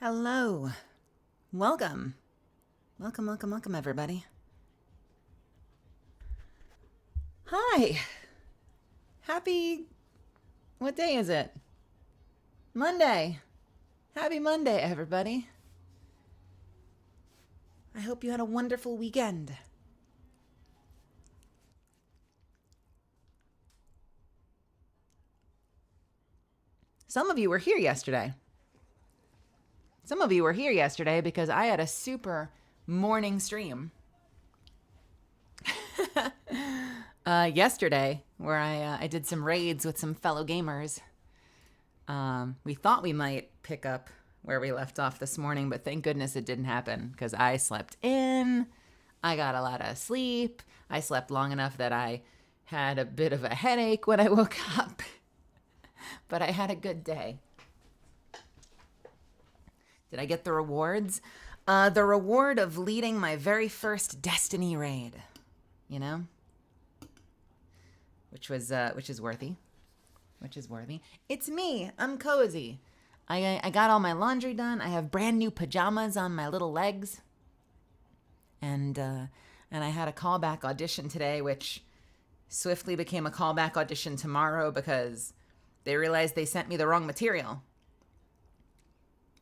Hello. Welcome. Welcome, everybody. Hi. Happy... What day is it? Monday. Happy Monday, everybody. I hope you had a wonderful weekend. Some of you were here yesterday. Because I had a super morning stream. Yesterday, where I did some raids with some fellow gamers. We thought we might pick up where we left off this morning, but thank goodness it didn't happen because I slept in. I got a lot of sleep. I slept long enough that I had a bit of a headache when I woke up. But I had a good day. Did I get the rewards? The reward of leading my very first Destiny raid, you know, which is worthy. It's me. I'm cozy. I got all my laundry done. I have brand new pajamas on my little legs, and I had a callback audition today, which swiftly became a callback audition tomorrow because they realized they sent me the wrong material.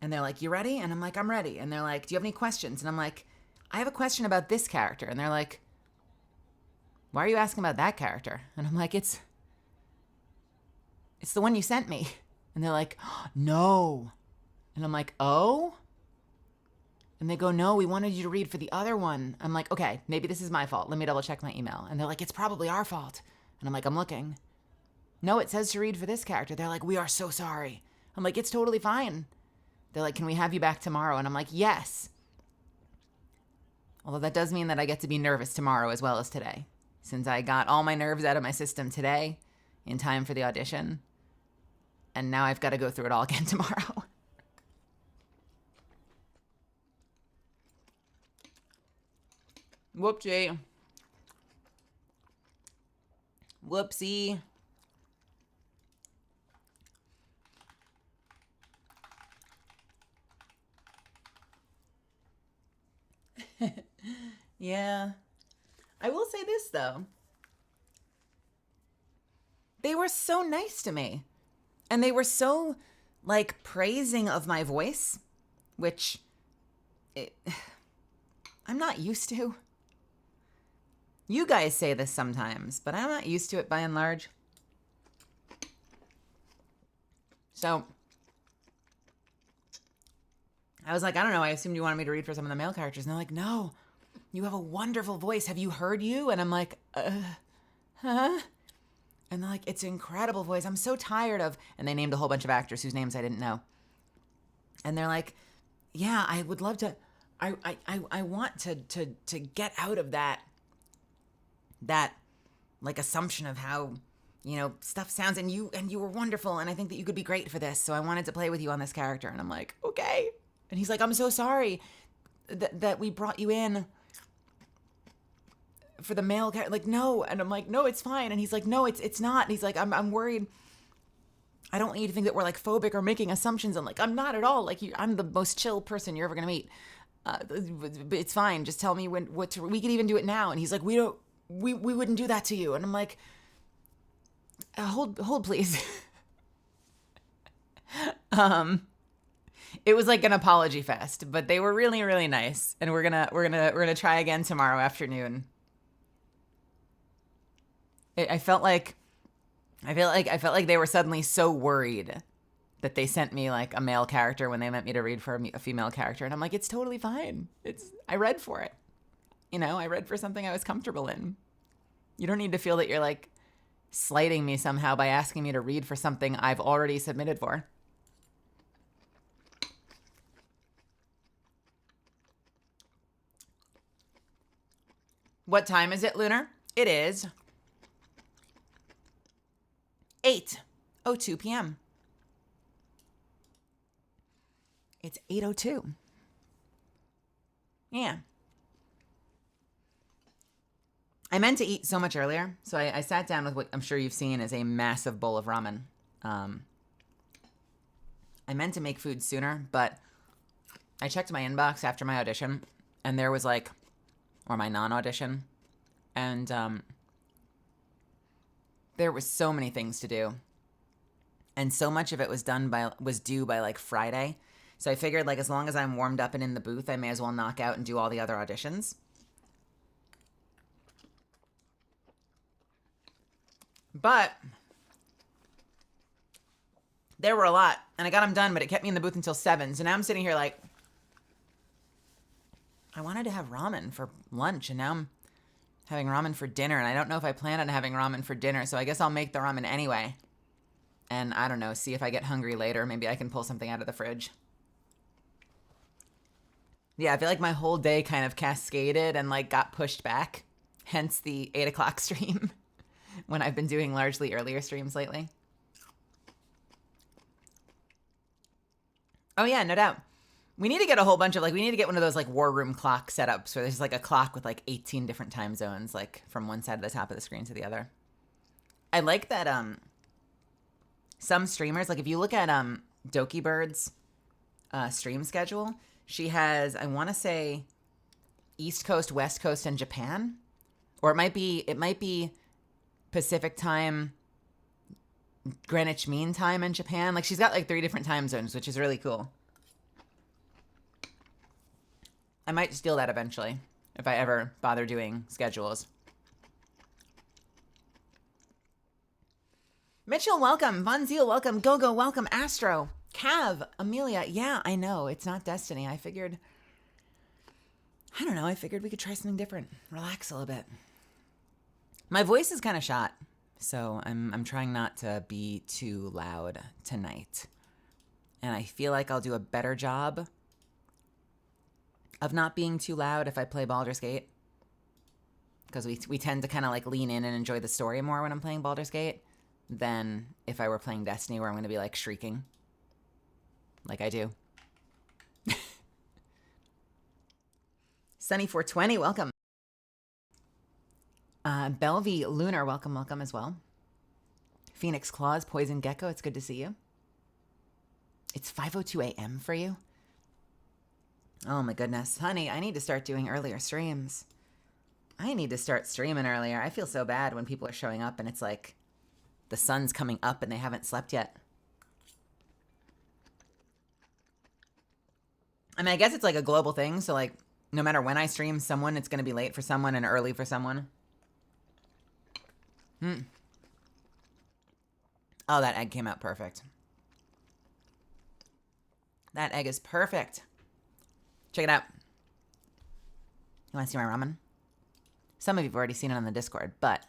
And they're like, "You ready?" And I'm like, "I'm ready." And they're like, "Do you have any questions?" And I'm like, "I have a question about this character." And they're like, "Why are you asking about that character?" And I'm like, It's the one you sent me." And they're like, "Oh, no." And I'm like, "Oh?" And they go, "No, we wanted you to read for the other one." I'm like, "Okay, maybe this is my fault. Let me double check my email." And they're like, "It's probably our fault." And I'm like, "I'm looking." "No, it says to read for this character." They're like, "We are so sorry." I'm like, "It's totally fine." They're like, "Can we have you back tomorrow?" And I'm like, "Yes." Although that does mean that I get to be nervous tomorrow as well as today, since I got all my nerves out of my system today in time for the audition. And now I've got to go through it all again tomorrow. Whoopsie. Whoopsie. Yeah. I will say this, though. They were so nice to me. And they were so, like, praising of my voice, which I'm not used to. You guys say this sometimes, but I'm not used to it by and large. So I was like, I don't know. I assumed you wanted me to read for some of the male characters. And they're like, "No, you have a wonderful voice. Have you heard you?" And I'm like, huh? And they're like, "It's an incredible voice. I'm so tired of..." And they named a whole bunch of actors whose names I didn't know. And they're like, "Yeah, I would love to... I want to get out of that like assumption of how, you know, stuff sounds, and you were wonderful, and I think that you could be great for this, so I wanted to play with you on this character." And I'm like, "Okay." And he's like, "I'm so sorry that we brought you in for the male character." Like, "No." And I'm like, "No, it's fine." And he's like, "No, it's not." And he's like, I'm worried. I don't want you to think that we're like phobic or making assumptions." I'm like, "I'm not at all. Like, I'm the most chill person you're ever gonna meet. It's fine. Just tell me we could even do it now." And he's like, we wouldn't do that to you." And I'm like, hold please. It was like an apology fest, but they were really, really nice. And we're gonna try again tomorrow afternoon. I felt like they were suddenly so worried that they sent me like a male character when they meant me to read for a female character. And I'm like, it's totally fine. I read for it. You know, I read for something I was comfortable in. You don't need to feel that you're like slighting me somehow by asking me to read for something I've already submitted for. What time is it, Lunar? It is 8:02 p.m. It's 8:02. Yeah. I meant to eat so much earlier, so I sat down with what I'm sure you've seen is a massive bowl of ramen. I meant to make food sooner, but I checked my inbox after my audition, and there was like, or my non-audition, and there was so many things to do, and so much of it was due by like Friday. So I figured like as long as I'm warmed up and in the booth, I may as well knock out and do all the other auditions. But there were a lot, and I got them done, but it kept me in the booth until 7. So now I'm sitting here like, I wanted to have ramen for lunch, and now I'm having ramen for dinner, and I don't know if I plan on having ramen for dinner, so I guess I'll make the ramen anyway. And I don't know, see if I get hungry later. Maybe I can pull something out of the fridge. Yeah, I feel like my whole day kind of cascaded and like got pushed back. Hence the 8 o'clock stream when I've been doing largely earlier streams lately. Oh yeah, no doubt. We need to get a whole bunch of we need to get one of those like war room clock setups where there's like a clock with like 18 different time zones, like from one side of the top of the screen to the other. I like that some streamers, like if you look at Doki Bird's stream schedule, she has, I want to say, East Coast, West Coast, and Japan. Or it might be Pacific time, Greenwich Mean Time, and Japan. Like she's got like 3 different time zones, which is really cool. I might steal that eventually if I ever bother doing schedules. Mitchell, welcome. Von Zeal, welcome. Gogo, welcome. Astro, Cav, Amelia. Yeah, I know. It's not Destiny. I figured we could try something different. Relax a little bit. My voice is kind of shot, so I'm trying not to be too loud tonight. And I feel like I'll do a better job of not being too loud if I play Baldur's Gate. Because we tend to kind of like lean in and enjoy the story more when I'm playing Baldur's Gate than if I were playing Destiny, where I'm going to be like shrieking like I do. Sunny420, welcome. Belvy Lunar, welcome as well. Phoenix Claws, Poison Gecko, it's good to see you. It's 5:02 a.m. for you? Oh my goodness. Honey, I need to start doing earlier streams. I need to start streaming earlier. I feel so bad when people are showing up and it's like the sun's coming up and they haven't slept yet. I mean, I guess it's like a global thing. So like no matter when I stream it's going to be late for someone and early for someone. Oh, that egg came out perfect. That egg is perfect. Check it out. You want to see my ramen? Some of you have already seen it on the Discord, but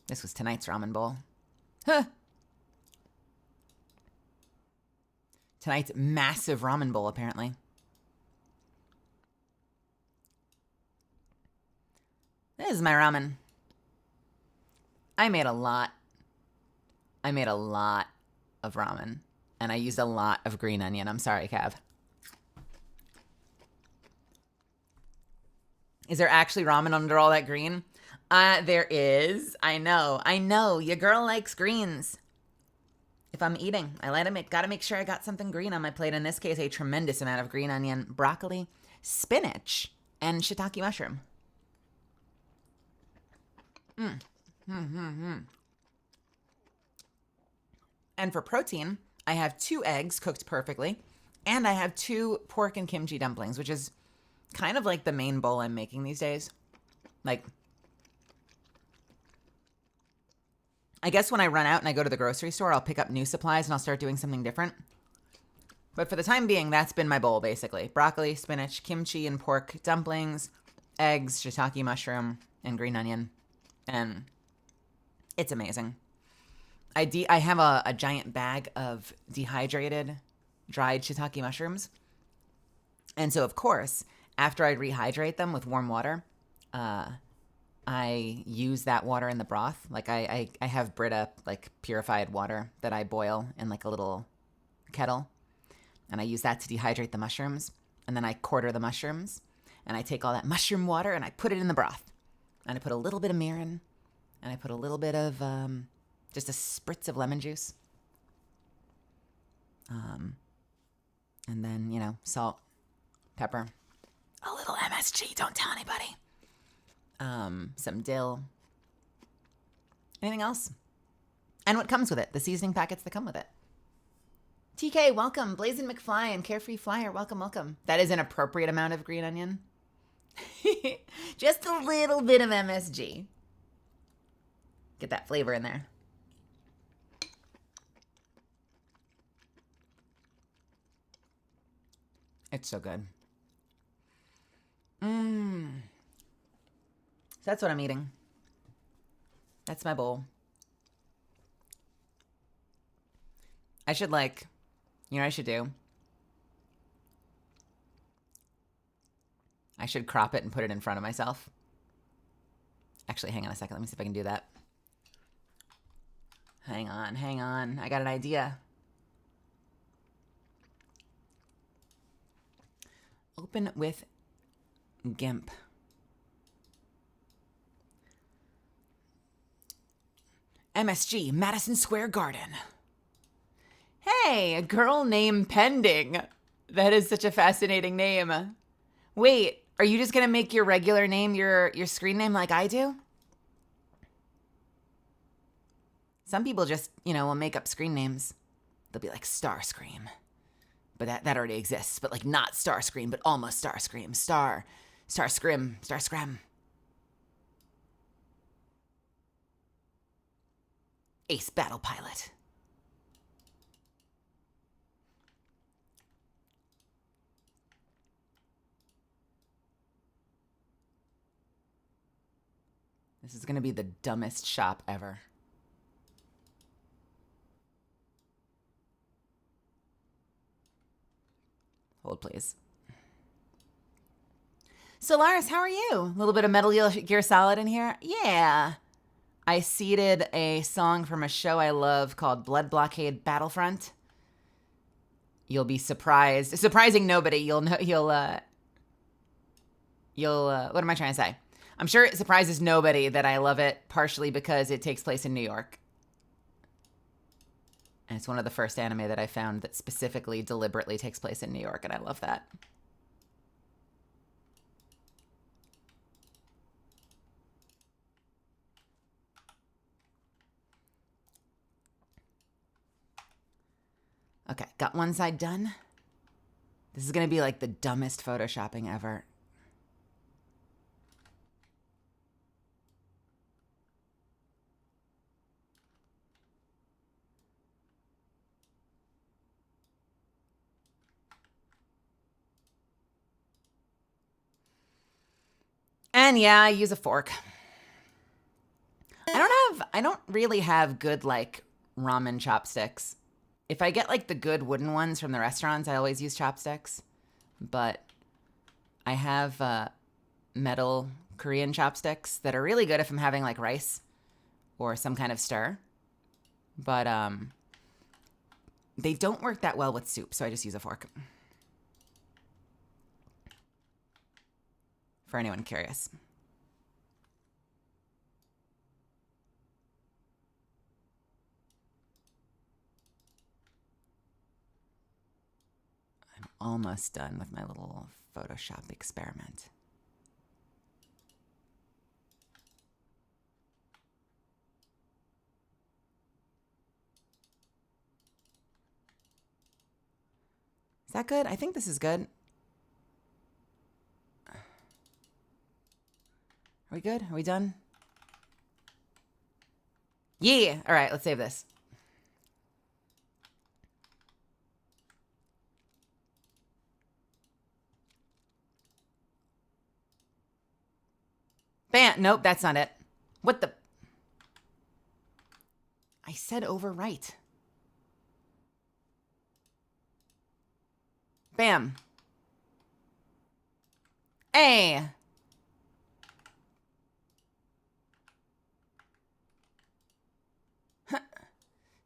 this was tonight's ramen bowl. Huh. Tonight's massive ramen bowl, apparently. This is my ramen. I made a lot of ramen, and I used a lot of green onion. I'm sorry, Cav. Is there actually ramen under all that green? There is. I know. Your girl likes greens. If I'm eating, gotta make sure I got something green on my plate. In this case, a tremendous amount of green onion, broccoli, spinach, and shiitake mushroom. And for protein, I have 2 eggs cooked perfectly, and I have 2 pork and kimchi dumplings, which is kind of like the main bowl I'm making these days. Like, I guess when I run out and I go to the grocery store, I'll pick up new supplies and I'll start doing something different. But for the time being, that's been my bowl, basically. Broccoli, spinach, kimchi, and pork dumplings, eggs, shiitake mushroom, and green onion. And it's amazing. I have a giant bag of dehydrated, dried shiitake mushrooms. And so, of course, after I rehydrate them with warm water, I use that water in the broth. Like I have Brita, like purified water that I boil in like a little kettle. And I use that to dehydrate the mushrooms. And then I quarter the mushrooms. And I take all that mushroom water and I put it in the broth. And I put a little bit of mirin. And I put a little bit of just a spritz of lemon juice. And then, salt pepper, a little MSG, don't tell anybody, some dill. Anything else? And what comes with it, the seasoning packets that come with it. TK, welcome. Blazin' McFly and Carefree Flyer, welcome, welcome. That is an appropriate amount of green onion. Just a little bit of MSG. Get that flavor in there. It's so good. So that's what I'm eating. That's my bowl. I should you know what I should do? I should crop it and put it in front of myself. Actually, hang on a second. Let me see if I can do that. Hang on. I got an idea. Open with GIMP. MSG, Madison Square Garden. Hey, a girl named Pending. That is such a fascinating name. Wait, are you just going to make your regular name your screen name like I do? Some people just, will make up screen names. They'll be like Starscream. But that already exists. But like not Starscream, but almost Starscream. Starscrim. Ace Battle Pilot. This is going to be the dumbest shop ever. Hold, please. Solaris, how are you? A little bit of Metal Gear Solid in here? Yeah. I seeded a song from a show I love called Blood Blockade Battlefront. You'll be surprised. Surprising nobody. What am I trying to say? I'm sure it surprises nobody that I love it, partially because it takes place in New York. And it's one of the first anime that I found that specifically, deliberately takes place in New York, and I love that. Okay, got one side done. This is going to be like the dumbest photoshopping ever. And yeah, I use a fork. I don't really have good ramen chopsticks. If I get the good wooden ones from the restaurants, I always use chopsticks. But I have metal Korean chopsticks that are really good if I'm having rice or some kind of stir. But they don't work that well with soup, so I just use a fork. For anyone curious. I'm almost done with my little Photoshop experiment. Is that good? I think this is good. Are we good? Are we done? Yeah. All right, let's save this. Bam. Nope, that's not it. What the? I said overwrite. Bam. Hey.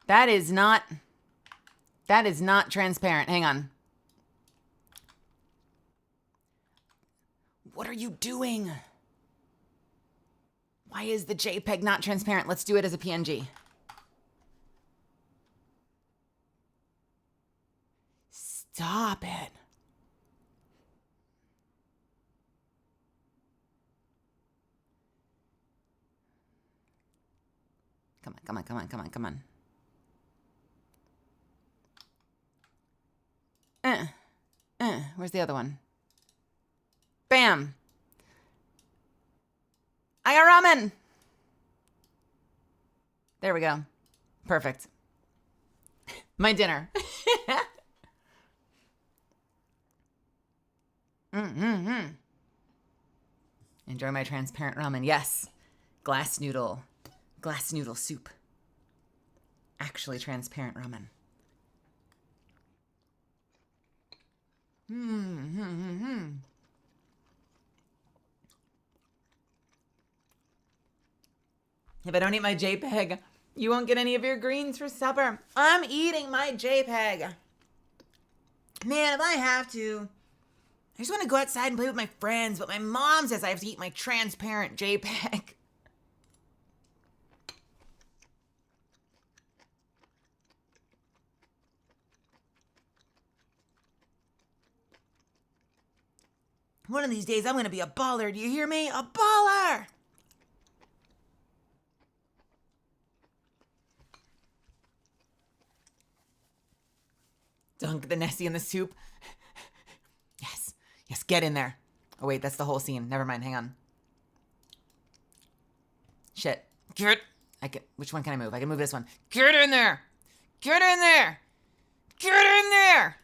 That is not transparent. Hang on. What are you doing? Why is the JPEG not transparent? Let's do it as a PNG. Stop it. Come on, come on, come on, come on, come on. Where's the other one? Bam! I got ramen! There we go. Perfect. My dinner. Enjoy my transparent ramen. Yes. Glass noodle soup. Actually transparent ramen. If I don't eat my JPEG, you won't get any of your greens for supper. I'm eating my JPEG. Man, if I have to, I just want to go outside and play with my friends, but my mom says I have to eat my transparent JPEG. One of these days, I'm going to be a baller. Do you hear me? A baller! Dunk the Nessie in the soup. Yes. Yes, get in there. Oh, wait, that's the whole scene. Never mind. Hang on. Shit. Get. Which one can I move? I can move this one. Get in there. Get in there. Get in there.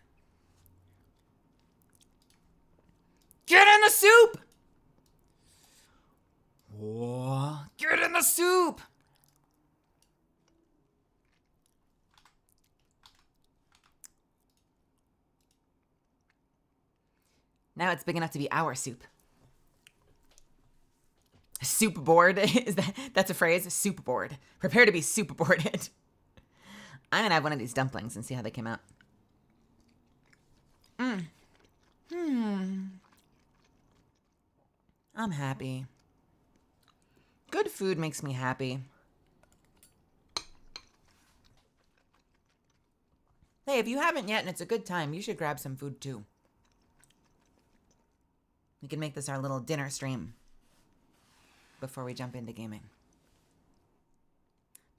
Get in the soup. Whoa. Get in the soup. Now it's big enough to be our soup. Soup board, that's a phrase? Soup board. Prepare to be soup boarded. I'm gonna have one of these dumplings and see how they came out. I'm happy. Good food makes me happy. Hey, if you haven't yet and it's a good time, you should grab some food too. We can make this our little dinner stream before we jump into gaming.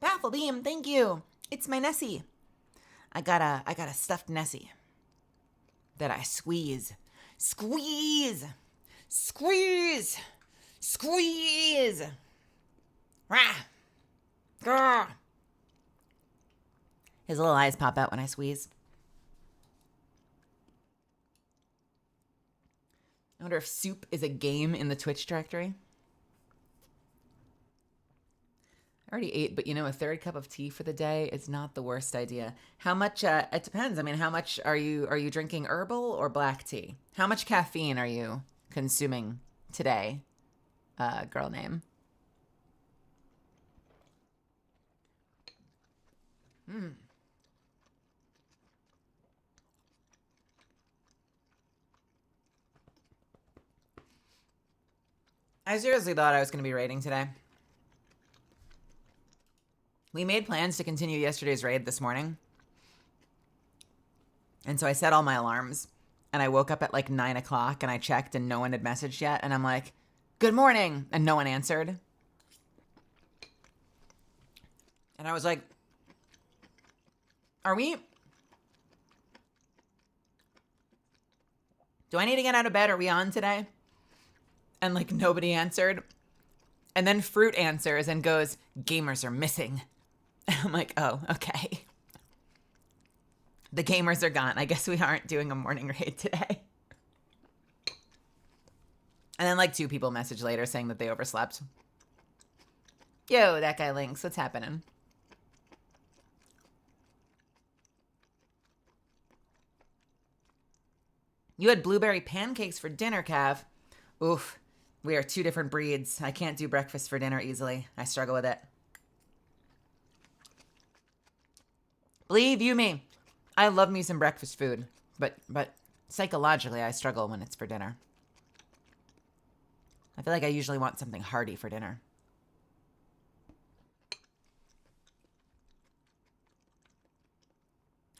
Baffle Beam, thank you. It's my Nessie. I got a stuffed Nessie that I squeeze. Squeeze! Squeeze! Squeeze! Rah! Grr! His little eyes pop out when I squeeze. I wonder if soup is a game in the Twitch directory. I already ate, but a third cup of tea for the day is not the worst idea. How much? It depends. I mean, how much are you drinking herbal or black tea? How much caffeine are you consuming today? Girl name. I seriously thought I was going to be raiding today. We made plans to continue yesterday's raid this morning. And so I set all my alarms. And I woke up at like 9 o'clock and I checked and no one had messaged yet. And I'm like, good morning. And no one answered. And I was like, do I need to get out of bed? Are we on today? And like nobody answered. And then Fruit answers and goes, gamers are missing. And I'm like, oh, okay. The gamers are gone. I guess we aren't doing a morning raid today. And then like 2 people messaged later saying that they overslept. Yo, that guy Lynx, what's happening? You had blueberry pancakes for dinner, Cav. Oof. We are 2 different breeds. I can't do breakfast for dinner easily. I struggle with it. Believe you me, I love me some breakfast food, but psychologically I struggle when it's for dinner. I feel like I usually want something hearty for dinner.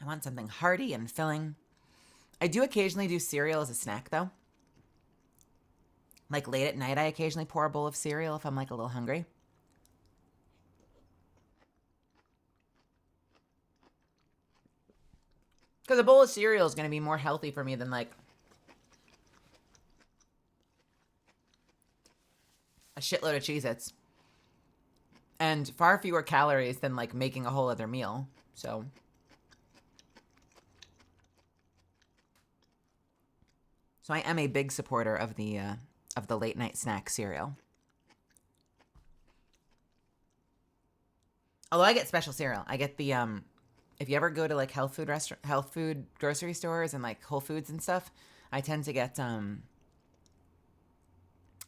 I want something hearty and filling. I do occasionally do cereal as a snack though. Like late at night, I occasionally pour a bowl of cereal if I'm like a little hungry. Because a bowl of cereal is going to be more healthy for me than like a shitload of Cheez-Its. And far fewer calories than like making a whole other meal. So I am a big supporter of the late night snack cereal. Although I get special cereal. I get the if you ever go to like health food grocery stores and like Whole Foods and stuff, I tend to get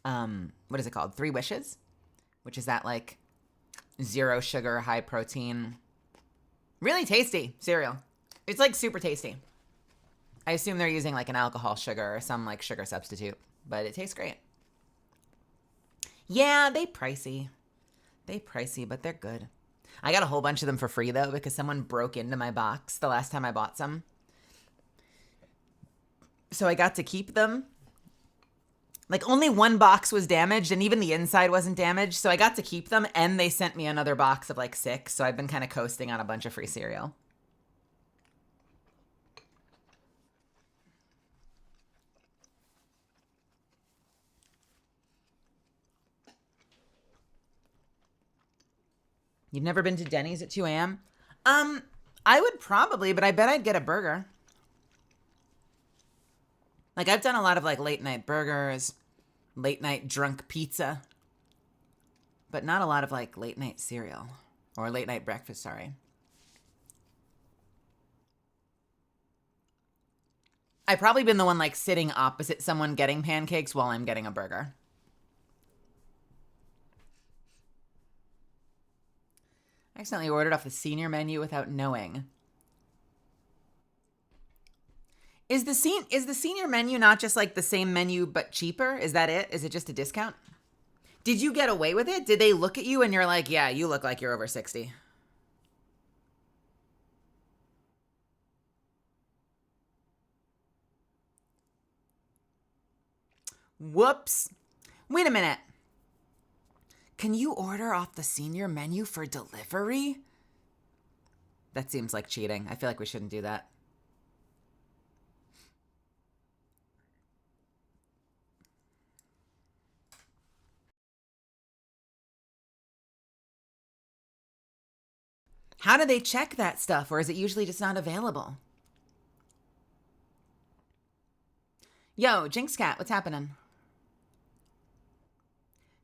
what is it called? 3 Wishes, which is that like 0 sugar, high protein, really tasty cereal. It's like super tasty. I assume they're using like an alcohol sugar or some like sugar substitute, but it tastes great. Yeah, they pricey, but they're good. I got a whole bunch of them for free though because someone broke into my box the last time I bought some. So I got to keep them. Like only 1 box was damaged and even the inside wasn't damaged. So I got to keep them and they sent me another box of like 6. So I've been kind of coasting on a bunch of free cereal. You've never been to Denny's at 2 a.m.? I would probably, but I bet I'd get a burger. Like I've done a lot of like late night burgers, late night drunk pizza, but not a lot of like late night cereal or late night breakfast, sorry. I've probably been the one like sitting opposite someone getting pancakes while I'm getting a burger. I accidentally ordered off the senior menu without knowing. Is the senior menu not just like the same menu but cheaper? Is that it? Is it just a discount? Did you get away with it? Did they look at you and you're like, yeah, you look like you're over 60? Whoops. Wait a minute. Can you order off the senior menu for delivery? That seems like cheating. I feel like we shouldn't do that. How do they check that stuff, or is it usually just not available? Yo, Jinx Cat, what's happening?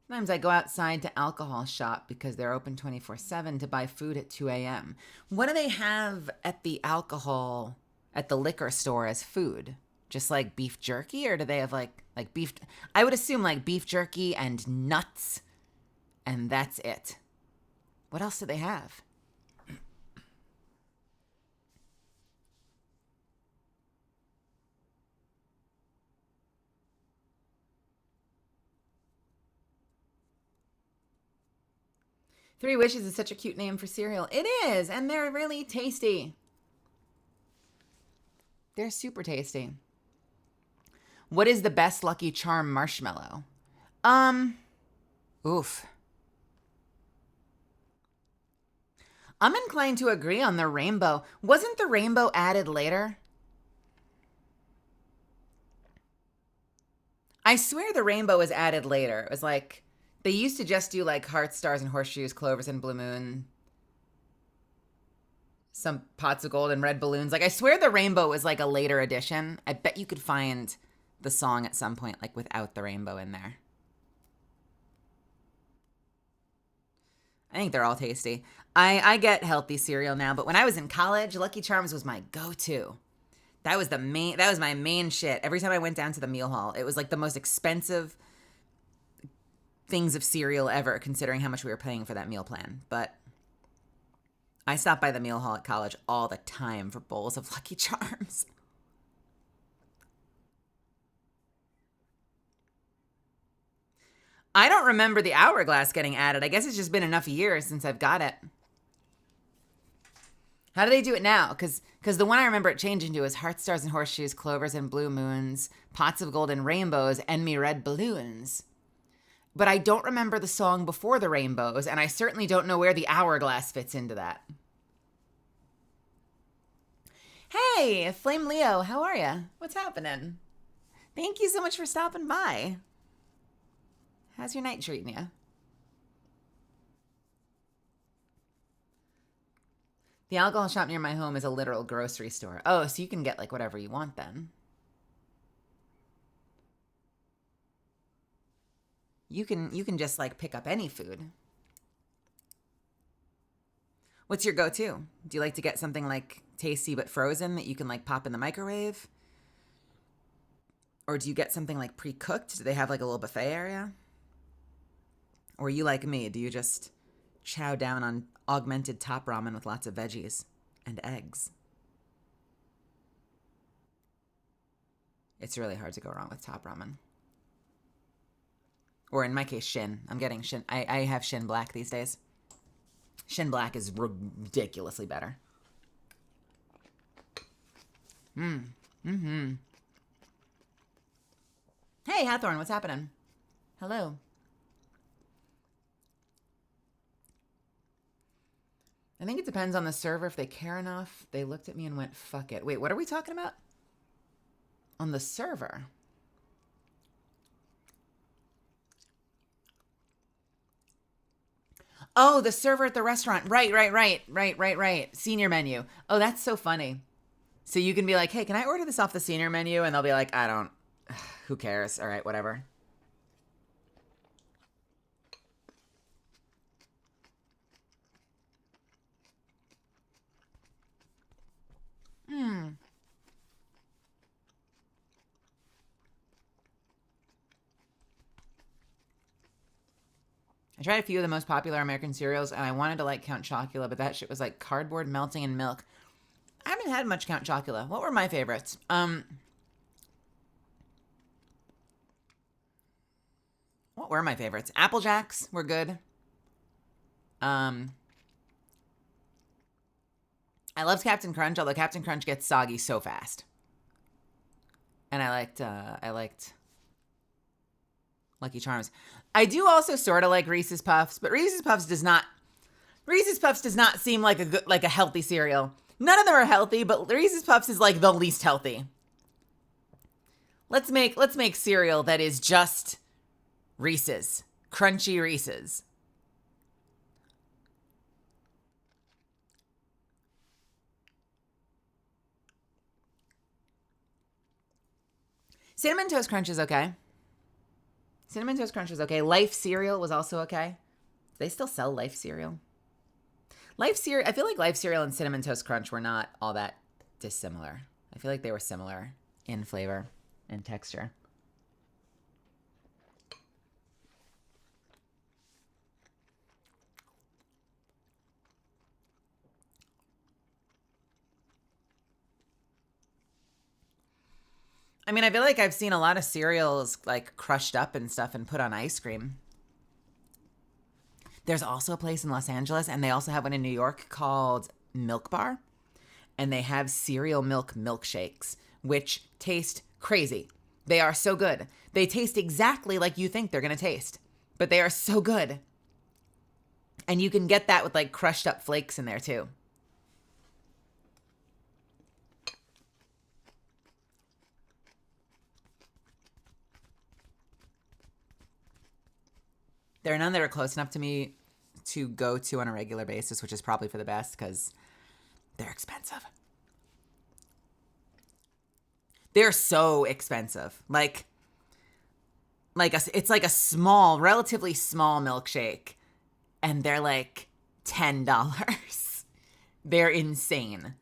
Sometimes I go outside to alcohol shop because they're open 24/7 to buy food at 2 a.m. What do they have at the liquor store as food? Just like beef jerky, or do they have like beef? I would assume like beef jerky and nuts, and that's it. What else do they have? Three Wishes is such a cute name for cereal. It is, and they're really tasty. They're super tasty. What is the best Lucky Charm marshmallow? Oof. I'm inclined to agree on the rainbow. Wasn't the rainbow added later? I swear the rainbow was added later. It was like, they used to just do like hearts, stars, and horseshoes, clovers, and blue moon. Some pots of gold and red balloons. Like, I swear the rainbow was like a later addition. I bet you could find the song at some point, like without the rainbow in there. I think they're all tasty. I get healthy cereal now, but when I was in college, Lucky Charms was my go-to. That was my main shit. Every time I went down to the meal hall, it was like the most expensive things of cereal ever, considering how much we were paying for that meal plan. But I stopped by the meal hall at college all the time for bowls of Lucky Charms. I don't remember the hourglass getting added. I guess it's just been enough years since I've got it. How do they do it now? Because the one I remember it changing to is hearts, stars, and horseshoes, clovers, and blue moons, pots of gold and rainbows, and me red balloons. But I don't remember the song before the rainbows, and I certainly don't know where the hourglass fits into that. Hey, Flame Leo, how are you? What's happening? Thank you so much for stopping by. How's your night treating you? The alcohol shop near my home is a literal grocery store. Oh, so you can get like whatever you want then. You can just like pick up any food. What's your go-to? Do you like to get something like tasty but frozen that you can like pop in the microwave? Or do you get something like pre-cooked? Do they have like a little buffet area? Or you like me, do you just chow down on augmented top ramen with lots of veggies and eggs? It's really hard to go wrong with top ramen. Or in my case, Shin. I'm getting Shin. I have Shin Black these days. Shin Black is ridiculously better. Mm-hmm. Hey, Hathorn, what's happening? Hello. I think it depends on the server. If they care enough, they looked at me and went, fuck it. Wait, what are we talking about? On the server? Oh, the server at the restaurant. Right. Senior menu. Oh, that's so funny. So you can be like, hey, can I order this off the senior menu? And they'll be like, I don't. Who cares? All right, whatever. I tried a few of the most popular American cereals, and I wanted to like Count Chocula, but that shit was like cardboard melting in milk. I haven't had much Count Chocula. What were my favorites? What were my favorites? Apple Jacks were good. I loved Captain Crunch, although Captain Crunch gets soggy so fast. And I liked Lucky Charms. I do also sort of like Reese's Puffs, but Reese's Puffs does not seem like a healthy cereal. None of them are healthy, but Reese's Puffs is like the least healthy. Let's make cereal that is just Reese's. Crunchy Reese's. Cinnamon Toast Crunch is okay. Cinnamon Toast Crunch is okay. Life cereal was also okay. Do they still sell Life cereal? Life cereal. I feel like Life cereal and Cinnamon Toast Crunch were not all that dissimilar. I feel like they were similar in flavor and texture. I mean, I feel like I've seen a lot of cereals like crushed up and stuff and put on ice cream. There's also a place in Los Angeles, and they also have one in New York called Milk Bar. And they have cereal milk milkshakes, which taste crazy. They are so good. They taste exactly like you think they're going to taste, but they are so good. And you can get that with like crushed up flakes in there too. There are none that are close enough to me to go to on a regular basis, which is probably for the best because they're expensive. They're so expensive. It's like a small, relatively small milkshake, and they're like $10. They're insane.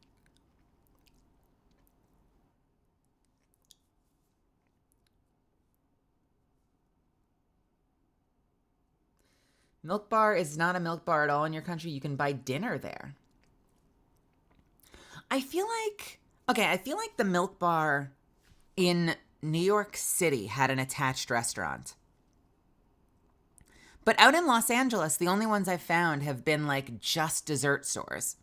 Milk Bar is not a milk bar at all in your country. You can buy dinner there. I feel like the Milk Bar in New York City had an attached restaurant. But out in Los Angeles, the only ones I've found have been like just dessert stores.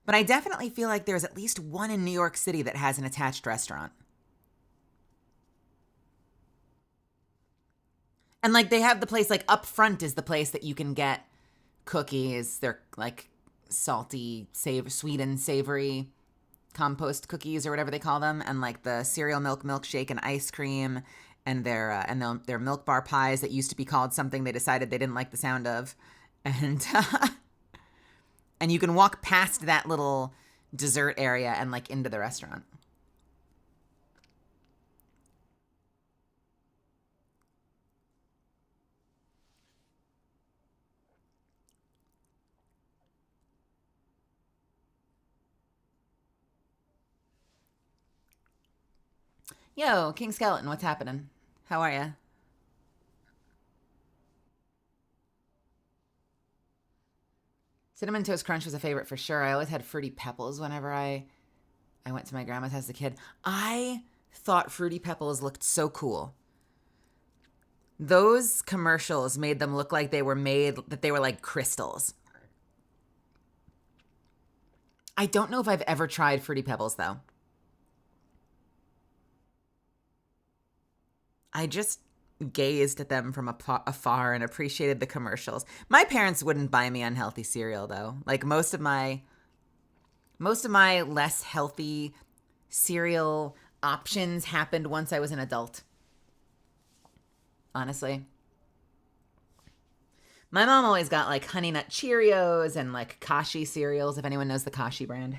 But I definitely feel like there's at least one in New York City that has an attached restaurant. And like they have the place like up front is the place that you can get cookies. They're like salty, sweet and savory compost cookies or whatever they call them, and like the cereal milk milkshake and ice cream, and their milk bar pies that used to be called something they decided they didn't like the sound of, and and you can walk past that little dessert area and like into the restaurant. Yo, King Skeleton, what's happening? How are ya? Cinnamon Toast Crunch was a favorite for sure. I always had Fruity Pebbles whenever I went to my grandma's house as a kid. I thought Fruity Pebbles looked so cool. Those commercials made them look like that they were like crystals. I don't know if I've ever tried Fruity Pebbles though. I just gazed at them from afar and appreciated the commercials. My parents wouldn't buy me unhealthy cereal though. Like most of my less healthy cereal options happened once I was an adult. Honestly. My mom always got like Honey Nut Cheerios and like Kashi cereals, if anyone knows the Kashi brand.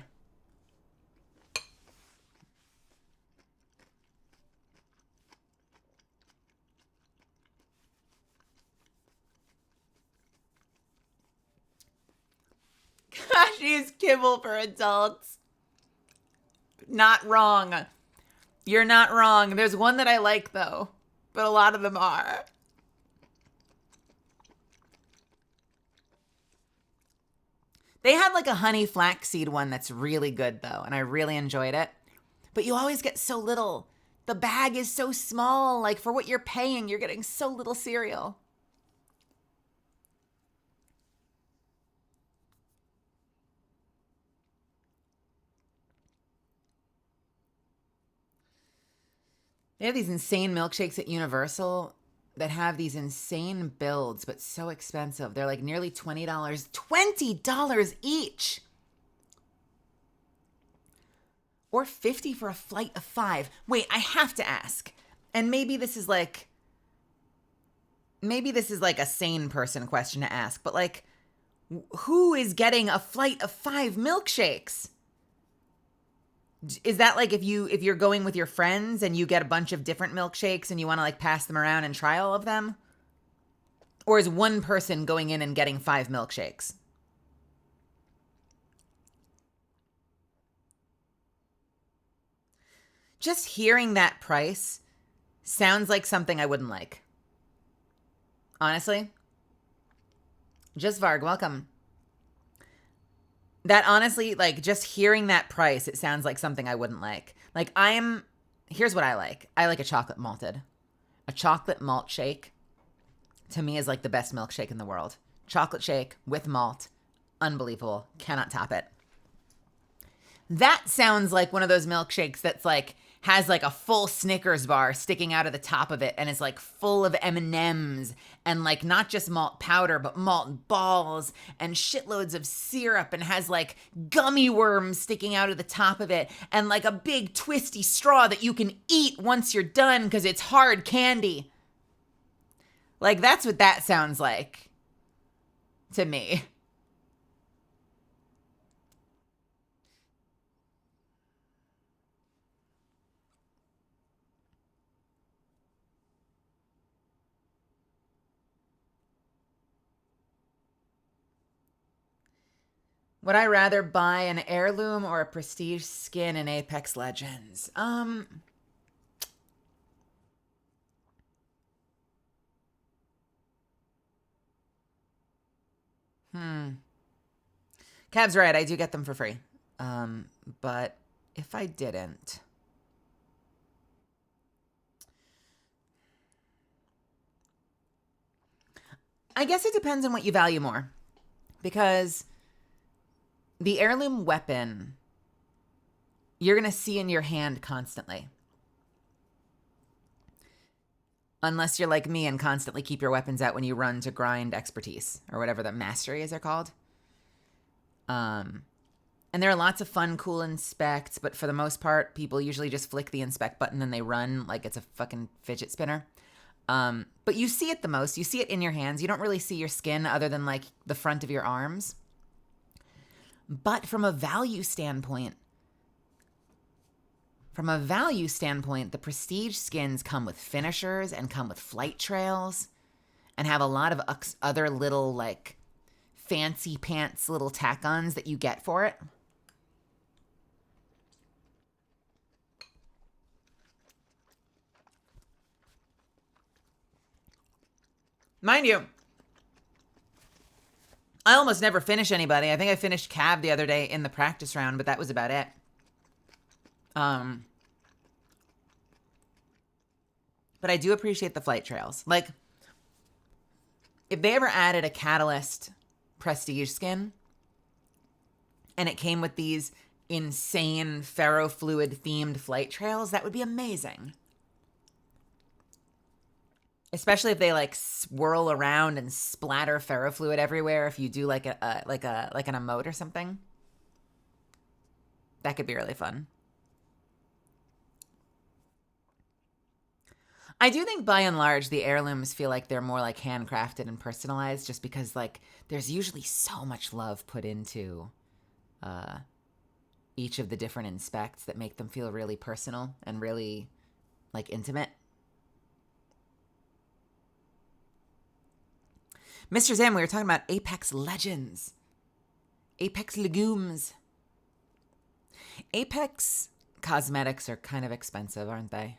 Kashi's kibble for adults. Not wrong. You're not wrong. There's one that I like though, but a lot of them are. They had like a honey flaxseed one that's really good though, and I really enjoyed it. But you always get so little. The bag is so small. Like for what you're paying, you're getting so little cereal. They have these insane milkshakes at Universal that have these insane builds, but so expensive. They're like nearly $20. $20 each! Or $50 for a flight of 5. Wait, I have to ask. And maybe this is like a sane person question to ask, but like, who is getting a flight of 5 milkshakes? Is that like if you're going with your friends and you get a bunch of different milkshakes and you want to like pass them around and try all of them? Or is one person going in and getting 5 milkshakes? Just hearing that price sounds like something I wouldn't like. Honestly. Just Varg, welcome. That honestly, like just hearing that price, it sounds like something I wouldn't like. Like here's what I like. I like a chocolate malted. A chocolate malt shake to me is like the best milkshake in the world. Chocolate shake with malt. Unbelievable. Cannot top it. That sounds like one of those milkshakes that's like has like a full Snickers bar sticking out of the top of it and is like full of M&Ms and like not just malt powder but malt balls and shitloads of syrup and has like gummy worms sticking out of the top of it and like a big twisty straw that you can eat once you're done because it's hard candy. Like that's what that sounds like to me. Would I rather buy an heirloom or a prestige skin in Apex Legends? Cav's right. I do get them for free. But if I didn't, I guess it depends on what you value more. Because the heirloom weapon, you're going to see in your hand constantly. Unless you're like me and constantly keep your weapons out when you run to grind expertise or whatever the mastery is they're called. And there are lots of fun, cool inspects, but for the most part, people usually just flick the inspect button and they run like it's a fucking fidget spinner. But you see it the most. You see it in your hands. You don't really see your skin other than like the front of your arms. But from a value standpoint, the prestige skins come with finishers and come with flight trails and have a lot of other little like fancy pants little tack-ons that you get for it. Mind you, I almost never finish anybody. I think I finished Cav the other day in the practice round, but that was about it. But I do appreciate the flight trails. Like, if they ever added a Catalyst prestige skin and it came with these insane ferrofluid themed flight trails, that would be amazing. Especially if they like swirl around and splatter ferrofluid everywhere. If you do like an emote or something, that could be really fun. I do think by and large the heirlooms feel like they're more like handcrafted and personalized, just because like there's usually so much love put into each of the different inspects that make them feel really personal and really like intimate. Mr. Zim, we were talking about Apex Legends. Apex Legumes. Apex cosmetics are kind of expensive, aren't they?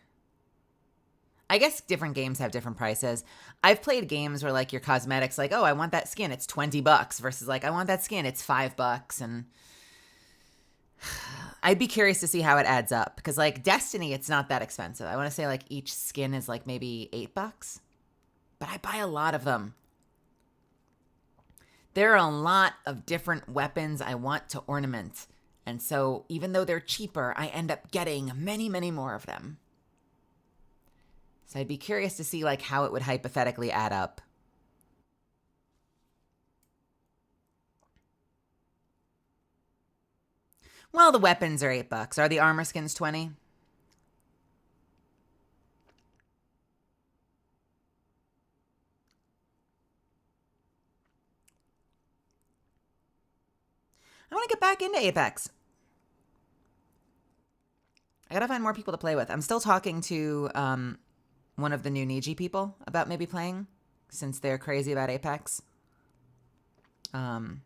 I guess different games have different prices. I've played games where like your cosmetics, like, oh, I want that skin, it's $20 versus like, I want that skin, it's $5. And I'd be curious to see how it adds up because like Destiny, it's not that expensive. I want to say like each skin is like maybe $8, but I buy a lot of them. There are a lot of different weapons I want to ornament. And so even though they're cheaper, I end up getting many, many more of them. So I'd be curious to see like how it would hypothetically add up. Well, the weapons are $8. Are the armor skins 20? I want to get back into Apex. I gotta find more people to play with. I'm still talking to one of the new Niji people about maybe playing, since they're crazy about Apex. And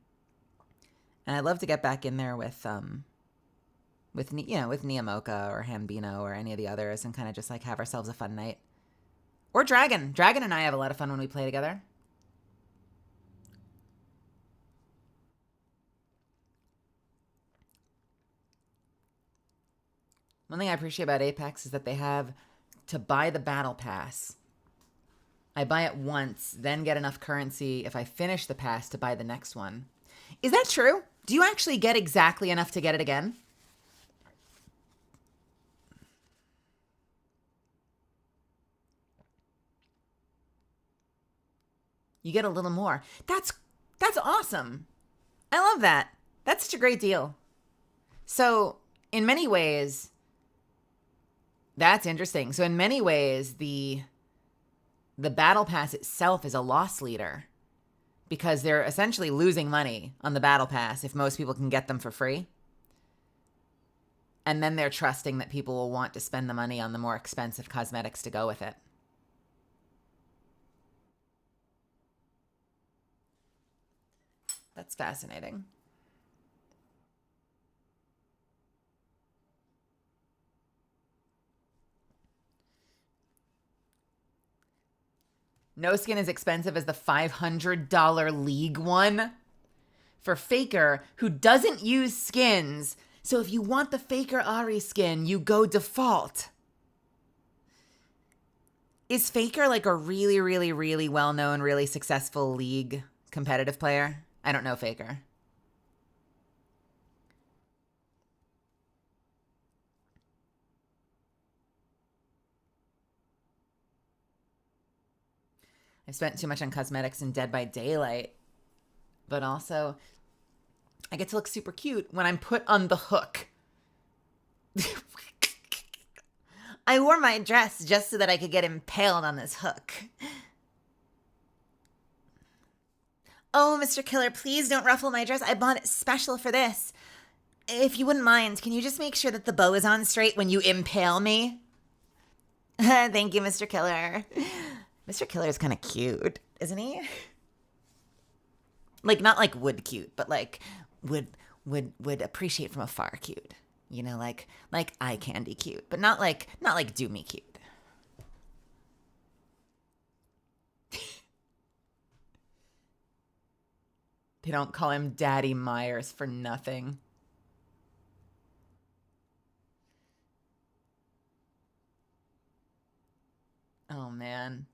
I'd love to get back in there with Niamoka or Hambino or any of the others and kind of just like have ourselves a fun night. Or Dragon. Dragon and I have a lot of fun when we play together. One thing I appreciate about Apex is that they have to buy the battle pass. I buy it once, then get enough currency if I finish the pass to buy the next one. Is that true? Do you actually get exactly enough to get it again? You get a little more. That's awesome. I love that. That's such a great deal. So, in many ways, that's interesting. So in many ways, the battle pass itself is a loss leader because they're essentially losing money on the battle pass if most people can get them for free. And then they're trusting that people will want to spend the money on the more expensive cosmetics to go with it. That's fascinating. No skin is expensive as the $500 League one. For Faker, who doesn't use skins, so if you want the Faker Ahri skin, you go default. Is Faker like a really, really, really well-known, really successful League competitive player? I don't know Faker. I've spent too much on cosmetics in Dead by Daylight. But also, I get to look super cute when I'm put on the hook. I wore my dress just so that I could get impaled on this hook. Oh, Mr. Killer, please don't ruffle my dress. I bought it special for this. If you wouldn't mind, can you just make sure that the bow is on straight when you impale me? Thank you, Mr. Killer. Mr. Killer is kind of cute, isn't he? Like, not like would cute, but like would appreciate from afar cute. You know, like eye candy cute, but not like do me cute. They don't call him Daddy Myers for nothing. Oh, man.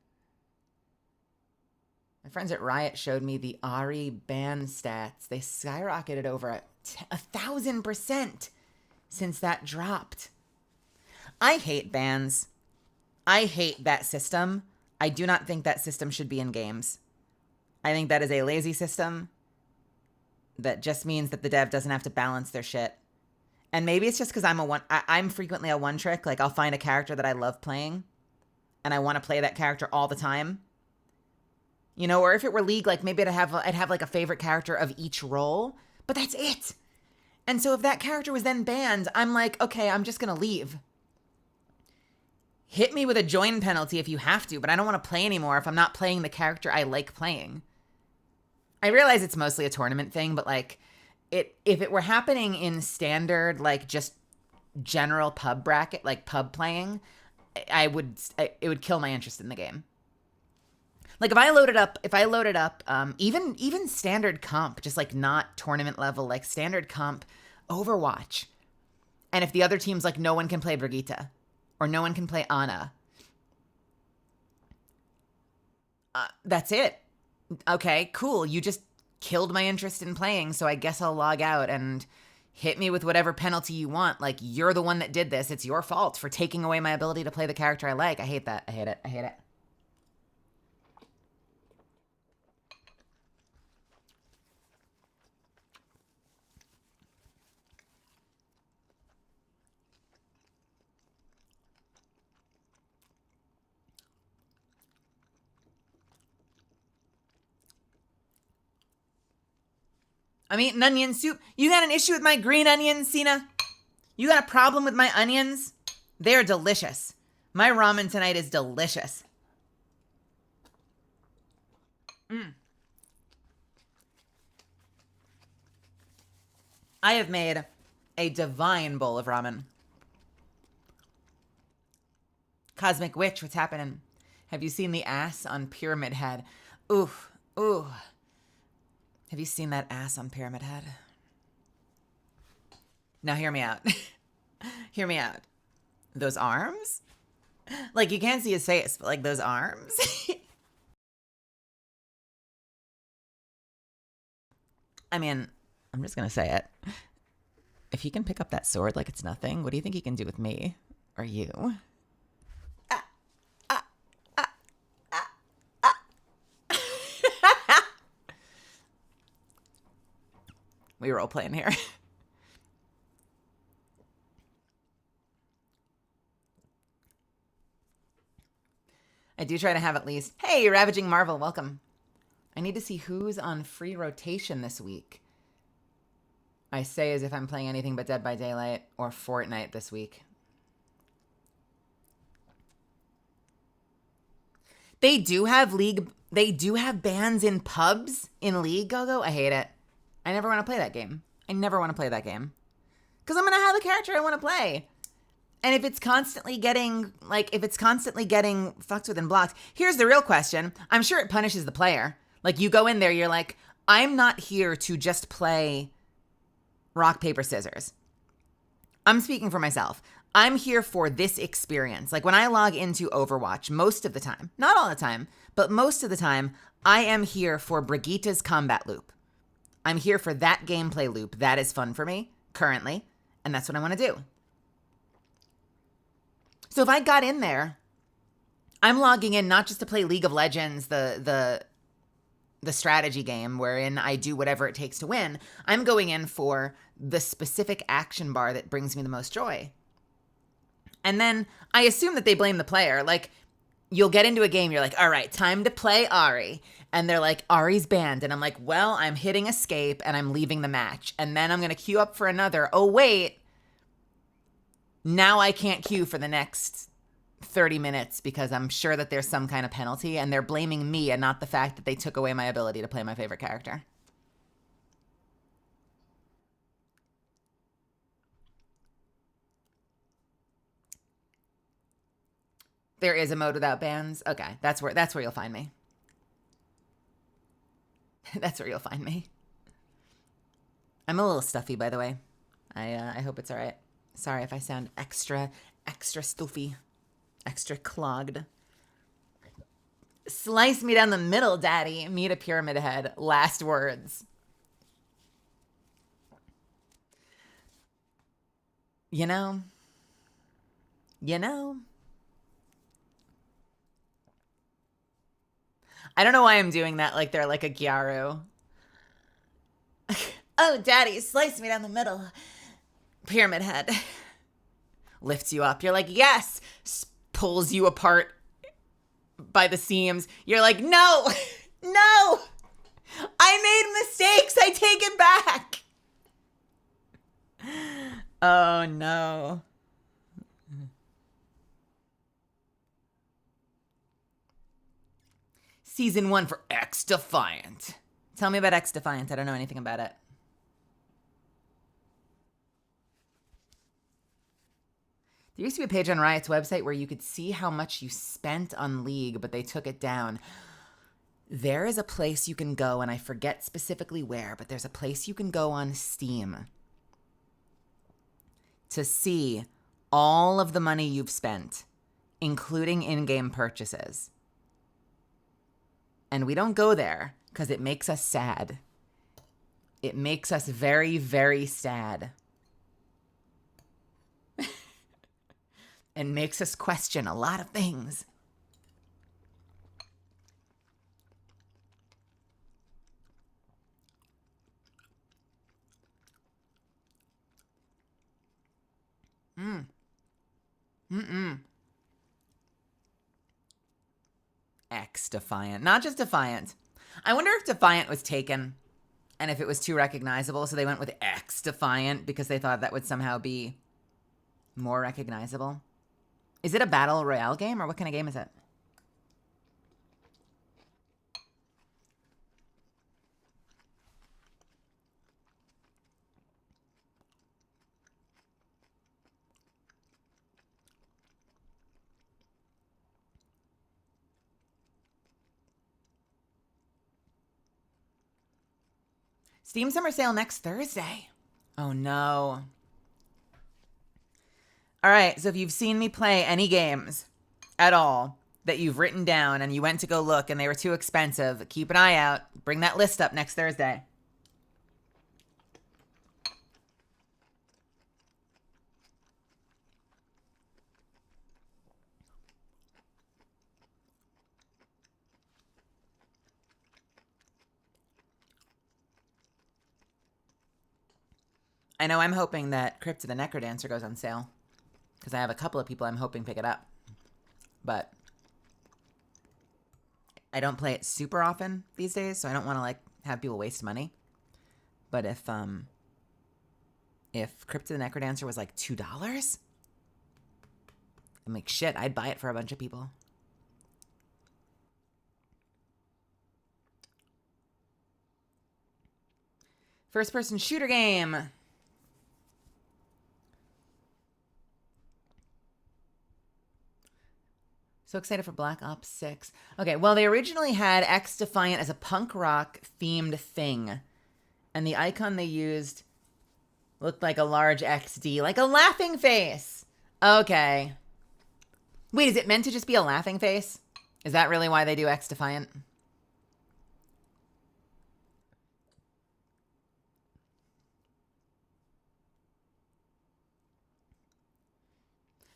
My friends at Riot showed me the Ari ban stats. They skyrocketed over 1,000% since that dropped. I hate bans. I hate that system. I do not think that system should be in games. I think that is a lazy system that just means that the dev doesn't have to balance their shit. And maybe it's just because I'm frequently a one trick. Like, I'll find a character that I love playing and I want to play that character all the time. You know, or if it were League, like maybe I'd have like a favorite character of each role, but that's it. And so if that character was then banned, I'm like, okay, I'm just going to leave. Hit me with a join penalty if you have to, but I don't want to play anymore if I'm not playing the character I like playing. I realize it's mostly a tournament thing, but like if it were happening in standard, like just general pub bracket, like pub playing, it would kill my interest in the game. Like if I loaded up, even standard comp, just like not tournament level, like standard comp Overwatch. And if the other team's like, no one can play Brigitte or no one can play Ana. That's it. Okay, cool. You just killed my interest in playing, so I guess I'll log out and hit me with whatever penalty you want. Like, you're the one that did this. It's your fault for taking away my ability to play the character I like. I hate that. I hate it. I hate it. I'm eating onion soup. You got an issue with my green onions, Cena? You got a problem with my onions? They're delicious. My ramen tonight is delicious. I have made a divine bowl of ramen. Cosmic Witch, what's happening? Have you seen the ass on Pyramid Head? Ooh. Have you seen that ass on Pyramid Head? Now hear me out. Hear me out. Those arms? Like, you can't see his face, but like those arms? I mean, I'm just going to say it. If he can pick up that sword like it's nothing, what do you think he can do with me? Or you? We role playing here. I do try to have at least... Hey, Ravaging Marvel, welcome. I need to see who's on free rotation this week. I say as if I'm playing anything but Dead by Daylight or Fortnite this week. They do have bans in pubs in League, Gogo. I hate it. I never want to play that game. I never want to play that game. Because I'm going to have the character I want to play. And if it's constantly getting fucked with and blocked, here's the real question. I'm sure it punishes the player. Like, you go in there, you're like, I'm not here to just play rock, paper, scissors. I'm speaking for myself. I'm here for this experience. Like, when I log into Overwatch, most of the time, not all the time, but most of the time, I am here for Brigitte's combat loop. I'm here for that gameplay loop. That is fun for me, currently, and that's what I want to do. So if I got in there, I'm logging in not just to play League of Legends, the the strategy game wherein I do whatever it takes to win. I'm going in for the specific action bar that brings me the most joy. And then I assume that they blame the player. Like, you'll get into a game, you're like, all right, time to play Ari. And they're like, Ari's banned. And I'm like, well, I'm hitting escape and I'm leaving the match. And then I'm going to queue up for another. Oh, wait. Now I can't queue for the next 30 minutes because I'm sure that there's some kind of penalty. And they're blaming me and not the fact that they took away my ability to play my favorite character. There is a mode without bans? Okay, that's where you'll find me. That's where you'll find me. I'm a little stuffy, by the way. I hope it's all right. Sorry if I sound extra stuffy, extra clogged. Slice me down the middle, daddy. Meet a pyramid head. Last words. You know. I don't know why I'm doing that like they're like a Gyaru. Oh, daddy, slice me down the middle. Pyramid head. Lifts you up. You're like, yes. Pulls you apart by the seams. You're like, no. No. I made mistakes. I take it back. Oh, no. Season 1 for X Defiant. Tell me about X Defiant. I don't know anything about it. There used to be a page on Riot's website where you could see how much you spent on League, but they took it down. There is a place you can go, and I forget specifically where, but there's a place you can go on Steam to see all of the money you've spent, including in-game purchases. And we don't go there because it makes us sad. It makes us very, very sad. And makes us question a lot of things. X Defiant. Not just Defiant. I wonder if Defiant was taken and if it was too recognizable, so they went with X Defiant because they thought that would somehow be more recognizable. Is it a battle royale game or what kind of game is it? Steam Summer Sale next Thursday. Oh no. All right, so if you've seen me play any games at all that you've written down and you went to go look and they were too expensive, keep an eye out. Bring that list up next Thursday. I know I'm hoping that Crypt of the Necrodancer goes on sale because I have a couple of people I'm hoping pick it up. But I don't play it super often these days, so I don't want to like have people waste money. But if Crypt of the Necrodancer was like $2, I'm like, shit, I'd buy it for a bunch of people. First-person shooter game. So excited for Black Ops 6. Okay, well, they originally had X Defiant as a punk rock themed thing. And the icon they used looked like a large XD, like a laughing face. Okay. Wait, is it meant to just be a laughing face? Is that really why they do X Defiant?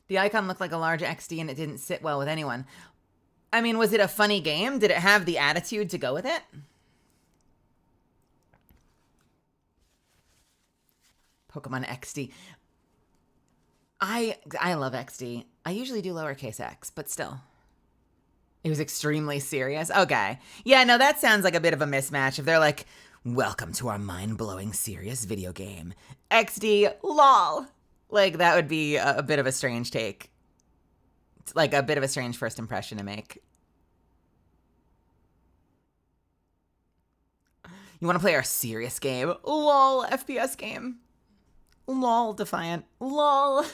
The icon looked like a large XD and it didn't sit well with anyone. I mean, was it a funny game? Did it have the attitude to go with it? Pokemon XD. I love XD. I usually do lowercase x, but still. It was extremely serious. Okay. Yeah, no, that sounds like a bit of a mismatch. If they're like, welcome to our mind-blowing serious video game. XD, lol. Like, that would be a bit of a strange take. Like, a bit of a strange first impression to make. You want to play our serious game? Lol, FPS game. Lol, Defiant. Lol.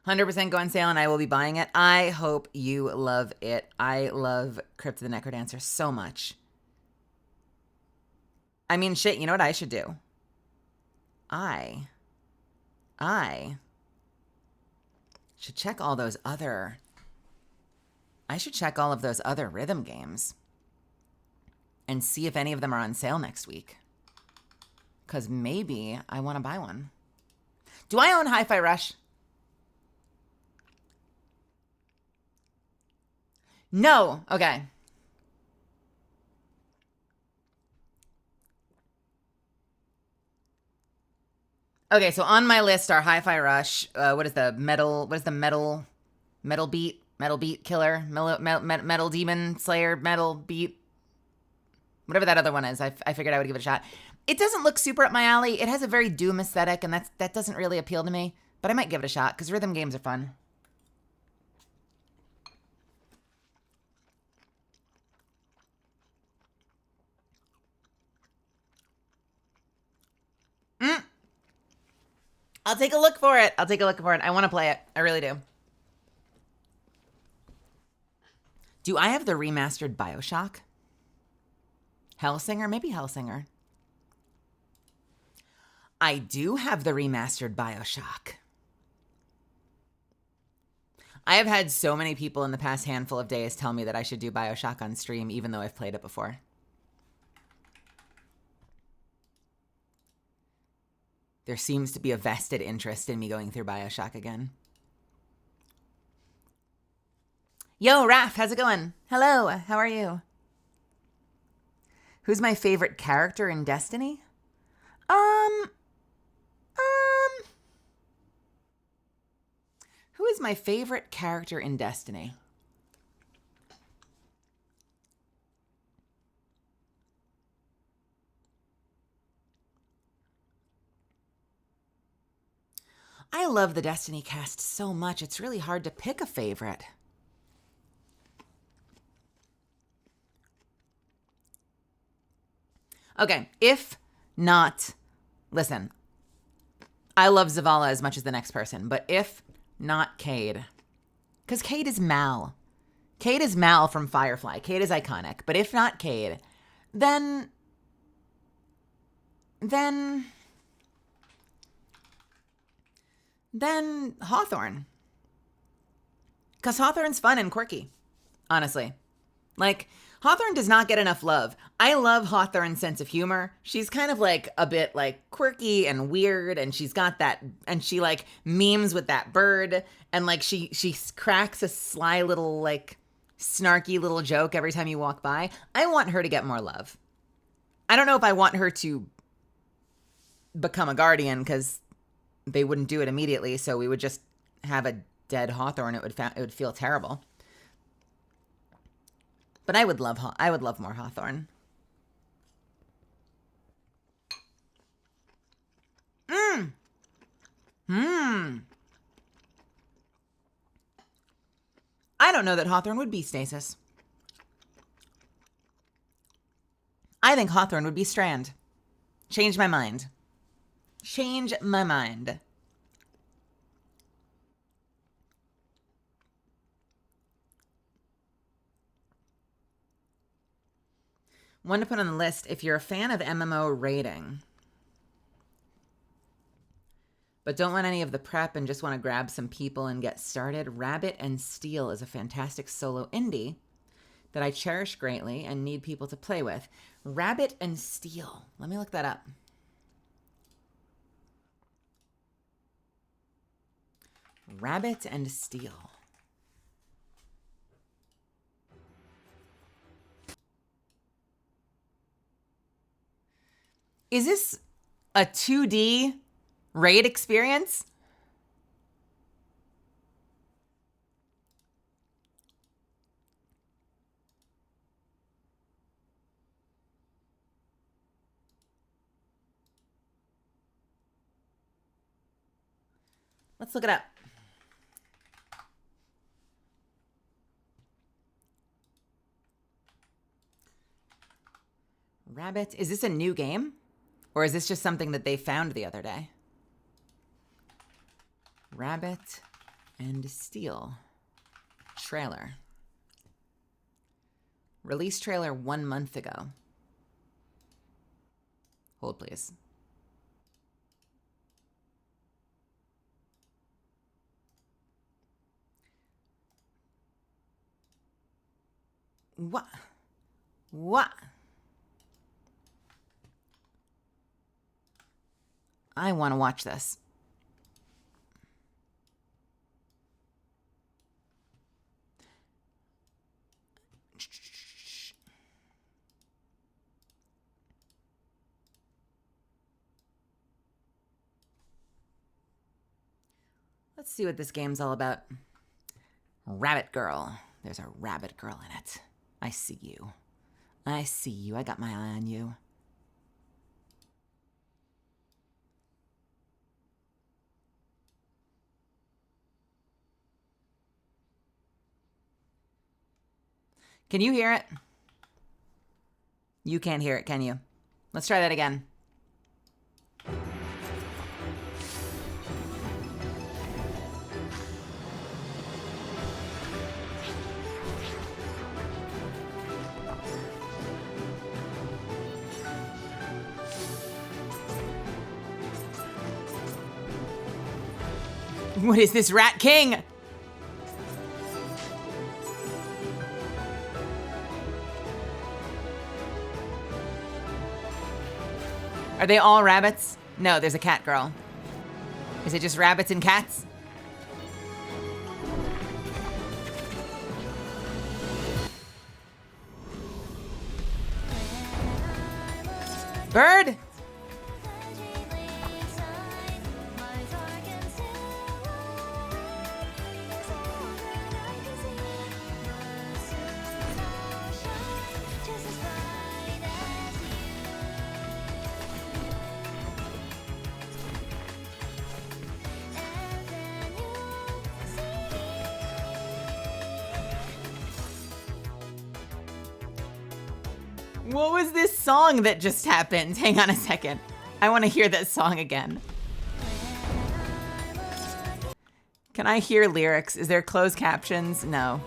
100% go on sale, and I will be buying it. I hope you love it. I love Crypt of the Necrodancer so much. I mean, shit, you know what I should do? I should check all those other... I should check all of those other rhythm games and see if any of them are on sale next week. Because maybe I want to buy one. Do I own Hi-Fi Rush? No. Okay. Okay, so on my list are Hi-Fi Rush. What is the metal beat killer? Metal demon slayer, metal beat. Whatever that other one is. I figured I would give it a shot. It doesn't look super up my alley. It has a very Doom aesthetic, and that doesn't really appeal to me. But I might give it a shot, because rhythm games are fun. I'll take a look for it. I want to play it. I really do. Do I have the remastered BioShock? Hellsinger? Maybe Hellsinger. I do have the remastered BioShock. I have had so many people in the past handful of days tell me that I should do BioShock on stream, even though I've played it before. There seems to be a vested interest in me going through BioShock again. Yo, Raph, how's it going? Hello, how are you? Who's my favorite character in Destiny? Who is my favorite character in Destiny? I love the Destiny cast so much, it's really hard to pick a favorite. Okay, if not, listen, I love Zavala as much as the next person, but if not Cade, because Cade is Mal. Cade is Mal from Firefly. Cade is iconic, but if not Cade, then Hawthorne. Because Hawthorne's fun and quirky, honestly. Like, Hawthorne does not get enough love. I love Hawthorne's sense of humor. She's kind of like a bit like quirky and weird, and she's got that, and she like memes with that bird, and like she cracks a sly little like snarky little joke every time you walk by. I want her to get more love. I don't know if I want her to become a guardian, because they wouldn't do it immediately, so we would just have a dead Hawthorne. It would feel terrible. But I would love more Hawthorne. I don't know that Hawthorne would be Stasis. I think Hawthorne would be Strand. Change my mind. Change my mind. One to put on the list, if you're a fan of MMO raiding, but don't want any of the prep and just want to grab some people and get started, Rabbit and Steel is a fantastic solo indie that I cherish greatly and need people to play with. Rabbit and Steel. Let me look that up. Rabbit and steel. Is this a 2D raid experience? Let's look it up. Rabbit. Is this a new game? Or is this just something that they found the other day? Rabbit and Steel. Trailer. Release trailer 1 month ago. Hold, please. What? What? I want to watch this. Let's see what this game's all about. Rabbit Girl. There's a rabbit girl in it. I see you. I see you. I got my eye on you. Can you hear it? You can't hear it, can you? Let's try that again. What is this, Rat King? Are they all rabbits? No, there's a cat girl. Is it just rabbits and cats? Bird? What was this song that just happened? Hang on a second. I want to hear that song again. Can I hear lyrics? Is there closed captions? No.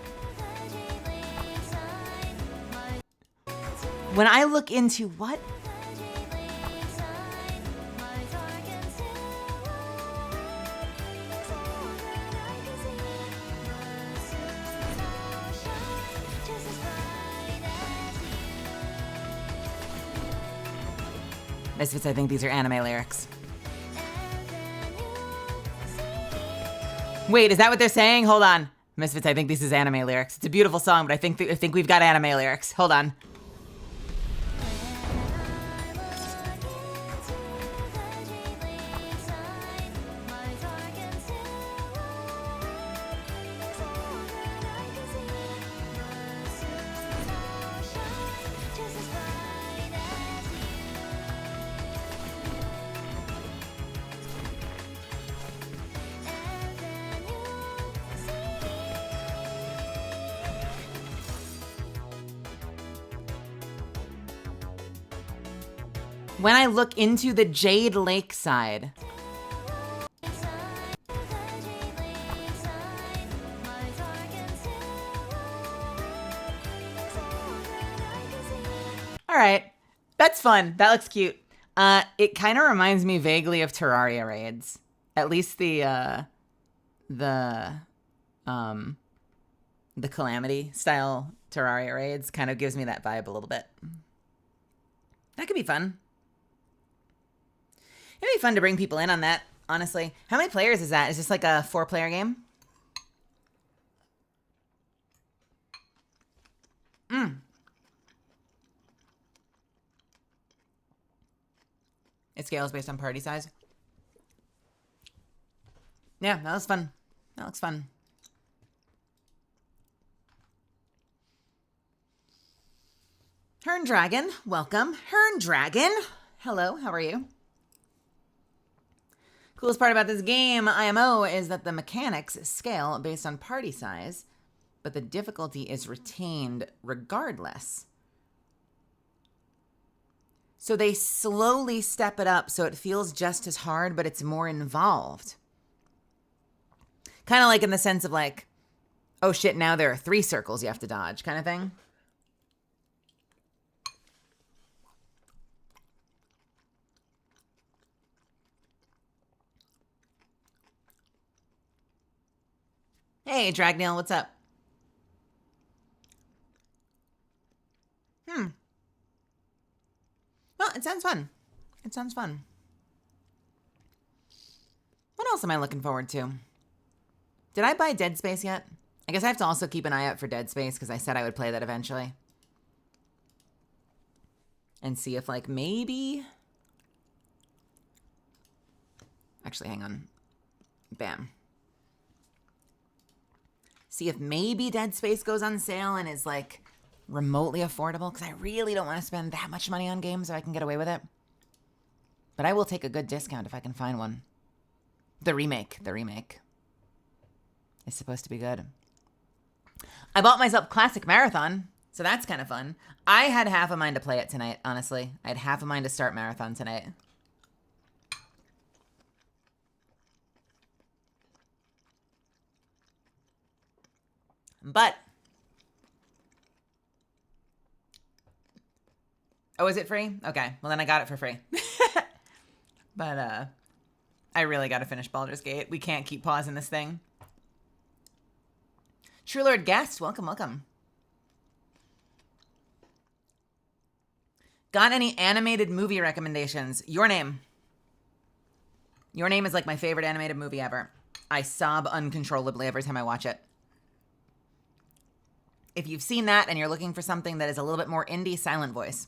When I look into what? Misfits, I think these are anime lyrics. Wait, is that what they're saying? Hold on. Misfits, I think this is anime lyrics. It's a beautiful song, but I think we've got anime lyrics. Hold on. When I look into the Jade Lakeside. All right, that's fun. That looks cute. It kind of reminds me vaguely of Terraria raids. At least the Calamity style Terraria raids kind of gives me that vibe a little bit. That could be fun. It'd be fun to bring people in on that. honestly. How many players is that? Is this like a 4-player game? It scales based on party size. Yeah, that was fun. That looks fun. Hern Dragon, welcome. Hern Dragon, hello, how are you? Coolest part about this game, IMO, is that the mechanics scale based on party size, but the difficulty is retained regardless. So they slowly step it up so it feels just as hard, but it's more involved. Kind of like in the sense of like, oh shit, now there are 3 circles you have to dodge kind of thing. Hey, Dragneel, what's up? Well, it sounds fun. It sounds fun. What else am I looking forward to? Did I buy Dead Space yet? I guess I have to also keep an eye out for Dead Space because I said I would play that eventually. And see if, like, maybe... Actually, hang on. Bam. See if maybe Dead Space goes on sale and is, like, remotely affordable. Because I really don't want to spend that much money on games if I can get away with it. But I will take a good discount if I can find one. The remake is supposed to be good. I bought myself Classic Marathon, so that's kind of fun. I had half a mind to play it tonight, honestly. I had half a mind to start Marathon tonight. But... Oh, is it free? Okay, well then I got it for free. But, I really gotta finish Baldur's Gate. We can't keep pausing this thing. True Lord Guest, welcome, welcome. Got any animated movie recommendations? Your Name. Your Name is like my favorite animated movie ever. I sob uncontrollably every time I watch it. If you've seen that and you're looking for something that is a little bit more indie, Silent Voice.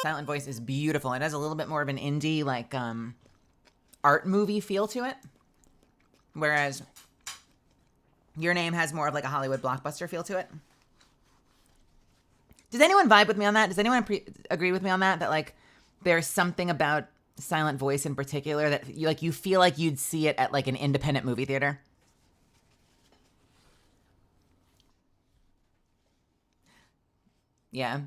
Silent Voice is beautiful. It has a little bit more of an indie, like, art movie feel to it. Whereas Your Name has more of like a Hollywood blockbuster feel to it. Does anyone vibe with me on that? Does anyone agree with me on that? That like there's something about Silent Voice in particular that you feel like you'd see it at like an independent movie theater? Yeah.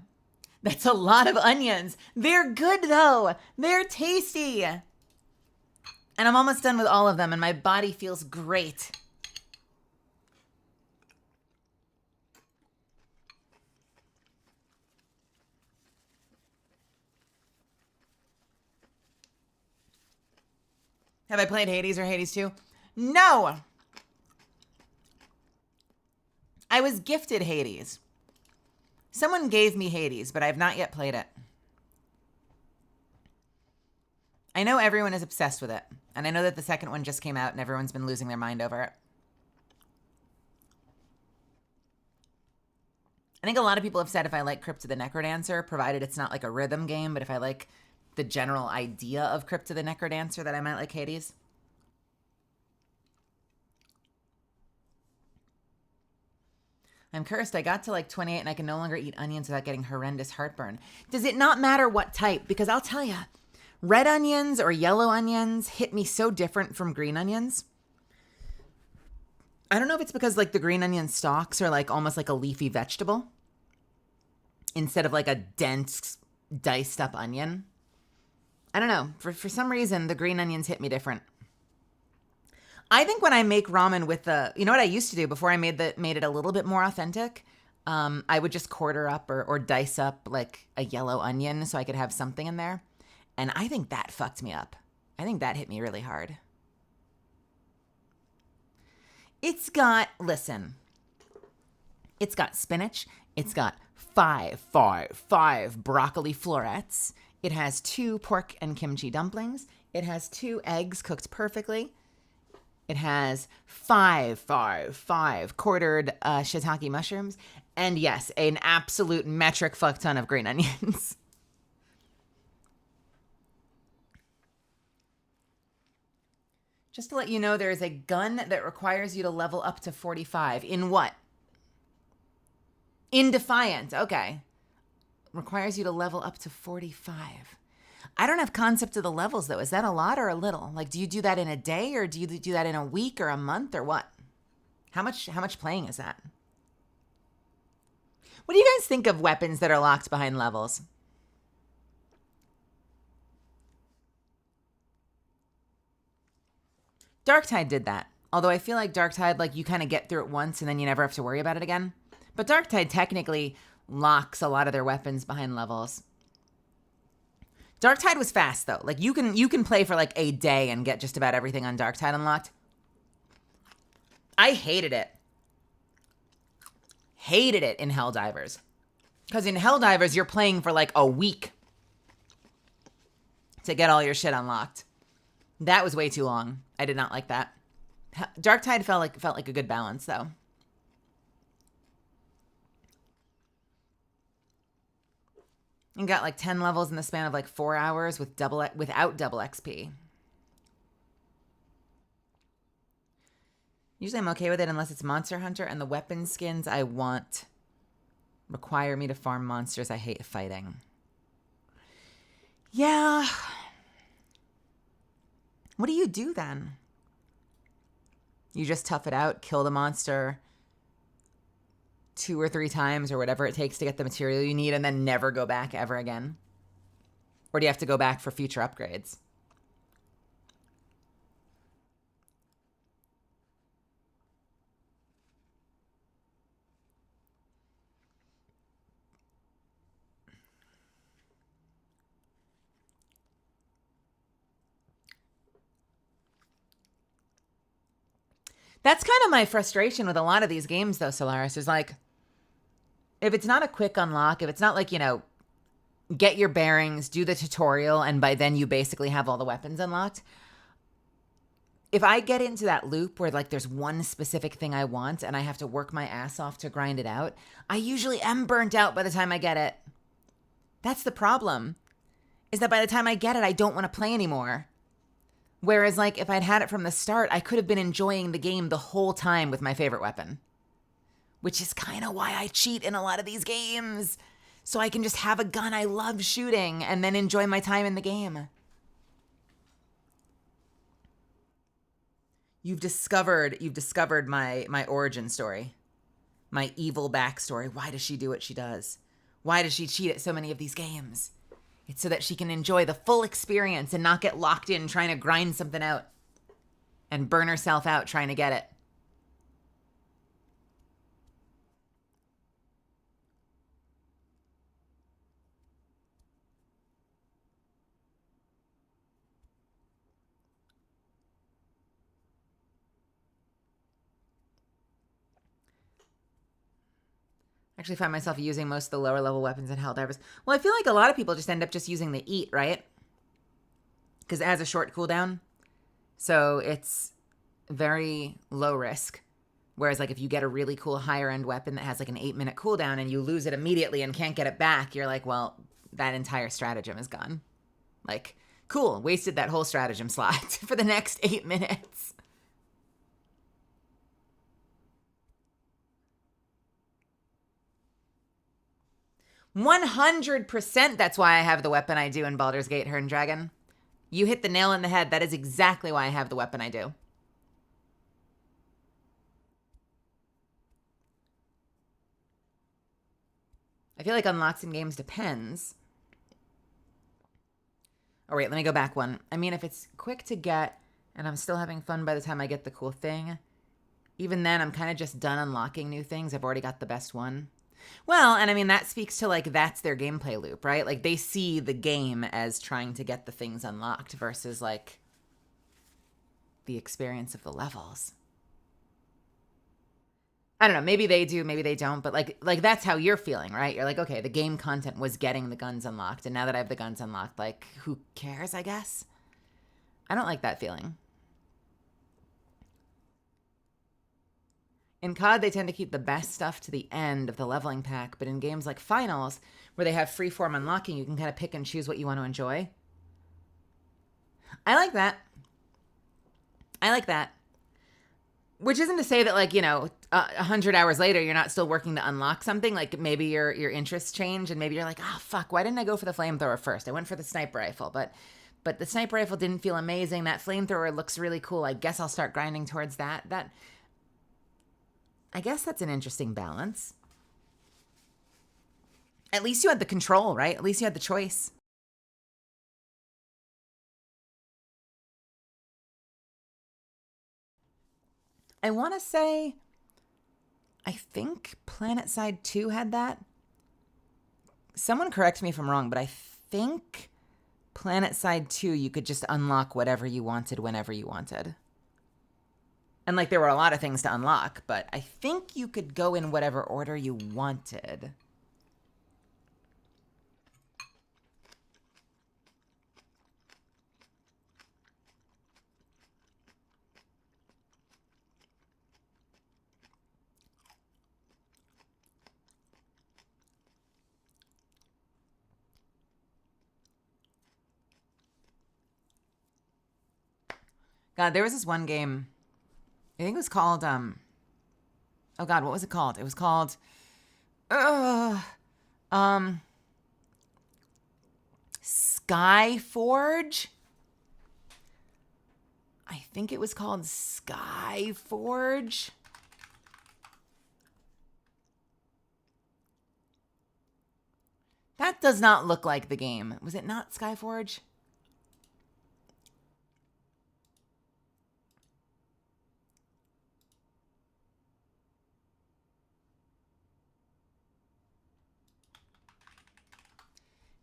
That's a lot of onions. They're good though. They're tasty. And I'm almost done with all of them and my body feels great. Have I played Hades or Hades 2? No! I was gifted Hades. Someone gave me Hades, but I have not yet played it. I know everyone is obsessed with it. And I know that the second one just came out and everyone's been losing their mind over it. I think a lot of people have said if I like Crypt of the Necrodancer, provided it's not like a rhythm game, but if I like the general idea of Crypt of the Necrodancer, that I might like Hades. I'm cursed. I got to like 28 and I can no longer eat onions without getting horrendous heartburn. Does it not matter what type? Because I'll tell you, red onions or yellow onions hit me so different from green onions. I don't know if it's because like the green onion stalks are like almost like a leafy vegetable instead of like a dense diced up onion. I don't know. For some reason, the green onions hit me different. I think when I make ramen with the, you know what I used to do before I made it a little bit more authentic? I would just quarter up or dice up like a yellow onion so I could have something in there. And I think that fucked me up. I think that hit me really hard. It's got, listen, It's got spinach. It's got five broccoli florets. It has 2 pork and kimchi dumplings. It has 2 eggs cooked perfectly. It has five quartered shiitake mushrooms. And yes, an absolute metric fuck ton of green onions. Just to let you know, there is a gun that requires you to level up to 45. In what? In Defiant. Okay. Requires you to level up to 45. I don't have concept of the levels, though. Is that a lot or a little? Like, do you do that in a day, or do you do that in a week or a month, or what? How much playing is that? What do you guys think of weapons that are locked behind levels? Darktide did that. Although I feel like Darktide, like, you kind of get through it once and then you never have to worry about it again. But Darktide technically locks a lot of their weapons behind levels. Darktide was fast, though. Like, you can play for like a day and get just about everything on Darktide unlocked. I hated it. Hated it in Helldivers. Because in Helldivers, you're playing for like a week to get all your shit unlocked. That was way too long. I did not like that. Darktide felt like a good balance, though. And got like 10 levels in the span of like 4 hours without double XP. Usually I'm okay with it unless it's Monster Hunter, and the weapon skins I want require me to farm monsters I hate fighting. Yeah. What do you do then? You just tough it out, kill the monster 2 or 3 times or whatever it takes to get the material you need, and then never go back ever again? Or do you have to go back for future upgrades? That's kind of my frustration with a lot of these games, though, Solaris, is like, if it's not a quick unlock, if it's not like, you know, get your bearings, do the tutorial, and by then you basically have all the weapons unlocked. If I get into that loop where like there's one specific thing I want and I have to work my ass off to grind it out, I usually am burnt out by the time I get it. That's the problem, is that by the time I get it, I don't want to play anymore. Whereas, like, if I'd had it from the start, I could have been enjoying the game the whole time with my favorite weapon. Which is kind of why I cheat in a lot of these games. So I can just have a gun I love shooting and then enjoy my time in the game. You've discovered my origin story. My evil backstory. Why does she do what she does? Why does she cheat at so many of these games? It's so that she can enjoy the full experience and not get locked in trying to grind something out and burn herself out trying to get it. I actually find myself using most of the lower level weapons in Helldivers. Well, I feel like a lot of people just end up just using the Eat, right? Because it has a short cooldown. So it's very low risk. Whereas like if you get a really cool higher end weapon that has like an 8-minute cooldown and you lose it immediately and can't get it back, you're like, well, that entire stratagem is gone. Like, cool, wasted that whole stratagem slot for the next 8 minutes. "100% that's why I have the weapon I do in Baldur's Gate, Hern Dragon. You hit the nail on the head. That is exactly why I have the weapon I do. I feel like unlocks in games depends. Oh, wait, let me go back one. I mean, if it's quick to get and I'm still having fun by the time I get the cool thing, even then I'm kind of just done unlocking new things. I've already got the best one. Well, and I mean, that speaks to, like, that's their gameplay loop, right? Like, they see the game as trying to get the things unlocked versus, like, the experience of the levels. I don't know, maybe they do, maybe they don't, but like that's how you're feeling, right? You're like, okay, the game content was getting the guns unlocked, and now that I have the guns unlocked, like, who cares, I guess? I don't like that feeling. In COD, they tend to keep the best stuff to the end of the leveling pack, but in games like Finals, where they have freeform unlocking, you can kind of pick and choose what you want to enjoy. I like that. I like that. Which isn't to say that, like, 100 hours later, you're not still working to unlock something. Like, maybe your interests change, and maybe you're like, oh, fuck, why didn't I go for the flamethrower first? I went for the sniper rifle, but the sniper rifle didn't feel amazing. That flamethrower looks really cool. I guess I'll start grinding towards that. I guess that's an interesting balance. At least you had the control, right? At least you had the choice. I want to say, I think PlanetSide 2 had that. Someone correct me if I'm wrong, but I think PlanetSide 2, you could just unlock whatever you wanted whenever you wanted. And, like, there were a lot of things to unlock, but I think you could go in whatever order you wanted. God, there was this one game, I think it was called, oh God, what was it called? It was called, Skyforge? I think it was called Skyforge. That does not look like the game. Was it not Skyforge?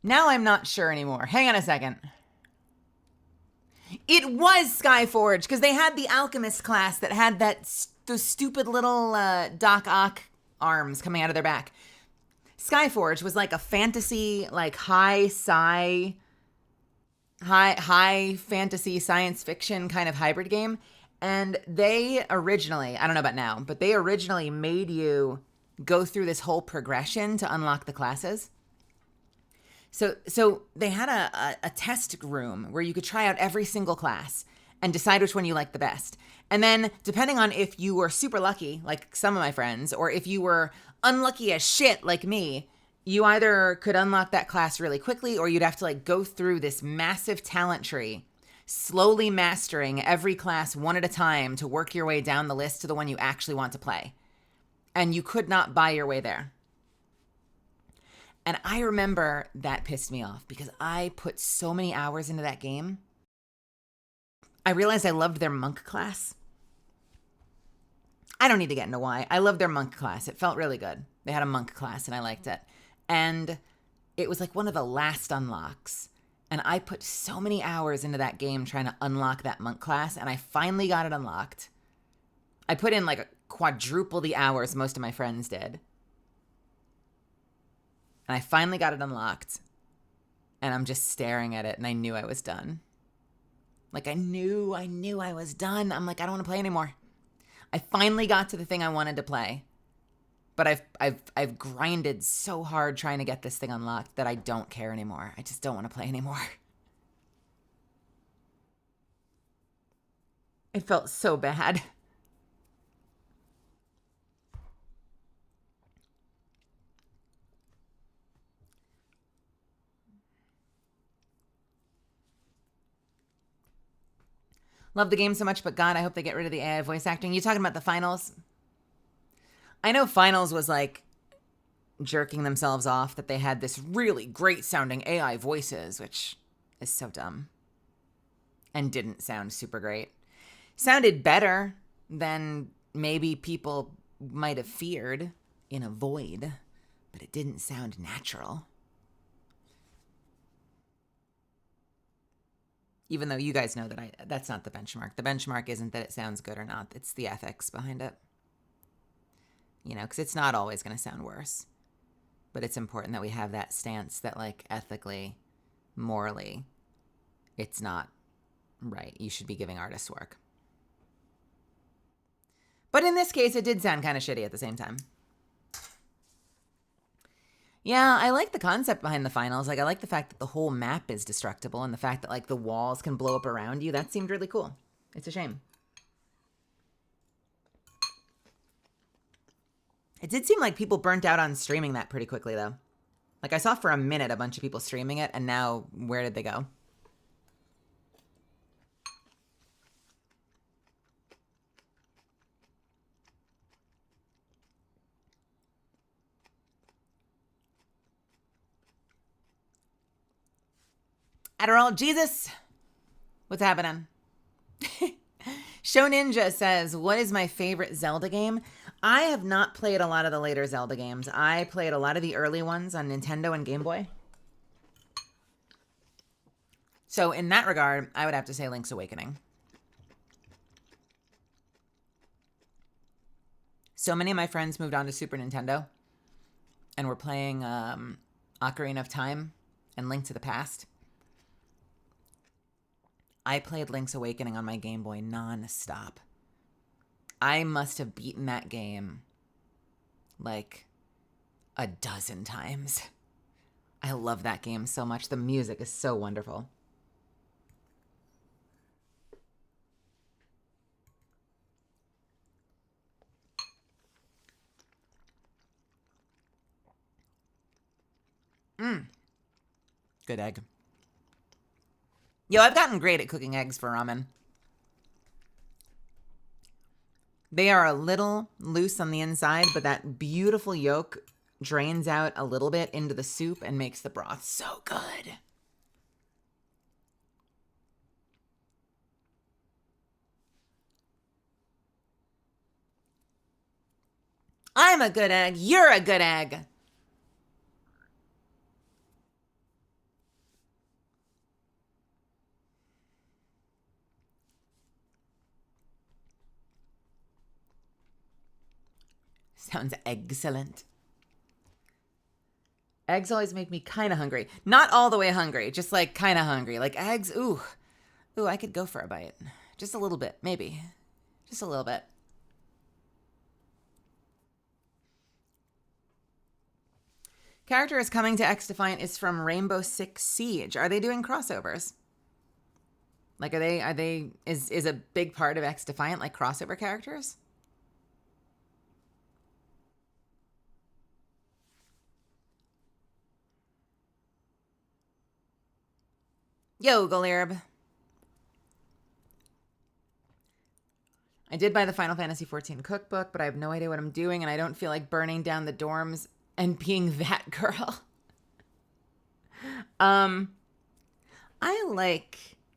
Now I'm not sure anymore. Hang on a second. It was Skyforge, because they had the alchemist class that had those stupid little Doc Ock arms coming out of their back. Skyforge was like a fantasy, like high fantasy science fiction kind of hybrid game. And they originally, I don't know about now, but they originally made you go through this whole progression to unlock the classes. So they had a test room where you could try out every single class and decide which one you liked the best. And then, depending on if you were super lucky, like some of my friends, or if you were unlucky as shit, like me, you either could unlock that class really quickly, or you'd have to, like, go through this massive talent tree, slowly mastering every class one at a time to work your way down the list to the one you actually want to play. And you could not buy your way there. And I remember that pissed me off because I put so many hours into that game. I realized I loved their monk class. I don't need to get into why. I loved their monk class. It felt really good. They had a monk class and I liked it. And it was like one of the last unlocks. And I put so many hours into that game trying to unlock that monk class, and I finally got it unlocked. I put in like quadruple the hours most of my friends did. And I finally got it unlocked. And I'm just staring at it, and I knew I was done. Like, I knew I was done. I'm like, I don't want to play anymore. I finally got to the thing I wanted to play. But I've grinded so hard trying to get this thing unlocked that I don't care anymore. I just don't want to play anymore. It felt so bad. Love the game so much, but God, I hope they get rid of the AI voice acting. You talking about the finals? I know finals was like jerking themselves off that they had this really great sounding AI voices, which is so dumb and didn't sound super great. Sounded better than maybe people might have feared in a void, but it didn't sound natural. Even though you guys know that that's not the benchmark. The benchmark isn't that it sounds good or not. It's the ethics behind it. you know, because it's not always going to sound worse. But it's important that we have that stance that, like, ethically, morally, it's not right. You should be giving artists work. But in this case, it did sound kind of shitty at the same time. Yeah, I like the concept behind the finals. Like, I like the fact that the whole map is destructible and the fact that, like, the walls can blow up around you. That seemed really cool. It's a shame. It did seem like people burnt out on streaming that pretty quickly, though. Like, I saw for a minute a bunch of people streaming it, and now where did they go? Adderall, Jesus! What's happening? Show Ninja says, what is my favorite Zelda game? I have not played a lot of the later Zelda games. I played a lot of the early ones on Nintendo and Game Boy. So in that regard, I would have to say Link's Awakening. So many of my friends moved on to Super Nintendo and were playing Ocarina of Time and Link to the Past. I played Link's Awakening on my Game Boy non-stop. I must have beaten that game like a dozen times. I love that game so much. The music is so wonderful. Good egg. Yo, I've gotten great at cooking eggs for ramen. They are a little loose on the inside, but that beautiful yolk drains out a little bit into the soup and makes the broth so good. I'm a good egg. You're a good egg. Sounds excellent. Eggs always make me kind of hungry. Not all the way hungry, just like kind of hungry. Like eggs, ooh, I could go for a bite. Just a little bit, maybe. Just a little bit. Character is coming to X Defiant is from Rainbow Six Siege. Are they doing crossovers? Like, is a big part of X Defiant like crossover characters? Yo, Golirb. I did buy the Final Fantasy XIV cookbook, but I have no idea what I'm doing, and I don't feel like burning down the dorms and being that girl. I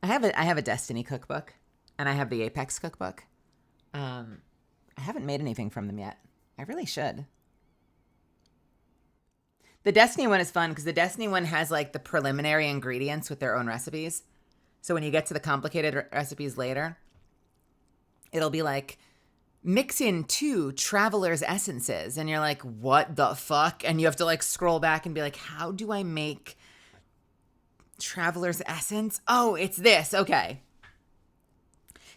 have a Destiny cookbook, and I have the Apex cookbook. I haven't made anything from them yet. I really should. The Destiny one is fun because the Destiny one has like the preliminary ingredients with their own recipes. So when you get to the complicated recipes later, it'll be like, mix in 2 traveler's essences. And you're like, what the fuck? And you have to like scroll back and be like, how do I make traveler's essence? Oh, it's this. Okay.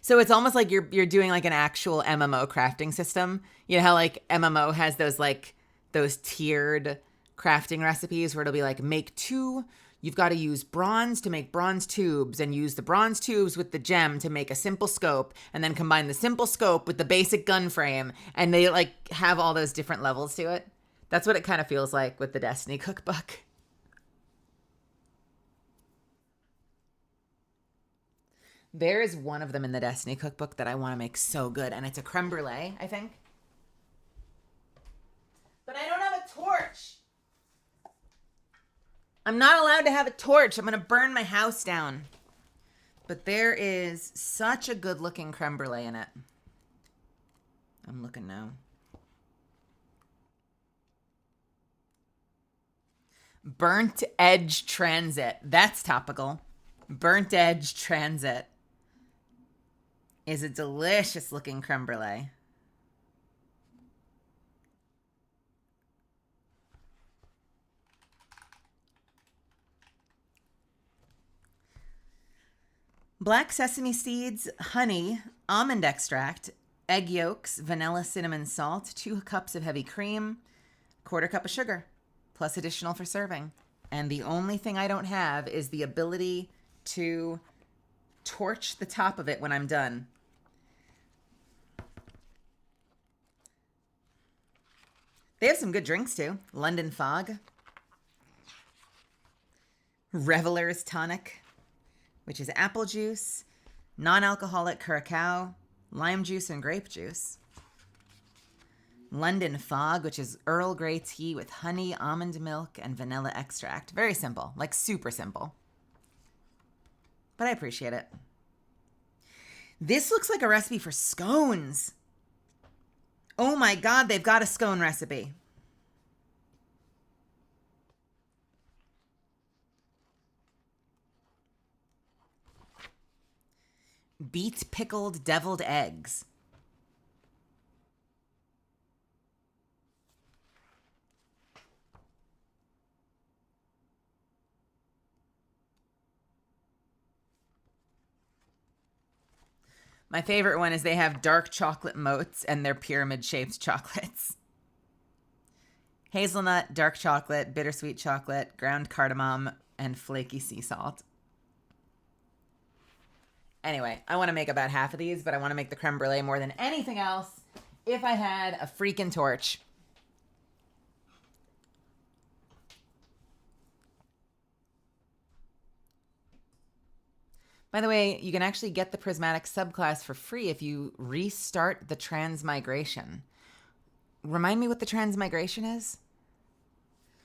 So it's almost like you're doing like an actual MMO crafting system. You know how like MMO has those tiered crafting recipes where it'll be like, make 2, you've got to use bronze to make bronze tubes and use the bronze tubes with the gem to make a simple scope and then combine the simple scope with the basic gun frame, and they like have all those different levels to it. That's what it kind of feels like with the Destiny cookbook. There is one of them in the Destiny cookbook that I want to make so good, and it's a creme brulee, I think. But I don't have a torch. I'm not allowed to have a torch. I'm going to burn my house down. But there is such a good-looking creme brulee in it. I'm looking now. Burnt Edge Transit. That's topical. Burnt Edge Transit is a delicious-looking creme brulee. Black sesame seeds, honey, almond extract, egg yolks, vanilla, cinnamon, salt, 2 cups of heavy cream, quarter cup of sugar, plus additional for serving. And the only thing I don't have is the ability to torch the top of it when I'm done. They have some good drinks too. London Fog, Reveler's Tonic, which is apple juice, non-alcoholic curacao, lime juice and grape juice. London Fog, which is Earl Grey tea with honey, almond milk, and vanilla extract. Very simple, like super simple. But I appreciate it. This looks like a recipe for scones. Oh my God, they've got a scone recipe. Beet pickled deviled eggs. My favorite one is they have dark chocolate motes and they're pyramid-shaped chocolates. Hazelnut, dark chocolate, bittersweet chocolate, ground cardamom, and flaky sea salt. Anyway, I want to make about half of these, but I want to make the creme brulee more than anything else if I had a freaking torch. By the way, you can actually get the prismatic subclass for free if you restart the transmigration. Remind me what the transmigration is?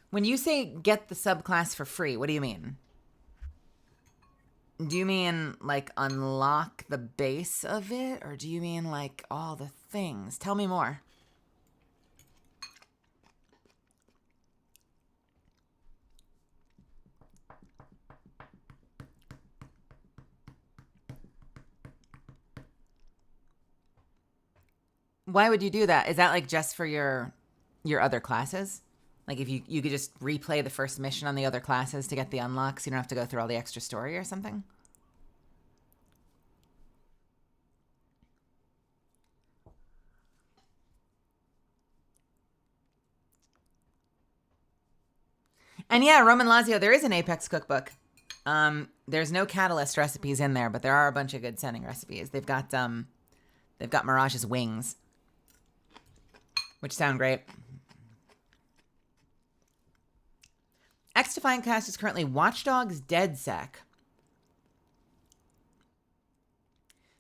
When you say get the subclass for free, what do you mean? Do you mean like unlock the base of it? Or do you mean like all the things? Tell me more. Why would you do that? Is that like just for your other classes? Like if you could just replay the first mission on the other classes to get the unlocks, you don't have to go through all the extra story or something? And yeah, Roman Lazio, there is an Apex cookbook. There's no Catalyst recipes in there, but there are a bunch of good sending recipes. They've got Mirage's wings, which sound great. X-Defiant cast is currently Watch Dogs Dead Sec.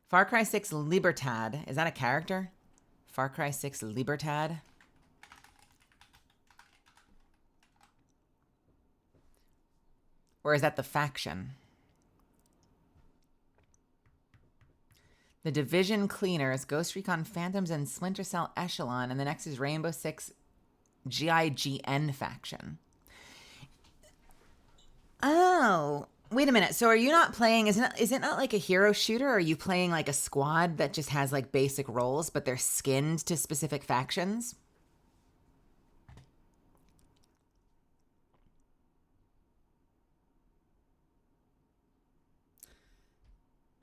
Far Cry 6 Libertad. Is that a character? Far Cry 6 Libertad. Or is that the faction? The Division Cleaners, Ghost Recon Phantoms, and Splinter Cell Echelon. And the next is Rainbow Six GIGN faction. Oh, wait a minute. So are you not playing, is it not like a hero shooter? Or are you playing like a squad that just has like basic roles, but they're skinned to specific factions?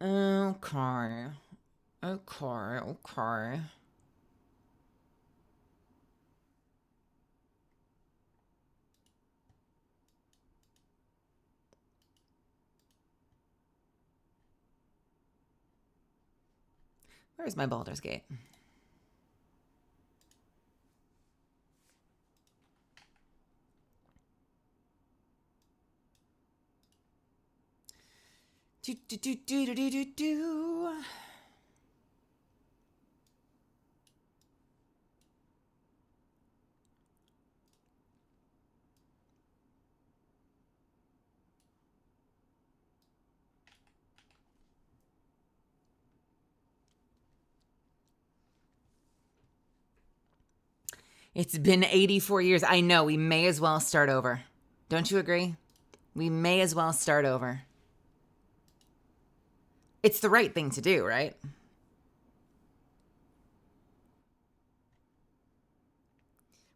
Okay. Okay. Where's my Baldur's Gate? Do. It's been 84 years. I know, we may as well start over. Don't you agree? We may as well start over. It's the right thing to do, right?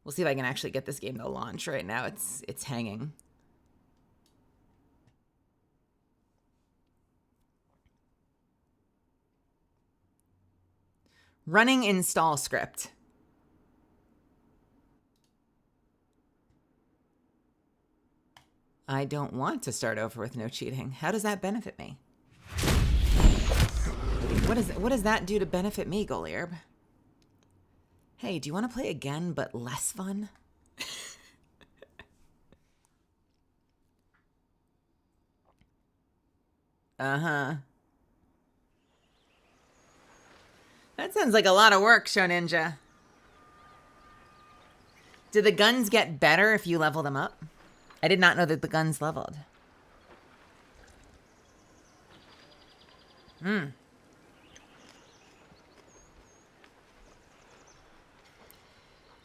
We'll see if I can actually get this game to launch right now. It's hanging. Running install script. I don't want to start over with no cheating. How does that benefit me? What does that do to benefit me, Goliarb? Hey, do you want to play again, but less fun? Uh-huh. That sounds like a lot of work, Shoninja. Do the guns get better if you level them up? I did not know that the guns leveled.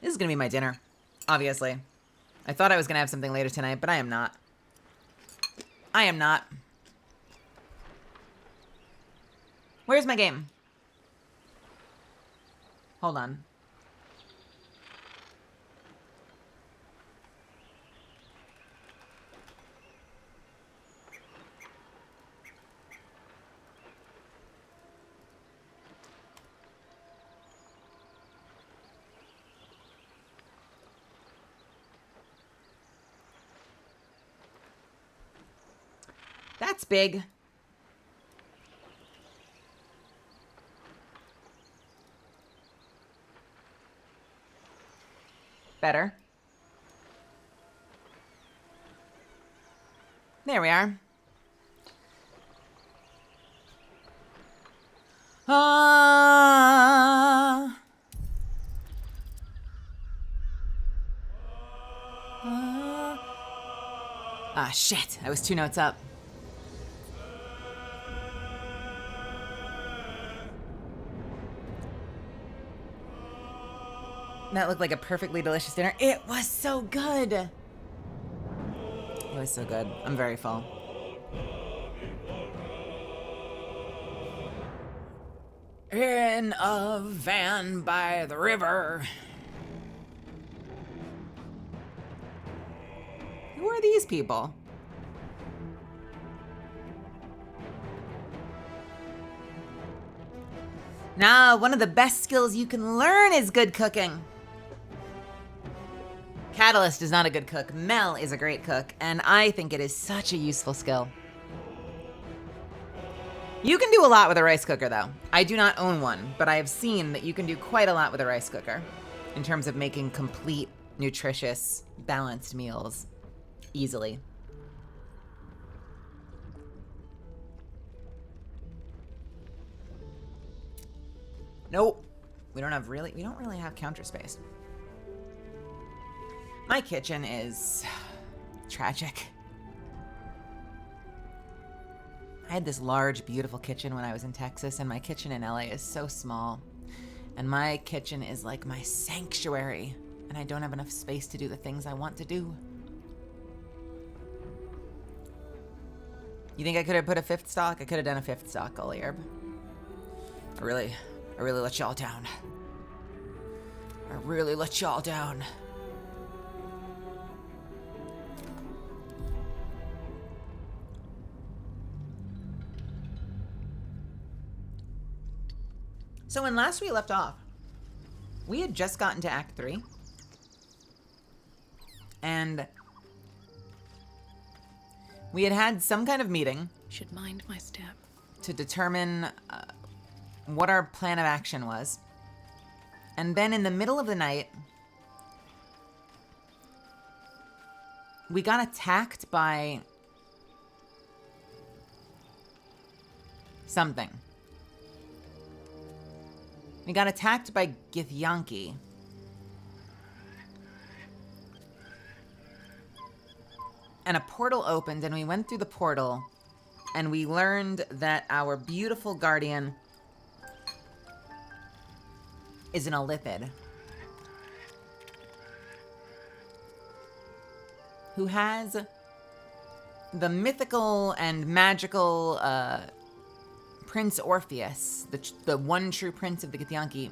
This is going to be my dinner, obviously. I thought I was going to have something later tonight, but I am not. I am not. Where's my game? Hold on. That's big. Better. There we are. Shit. I was 2 notes up. That looked like a perfectly delicious dinner. It was so good. It was so good. I'm very full. In a van by the river. Who are these people? Nah, one of the best skills you can learn is good cooking. Catalyst is not a good cook. Mel is a great cook, and I think it is such a useful skill. You can do a lot with a rice cooker, though. I do not own one, but I have seen that you can do quite a lot with a rice cooker in terms of making complete, nutritious, balanced meals easily. Nope. We don't really have counter space. My kitchen is tragic. I had this large, beautiful kitchen when I was in Texas, and my kitchen in LA is so small. And my kitchen is like my sanctuary, and I don't have enough space to do the things I want to do. You think I could have put a 5th stock? I could have done a 5th stock, Goliarb. I really let y'all down. I really let y'all down. So when last we left off, we had just gotten to Act 3. And we had had some kind of meeting. Should mind my step. To determine what our plan of action was. And then in the middle of the night, we got attacked by something. We got attacked by Githyanki. And a portal opened, and we went through the portal, and we learned that our beautiful guardian is an Olithid who has the mythical and magical Prince Orpheus, the one true prince of the Githyanki,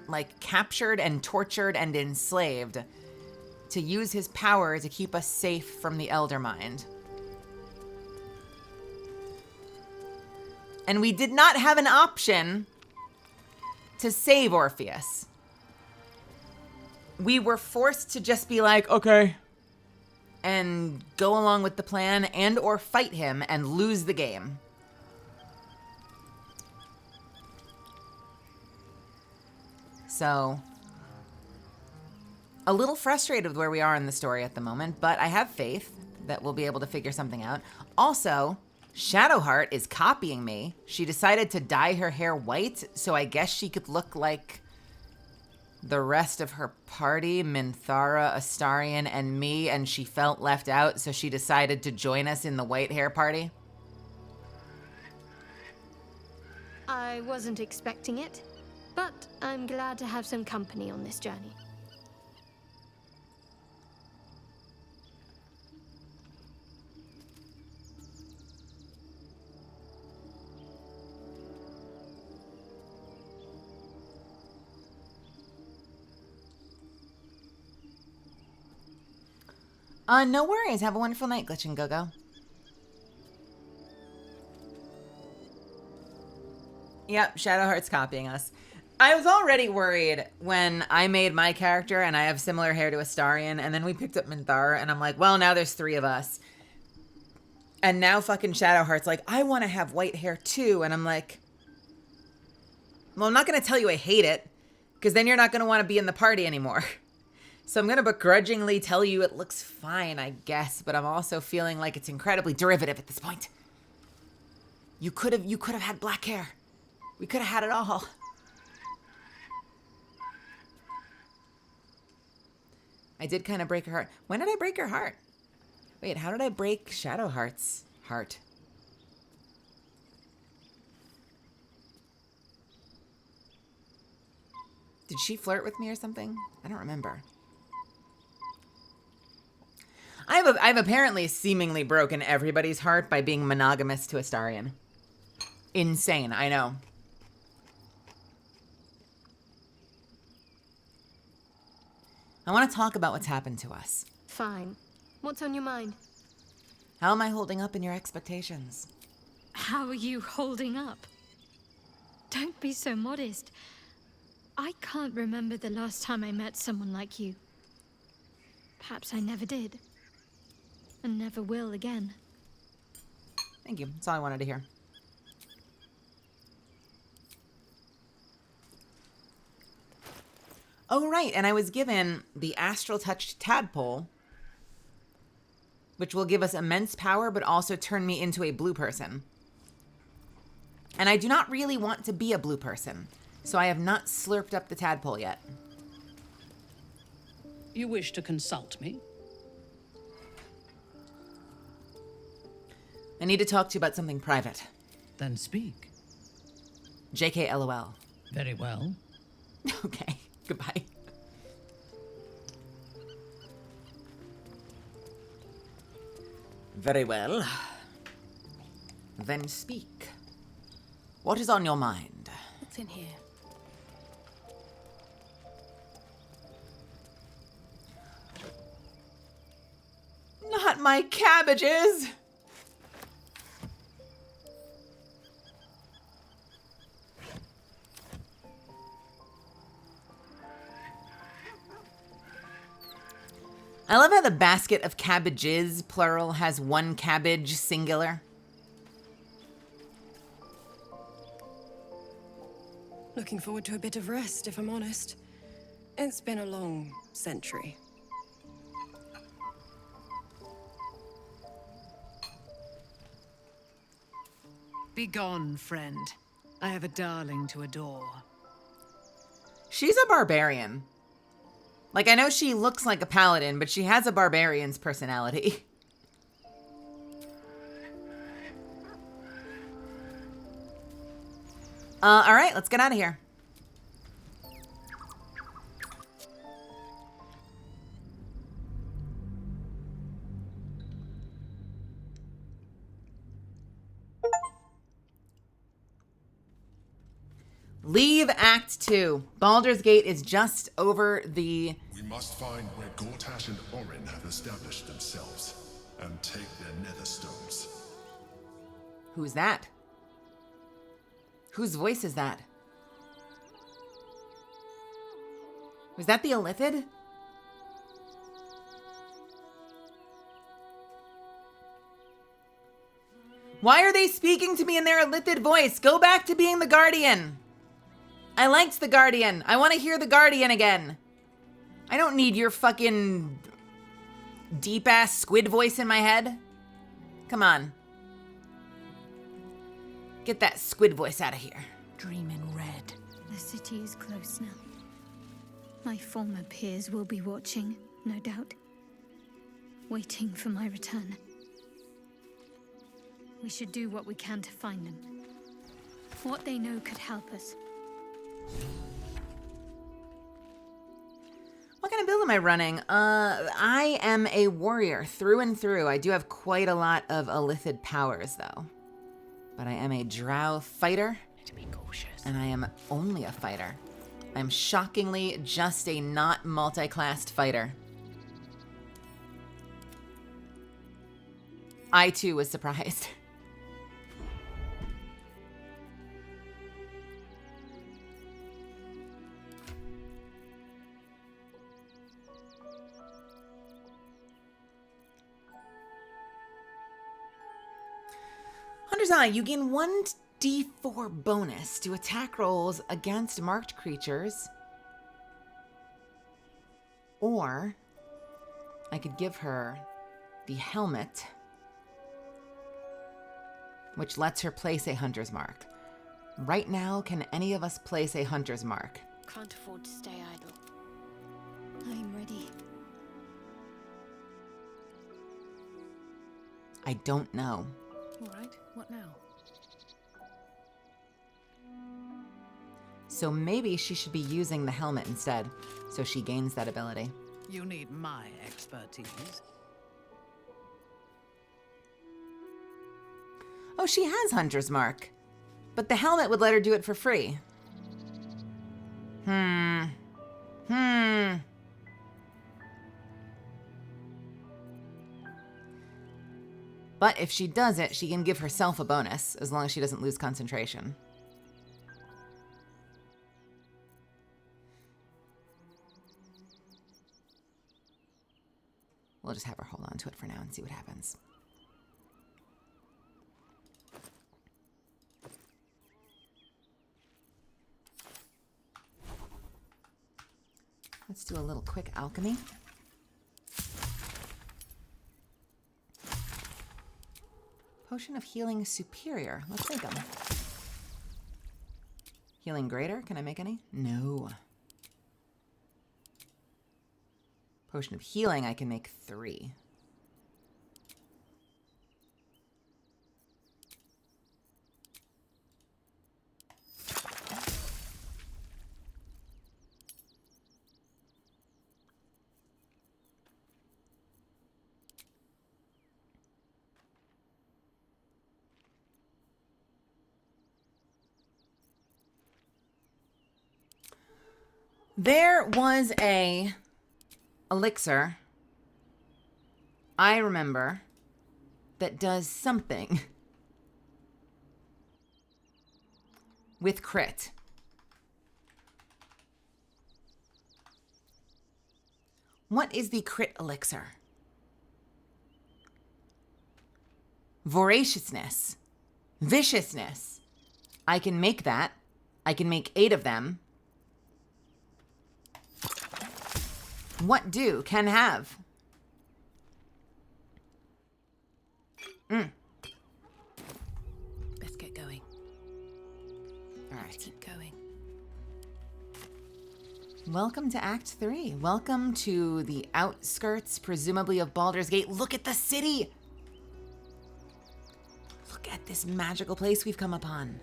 like captured and tortured and enslaved to use his power to keep us safe from the Elder Mind. And we did not have an option to save Orpheus. We were forced to just be like, okay, and go along with the plan and or fight him and lose the game. So, a little frustrated with where we are in the story at the moment, but I have faith that we'll be able to figure something out. Also, Shadowheart is copying me. She decided to dye her hair white, so I guess she could look like the rest of her party, Minthara, Astarion, and me, and she felt left out, so she decided to join us in the white hair party. I wasn't expecting it, but I'm glad to have some company on this journey. No worries. Have a wonderful night, Glitch and Go-Go. Yep, Shadowheart's copying us. I was already worried when I made my character and I have similar hair to Astarion, and then we picked up Minthara, and I'm like, well, now there's 3 of us. And now fucking Shadowheart's like, I want to have white hair too. And I'm like, well, I'm not going to tell you I hate it, because then you're not going to want to be in the party anymore. So I'm going to begrudgingly tell you it looks fine, I guess, but I'm also feeling like it's incredibly derivative at this point. You could have had black hair. We could have had it all. I did kind of break her heart. When did I break her heart? Wait, how did I break Shadowheart's heart? Did she flirt with me or something? I don't remember. I've apparently seemingly broken everybody's heart by being monogamous to Astarion. Insane, I know. I want to talk about what's happened to us. Fine. What's on your mind? How am I holding up in your expectations? How are you holding up? Don't be so modest. I can't remember the last time I met someone like you. Perhaps I never did. And never will again. Thank you. That's all I wanted to hear. Oh, right. And I was given the Astral Touched Tadpole, which will give us immense power, but also turn me into a blue person. And I do not really want to be a blue person, so I have not slurped up the tadpole yet. You wish to consult me? I need to talk to you about something private. Then speak. JK LOL. Very well. Okay, goodbye. Very well. Then speak. What is on your mind? What's in here? Not my cabbages! I love how the basket of cabbages, plural, has one cabbage, singular. Looking forward to a bit of rest, if I'm honest. It's been a long century. Begone, friend. I have a darling to adore. She's a barbarian. Like, I know she looks like a paladin, but she has a barbarian's personality. All right, let's get out of here. Leave Act 2. Baldur's Gate is just over the... We must find where Gortash and Orin have established themselves, and take their nether stones. Who's that? Whose voice is that? Was that the Illithid? Why are they speaking to me in their Illithid voice? Go back to being the Guardian. I liked the Guardian. I want to hear the Guardian again. I don't need your fucking deep-ass squid voice in my head. Come on. Get that squid voice out of here. Dream in red. The city is close now. My former peers will be watching, no doubt. Waiting for my return. We should do what we can to find them. What they know could help us. What kind of build am I running? I am a warrior through and through. I do have quite a lot of Illithid powers, though. But I am a drow fighter. To be cautious. And I am only a fighter. I'm shockingly just a not multi-classed fighter. I, too, was surprised. Hunter's Eye, you gain 1d4 bonus to attack rolls against marked creatures. Or I could give her the helmet, which lets her place a hunter's mark. Right now, can any of us place a hunter's mark? Can't afford to stay idle. I'm ready. I don't know. All right, what now? So maybe she should be using the helmet instead, so she gains that ability. You need my expertise. Oh, she has Hunter's Mark. But the helmet would let her do it for free. But if she does it, she can give herself a bonus, as long as she doesn't lose concentration. We'll just have her hold on to it for now and see what happens. Let's do a little quick alchemy. Potion of Healing Superior. Let's make them. Healing Greater. Can I make any? No. Potion of Healing, I can make 3. There was a elixir, I remember, that does something with crit. What is the crit elixir? Voraciousness. Viciousness. I can make that. I can make 8 of them. What do can have? Let's get going. All right. Keep going. Welcome to Act 3. Welcome to the outskirts, presumably, of Baldur's Gate. Look at the city! Look at this magical place we've come upon.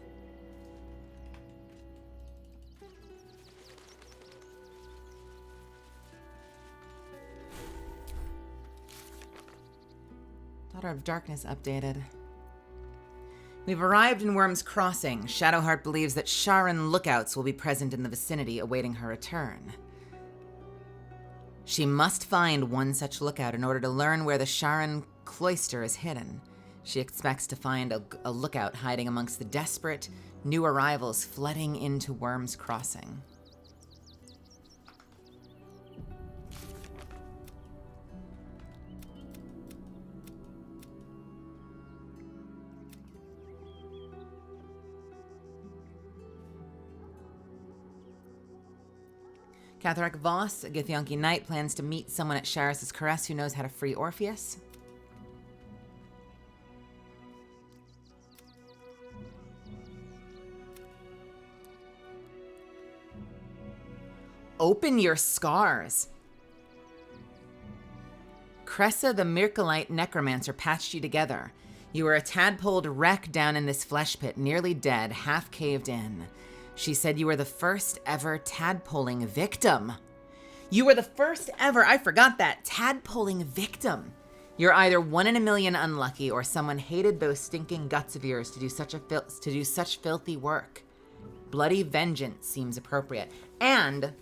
Daughter of Darkness updated. We've arrived in Worm's Crossing. Shadowheart believes that Sharan lookouts will be present in the vicinity awaiting her return. She must find one such lookout in order to learn where the Sharan cloister is hidden. She expects to find a lookout hiding amongst the desperate new arrivals flooding into Worm's Crossing. Catharach Voss, a Githyanki knight, plans to meet someone at Sharis' caress who knows how to free Orpheus. Open your scars. Cressa the Myrkulite necromancer patched you together. You were a tadpoled wreck down in this flesh pit, nearly dead, half caved in. She said you were the first ever tadpoling victim. You were the first ever, I forgot that, tadpoling victim. You're either 1 in a million unlucky or someone hated those stinking guts of yours to do such filthy work. Bloody vengeance seems appropriate. And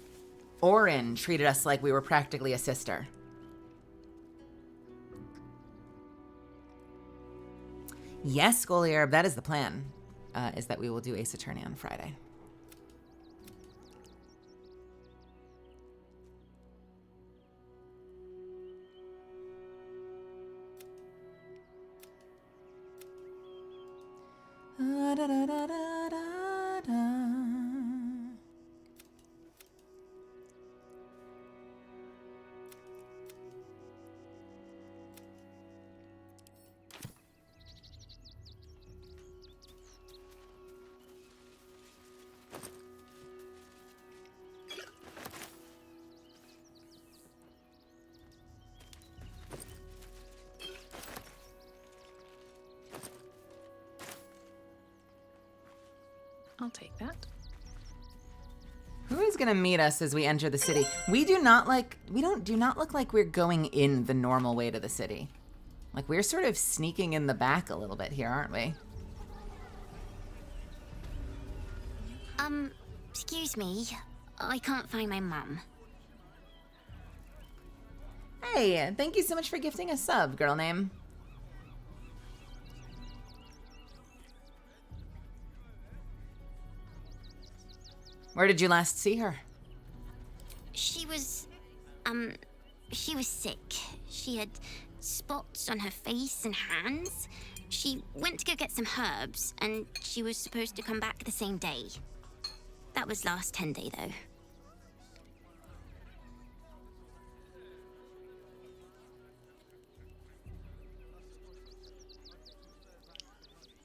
Orin treated us like we were practically a sister. Yes, Goliarb, that is the plan, is that we will do Ace Attorney on Friday. I'll take that. Who is gonna meet us as we enter the city? We do not look like we're going in the normal way to the city. Like we're sort of sneaking in the back a little bit here, aren't we? Excuse me. I can't find my mum. Hey, thank you so much for gifting a sub, girl name. Where did you last see her? She was sick. She had spots on her face and hands. She went to go get some herbs, and she was supposed to come back the same day. That was last 10 day, though.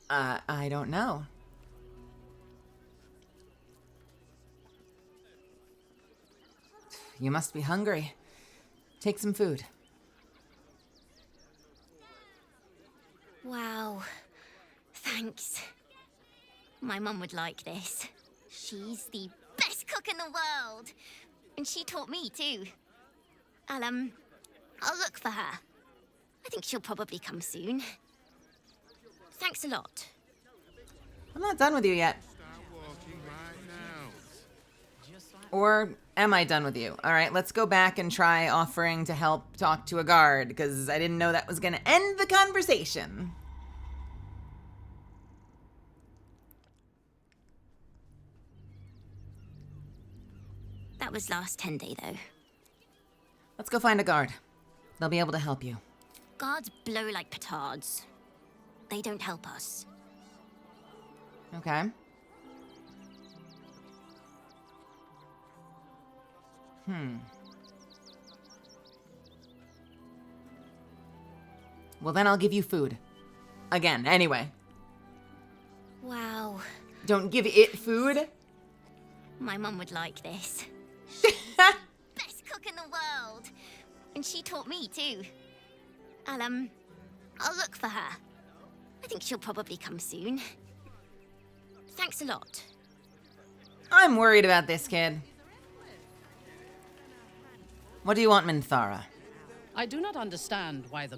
I don't know. You must be hungry. Take some food. Wow. Thanks. My mum would like this. She's the best cook in the world. And she taught me too. I'll look for her. I think she'll probably come soon. Thanks a lot. I'm not done with you yet. Or am I done with you? All right, let's go back and try offering to help talk to a guard, because I didn't know that was going to end the conversation. That was last 10 day, though. Let's go find a guard. They'll be able to help you. Guards blow like petards. They don't help us. Okay. Well, then I'll give you food. Again, anyway. Wow. Don't give it food. My mum would like this. She's the best cook in the world. And she taught me too. I'll look for her. I think she'll probably come soon. Thanks a lot. I'm worried about this kid. What do you want, Minthara? I do not understand why the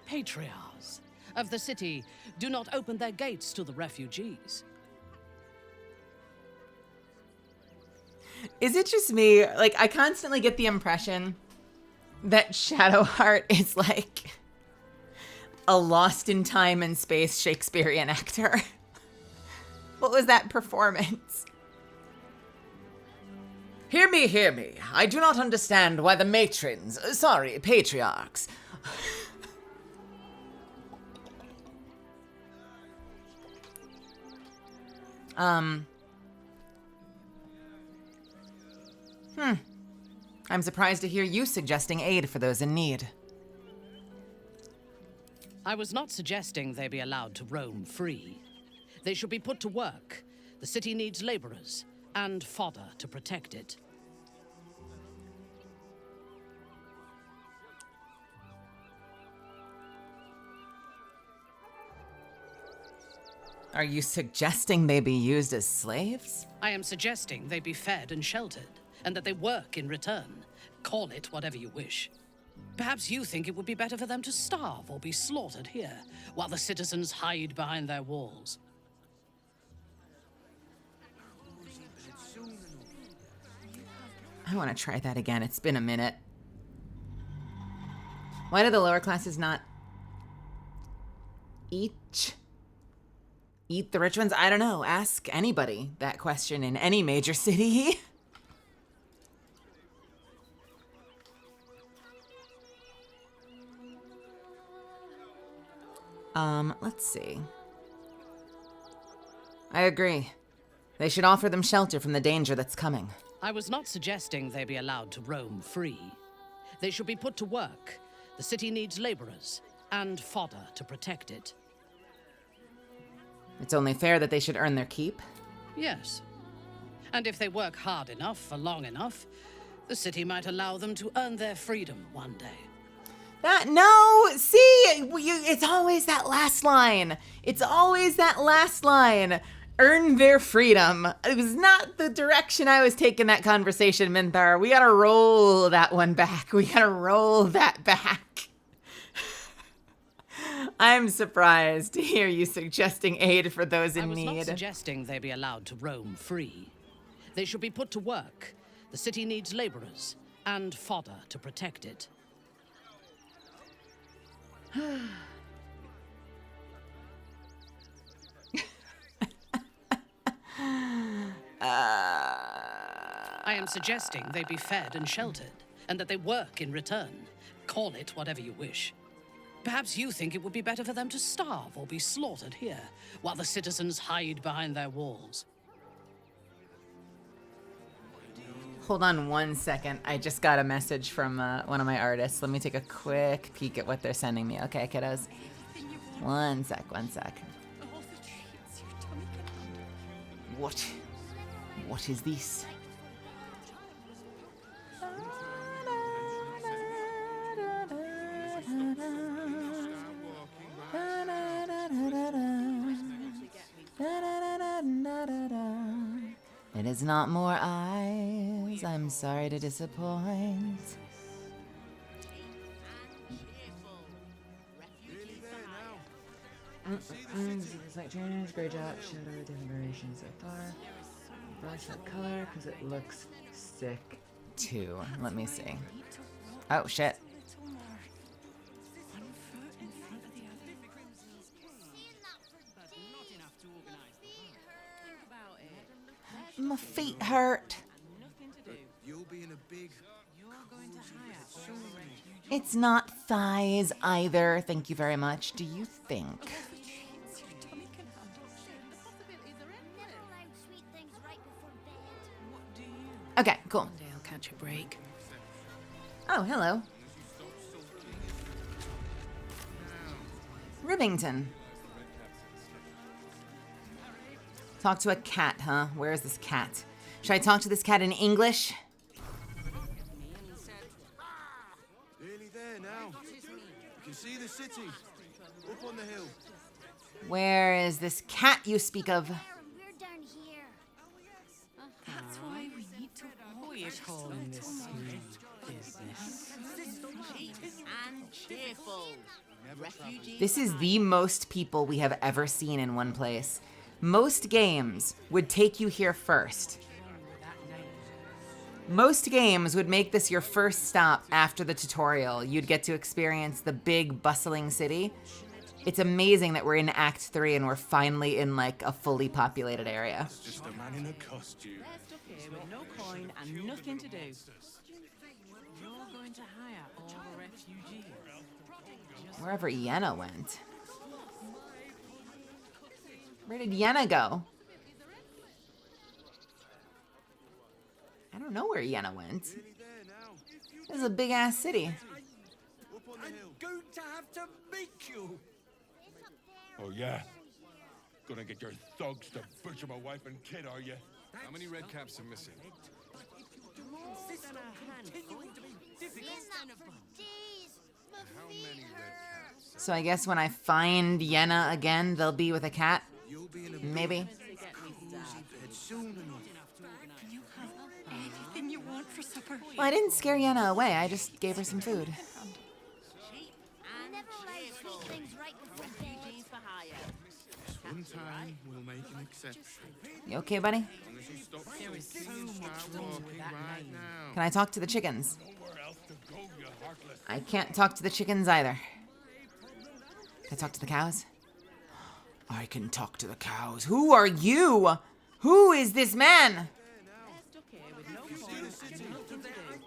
patriarchs of the city do not open their gates to the refugees. Is it just me? Like, I constantly get the impression that Shadowheart is like a lost in time and space Shakespearean actor. What was that performance? Hear me, hear me. I do not understand why the patriarchs. I'm surprised to hear you suggesting aid for those in need. I was not suggesting they be allowed to roam free. They should be put to work. The city needs laborers and fodder to protect it. Are you suggesting they be used as slaves? I am suggesting they be fed and sheltered, and that they work in return. Call it whatever you wish. Perhaps you think it would be better for them to starve or be slaughtered here, while the citizens hide behind their walls. I want to try that again. It's been a minute. Why do the lower classes not eat the rich ones? I don't know. Ask anybody that question in any major city. Let's see. I agree. They should offer them shelter from the danger that's coming. I was not suggesting they be allowed to roam free. They should be put to work. The city needs laborers and fodder to protect it. It's only fair that they should earn their keep. Yes. And if they work hard enough for long enough, the city might allow them to earn their freedom one day. It's always that last line. It's always that last line. Earn their freedom. It was not the direction I was taking that conversation, Minthar. We gotta roll that one back. We gotta roll that back. I'm surprised to hear you suggesting aid for those in need. I was not suggesting they be allowed to roam free. They should be put to work. The city needs laborers and fodder to protect it. I am suggesting they be fed and sheltered, and that they work in return. Call it whatever you wish. Perhaps you think it would be better for them to starve or be slaughtered here, while the citizens hide behind their walls. Hold on one second. I just got a message from one of my artists. Let me take a quick peek at what they're sending me. Okay, kiddos. One sec. What is this? It is not more eyes, I'm sorry to disappoint. Great job, shadow deliberation so far. Brush that color because it looks sick too. Let me see. Oh shit. My feet hurt. It's not thighs either. Thank you very much. Do you think? Okay, cool. One day I'll catch a break. Oh, hello. Rivington. Talk to a cat, huh? Where is this cat? Should I talk to this cat in English? Nearly there now. You can see the city. Up on the hill. Where is this cat you speak of? We're down here. That's why we need to calling this business. And cheerful. Refugees. This is the most people we have ever seen in one place. Most games would take you here first. Most games would make this your first stop after the tutorial. You'd get to experience the big, bustling city. It's amazing that we're in Act 3 and we're finally in, like, a fully populated area. It's just a man in a costume. They're stuck here with no coin and nothing to do. You're going to hire all the refugees. Wherever Yenna went. Where did Yenna go? I don't know where Yenna went. Nearly there now. This is a big ass city. Up on the hill. Going to have to meet you. Oh, yeah? Gonna get your thugs to butcher my wife and kid, are you? How many red caps are missing? How many red caps? So I guess when I find Yenna again, they'll be with a cat? You'll be in a Maybe. cozy bed soon enough. Can you have anything you want for supper? Well, I didn't scare Yenna away. I just gave her some food. Never allow sweet things right before bed. One time we'll make an exception. You okay, buddy? Unless you stop There is so sulking and much start wrong with walking that right name. now. Can I talk to the chickens? Nowhere else to go, you heartless. I can't talk to the chickens either. Can I talk to the cows? I can talk to the cows. Who are you? Who is this man?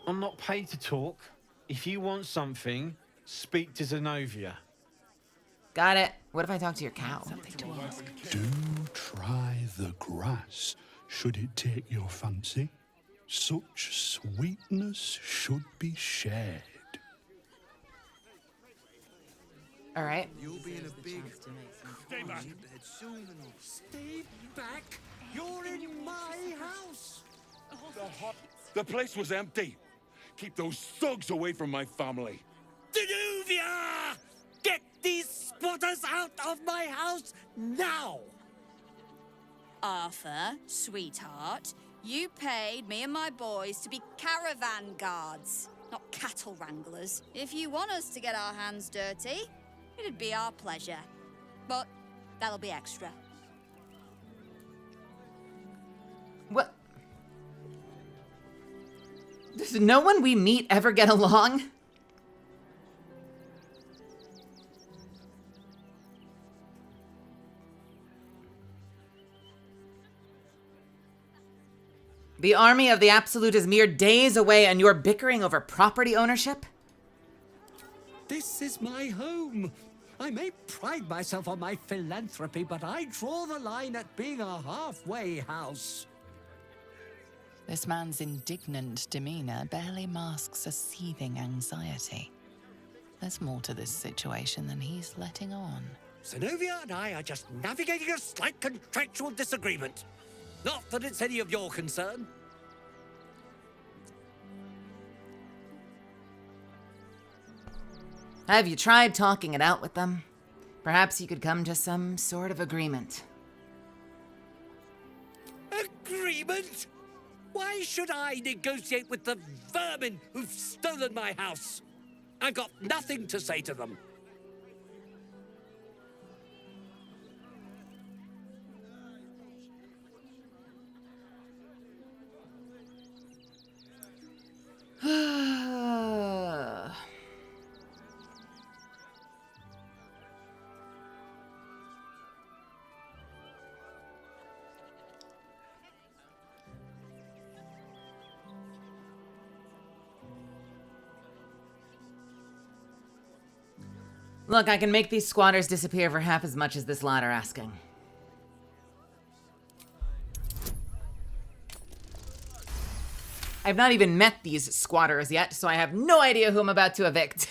I'm not paid to talk. If you want something, speak to Zenobia. Got it. What if I talk to your cow? Do try the grass, should it take your fancy. Such sweetness should be shared. All right. You'll be in a big Stay back. cozy bed soon enough. Stay back. You're in my house. The place was empty. Keep those thugs away from my family. Danuvia! Get these squatters out of my house now! Arthur, sweetheart, you paid me and my boys to be caravan guards, not cattle wranglers. If you want us to get our hands dirty, it'd be our pleasure. But that'll be extra. What? Does no one we meet ever get along? The army of the Absolute is mere days away and you're bickering over property ownership? This is my home. I may pride myself on my philanthropy, but I draw the line at being a halfway house. This man's indignant demeanor barely masks a seething anxiety. There's more to this situation than he's letting on. Zenobia and I are just navigating a slight contractual disagreement. Not that it's any of your concern. Have you tried talking it out with them? Perhaps you could come to some sort of agreement. Agreement? Why should I negotiate with the vermin who've stolen my house? I've got nothing to say to them. Look, I can make these squatters disappear for half as much as this lot are asking. I've not even met these squatters yet, so I have no idea who I'm about to evict.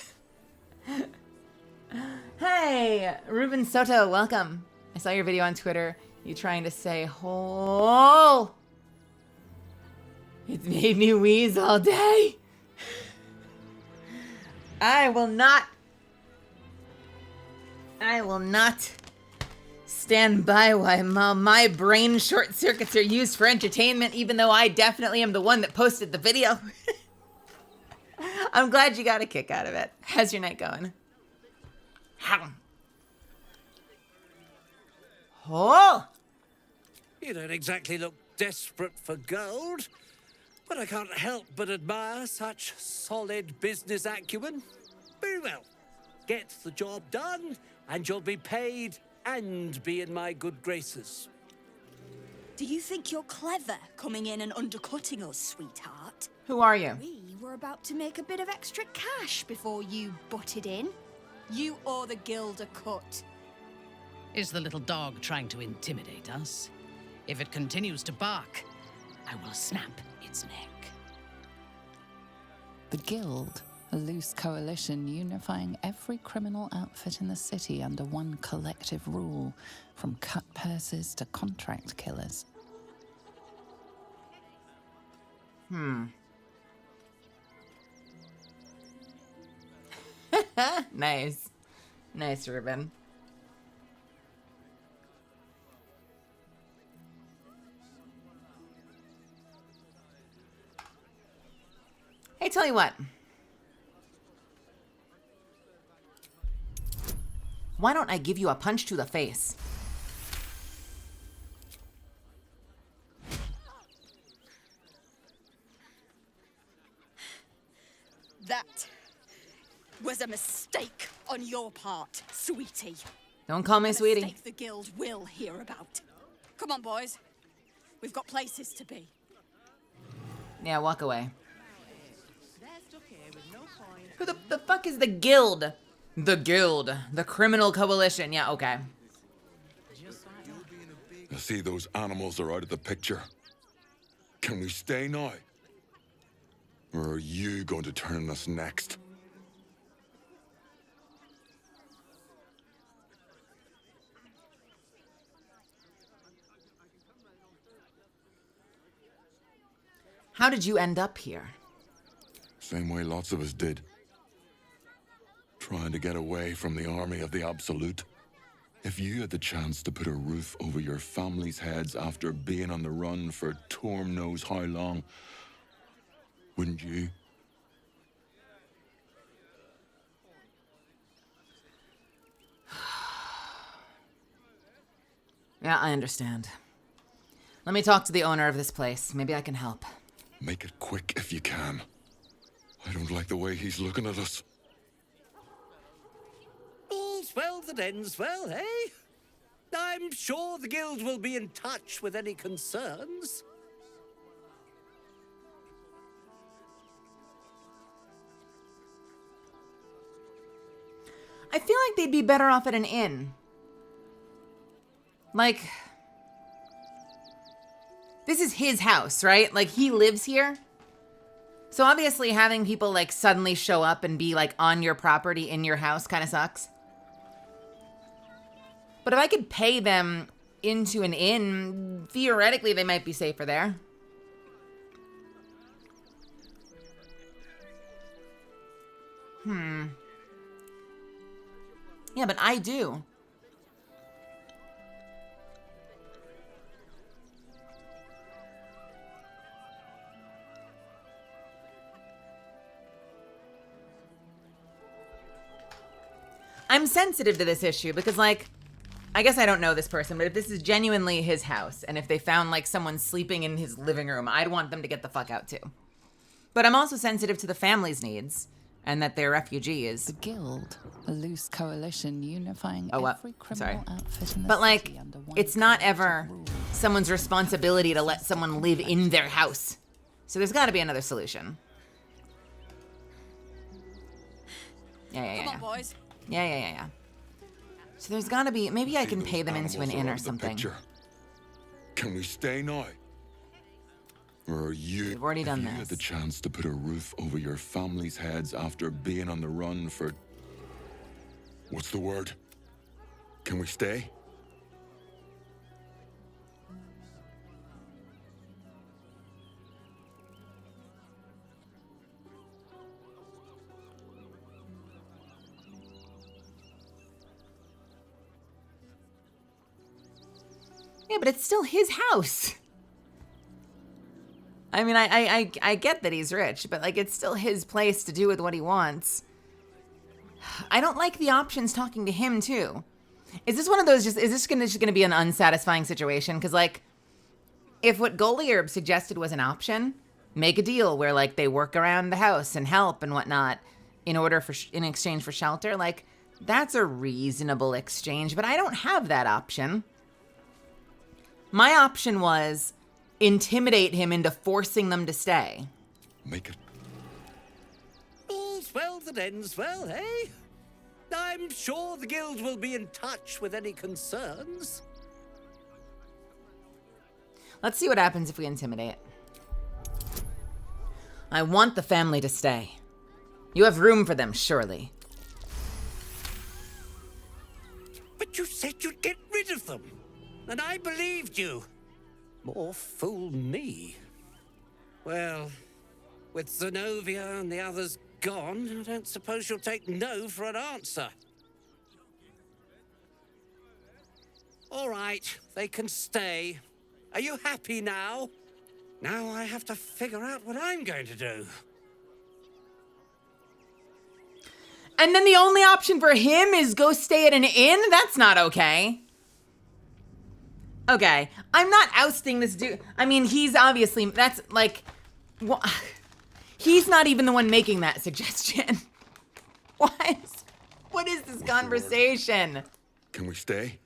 Hey, Ruben Soto, welcome. I saw your video on Twitter. You trying to say hole. It's made me wheeze all day. I will not stand by while my brain short circuits are used for entertainment, even though I definitely am the one that posted the video. I'm glad you got a kick out of it. How's your night going? Oh! You don't exactly look desperate for gold, but I can't help but admire such solid business acumen. Very well. Get the job done, and you'll be paid and be in my good graces. Do you think you're clever coming in and undercutting us, sweetheart? Who are you? We were about to make a bit of extra cash before you butted in. You owe the guild a cut. Is the little dog trying to intimidate us? If it continues to bark, I will snap its neck. The Guild, a loose coalition unifying every criminal outfit in the city under one collective rule, from cut purses to contract killers. Nice. Nice, Ruben. Hey, tell you what. Why don't I give you a punch to the face? That was a mistake on your part, sweetie. Don't call me sweetie. A mistake the Guild will hear about. Come on, boys. We've got places to be. Yeah, walk away. Who the fuck is the Guild? The Guild. The criminal coalition. Yeah, okay. I see those animals are out of the picture. Can we stay now? Or are you going to turn us next? How did you end up here? Same way lots of us did. Trying to get away from the army of the Absolute. If you had the chance to put a roof over your family's heads after being on the run for Torm knows how long, wouldn't you? Yeah, I understand. Let me talk to the owner of this place. Maybe I can help. Make it quick if you can. I don't like the way he's looking at us. All's well that ends well, eh? I'm sure the Guild will be in touch with any concerns. I feel like they'd be better off at an inn. Like, this is his house, right? Like, he lives here. So obviously having people like suddenly show up and be like on your property in your house kind of sucks. But if I could pay them into an inn, theoretically they might be safer there. Yeah, but I do. I'm sensitive to this issue because, like, I guess I don't know this person, but if this is genuinely his house and if they found, like, someone sleeping in his living room, I'd want them to get the fuck out, too. But I'm also sensitive to the family's needs and that their refugee is... The Guild, a loose coalition unifying every criminal outfit in the But, like, city under one it's not collective ever rule. someone's responsibility to let someone live in their house. So there's got to be another solution. Yeah. Come on, boys. Yeah. So there's gotta be, maybe I can pay them into an inn or something. Can we stay now? Or are you... We've already done if you this. had the chance to put a roof over your family's heads after being on the run for... What's the word? Can we stay? Yeah, but it's still his house. I mean, I get that he's rich, but, like, it's still his place to do with what he wants. I don't like the options talking to him, too. Is this one of those is this just gonna be an unsatisfying situation? Because, like, if what Goliarb suggested was an option, make a deal where, like, they work around the house and help and whatnot in exchange for shelter, like, that's a reasonable exchange, but I don't have that option. My option was intimidate him into forcing them to stay. Make it... All's well that ends well, eh? I'm sure the Guild will be in touch with any concerns. Let's see what happens if we intimidate. I want the family to stay. You have room for them, surely. But you said you'd get rid of them, and I believed you. More fool me. Well, with Zenobia and the others gone, I don't suppose you'll take no for an answer. All right, they can stay. Are you happy now? Now I have to figure out what I'm going to do. And then the only option for him is go stay at an inn? That's not okay. Okay, I'm not ousting this dude. I mean, he's obviously, that's like, he's not even the one making that suggestion. What? What is this conversation? Can we stay?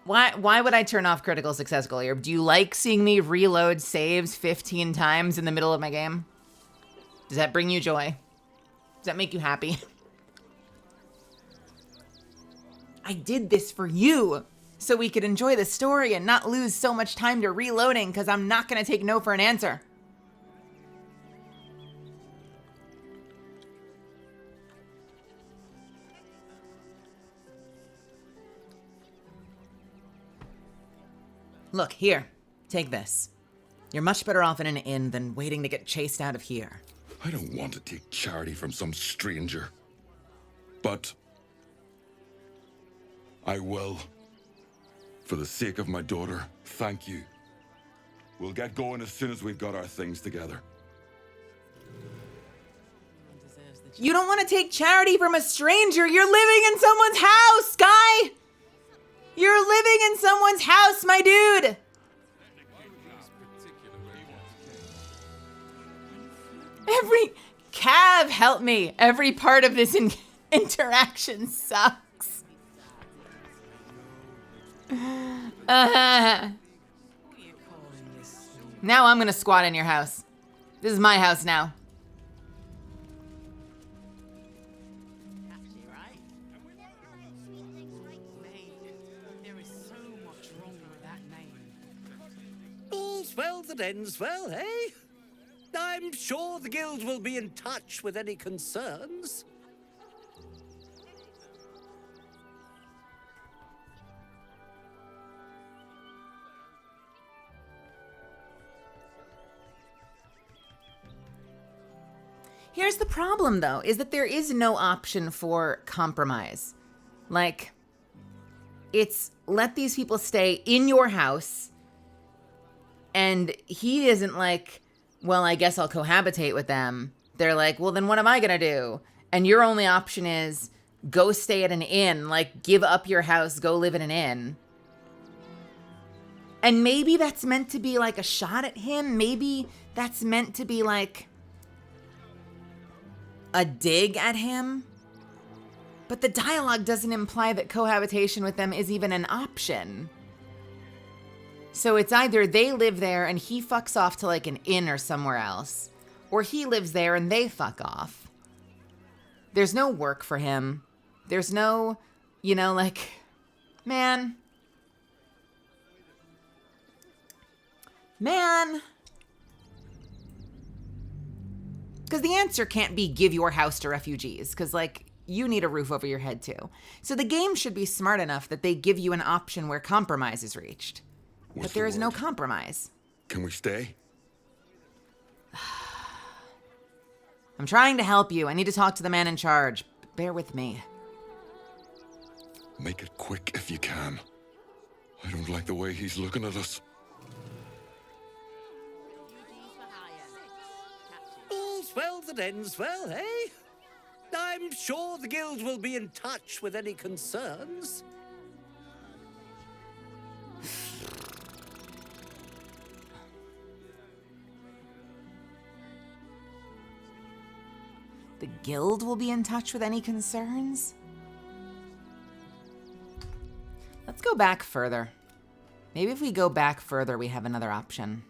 Why would I turn off critical success goal here? Do you like seeing me reload saves 15 times in the middle of my game? Does that bring you joy? Does that make you happy? I did this for you, so we could enjoy the story and not lose so much time to reloading, because I'm not going to take no for an answer. Look, here. Take this. You're much better off in an inn than waiting to get chased out of here. I don't want to take charity from some stranger. But I will. For the sake of my daughter, thank you. We'll get going as soon as we've got our things together. You don't want to take charity from a stranger. You're living in someone's house, guy! You're living in someone's house, my dude! Cav, help me. Every part of this interaction sucks. Now I'm gonna squat in your house. This is my house now. All's well that ends well, eh? I'm sure the guild will be in touch with any concerns. Here's the problem, though, is that there is no option for compromise. Like, it's let these people stay in your house, and he isn't like, well, I guess I'll cohabitate with them. They're like, well, then what am I gonna do? And your only option is go stay at an inn, like give up your house, go live in an inn. And maybe that's meant to be like a shot at him. Maybe that's meant to be like a dig at him. But the dialogue doesn't imply that cohabitation with them is even an option. So it's either they live there and he fucks off to like an inn or somewhere else, or he lives there and they fuck off. There's no work for him. There's no, you know, like, man. Because the answer can't be give your house to refugees, because, like, you need a roof over your head, too. So the game should be smart enough that they give you an option where compromise is reached. But there is no compromise. Can we stay? I'm trying to help you. I need to talk to the man in charge. Bear with me. Make it quick if you can. I don't like the way he's looking at us. All's well that ends well, eh? I'm sure the guild will be in touch with any concerns. The guild will be in touch with any concerns? Let's go back further. Maybe if we go back further, we have another option.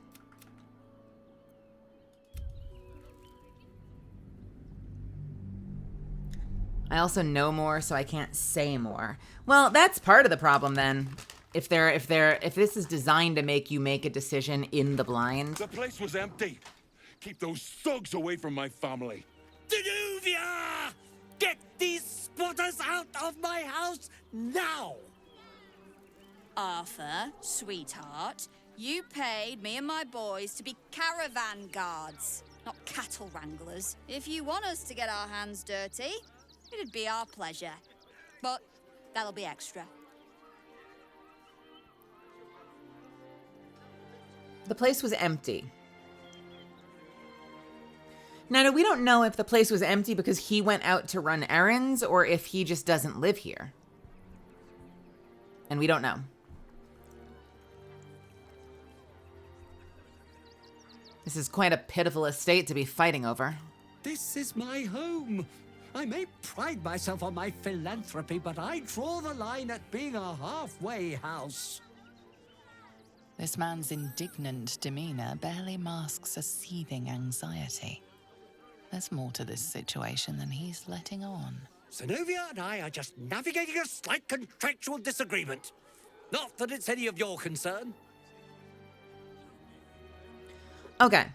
I also know more, so I can't say more. Well, that's part of the problem then. if this is designed to make you make a decision in the blind. The place was empty. Keep those thugs away from my family. Danuvia! Get these spotters out of my house now! Arthur, sweetheart, you paid me and my boys to be caravan guards, not cattle wranglers. If you want us to get our hands dirty, it'd be our pleasure. But that'll be extra. The place was empty. Now, we don't know if the place was empty because he went out to run errands or if he just doesn't live here. And we don't know. This is quite a pitiful estate to be fighting over. This is my home. I may pride myself on my philanthropy, but I draw the line at being a halfway house. This man's indignant demeanor barely masks a seething anxiety. There's more to this situation than he's letting on. Zenobia and I are just navigating a slight contractual disagreement. Not that it's any of your concern. Okay.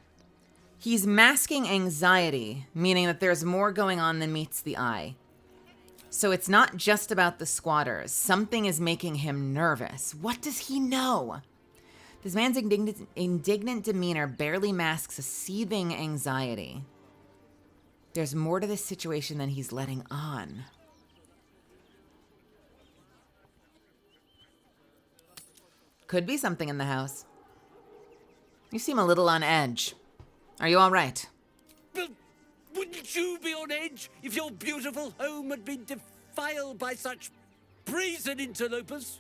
He's masking anxiety, meaning that there's more going on than meets the eye. So it's not just about the squatters. Something is making him nervous. What does he know? This man's indignant demeanor barely masks a seething anxiety. There's more to this situation than he's letting on. Could be something in the house. You seem a little on edge. Are you all right? But wouldn't you be on edge if your beautiful home had been defiled by such brazen interlopers?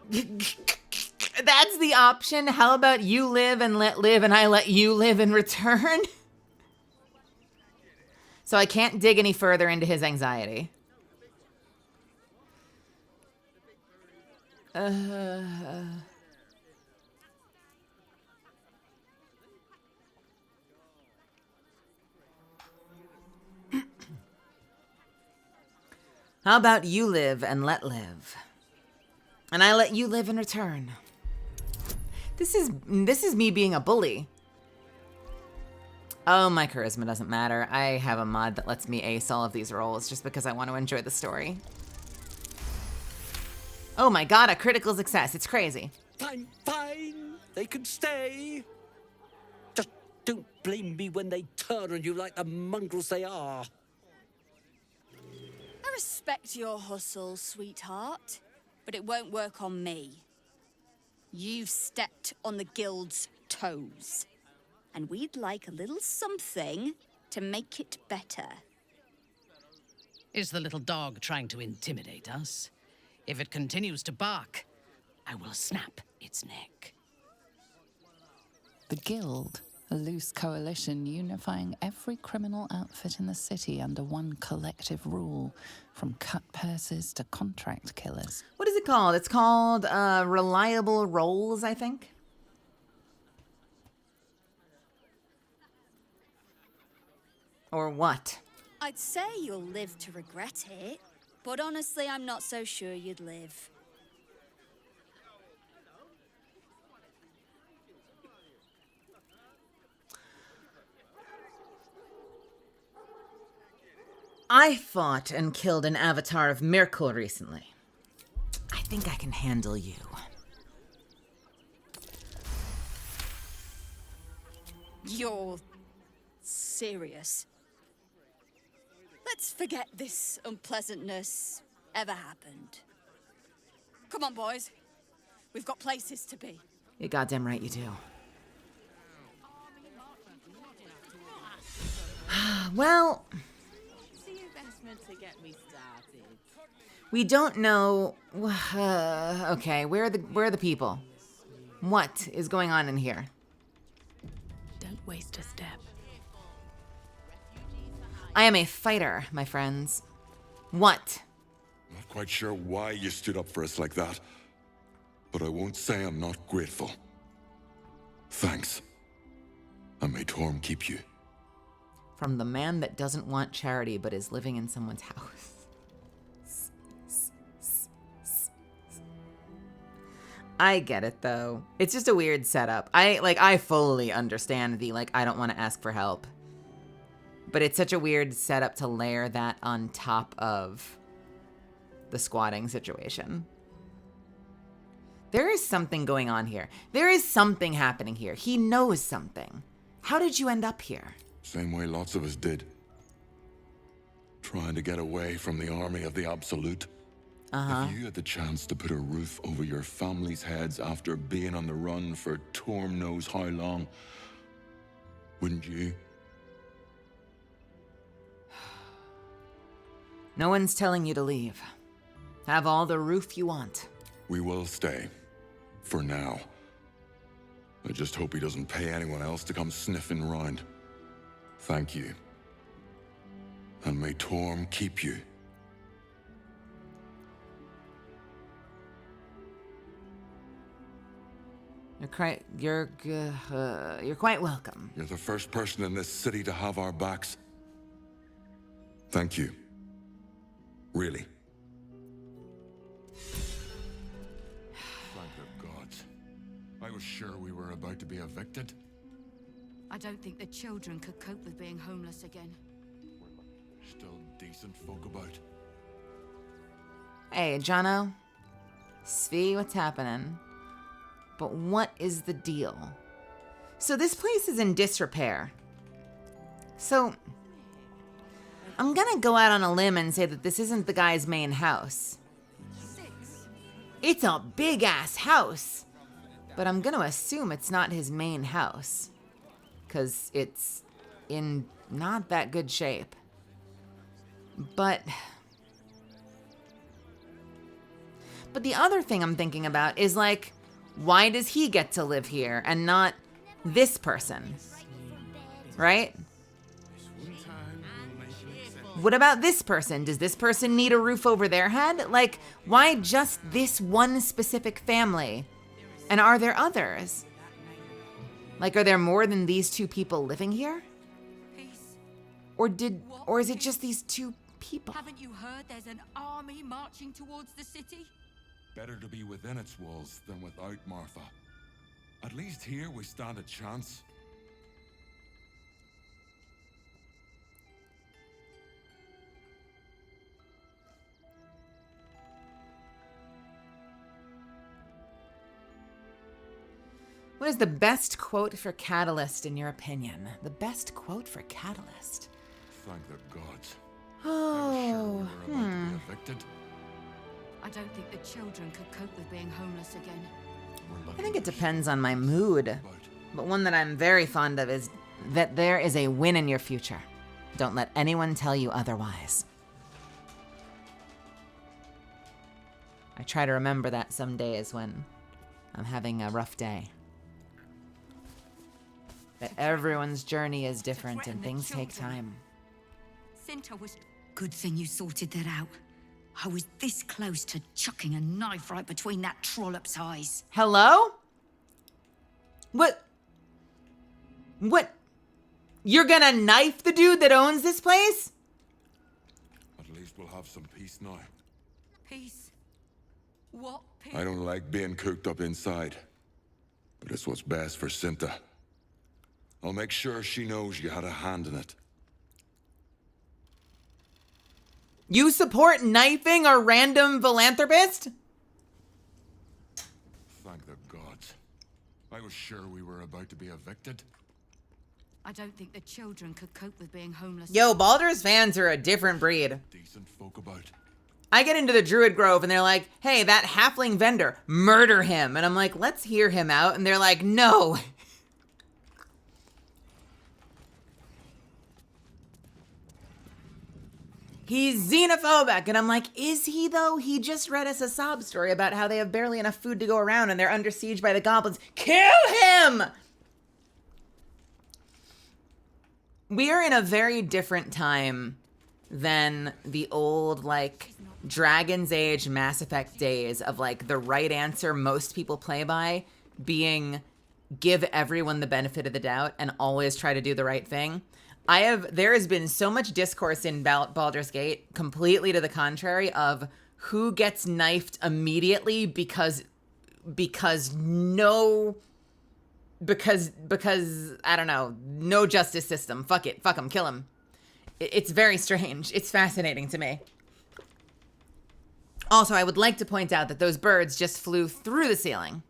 That's the option. How about you live and let live and I let you live in return? So I can't dig any further into his anxiety. How about you live and let live? And I let you live in return. This is me being a bully. Oh, my charisma doesn't matter. I have a mod that lets me ace all of these rolls just because I want to enjoy the story. Oh my god, a critical success. It's crazy. Fine, fine. They can stay. Just don't blame me when they turn on you like the mongrels they are. I respect your hustle, sweetheart, but it won't work on me. You've stepped on the guild's toes, and we'd like a little something to make it better. Is the little dog trying to intimidate us? If it continues to bark, I will snap its neck. The Guild, a loose coalition unifying every criminal outfit in the city under one collective rule, from cut purses to contract killers. What is it called? It's called Reliable Roles, I think. Or what? I'd say you'll live to regret it, but honestly, I'm not so sure you'd live. I fought and killed an avatar of Mirkul recently. I think I can handle you. You're serious? Let's forget this unpleasantness ever happened. Come on, boys. We've got places to be. You're goddamn right you do. Well, we don't know. Okay, where are the people? What is going on in here? Don't waste a step. I am a fighter, my friends. What? Not quite sure why you stood up for us like that, but I won't say I'm not grateful. Thanks. And may Torm keep you. From the man that doesn't want charity but is living in someone's house. I get it though. It's just a weird setup. I fully understand the I don't want to ask for help. But it's such a weird setup to layer that on top of the squatting situation. There is something going on here. There is something happening here. He knows something. How did you end up here? Same way lots of us did. Trying to get away from the army of the Absolute. If you had the chance to put a roof over your family's heads after being on the run for Torm knows how long, wouldn't you? No one's telling you to leave. Have all the roof you want. We will stay. For now. I just hope he doesn't pay anyone else to come sniffing round. Thank you. And may Torm keep you. You're quite welcome. You're the first person in this city to have our backs. Thank you. Really. Thank the gods. I was sure we were about to be evicted. I don't think the children could cope with being homeless again. Still decent folk about. Hey, Jono. Svi, what's happening? But what is the deal? So this place is in disrepair. So I'm gonna go out on a limb and say that this isn't the guy's main house. It's a big ass house. But I'm gonna assume it's not his main house. 'Cause it's in not that good shape. But the other thing I'm thinking about is why does he get to live here and not this person? Right? What about this person? Does this person need a roof over their head? Why just this one specific family? And are there others? Are there more than these two people living here? Or is it just these two people? Haven't you heard there's an army marching towards the city? Better to be within its walls than without, Martha. At least here we stand a chance. What is the best quote for Catalyst in your opinion? The best quote for Catalyst? Thank the gods. Oh, we were about to be evicted. I don't think the children could cope with being homeless again. I think it depends on my mood. But one that I'm very fond of is that there is a win in your future. Don't let anyone tell you otherwise. I try to remember that some days when I'm having a rough day. That everyone's journey is different and things take time. Cinta was... Good thing you sorted that out. I was this close to chucking a knife right between that trollop's eyes. Hello? What? You're gonna knife the dude that owns this place? At least we'll have some peace now. Peace? What peace? I don't like being cooped up inside. But it's what's best for Cinta. I'll make sure she knows you had a hand in it. You support knifing a random philanthropist? Thank the gods. I was sure we were about to be evicted. I don't think the children could cope with being homeless. Yo, Baldur's fans are a different breed. Decent folk about. I get into the Druid Grove and they're like, hey, that halfling vendor, murder him. And I'm like, let's hear him out. And they're like, no. He's xenophobic. And I'm like, is he though? He just read us a sob story about how they have barely enough food to go around and they're under siege by the goblins. Kill him! We are in a very different time than the old, Dragon's Age Mass Effect days of, the right answer most people play by being give everyone the benefit of the doubt and always try to do the right thing. There has been so much discourse in Baldur's Gate, completely to the contrary, of who gets knifed immediately because I don't know, no justice system. Fuck it. Fuck him. Kill him. It's very strange. It's fascinating to me. Also, I would like to point out that those birds just flew through the ceiling.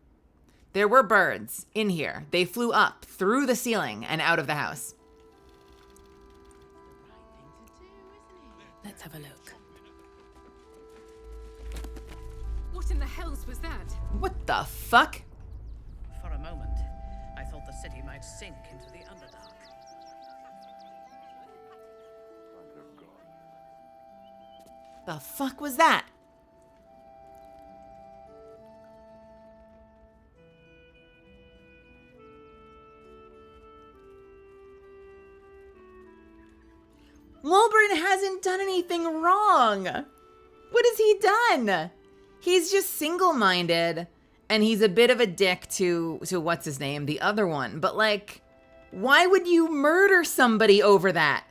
There were birds in here. They flew up through the ceiling and out of the house. Let's have a look. What in the hells was that? What the fuck? For a moment, I thought the city might sink into the Underdark. The fuck was that? Wolbrin hasn't done anything wrong. What has he done? He's just single-minded, and he's a bit of a dick to what's his name, the other one. But like, why would you murder somebody over that?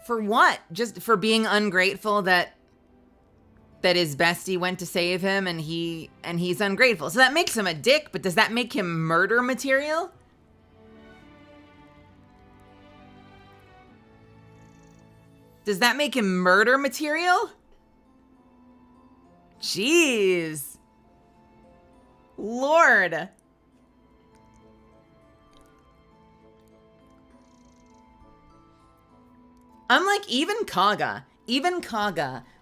For what? Just for being ungrateful that his bestie went to save him and he's ungrateful. So that makes him a dick, but does that make him murder material? Does that make him murder material? Jeez. Lord. I'm like, even Kaga,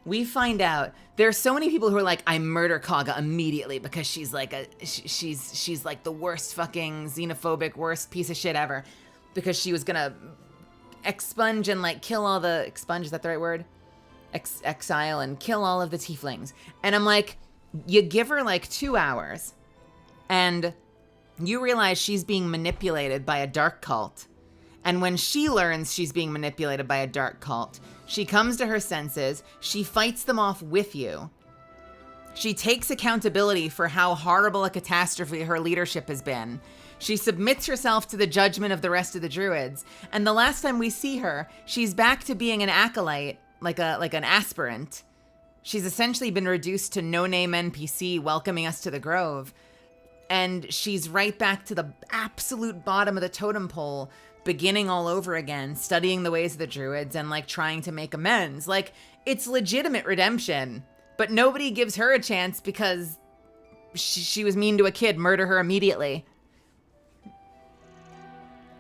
we find out there's so many people who are like, I murder Kaga immediately because she's like she's like the worst fucking xenophobic, worst piece of shit ever, because she was gonna expunge and like kill all the, expunge, is that the right word? Exile and kill all of the tieflings. And I'm like, you give her like 2 hours and you realize she's being manipulated by a dark cult. And when she learns she's being manipulated by a dark cult, she comes to her senses, she fights them off with you. She takes accountability for how horrible a catastrophe her leadership has been. She submits herself to the judgment of the rest of the druids. And the last time we see her, she's back to being an acolyte, like an aspirant. She's essentially been reduced to no-name NPC welcoming us to the Grove. And she's right back to the absolute bottom of the totem pole, beginning all over again, studying the ways of the druids and like trying to make amends. Like, it's legitimate redemption, but nobody gives her a chance because she was mean to a kid. Murder her immediately.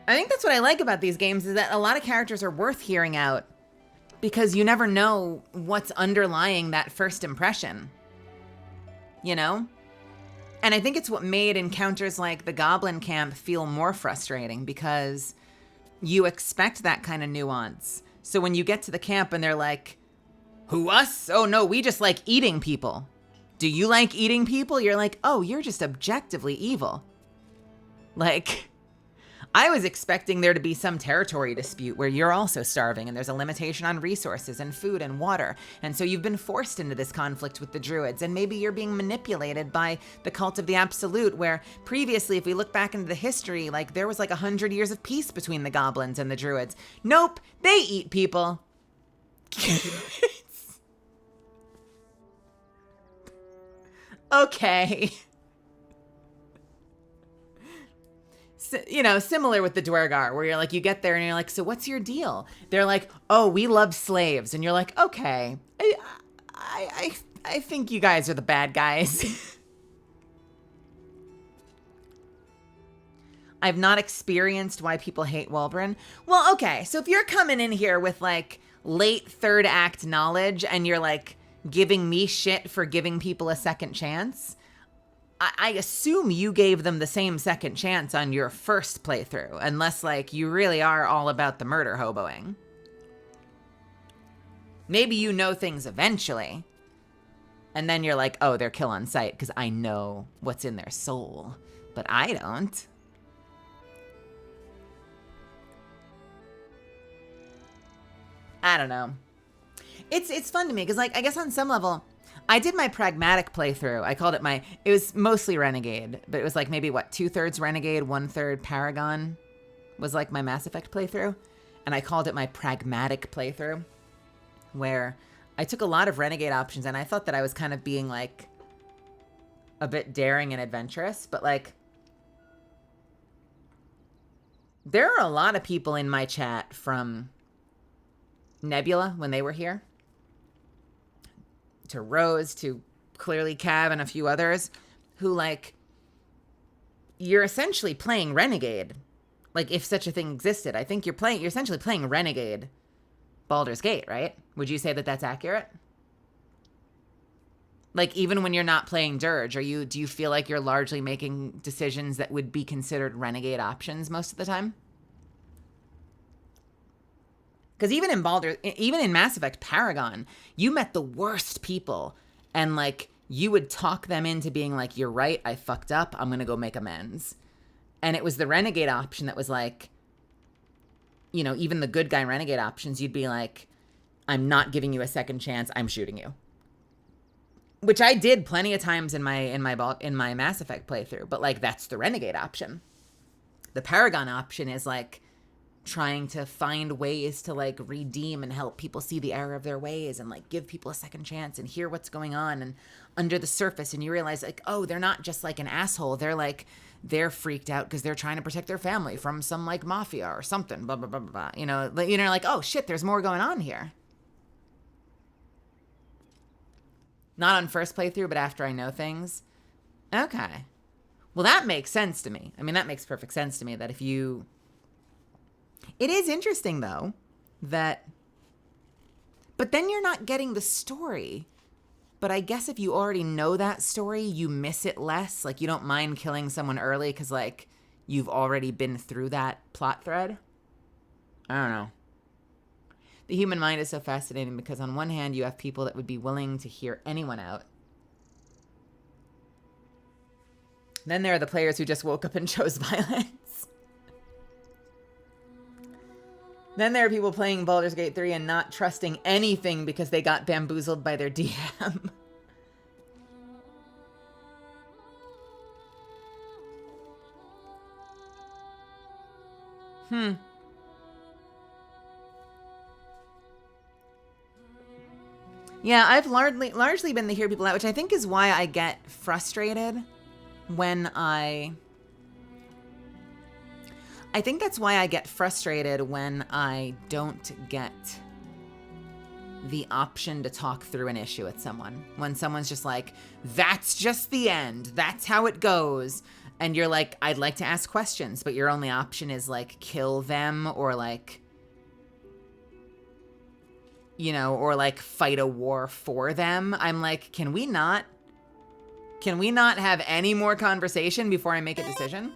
I think that's what I like about these games, is that a lot of characters are worth hearing out because you never know what's underlying that first impression, you know? And I think it's what made encounters like the Goblin Camp feel more frustrating, because you expect that kind of nuance. So when you get to the camp and they're like, who, us? Oh no, we just like eating people. Do you like eating people? You're like, oh, you're just objectively evil. Like, I was expecting there to be some territory dispute where you're also starving and there's a limitation on resources and food and water. And so you've been forced into this conflict with the druids, and maybe you're being manipulated by the cult of the absolute, where previously, if we look back into the history, like there was like 100 years of peace between the goblins and the druids. Nope, they eat people. Okay. You know, similar with the Dwergar, where you're like, you get there and you're like, so what's your deal? They're like, oh, we love slaves. And you're like, okay, I think you guys are the bad guys. I've not experienced why people hate Wolbrin. Well, okay, so if you're coming in here with like late third act knowledge and you're like giving me shit for giving people a second chance, I assume you gave them the same second chance on your first playthrough, unless like you really are all about the murder hoboing. Maybe you know things eventually, and then you're like, oh, they're kill on sight because I know what's in their soul, but I don't. I don't know. It's fun to me because, like, I guess on some level, I did my pragmatic playthrough. I called it it was mostly Renegade, but it was like maybe 2/3 Renegade, 1/3 Paragon was like my Mass Effect playthrough. And I called it my pragmatic playthrough, where I took a lot of Renegade options and I thought that I was kind of being like a bit daring and adventurous, but like there are a lot of people in my chat from Nebula when they were here, to Rose, to clearly Cav and a few others, who like, you're essentially playing Renegade. Like, if such a thing existed, I think you're essentially playing Renegade Baldur's Gate, right? Would you say that that's accurate? Like, even when you're not playing Dirge, do you feel like you're largely making decisions that would be considered Renegade options most of the time? Because even in Mass Effect Paragon, you met the worst people, and like, you would talk them into being like, you're right, I fucked up, I'm gonna go make amends. And it was the Renegade option that was like, you know, even the good guy Renegade options, you'd be like, I'm not giving you a second chance, I'm shooting you. Which I did plenty of times in my Mass Effect playthrough, but like, that's the Renegade option. The Paragon option is like trying to find ways to like redeem and help people see the error of their ways and like give people a second chance and hear what's going on and under the surface, and you realize like, oh, they're not just like an asshole, they're freaked out because they're trying to protect their family from some like mafia or something, blah blah blah blah blah. You know, like, oh shit, there's more going on here. Not on first playthrough, but after I know things. Okay, well, that makes sense to me. I mean, that makes perfect sense to me, that if you... It is interesting, though, that... But then you're not getting the story. But I guess if you already know that story, you miss it less. Like, you don't mind killing someone early because, like, you've already been through that plot thread. I don't know. The human mind is so fascinating because on one hand, you have people that would be willing to hear anyone out. Then there are the players who just woke up and chose violence. Then there are people playing Baldur's Gate 3 and not trusting anything because they got bamboozled by their DM. Yeah, I've largely been the hear people out, which I think is why I get frustrated when I think that's why I get frustrated when I don't get the option to talk through an issue with someone. When someone's just like, that's just the end, that's how it goes. And you're like, I'd like to ask questions, but your only option is like, kill them or like, you know, or like fight a war for them. I'm like, can we not have any more conversation before I make a decision?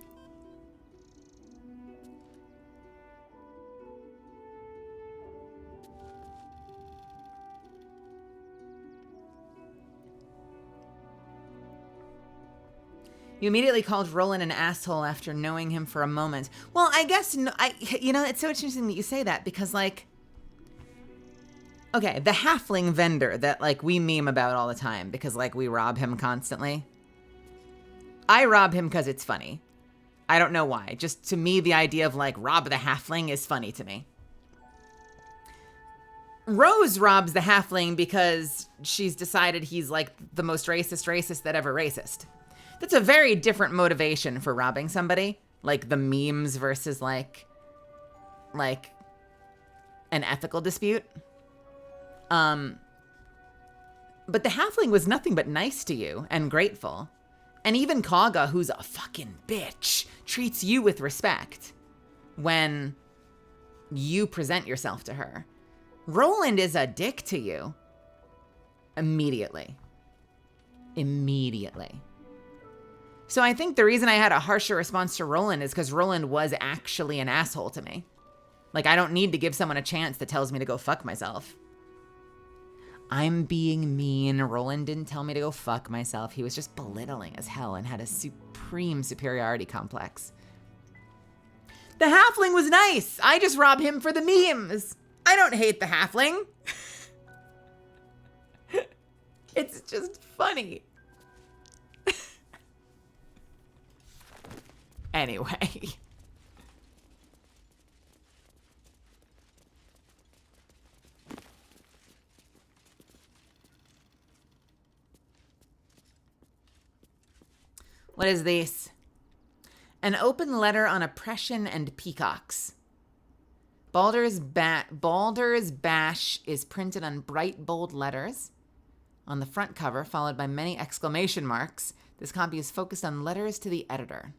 You immediately called Roland an asshole after knowing him for a moment. Well, I guess, you know, it's so interesting that you say that because, like, okay, the halfling vendor that, like, we meme about all the time because, like, we rob him constantly. I rob him because it's funny. I don't know why. Just to me, the idea of, like, rob the halfling is funny to me. Rose robs the halfling because she's decided he's, like, the most racist that ever racist. That's a very different motivation for robbing somebody. Like, the memes versus, like an ethical dispute. But the halfling was nothing but nice to you and grateful. And even Kaga, who's a fucking bitch, treats you with respect when you present yourself to her. Roland is a dick to you. Immediately. So I think the reason I had a harsher response to Roland is because Roland was actually an asshole to me. Like, I don't need to give someone a chance that tells me to go fuck myself. I'm being mean. Roland didn't tell me to go fuck myself. He was just belittling as hell and had a supreme superiority complex. The halfling was nice. I just rob him for the memes. I don't hate the halfling. It's just funny. Anyway. What is this? An open letter on oppression and peacocks. Baldur's Bash is printed on bright, bold letters on the front cover, followed by many exclamation marks. This copy is focused on letters to the editor.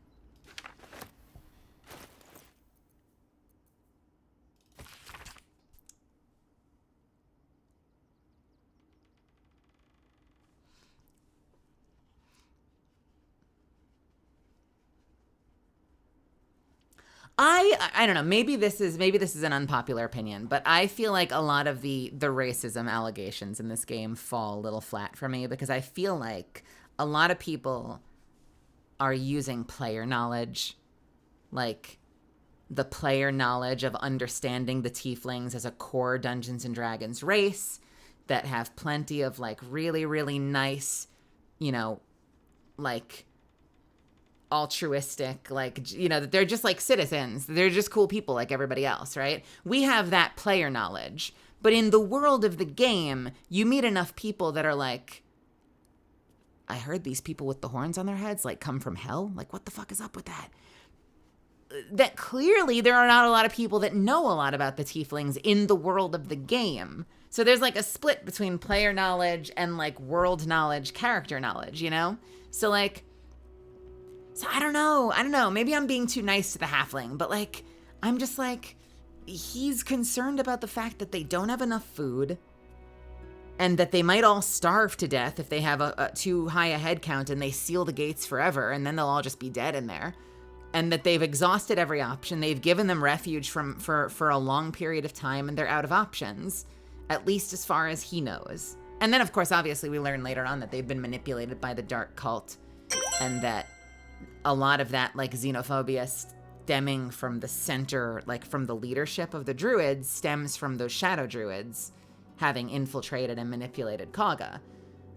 I don't know, maybe this is an unpopular opinion, but I feel like a lot of the racism allegations in this game fall a little flat for me, because I feel like a lot of people are using player knowledge, like the player knowledge of understanding the tieflings as a core Dungeons and Dragons race that have plenty of like really, really nice, you know, like altruistic, like, you know, that they're just like citizens. They're just cool people like everybody else, right? We have that player knowledge. But in the world of the game, you meet enough people that are like, I heard these people with the horns on their heads like come from hell. Like, what the fuck is up with that? That clearly there are not a lot of people that know a lot about the tieflings in the world of the game. So there's like a split between player knowledge and like world knowledge, character knowledge, you know? So like, so I don't know. Maybe I'm being too nice to the halfling, but like, I'm just like, he's concerned about the fact that they don't have enough food and that they might all starve to death if they have a too high a head count and they seal the gates forever and then they'll all just be dead in there. And that they've exhausted every option. They've given them refuge for a long period of time and they're out of options, at least as far as he knows. And then of course, obviously we learn later on that they've been manipulated by the dark cult and that a lot of that like xenophobia stemming from the center, like from the leadership of the druids, stems from those shadow druids having infiltrated and manipulated Kaga.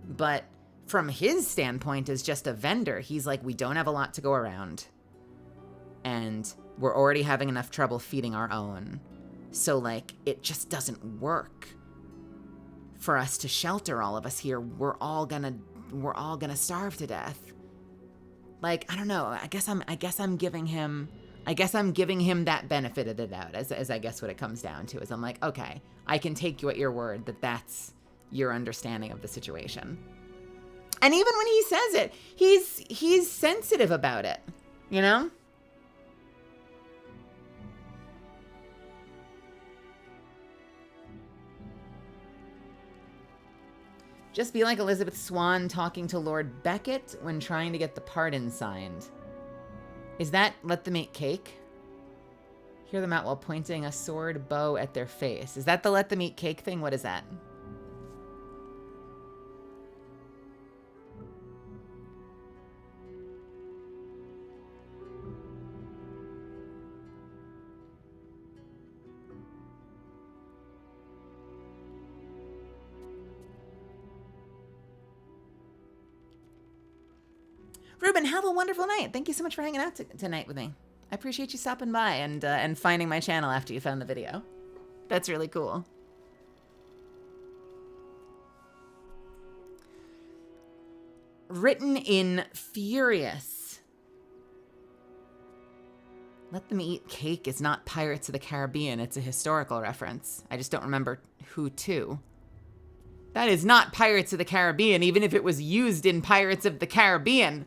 But from his standpoint as just a vendor, he's like, we don't have a lot to go around. And we're already having enough trouble feeding our own. So like, it just doesn't work for us to shelter all of us here. We're all gonna starve to death. Like, I don't know. I guess I'm giving him that benefit of the doubt as I guess what it comes down to is I'm like, okay, I can take you at your word that that's your understanding of the situation. And even when he says it, he's sensitive about it, you know? Just be like Elizabeth Swann talking to Lord Beckett when trying to get the pardon signed. Is that let them eat cake? Hear them out while pointing a sword bow at their face. Is that the let them eat cake thing? What is that? Ruben, have a wonderful night. Thank you so much for hanging out tonight with me. I appreciate you stopping by and finding my channel after you found the video. That's really cool. Written in Furious. Let Them Eat Cake is not Pirates of the Caribbean. It's a historical reference. I just don't remember who to. That is not Pirates of the Caribbean, even if it was used in Pirates of the Caribbean.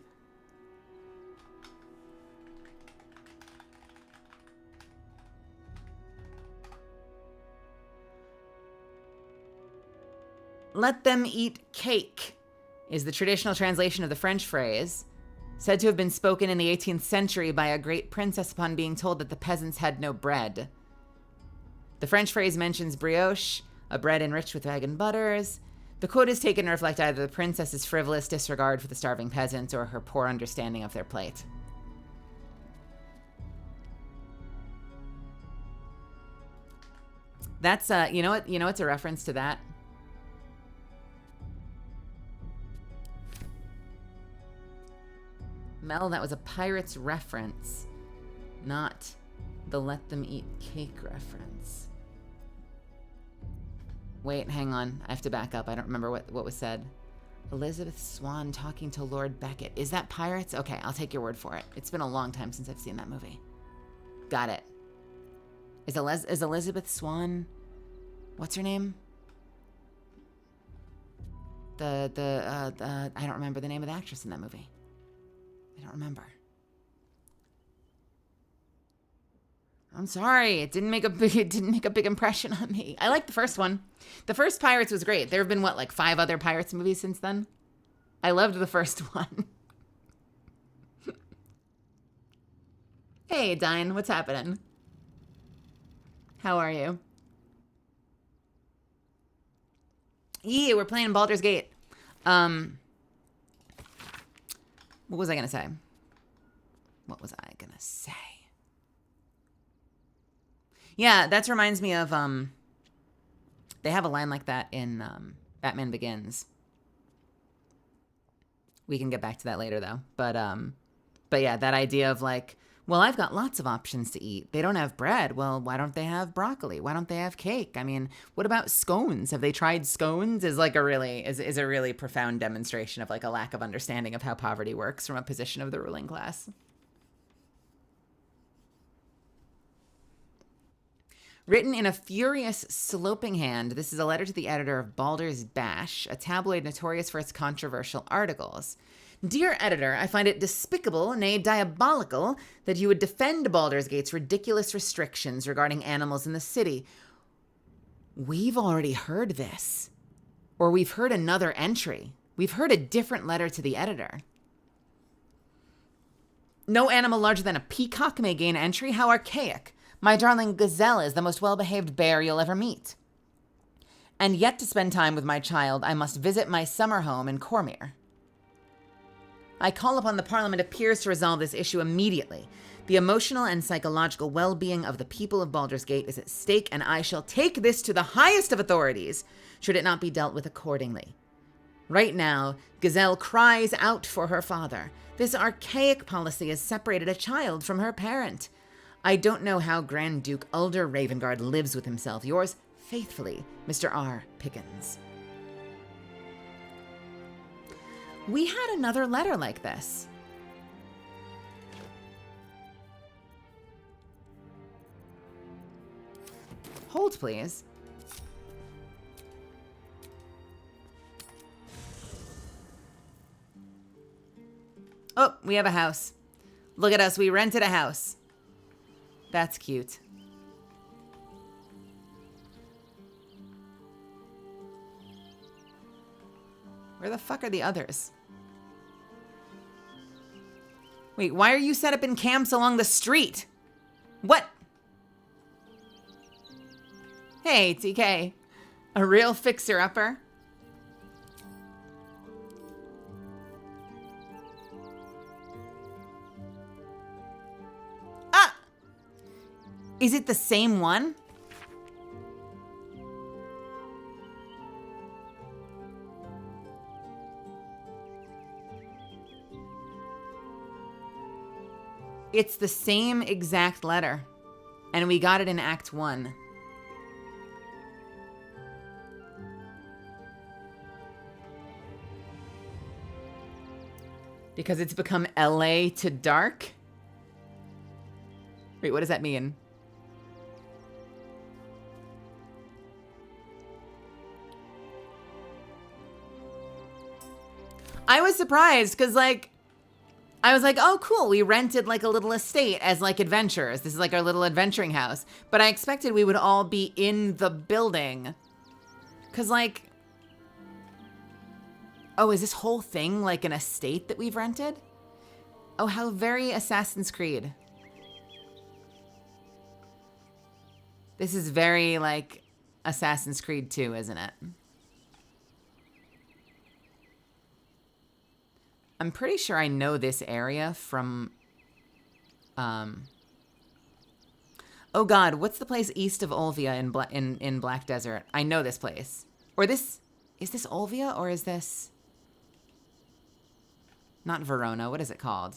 Let them eat cake is the traditional translation of the French phrase, said to have been spoken in the 18th century by a great princess upon being told that the peasants had no bread. The French phrase mentions brioche, a bread enriched with egg and butters. The quote is taken to reflect either the princess's frivolous disregard for the starving peasants or her poor understanding of their plight. That's, you know what's a reference to that? Mel, that was a Pirates reference, not the let them eat cake reference. Wait, hang on. I have to back up. I don't remember what was said. Elizabeth Swann talking to Lord Beckett. Is that Pirates? Okay, I'll take your word for it. It's been a long time since I've seen that movie. Got it. Is Elizabeth Swann... What's her name? I don't remember the name of the actress in that movie. I don't remember. I'm sorry. It didn't make a big impression on me. I like the first one. The first Pirates was great. There have been, what, like 5 other Pirates movies since then? I loved the first one. Hey, Dine, what's happening? How are you? Yeah, we're playing Baldur's Gate. What was I gonna say? Yeah, that reminds me of, they have a line like that in Batman Begins. We can get back to that later, though. But yeah, that idea of like, well, I've got lots of options to eat. They don't have bread. Well, why don't they have broccoli? Why don't they have cake? I mean, what about scones? Have they tried scones? Is like a really profound demonstration of like a lack of understanding of how poverty works from a position of the ruling class. Written in a furious, sloping hand, this is a letter to the editor of Baldur's Bash, a tabloid notorious for its controversial articles. Dear editor, I find it despicable, nay diabolical, that you would defend Baldur's Gate's ridiculous restrictions regarding animals in the city. We've already heard this. Or we've heard another entry. We've heard a different letter to the editor. No animal larger than a peacock may gain entry? How archaic. My darling gazelle is the most well-behaved bear you'll ever meet. And yet to spend time with my child, I must visit my summer home in Cormyr. I call upon the Parliament of Peers to resolve this issue immediately. The emotional and psychological well-being of the people of Baldur's Gate is at stake, and I shall take this to the highest of authorities, should it not be dealt with accordingly. Right now, Gazelle cries out for her father. This archaic policy has separated a child from her parent. I don't know how Grand Duke Ulder Ravengard lives with himself. Yours faithfully, Mr. R. Pickens. We had another letter like this. Hold, please. Oh, we have a house. Look at us, we rented a house. That's cute. Where the fuck are the others? Wait, why are you set up in camps along the street? What? Hey, TK. A real fixer-upper? Ah! Is it the same one? It's the same exact letter, and we got it in Act 1. Because it's become LA to dark? Wait, what does that mean? I was surprised, because, like, I was like, oh, cool. We rented like a little estate as like adventurers. This is like our little adventuring house. But I expected we would all be in the building. Cause like, oh, is this whole thing like an estate that we've rented? Oh, how very Assassin's Creed. This is very like Assassin's Creed 2, isn't it? I'm pretty sure I know this area from, oh God, what's the place east of Olvia in Black Desert? I know this place. Or this, is this Olvia or is this, not Verona, what is it called?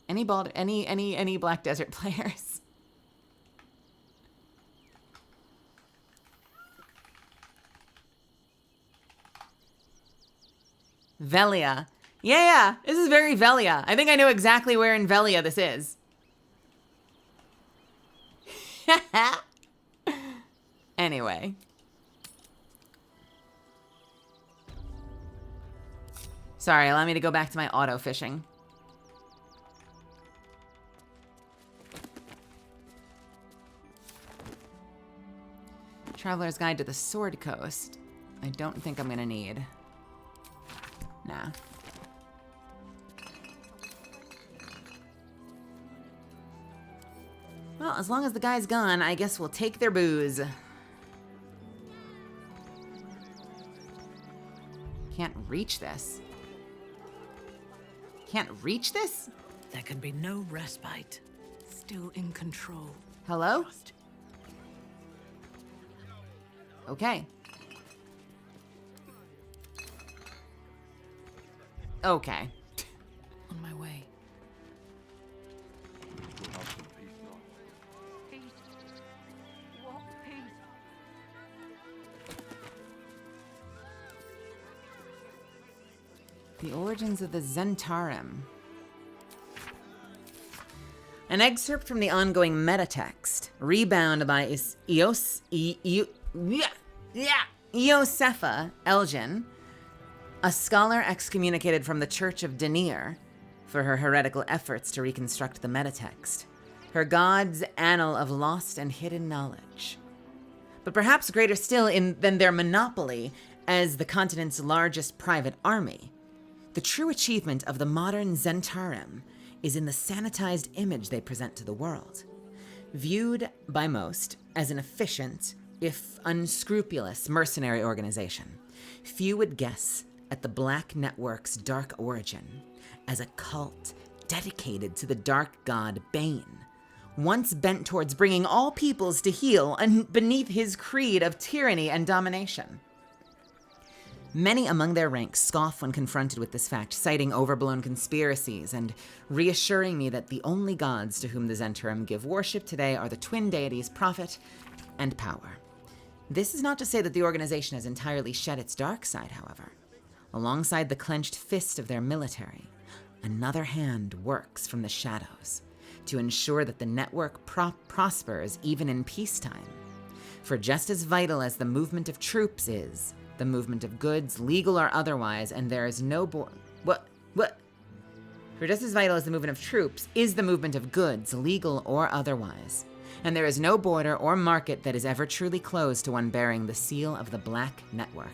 Any Black Desert players? Velia. Yeah, this is very Velia. I think I know exactly where in Velia this is. Anyway. Sorry, allow me to go back to my auto fishing. Traveler's Guide to the Sword Coast. I don't think I'm gonna need. Nah. Well, as long as the guy's gone, I guess we'll take their booze. Can't reach this. Can't reach this? There can be no respite. Still in control. Hello? Okay. Okay. On my way. The origins of the Zentarum. An excerpt from the ongoing metatext, rebound by Iosefa Elgin, a scholar excommunicated from the Church of Denir for her heretical efforts to reconstruct the metatext, her god's annal of lost and hidden knowledge. But perhaps greater still than their monopoly as the continent's largest private army, the true achievement of the modern Zentarum is in the sanitized image they present to the world. Viewed by most as an efficient, if unscrupulous, mercenary organization, few would guess at the Black Network's dark origin as a cult dedicated to the dark god Bane, once bent towards bringing all peoples to heel beneath his creed of tyranny and domination. Many among their ranks scoff when confronted with this fact, citing overblown conspiracies and reassuring me that the only gods to whom the Zentarum give worship today are the twin deities Prophet and Power. This is not to say that the organization has entirely shed its dark side, however. Alongside the clenched fist of their military, another hand works from the shadows to ensure that the network prospers even in peacetime. For just as vital as the movement of troops is, the movement of goods, legal or otherwise, and there is no For just as vital as the movement of troops is the movement of goods, legal or otherwise, and there is no border or market that is ever truly closed to one bearing the seal of the Black Network.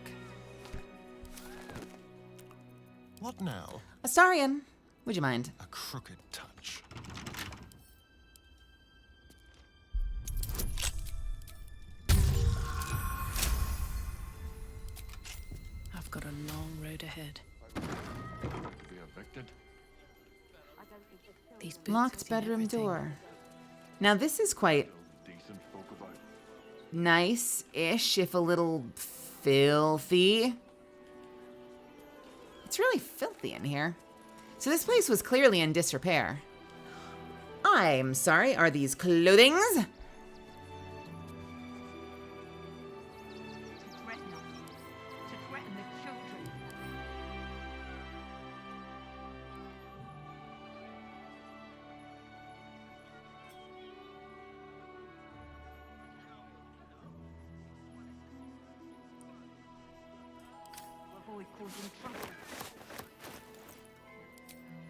What now? Astarion, would you mind? A crooked touch. I've got a long road ahead. Be evicted? These boots Locked have seen bedroom everything. door. Now this is quite Decent folk about. nice-ish, if a little filthy. It's really filthy in here. So this place was clearly in disrepair. I'm sorry, are these clothings?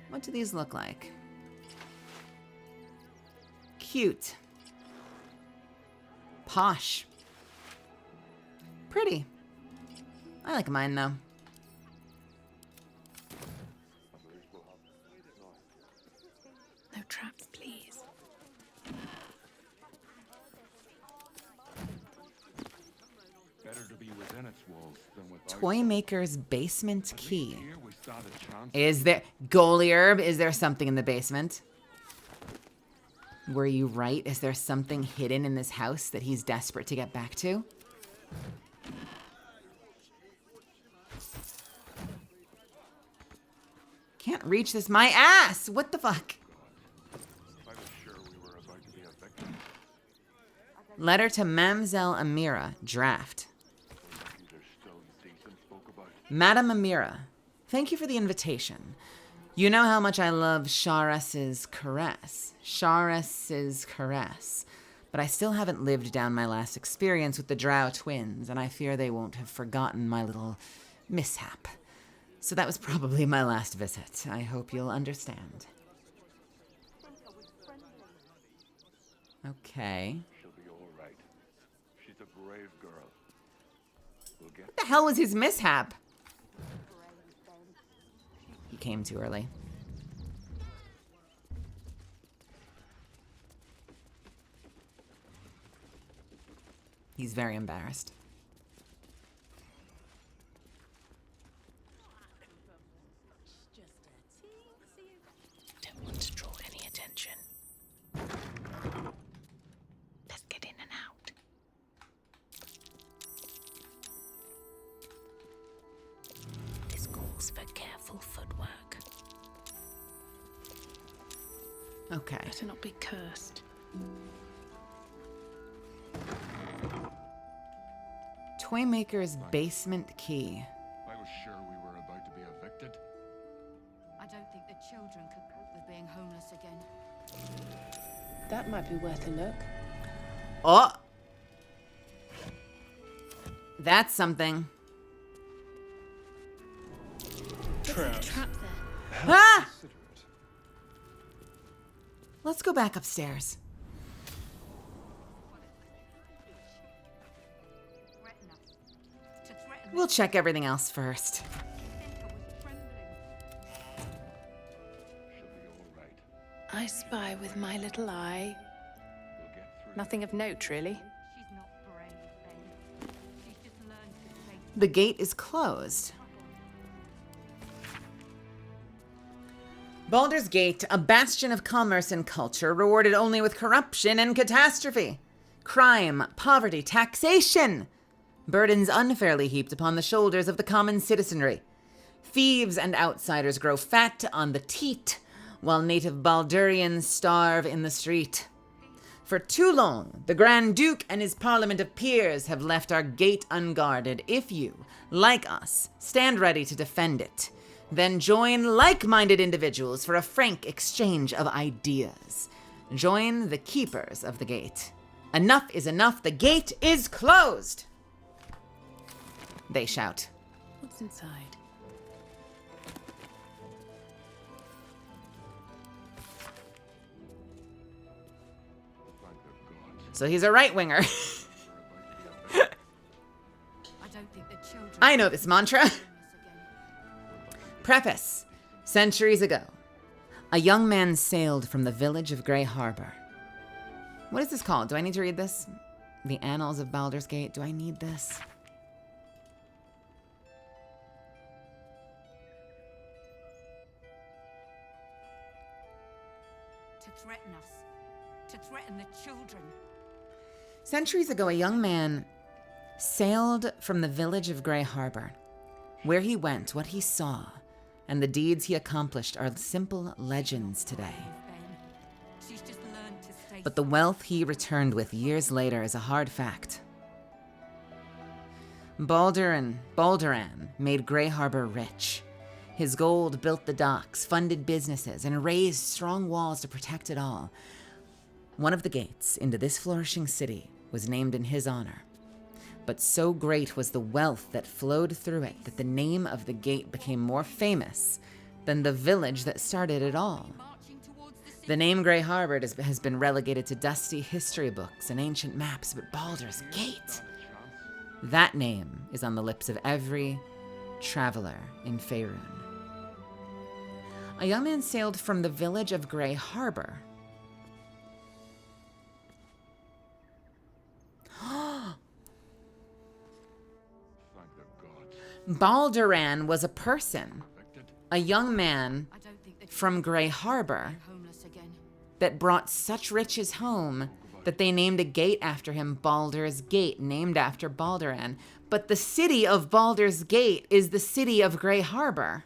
What do these look like? Cute. Posh. Pretty. I like mine though. No traps, please. Better to be within its walls than without. Toy Maker's basement key. Here we stand a chance. Is there Goliarb? Is there something in the basement? Were you right? Is there something hidden in this house that he's desperate to get back to? Can't reach this. My ass! What the fuck? Letter to Mamselle Amira, draft. Madam Amira, thank you for the invitation. You know how much I love Sharas's caress. But I still haven't lived down my last experience with the Drow twins, and I fear they won't have forgotten my little mishap. So that was probably my last visit. I hope you'll understand. Okay. She'll be all right. She's a brave girl. What the hell was his mishap? He came too early. He's very embarrassed. Don't want to draw any attention. Let's get in and out. This calls for careful footwork. Okay. Better not be cursed. Toymaker's basement key. I was sure we were about to be evicted. I don't think the children could cope with being homeless again. That might be worth a look. Oh! That's something. Trap there. Ah! Let's go back upstairs. We'll check everything else first. I spy with my little eye. Nothing of note, really. The gate is closed. Baldur's Gate, a bastion of commerce and culture, rewarded only with corruption and catastrophe. Crime, poverty, taxation. Burdens unfairly heaped upon the shoulders of the common citizenry. Thieves and outsiders grow fat on the teat, while native Baldurians starve in the street. For too long, the Grand Duke and his parliament of peers have left our gate unguarded. If you, like us, stand ready to defend it, then join like-minded individuals for a frank exchange of ideas. Join the keepers of the gate. Enough is enough. The gate is closed. They shout. What's inside? So he's a right-winger. I know this mantra. Preface. Centuries ago, a young man sailed from the village of Grey Harbor. What is this called? Do I need to read this? The Annals of Baldur's Gate. Do I need this? To threaten us. To threaten the children. Centuries ago, a young man sailed from the village of Grey Harbor. Where he went, what he saw, and the deeds he accomplished are simple legends today. But the wealth he returned with years later is a hard fact. Balduran made Grey Harbor rich. His gold built the docks, funded businesses, and raised strong walls to protect it all. One of the gates into this flourishing city was named in his honor. But so great was the wealth that flowed through it that the name of the gate became more famous than the village that started it all. The name Grey Harbor has been relegated to dusty history books and ancient maps, but Baldur's Gate, that name is on the lips of every traveler in Faerun. A young man sailed from the village of Grey Harbor. Balduran was a person, a young man from Grey Harbor that brought such riches home that they named a gate after him, Baldur's Gate, named after Balduran. But the city of Baldur's Gate is the city of Grey Harbor.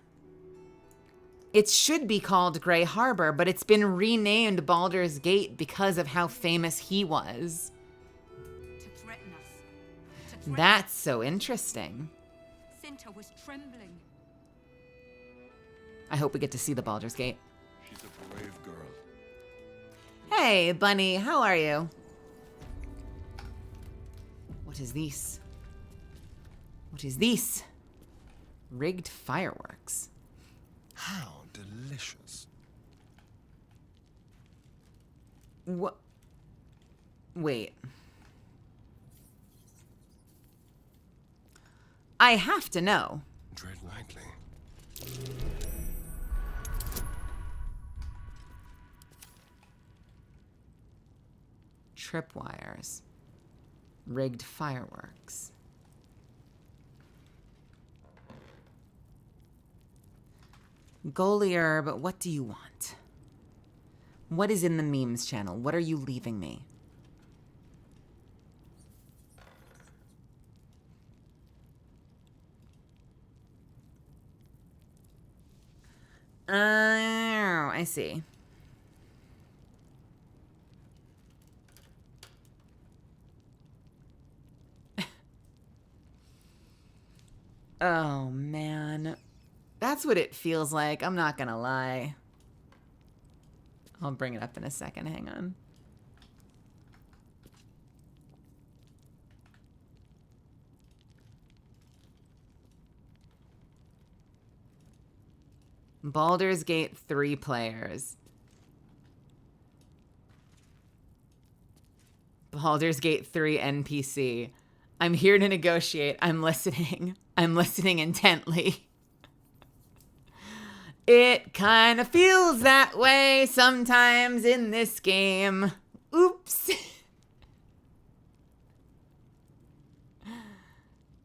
It should be called Grey Harbor, but it's been renamed Baldur's Gate because of how famous he was. That's so interesting. Cinta was trembling. I hope we get to see the Baldur's Gate. She's a brave girl. Hey, Bunny, how are you? What is this? What is this? Rigged fireworks. How delicious. What? Wait. I have to know. Tread lightly. Tripwires. Rigged fireworks. Golier, but what do you want? What is in the memes channel? What are you leaving me? I see. Oh, man. That's what it feels like. I'm not gonna lie. I'll bring it up in a second. Hang on. Baldur's Gate 3 players. Baldur's Gate 3 NPC. I'm here to negotiate. I'm listening. I'm listening intently. It kind of feels that way sometimes in this game. Oops.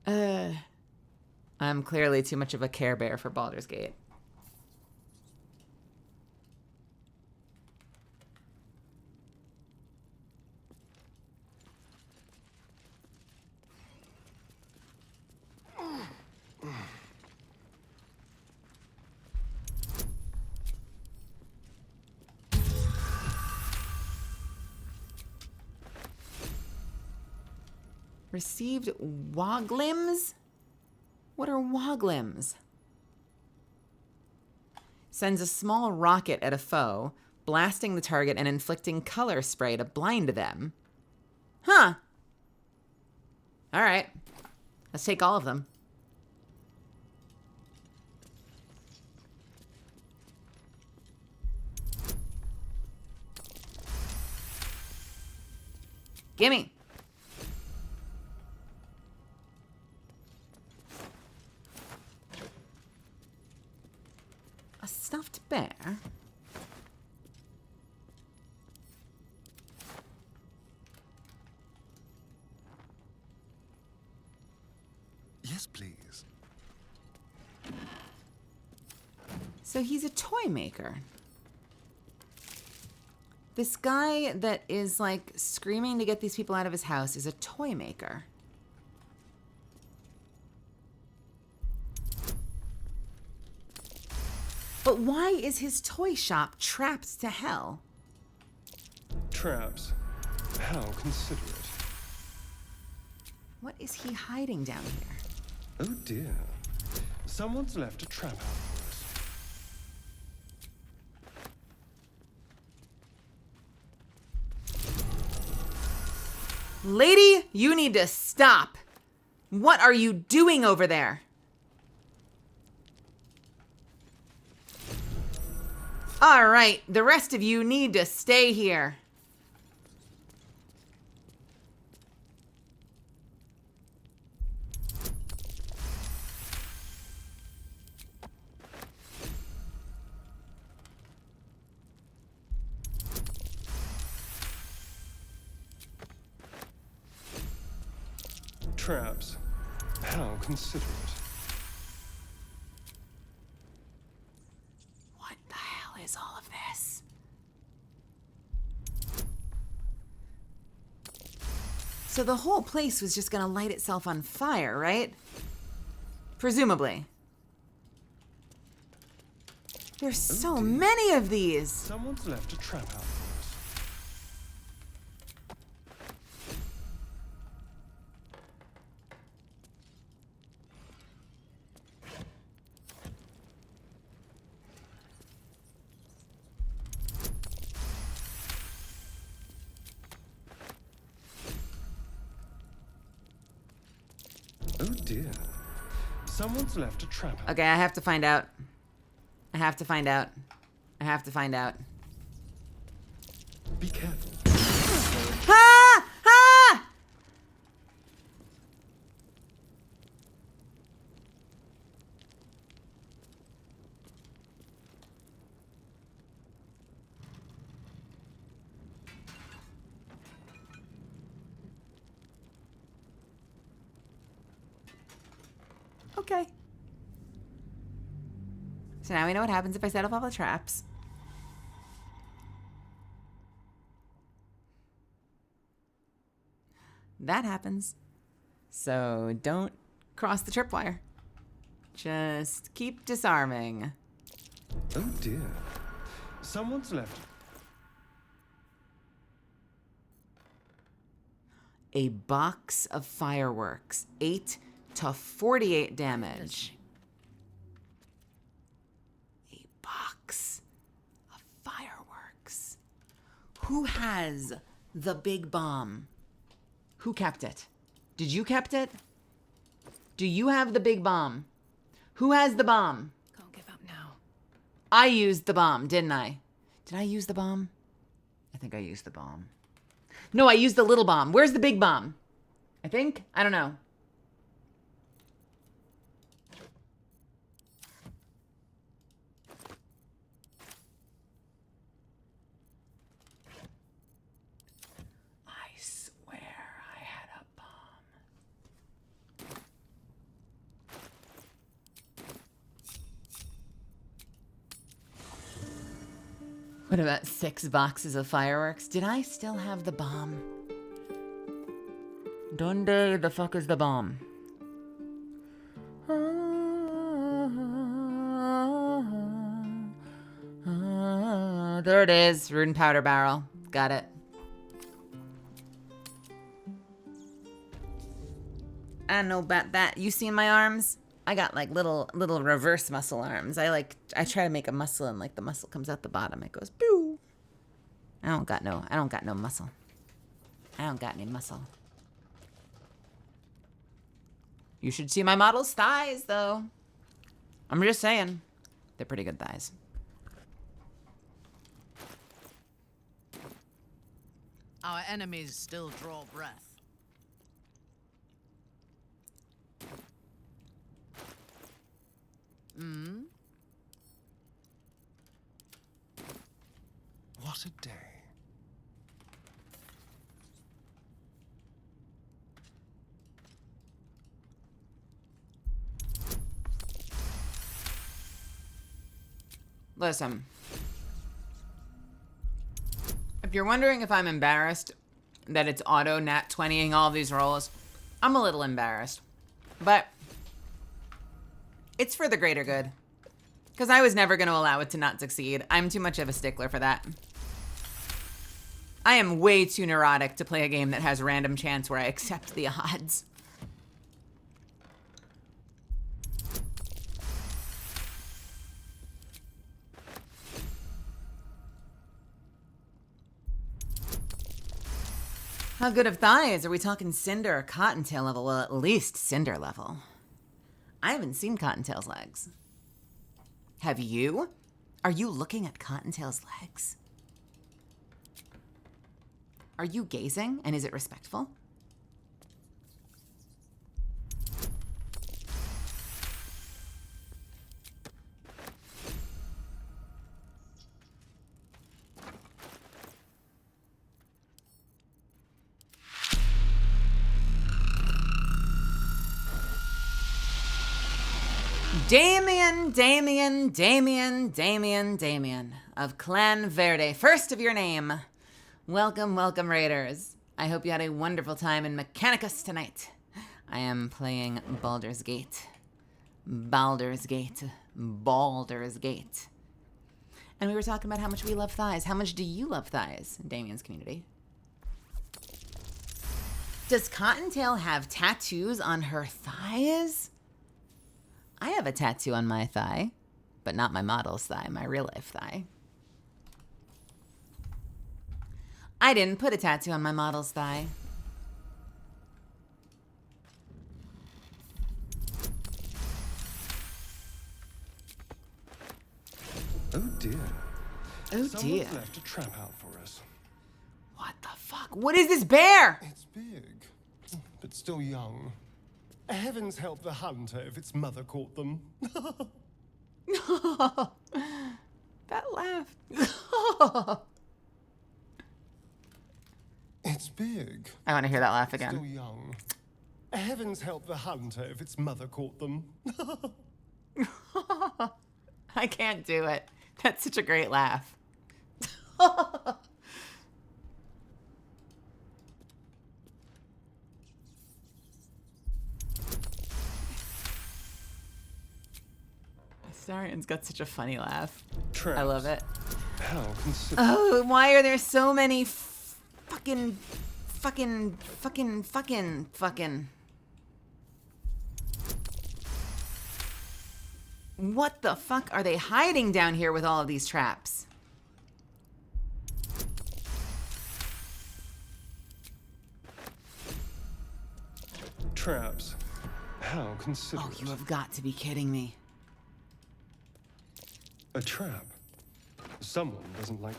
I'm clearly too much of a Care Bear for Baldur's Gate. Received woglims? What are woglims? Sends a small rocket at a foe, blasting the target and inflicting color spray to blind them. Huh. All right. Let's take all of them. Gimme. A stuffed bear? Yes, please. So he's a toy maker. This guy that is like screaming to get these people out of his house is a toy maker. But why is his toy shop trapped to hell? Traps. How considerate. What is he hiding down here? Oh dear. Someone's left a trap out for us. Lady, you need to stop. What are you doing over there? All right, the rest of you need to stay here. Traps. How considerate. What the hell is all of this? So the whole place was just gonna light itself on fire, right? Presumably. There's so many of these. Someone's left a trap out for us. Oh dear. Someone's left a trap. Okay, I have to find out. I have to find out. I have to find out. Be careful. Ah! Ah! Okay. So now we know what happens if I set off all the traps. That happens. So don't cross the tripwire. Just keep disarming. Oh dear. Someone's left. A box of fireworks. 8 to 48 damage. A box of fireworks. Who has the big bomb? Who kept it? Did you kept it? Do you have the big bomb? Who has the bomb? Can't give up now. I used the bomb, didn't I? Did I use the bomb? I think I used the bomb. No, I used the little bomb. Where's the big bomb? I think? I don't know. I swear I had a bomb. What about 6 boxes of fireworks? Did I still have the bomb? Donde the fuck is the bomb? There it is. Root and powder barrel. Got it. I don't know about that. You seen my arms? I got like little reverse muscle arms. I try to make a muscle and like the muscle comes out the bottom. It goes boo. I don't got no muscle. I don't got any muscle. You should see my model's thighs though. I'm just saying. They're pretty good thighs. Our enemies still draw breath. Hmm? What a day. Listen. If you're wondering if I'm embarrassed that it's auto nat 20ing all these rolls, I'm a little embarrassed. But it's for the greater good. Because I was never going to allow it to not succeed. I'm too much of a stickler for that. I am way too neurotic to play a game that has random chance where I accept the odds. How good of thighs? Are we talking Cinder or Cottontail level? Well, at least Cinder level. I haven't seen Cottontail's legs. Have you? Are you looking at Cottontail's legs? Are you gazing, and is it respectful? Damien of Clan Verde, first of your name. Welcome, welcome, Raiders. I hope you had a wonderful time in Mechanicus tonight. I am playing Baldur's Gate. Baldur's Gate. Baldur's Gate. And we were talking about how much we love thighs. How much do you love thighs in Damien's community? Does Cottontail have tattoos on her thighs? I have a tattoo on my thigh, but not my model's thigh, my real life thigh. I didn't put a tattoo on my model's thigh. idea. Someone's left a trap out for us. What the fuck? What is this bear? It's big, but still young. Heavens help the hunter if its mother caught them. That laugh. It's big. I want to hear that laugh again. Still young. Heavens help the hunter if its mother caught them. I can't do it. That's such a great laugh. Starian's got such a funny laugh. Traps. I love it. How Oh, why are there so many fucking. What the fuck are they hiding down here with all of these traps? Traps. How considerate. Oh, you have got to be kidding me. A trap. Someone doesn't like.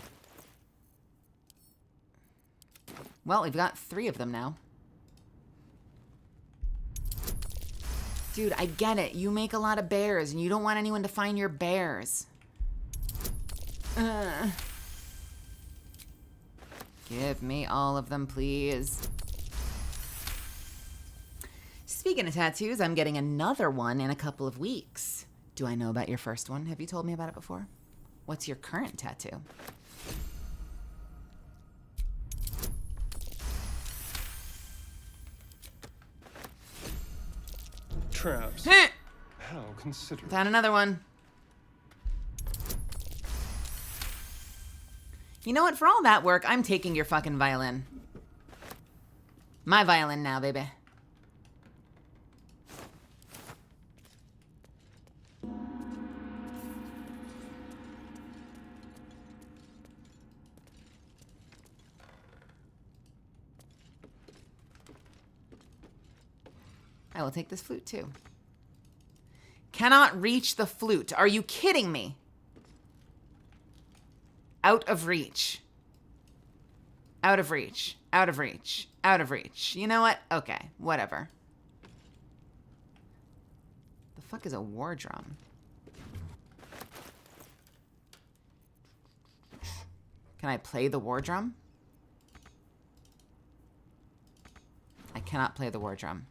Well, we've got 3 of them now. Dude, I get it. You make a lot of bears, and you don't want anyone to find your bears. Give me all of them, please. Speaking of tattoos, I'm getting another one in a couple of weeks. Do I know about your first one? Have you told me about it before? What's your current tattoo? Traps. How considerate. Found another one. You know what? For all that work, I'm taking your fucking violin. My violin now, baby. I will take this flute too. Cannot reach the flute. Are you kidding me? Out of reach. Out of reach. Out of reach. Out of reach. You know what? Okay, whatever. The fuck is a war drum? Can I play the war drum? I cannot play the war drum.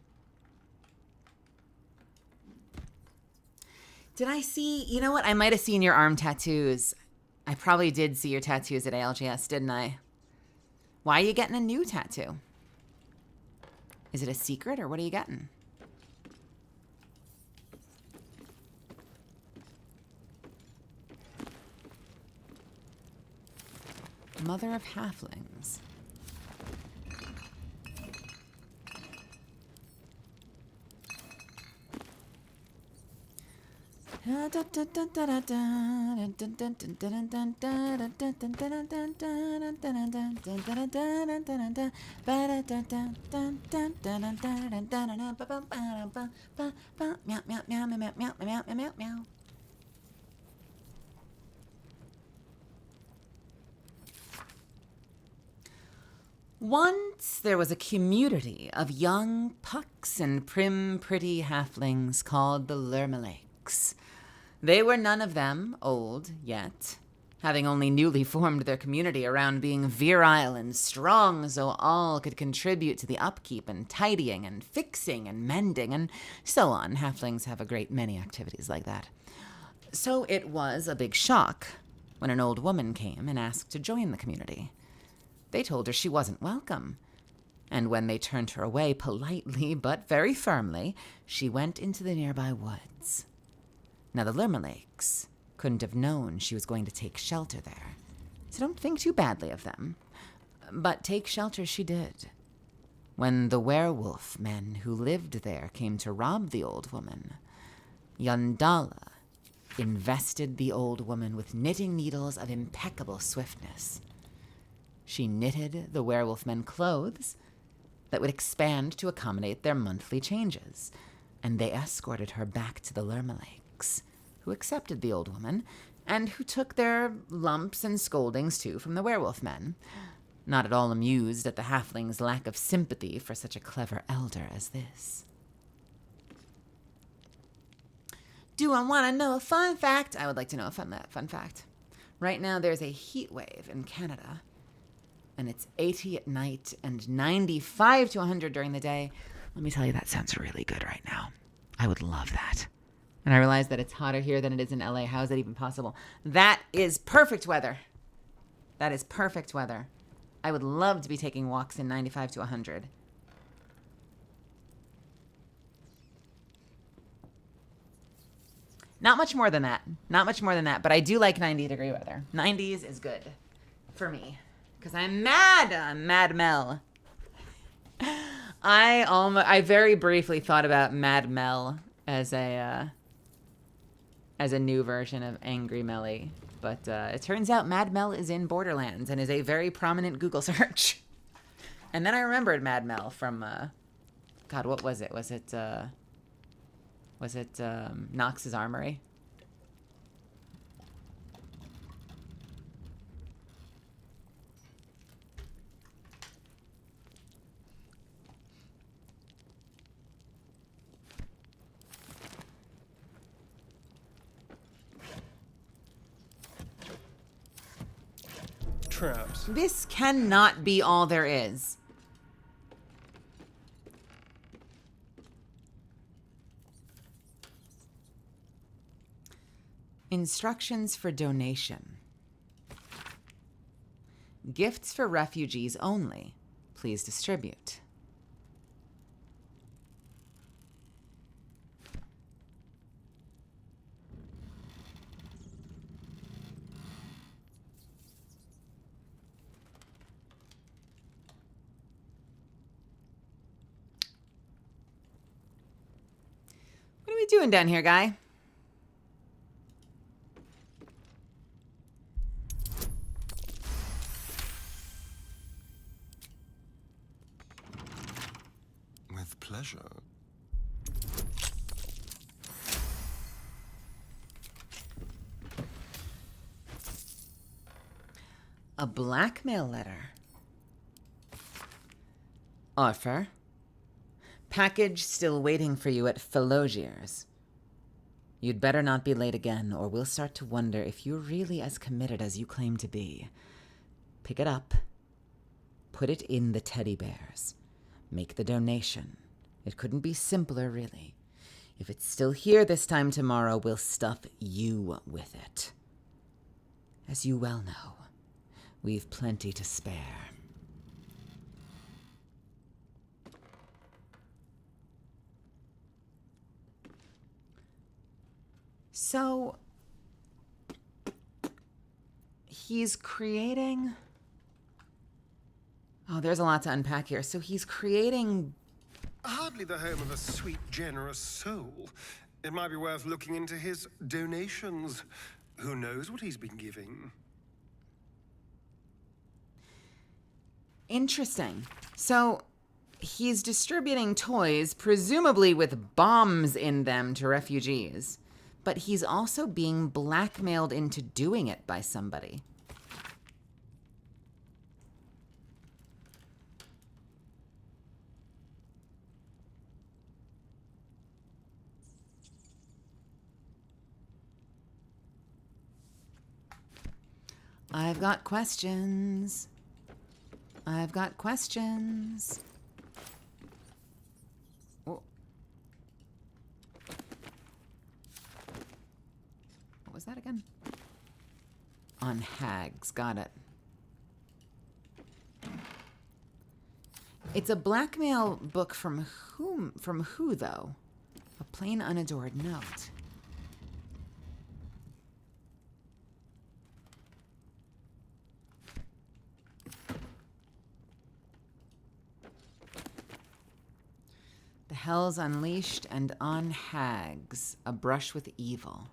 Did I see, you know what? I might have seen your arm tattoos. I probably did see your tattoos at ALGS, didn't I? Why are you getting a new tattoo? Is it a secret or what are you getting? Mother of Halflings. Once there was a community of young pucks and prim, pretty halflings called the Lermalakes. They were none of them old yet, having only newly formed their community around being virile and strong so all could contribute to the upkeep and tidying and fixing and mending and so on. Halflings have a great many activities like that. So it was a big shock when an old woman came and asked to join the community. They told her she wasn't welcome. And when they turned her away politely but very firmly, she went into the nearby woods. Now, the Lermalakes couldn't have known she was going to take shelter there, so don't think too badly of them. But take shelter she did. When the werewolf men who lived there came to rob the old woman, Yandala invested the old woman with knitting needles of impeccable swiftness. She knitted the werewolf men clothes that would expand to accommodate their monthly changes, and they escorted her back to the Lermalakes, who accepted the old woman and who took their lumps and scoldings too from the werewolf men, not at all amused at the halfling's lack of sympathy for such a clever elder as this. Do I want to know a fun fact? I would like to know a fun fact. Right now there's a heat wave in Canada, and it's 80 at night and 95 to 100 during the day. Let me tell you, that sounds really good right now. I would love that. And I realize that it's hotter here than it is in LA. How is that even possible? That is perfect weather. That is perfect weather. I would love to be taking walks in 95 to 100. Not much more than that. Not much more than that. But I do like 90-degree weather. 90s is good for me. Because I'm mad. I'm Mad Mel. I very briefly thought about Mad Mel as a new version of Angry Melly. But it turns out Mad Mel is in Borderlands and is a very prominent Google search. And then I remembered Mad Mel from, God, what was it? Was it Nox's Armory? Traps. This cannot be all there is. Instructions for donation. Gifts for refugees only. Please distribute. What are we doing down here, guy? With pleasure. A blackmail letter. Offer. Package still waiting for you at Philogier's. You'd better not be late again, or we'll start to wonder if you're really as committed as you claim to be. Pick it up. Put it in the teddy bears. Make the donation. It couldn't be simpler, really. If it's still here this time tomorrow, we'll stuff you with it. As you well know, we've plenty to spare. So, he's creating... Oh, there's a lot to unpack here. So he's creating... Hardly the home of a sweet, generous soul. It might be worth looking into his donations. Who knows what he's been giving? Interesting. So he's distributing toys, presumably with bombs in them, to refugees. But he's also being blackmailed into doing it by somebody. I've got questions. I've got questions. Oh. What was that again? On hags. Got it. It's a blackmail book from whom? From who, though? A plain, unadored note. The hells unleashed and on hags, a brush with evil.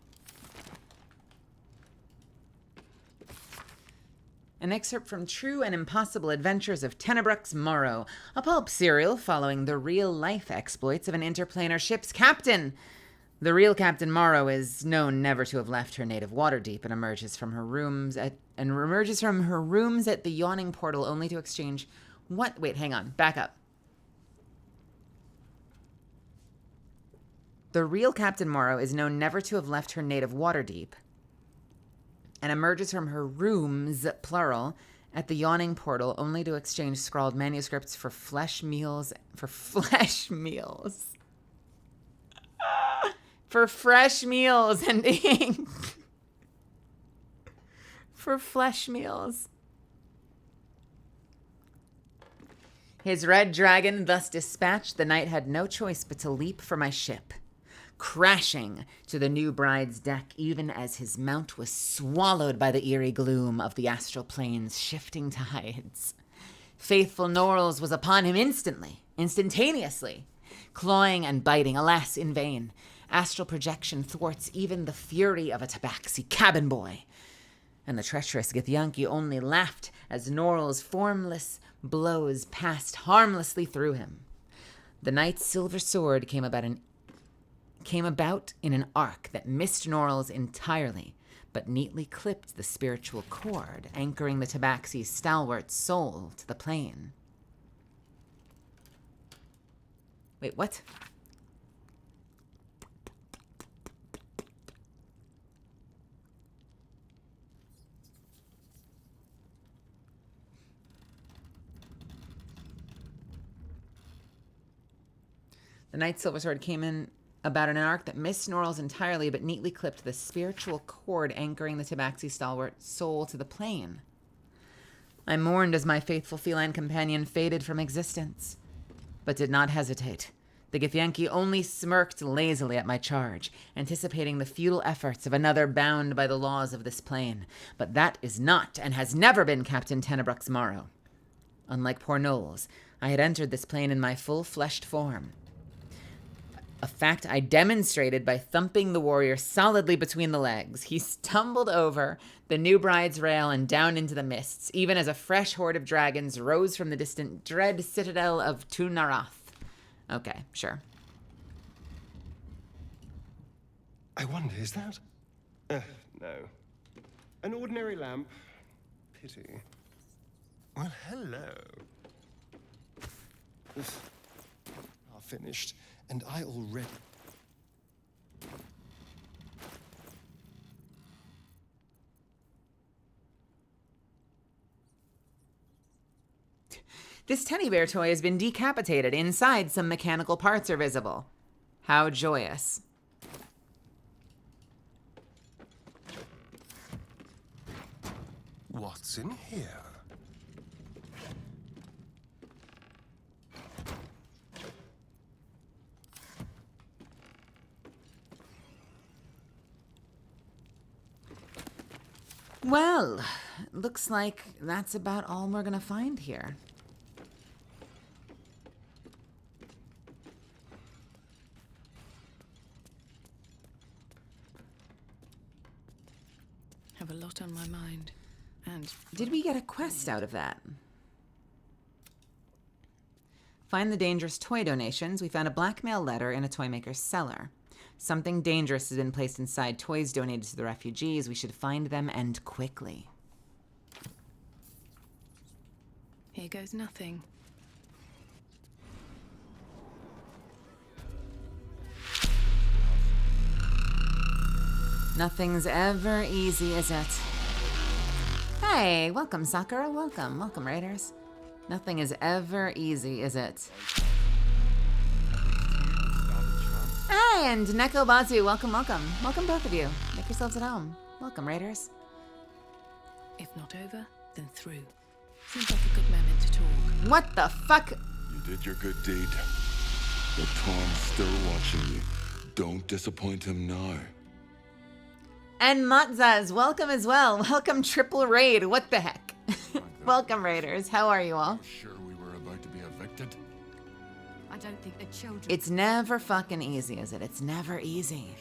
An excerpt from True and Impossible Adventures of Tenebrux Morrow, a pulp serial following the real-life exploits of an interplanar ship's captain. The real Captain Morrow is known never to have left her native Waterdeep and emerges from her rooms at the yawning portal only to exchange what? Wait, hang on. Back up. The real Captain Morrow is known never to have left her native Waterdeep and emerges from her rooms, plural, at the yawning portal only to exchange scrawled manuscripts for flesh meals. For fresh meals and ink. For flesh meals. His red dragon thus dispatched, the knight had no choice but to leap for my ship, crashing to the new bride's deck even as his mount was swallowed by the eerie gloom of the astral plane's shifting tides. Faithful Norls was upon him instantaneously, clawing and biting, alas, in vain. Astral projection thwarts even the fury of a tabaxi cabin boy, and the treacherous Githyanki only laughed as Norl's formless blows passed harmlessly through him. The knight's silver sword came about in an arc that missed Norl's entirely, but neatly clipped the spiritual cord, anchoring the tabaxi's stalwart soul to the plane. Wait, what? The knight's silver sword came in about an arc that missed Norl's entirely, but neatly clipped the spiritual cord anchoring the tabaxi's stalwart soul to the plane. I mourned as my faithful feline companion faded from existence, but did not hesitate. The Githyanki only smirked lazily at my charge, anticipating the futile efforts of another bound by the laws of this plane. But that is not, and has never been, Captain Tenebrooks Morrow. Unlike poor Knowles, I had entered this plane in my full-fleshed form, a fact I demonstrated by thumping the warrior solidly between the legs. He stumbled over the new bride's rail and down into the mists, even as a fresh horde of dragons rose from the distant dread citadel of Tunarath. Okay, sure. I wonder, is that? No. An ordinary lamp. Pity. Well, hello. Finished. And I already... This teddy bear toy has been decapitated. Inside, some mechanical parts are visible. How joyous. What's in here? Well, looks like that's about all we're gonna find here. Have a lot on my mind. And did we get a quest out of that? Find the dangerous toy donations. We found a blackmail letter in a toy maker's cellar. Something dangerous has been placed inside toys donated to the refugees. We should find them, and quickly. Here goes nothing. Nothing's ever easy, is it? Hey, welcome, Sakura. Welcome. Welcome, Raiders. Nothing is ever easy, is it? Hey, and Neko Bazu, welcome, welcome. Welcome, both of you. Make yourselves at home. Welcome, Raiders. If not over, then through. Seems like a good moment to talk. What the fuck? You did your good deed. But Tom's still watching you. Don't disappoint him now. And Matzaz, welcome as well. Welcome, Triple Raid. What the heck? Welcome, Raiders. How are you all? Sure we were about to be evicted? I don't think the children... It's never fucking easy, is it? It's never easy.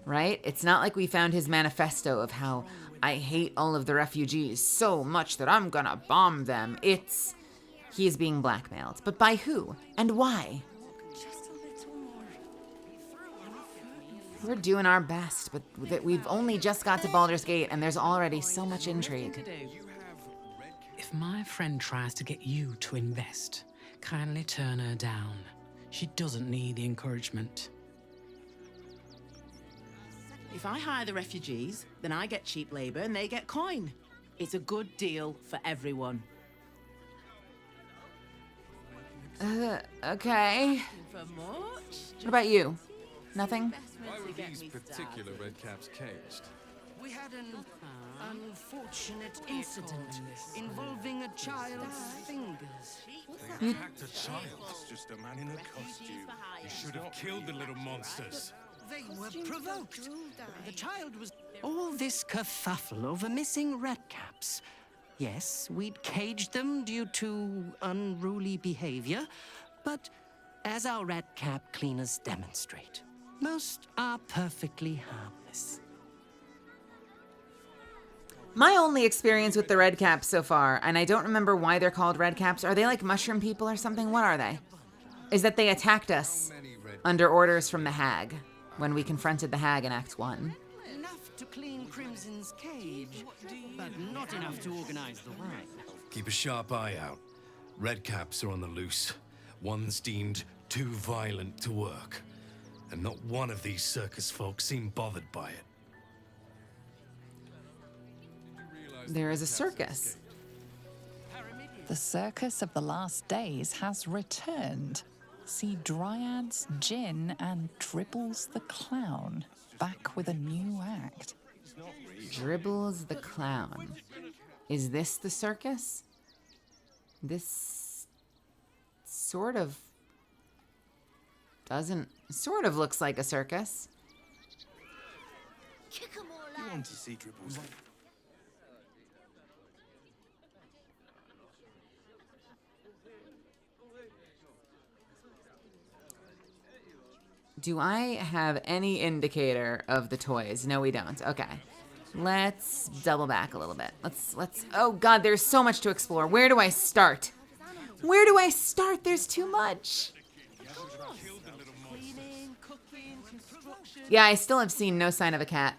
Right? It's not like we found his manifesto of how I hate all of the refugees so much that I'm gonna bomb them. It's... he's being blackmailed. But by who? And why? We're doing our best, but we've only just got to Baldur's Gate, and there's already so much intrigue. If my friend tries to get you to invest, kindly turn her down. She doesn't need the encouragement. If I hire the refugees, then I get cheap labor and they get coin. It's a good deal for everyone. Okay. For much? What about you? Nothing? Why were these particular redcaps caged? We had an unfortunate incident involving a child's fingers. You Attacked a child. It's just a man in a costume. You should have killed the little monsters. They were provoked. The child was... All this kerfuffle over missing redcaps. Yes, we'd caged them due to unruly behavior, but as our redcap cleaners demonstrate, most are perfectly harmless. My only experience with the red caps so far, and I don't remember why they're called red caps. Are they like mushroom people or something? What are they? Is that they attacked us under orders from the hag when we confronted the hag in Act 1. Enough to clean Crimson's cage, but not enough to organize the ride. Keep a sharp eye out. Redcaps are on the loose. One's deemed too violent to work. And not one of these circus folk seem bothered by it. There is a circus. The circus of the last days has returned. See Dryads, Jin, and Dribbles the Clown back with a new act. Dribbles the Clown. Is this the circus? This sort of looks like a circus. You want to see Dribbles? Do I have any indicator of the toys? No, we don't. Okay. Let's double back a little bit. Let's oh god, there's so much to explore. Where do I start? Where do I start? There's too much. Yeah, I still have seen no sign of a cat.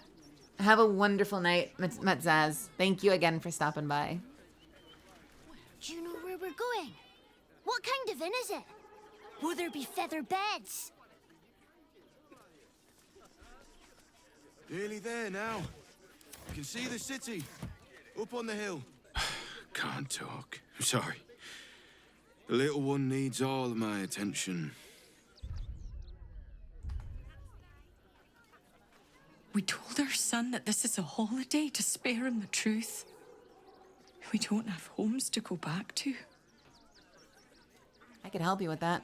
Have a wonderful night, Matzaz. Thank you again for stopping by. Do you know where we're going? What kind of inn is it? Will there be feather beds? Nearly there now. You can see the city. Up on the hill. Can't talk. I'm sorry. The little one needs all of my attention. We told our son that this is a holiday to spare him the truth. We don't have homes to go back to. I could help you with that.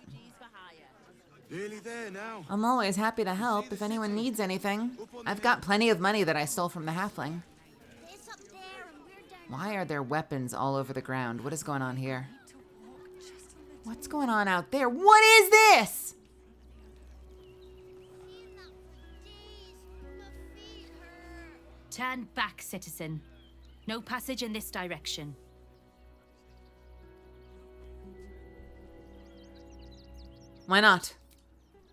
Nearly there now. I'm always happy to help if anyone needs anything. I've got plenty of money that I stole from the halfling. Why are there weapons all over the ground? What is going on here? What's going on out there? What is this? Turn back, citizen. No passage in this direction. Why not?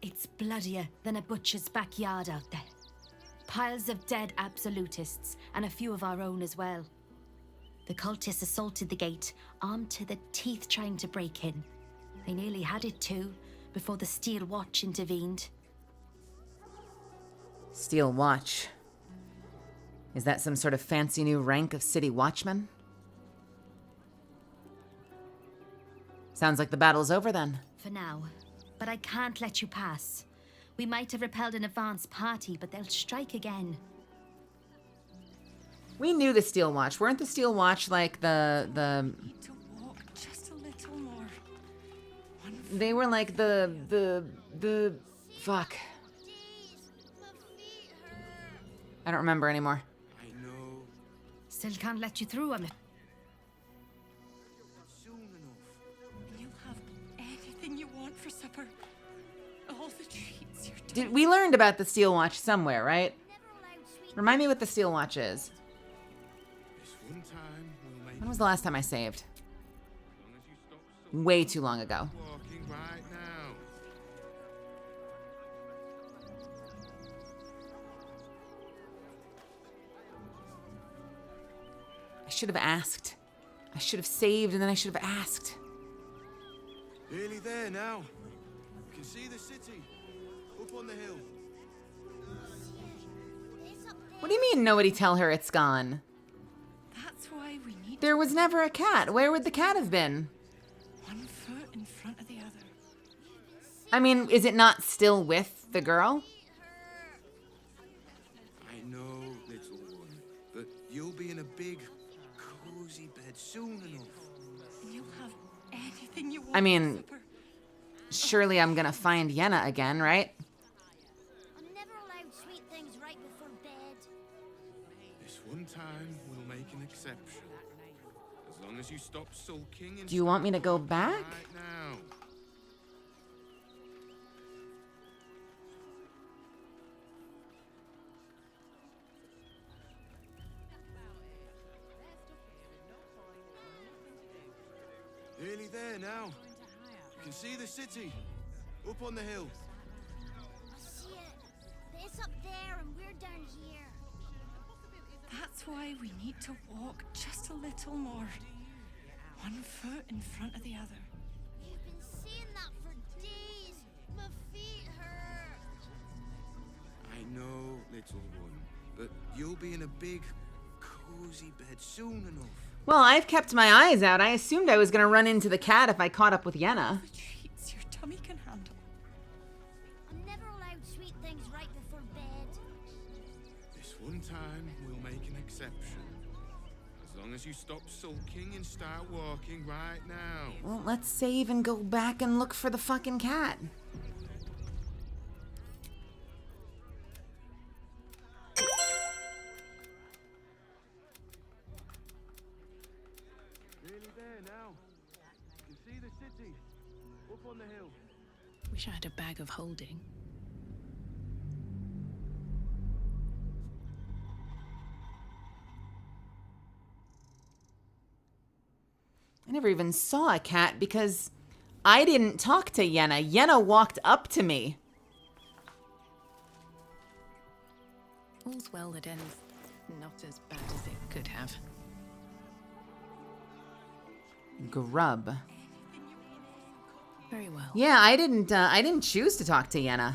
It's bloodier than a butcher's backyard out there. Piles of dead absolutists, and a few of our own as well. The cultists assaulted the gate, armed to the teeth trying to break in. They nearly had it too, before the Steel Watch intervened. Steel Watch. Is that some sort of fancy new rank of city watchman? Sounds like the battle's over then. For now. But I can't let you pass. We might have repelled an advance party, but they'll strike again. We knew the Steel Watch. Weren't the Steel Watch like the Need to walk just a little more. They were like the fuck. I don't remember anymore. I know. Still can't let you through, I'm... Soon enough. You have anything you want for supper. All the treats you're Did we learned about the Steel Watch somewhere, right? Remind me what the Steel Watch is. This one time we'll make When was the last time I saved? Way too long ago. walking right now. should have asked. I should have saved and then I should have asked. Nearly there now. You can see the city. Up on the hill. What do you mean nobody tell her it's gone? That's why we need There was never a cat. Where would the cat have been? one foot in front of the other. I mean, is it not still with the girl? I know, little one, but you'll be in a big, cozy bed soon enough. You'll have anything you want. I mean, surely I'm gonna find Yenna again, right? I'm never allowed sweet things right before bed. This one time, we'll make an exception. As long as you stop sulking and Do you want me to go back? right now. Nearly there now. You can see the city. Up on the hill. I see it. It's up there and we're down here. That's why we need to walk just a little more. One foot in front of the other. You've been saying that for days. My feet hurt. I know, little one, but you'll be in a big, cozy bed soon enough. Well, I've kept my eyes out. I assumed I was gonna run into the cat if I caught up with Yenna. Treats your tummy can handle. I'm never allowed sweet things right before bed. This one time, we'll make an exception. As long as you stop sulking and start walking right now. Well, let's save and go back and look for the fucking cat. Nearly there now. You can see the city. Up on the hill. Wish I had a bag of holding. I never even saw a cat because I didn't talk to Yenna. Yenna walked up to me. All's well that ends not as bad as it could have. Grub. Very well. Yeah, I didn't choose to talk to Yenna.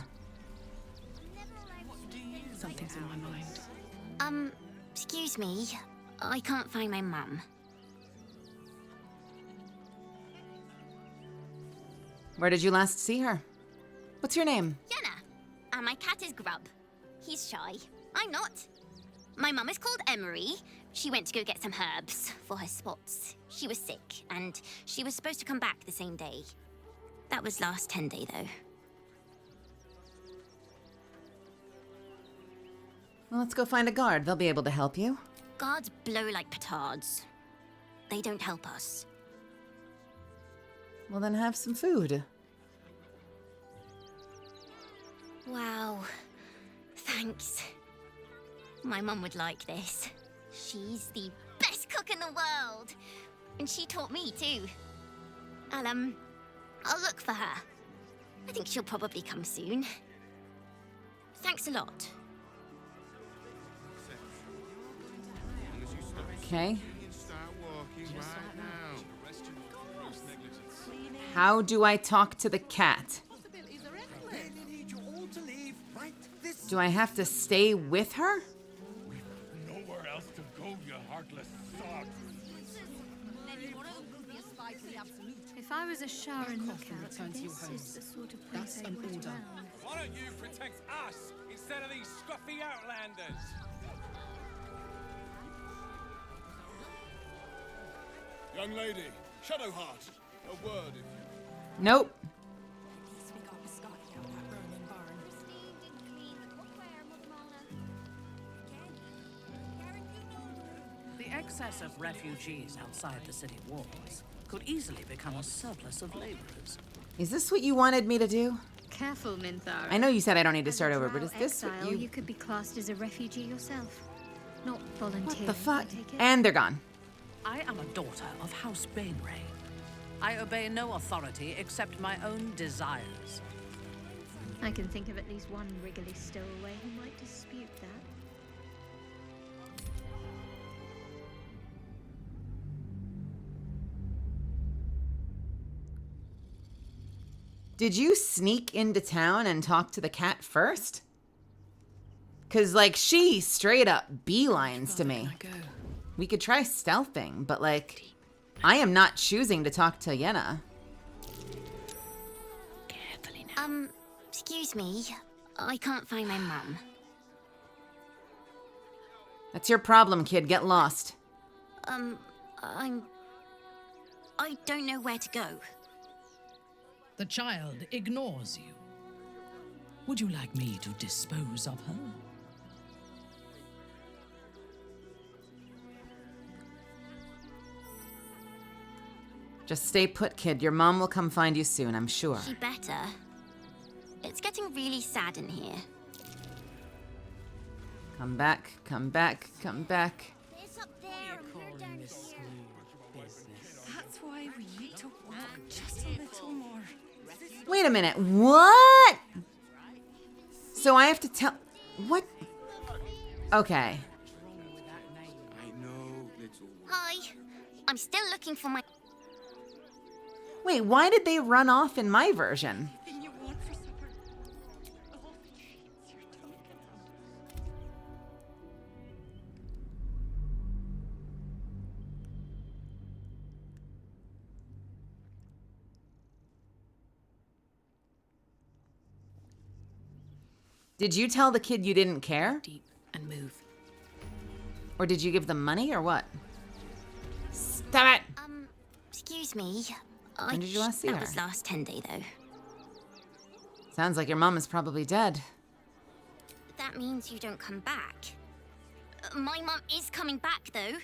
Something's in my mind. Excuse me. I can't find my mum. Where did you last see her? What's your name? Yenna. And my cat is Grub. He's shy. I'm not. My mum is called Emery. She went to go get some herbs for her spots. She was sick, and she was supposed to come back the same day. That was last 10 day, though. Well, let's go find a guard. They'll be able to help you. Guards blow like petards. They don't help us. Well, then have some food. Wow. Thanks. My mum would like this. She's the best cook in the world. And she taught me too. I'll look for her. I think she'll probably come soon. Thanks a lot. Okay. Start walking right now. How do I talk to the cat? Do I have to stay with her? Nowhere else to go, you heartless sod. If I was a Sharon lookout, this is the sort of place I'd wait around. Why don't you protect us instead of these scruffy outlanders? Young lady, Shadowheart, a word if you... Nope. The excess of refugees outside the city walls could easily become a surplus of laborers. Is this what you wanted me to do? Careful, Minthara. I know you said I don't need to start over, but is Drow this what exile, you... you could be classed as a refugee yourself. Not volunteering. What the fuck? I take it. And they're gone. I am a daughter of House Bainray. I obey no authority except my own desires. I can think of at least one wriggly stowaway who might. dispute that. Did you sneak into town and talk to the cat first? Cause like she straight up beelines to me. We could try stealthing, but like I am not choosing to talk to Yenna. Excuse me. I can't find my mum. That's your problem, kid. Get lost. I don't know where to go. The child ignores you. Would you like me to dispose of her? Just stay put, kid. Your mom will come find you soon, I'm sure. She better. It's getting really sad in here. Come back, come back, come back. It's up there and we're down here. That's why we need to walk just a little more. Wait a minute. What? So I have to tell... What? Okay. Hi. I'm still looking for my... Wait, why did they run off in my version? Did you tell the kid you didn't care? Deep and move. Or did you give them money or what? Stop it! Excuse me. When did you last see That her? was last 10 day, though. Sounds like your mom is probably dead. That means you don't come back. My mum is coming back, though.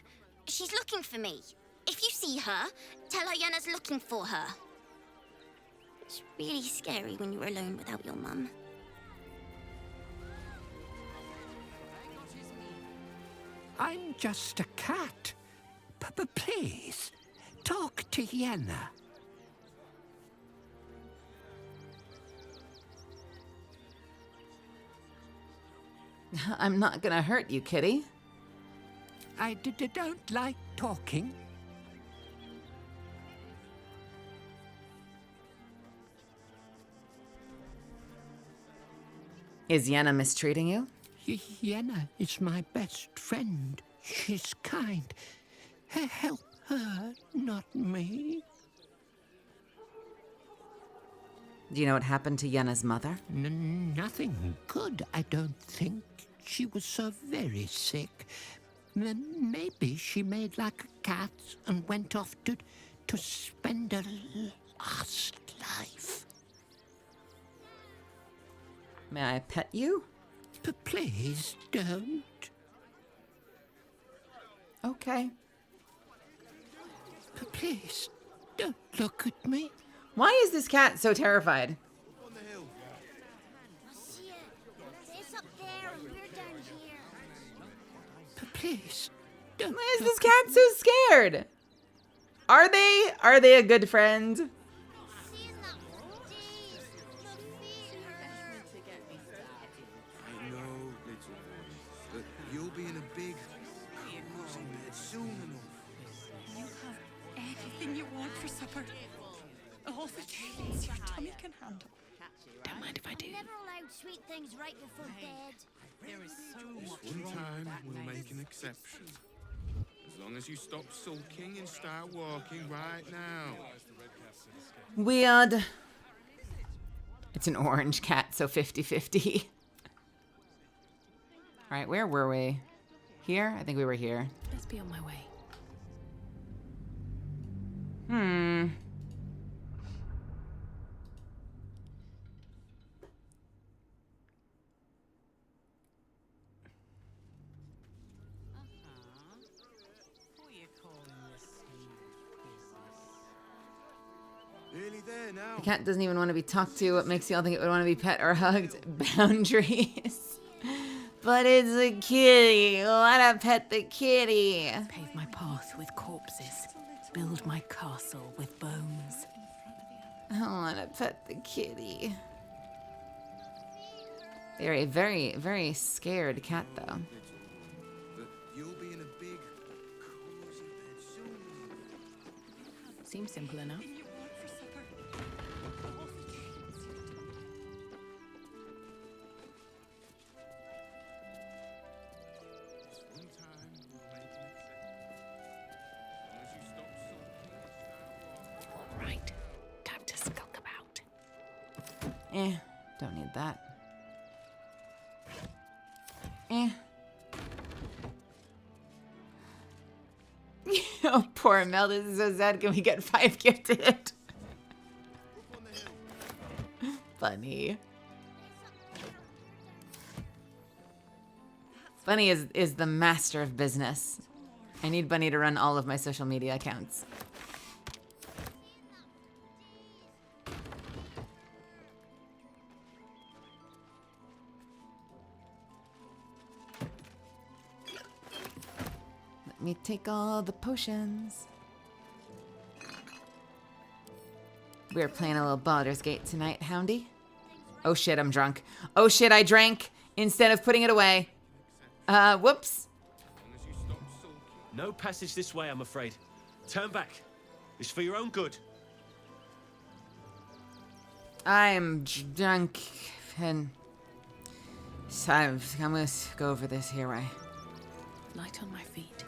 She's looking for me. If you see her, tell her Yenna's looking for her. It's really scary when you're alone without your mum. I'm just a cat. Please, talk to Yenna. I'm not gonna hurt you, kitty. I don't like talking. Is Yenna mistreating you? Yenna is my best friend. She's kind. Help her, not me. Do you know what happened to Yenna's mother? Nothing good, I don't think. She was so very sick. Maybe she made like a cat and went off to spend her last life. May I pet you? Please don't. Okay. Please, don't look at me. Why is this cat so terrified? It's up there and we're down here. Please, don't. Why is this cat so scared? Are they a good friend? I know, little one, but you'll be in a big, cozy bed soon enough. You have everything you want for supper. All the treats your tummy can handle. Don't mind if I do. Never allowed sweet things right before bed. There is so much. One time we'll make an exception. As long as you stop sulking and start walking right now. Weird. It's an orange cat, so 50-50. All right, where were we? Here? I think we were here. Let's be on my way. Nearly there now. The cat doesn't even want to be talked to. What makes y'all think it would want to be pet or hugged? Boundaries. But it's a kitty. I want to pet the kitty. Pave my path with corpses. Build my castle with bones. I want to pet the kitty. They're a very, very scared cat, though. But you'll be in a big, cozy bed soon. Seems simple enough. Don't need that. Oh, poor Imelda, this is so sad. Can we get 5 gifted? Funny. Bunny is the master of business. I need Bunny to run all of my social media accounts. Let me take all the potions. We're playing a little Baldur's Gate tonight, Houndy. Oh shit, I'm drunk. Oh shit, I drank instead of putting it away. Whoops. No passage this way, I'm afraid. Turn back. It's for your own good. I'm drunk and so I'm gonna go over this here way. Light on my feet.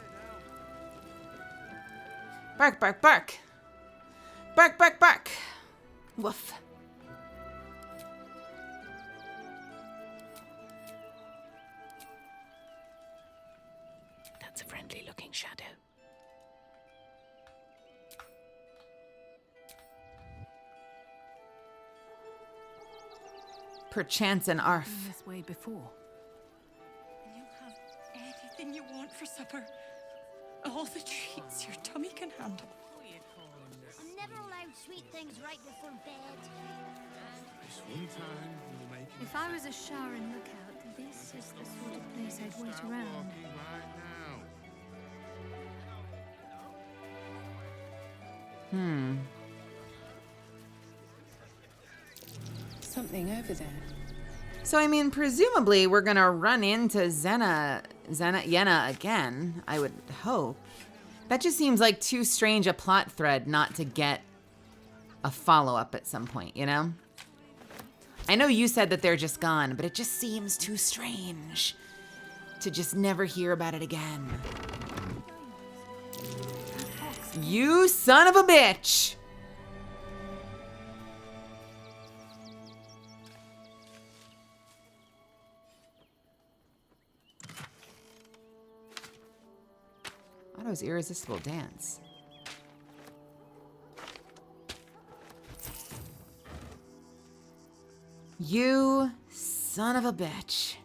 Bark, bark, bark. Bark, bark, bark. Woof. That's a friendly looking shadow. Perchance an arf. Been this way before. You have anything you want for supper. All the treats your tummy can handle. I'm never allowed sweet things right before bed. This one time we'll make If I was a Sharon lookout, this is the sort of place I'd wait around. Something over there. So, I mean, presumably we're gonna run into Yenna again, I would hope. That just seems like too strange a plot thread not to get a follow-up at some point, you know? I know you said that they're just gone, but it just seems too strange to just never hear about it again. You son of a bitch! Otto's irresistible dance. You son of a bitch.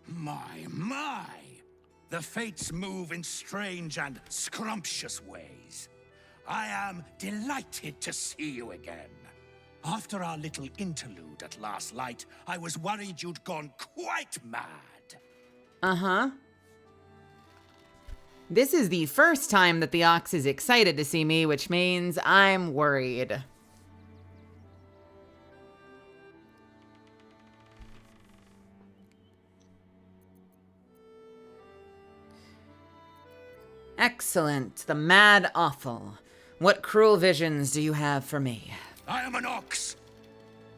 My. The fates move in strange and scrumptious ways. I am delighted to see you again. After our little interlude at last light, I was worried you'd gone quite mad. Uh-huh. This is the first time that the ox is excited to see me, which means I'm worried. Excellent. The mad awful. What cruel visions do you have for me? I am an ox.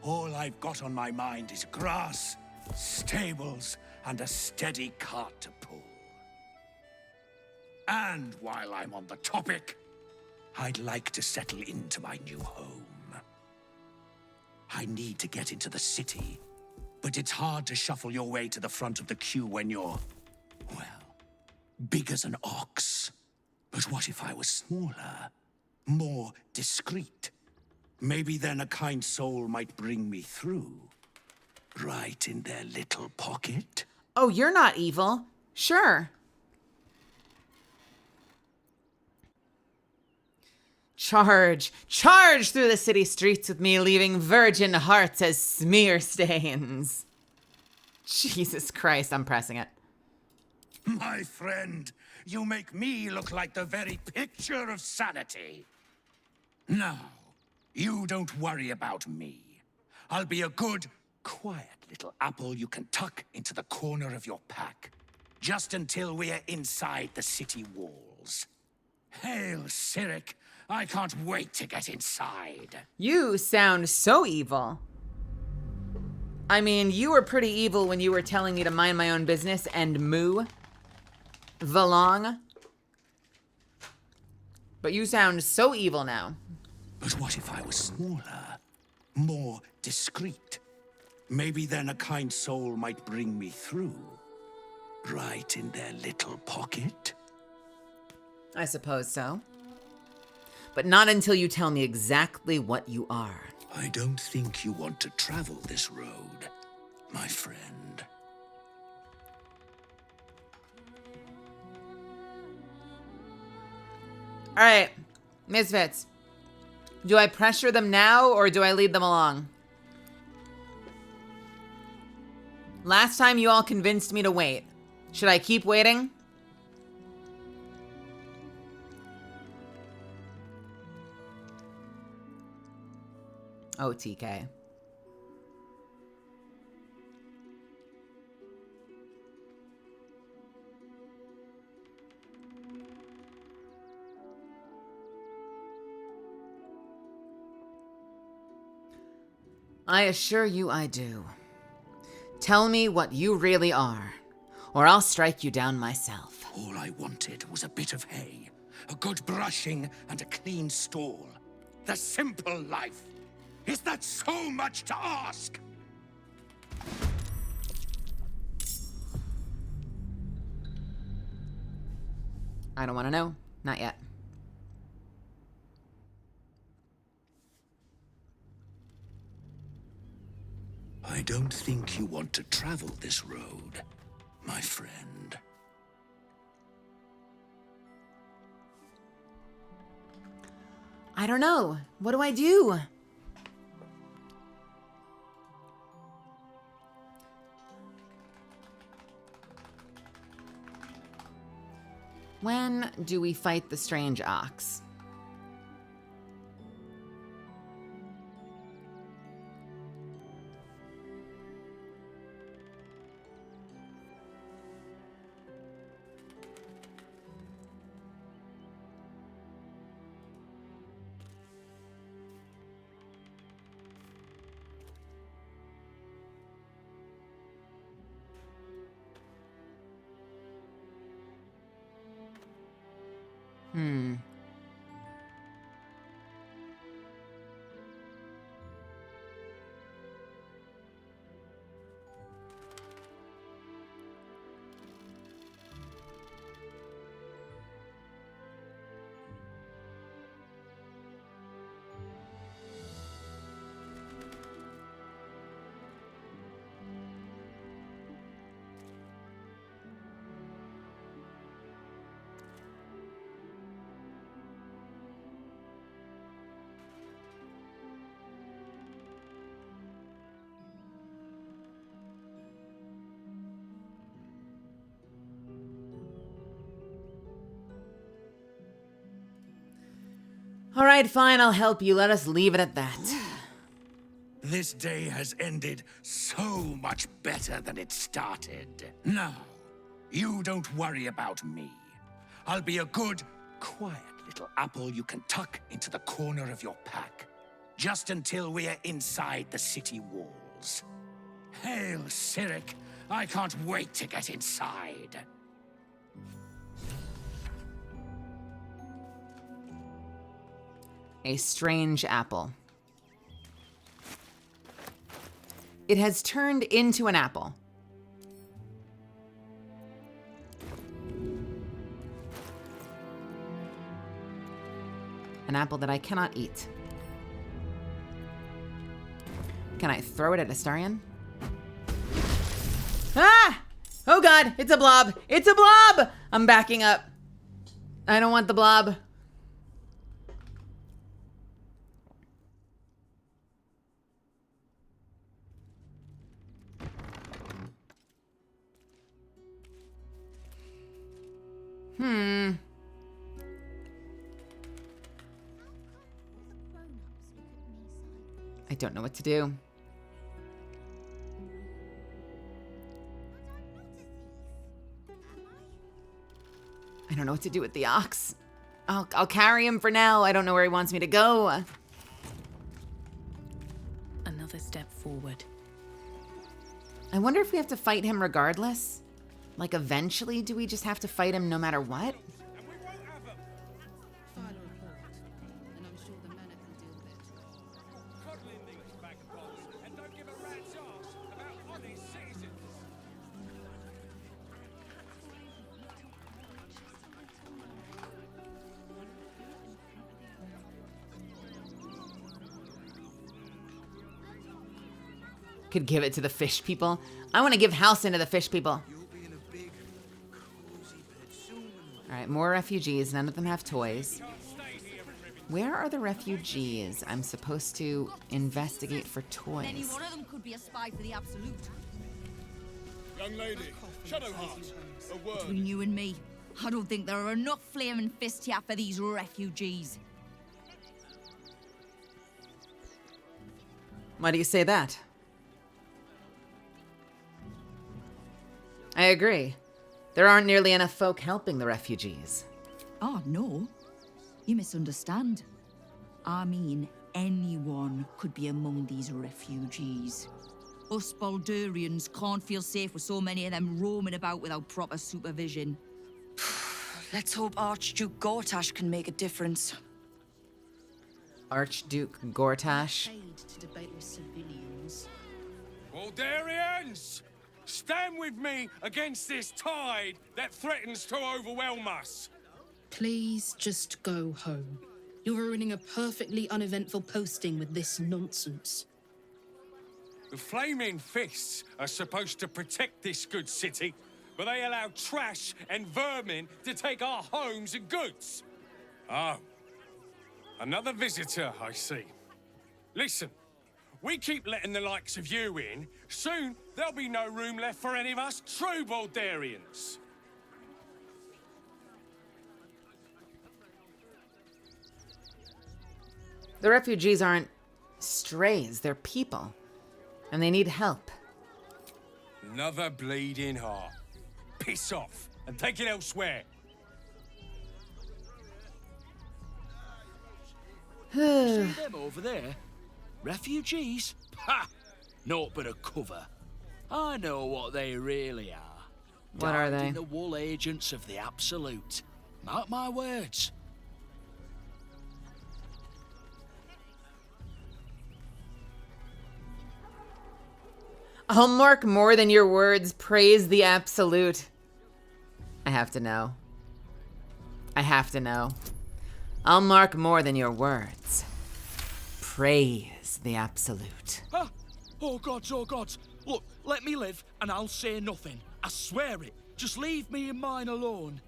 All I've got on my mind is grass, stables, and a steady cart to pull. And while I'm on the topic, I'd like to settle into my new home. I need to get into the city, but it's hard to shuffle your way to the front of the queue when you're, well, big as an ox. But what if I was smaller, more discreet? Maybe then a kind soul might bring me through. Right in their little pocket. Oh, you're not evil. Sure. Charge! Charge through the city streets with me, leaving virgin hearts as smear stains. Jesus Christ, I'm pressing it. My friend, you make me look like the very picture of sanity. Now, you don't worry about me. I'll be a good, quiet little apple you can tuck into the corner of your pack, just until we're inside the city walls. Hail, Cyric! I can't wait to get inside. You sound so evil. I mean, you were pretty evil when you were telling me to mind my own business and moo. Valong. But you sound so evil now. But what if I was smaller? More discreet? Maybe then a kind soul might bring me through. Right in their little pocket? I suppose so. But not until you tell me exactly what you are. I don't think you want to travel this road, my friend. All right, Misfits. Do I pressure them now or do I lead them along? Last time you all convinced me to wait. Should I keep waiting? Oh, TK. I assure you I do. Tell me what you really are, or I'll strike you down myself. All I wanted was a bit of hay, a good brushing, and a clean stall. The simple life. Is that so much to ask? I don't want to know. Not yet. I don't think you want to travel this road, my friend. I don't know. What do I do? When do we fight the strange ox? All right, fine, I'll help you. Let us leave it at that. This day has ended so much better than it started. Now, you don't worry about me. I'll be a good, quiet little apple you can tuck into the corner of your pack, just until we're inside the city walls. Hail, Cyric! I can't wait to get inside. A strange apple. It has turned into an apple. An apple that I cannot eat. Can I throw it at Astarion? Ah! Oh god, it's a blob! It's a blob! I'm backing up. I don't want the blob. I don't know what to do. I don't know what to do with the ox. I'll carry him for now. I don't know where he wants me to go. Another step forward. I wonder if we have to fight him regardless. Like, eventually, do we just have to fight him no matter what? Could give it to the fish people. I want to give Halcyon to the fish people. Alright, more refugees. None of them have toys. Where are the refugees? I'm supposed to investigate for toys. Any one of them could be a spy for the Absolute. Young lady, Shadowheart, a word. Between you and me, I don't think there are enough flaming fists here for these refugees. Why do you say that? I agree. There aren't nearly enough folk helping the refugees. Oh, no. You misunderstand. I mean, anyone could be among these refugees. Us Baldurians can't feel safe with so many of them roaming about without proper supervision. Let's hope Archduke Gortash can make a difference. Archduke Gortash? To debate with civilians. Baldurians! Stand with me against this tide that threatens to overwhelm us. Please just go home. You're ruining a perfectly uneventful posting with this nonsense. The Flaming Fists are supposed to protect this good city, but they allow trash and vermin to take our homes and goods. Oh, another visitor, I see. Listen, we keep letting the likes of you in, soon there'll be no room left for any of us true Baldurians. The refugees aren't strays, they're people. And they need help. Another bleeding heart. Piss off and take it elsewhere. See them over there? Refugees? Ha! Naught but a cover. I know what they really are. What are they? Dyed-in-the-wool agents of the Absolute. Mark my words. I'll mark more than your words. Praise the Absolute. I have to know. I have to know. I'll mark more than your words. Praise the Absolute. Ah! Oh gods, oh gods. Look, let me live and I'll say nothing. I swear it. Just leave me and mine alone.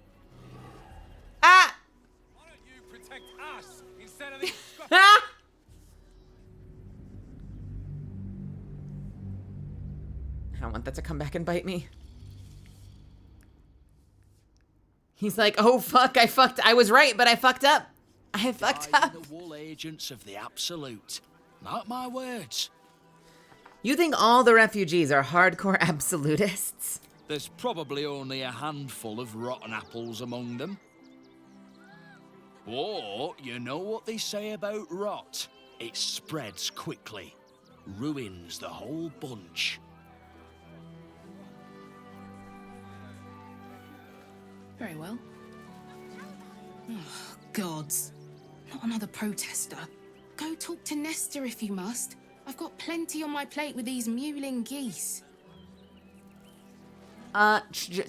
Ah! Why don't you protect us instead of these Ah! I don't want that to come back and bite me. He's like, oh fuck, I was right, but I fucked up. I fucked up. Dyed-in-the-wool agents of the Absolute. Mark my words. You think all the refugees are hardcore absolutists? There's probably only a handful of rotten apples among them. Or, you know what they say about rot? It spreads quickly. Ruins the whole bunch. Very well. Oh, gods. Not another protester. Go talk to Nestor if you must. I've got plenty on my plate with these mewling geese.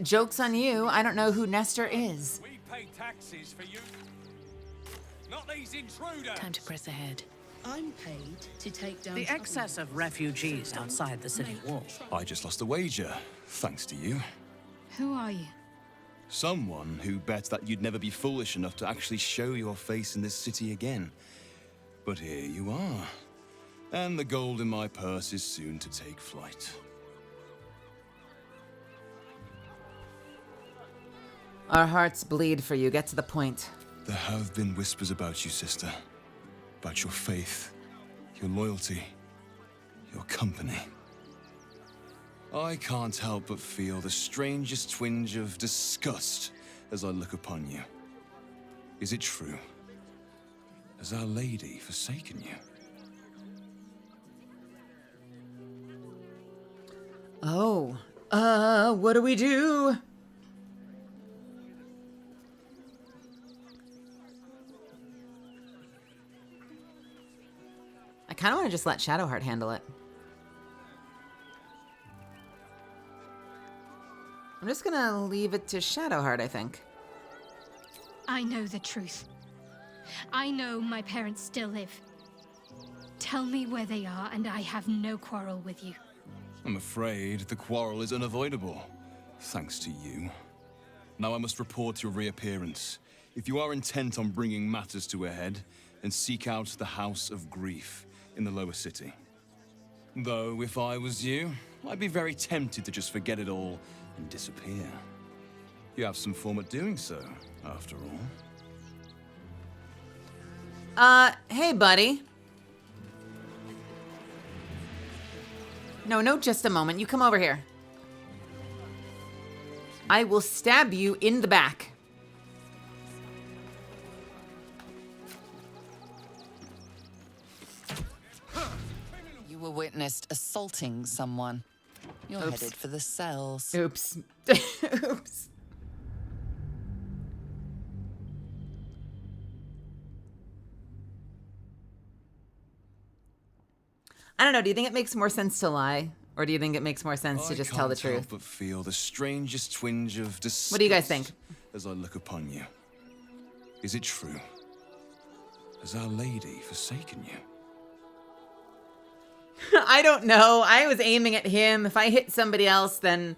Joke's on you. I don't know who Nestor is. We pay taxes for you. Not these intruders. Time to press ahead. I'm paid to take down The excess of refugees outside the city wall. I just lost a wager, thanks to you. Who are you? Someone who bet that you'd never be foolish enough to actually show your face in this city again. But here you are. And the gold in my purse is soon to take flight. Our hearts bleed for you. Get to the point. There have been whispers about you, sister. About your faith, your loyalty, your company. I can't help but feel the strangest twinge of disgust as I look upon you. Is it true? Has Our Lady forsaken you? Oh, what do we do? I kind of want to just let Shadowheart handle it. I'm just gonna leave it to Shadowheart, I think. I know the truth. I know my parents still live. Tell me where they are, and I have no quarrel with you. I'm afraid the quarrel is unavoidable, thanks to you. Now I must report your reappearance. If you are intent on bringing matters to a head, then seek out the House of Grief in the lower city. Though, if I was you, I'd be very tempted to just forget it all and disappear. You have some form at doing so, after all. Hey, buddy. No, just a moment. You come over here. I will stab you in the back. You were witnessed assaulting someone. You're Oops. headed for the cells. Oops. Oops. I don't know. Do you think it makes more sense to lie? Or do you think it makes more sense to just tell the I can't truth? help but feel the strangest twinge of disgust. What do you guys think? As I look upon you. Is it true? Has Our Lady forsaken you? I don't know. I was aiming at him. If I hit somebody else, then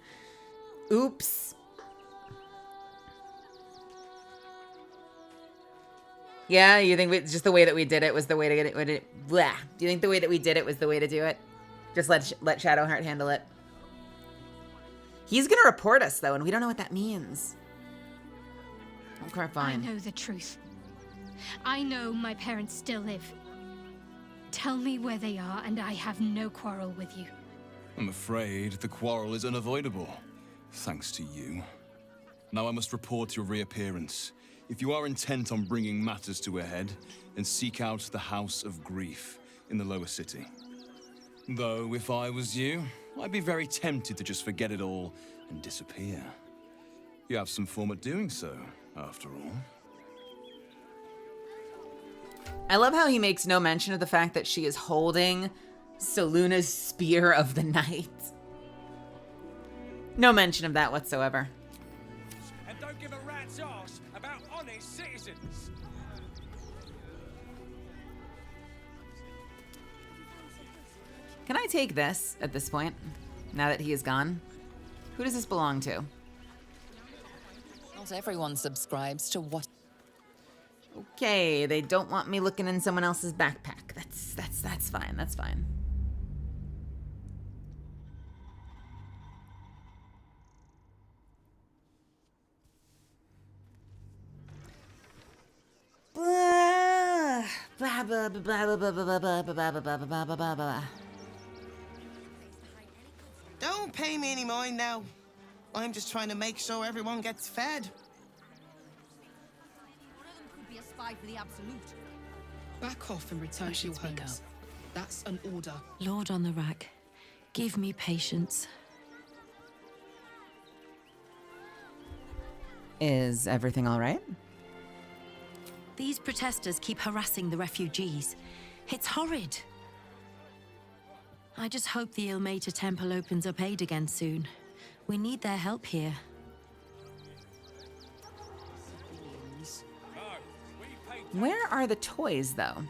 oops. Yeah, you think just the way that we did it was the way to get it? Blah. Do you think the way that we did it was the way to do it? Just let Shadowheart handle it. He's gonna report us though, and we don't know what that means. Okay, fine. I know the truth. I know my parents still live. Tell me where they are, and I have no quarrel with you. I'm afraid the quarrel is unavoidable, thanks to you. Now I must report your reappearance. If you are intent on bringing matters to a head, then seek out the House of Grief in the lower city. Though, if I was you, I'd be very tempted to just forget it all and disappear. You have some form at doing so, after all. I love how he makes no mention of the fact that she is holding Seluna's Spear of the Night. No mention of that whatsoever. And don't give a rat's ass about honest citizens. Can I take this at this point, now that he is gone? Who does this belong to? Not everyone subscribes to what... Okay, they don't want me looking in someone else's backpack. That's fine. That's fine. Blah blah blah blah blah blah blah blah blah blah blah blah blah blah blah. Don't pay me any mind now. I'm just trying to make sure everyone gets fed. Be a spy for the Absolute. Back off and return to your homes. That's an order. Lord on the rack, give me patience. Is everything all right? These protesters keep harassing the refugees. It's horrid. I just hope the Ilmater Temple opens up aid again soon. We need their help here. Where are the toys, though?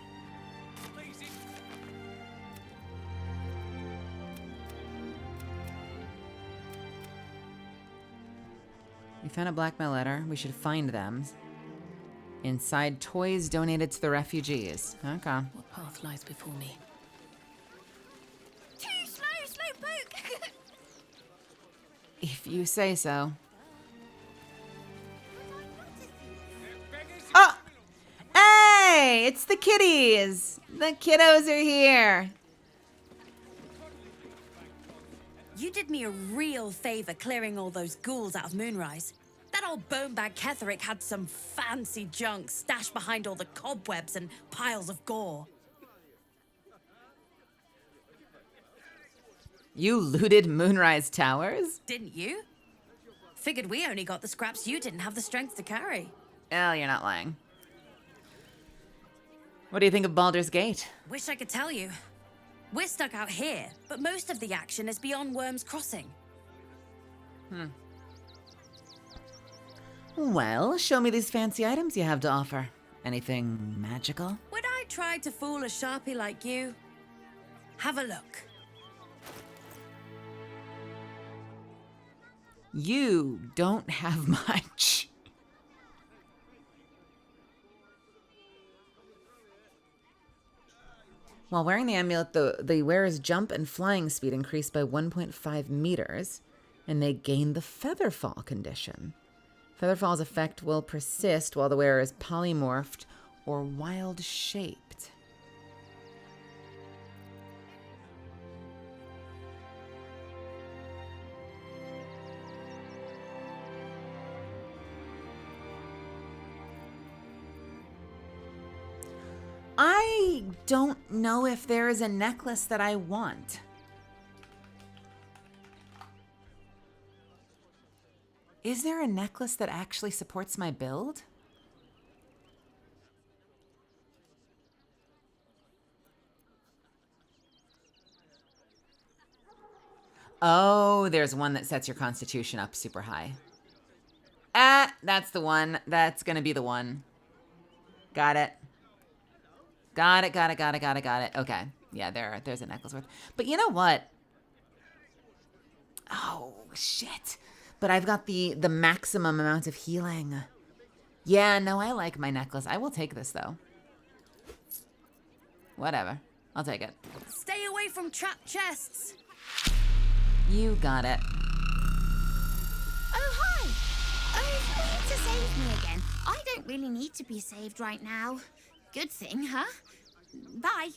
We found a blackmail letter. We should find them. Inside, toys donated to the refugees. Okay. What path lies before me? Too slow poke. If you say so. Oh! Hey! It's the kitties! The kiddos are here. You did me a real favor clearing all those ghouls out of Moonrise. That old bonebag Ketherick had some fancy junk stashed behind all the cobwebs and piles of gore. You looted Moonrise Towers? Didn't you? Figured we only got the scraps you didn't have the strength to carry. Oh, you're not lying. What do you think of Baldur's Gate? Wish I could tell you. We're stuck out here, but most of the action is beyond Worm's Crossing. Well, show me these fancy items you have to offer. Anything magical? Would I try to fool a sharpie like you? Have a look. You don't have much. While wearing the amulet, the wearer's jump and flying speed increased by 1.5 meters, and they gain the Featherfall condition. Featherfall's effect will persist while the wearer is polymorphed or wild-shaped. I don't know if there is a necklace that I want. Is there a necklace that actually supports my build? Oh, there's one that sets your constitution up super high. Ah, that's the one. That's gonna be the one. Got it. Got it. Okay. Yeah, there's a necklace worth. But you know what? Oh, shit. But I've got the maximum amount of healing. Yeah, no, I like my necklace. I will take this, though. Whatever. I'll take it. Stay away from trapped chests. You got it. Oh, hi. Oh, if you need to save me again, I don't really need to be saved right now. Good thing, huh? Bye.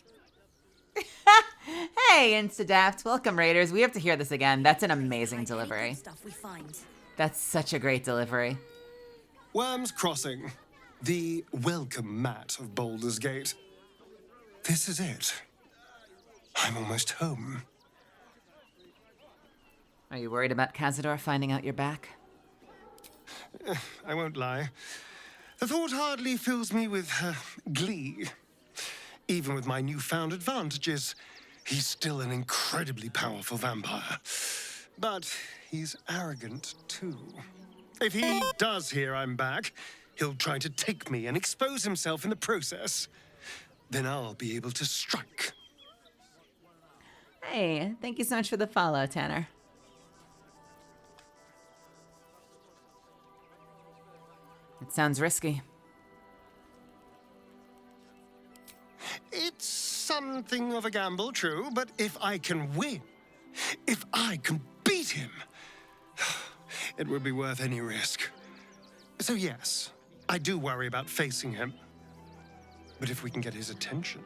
Hey, Instadaft. Welcome, Raiders. We have to hear this again. That's an amazing delivery. Stuff we find. That's such a great delivery. Worm's Crossing, the welcome mat of Baldur's Gate. This is it. I'm almost home. Are you worried about Cazador finding out you're back? I won't lie. The thought hardly fills me with glee. Even with my newfound advantages, he's still an incredibly powerful vampire. But he's arrogant, too. If he does hear I'm back, he'll try to take me and expose himself in the process. Then I'll be able to strike. Hey, thank you so much for the follow, Tanner. It sounds risky. It's something of a gamble, true, but if I can win, if I can beat him, it would be worth any risk. So yes, I do worry about facing him. But if we can get his attention,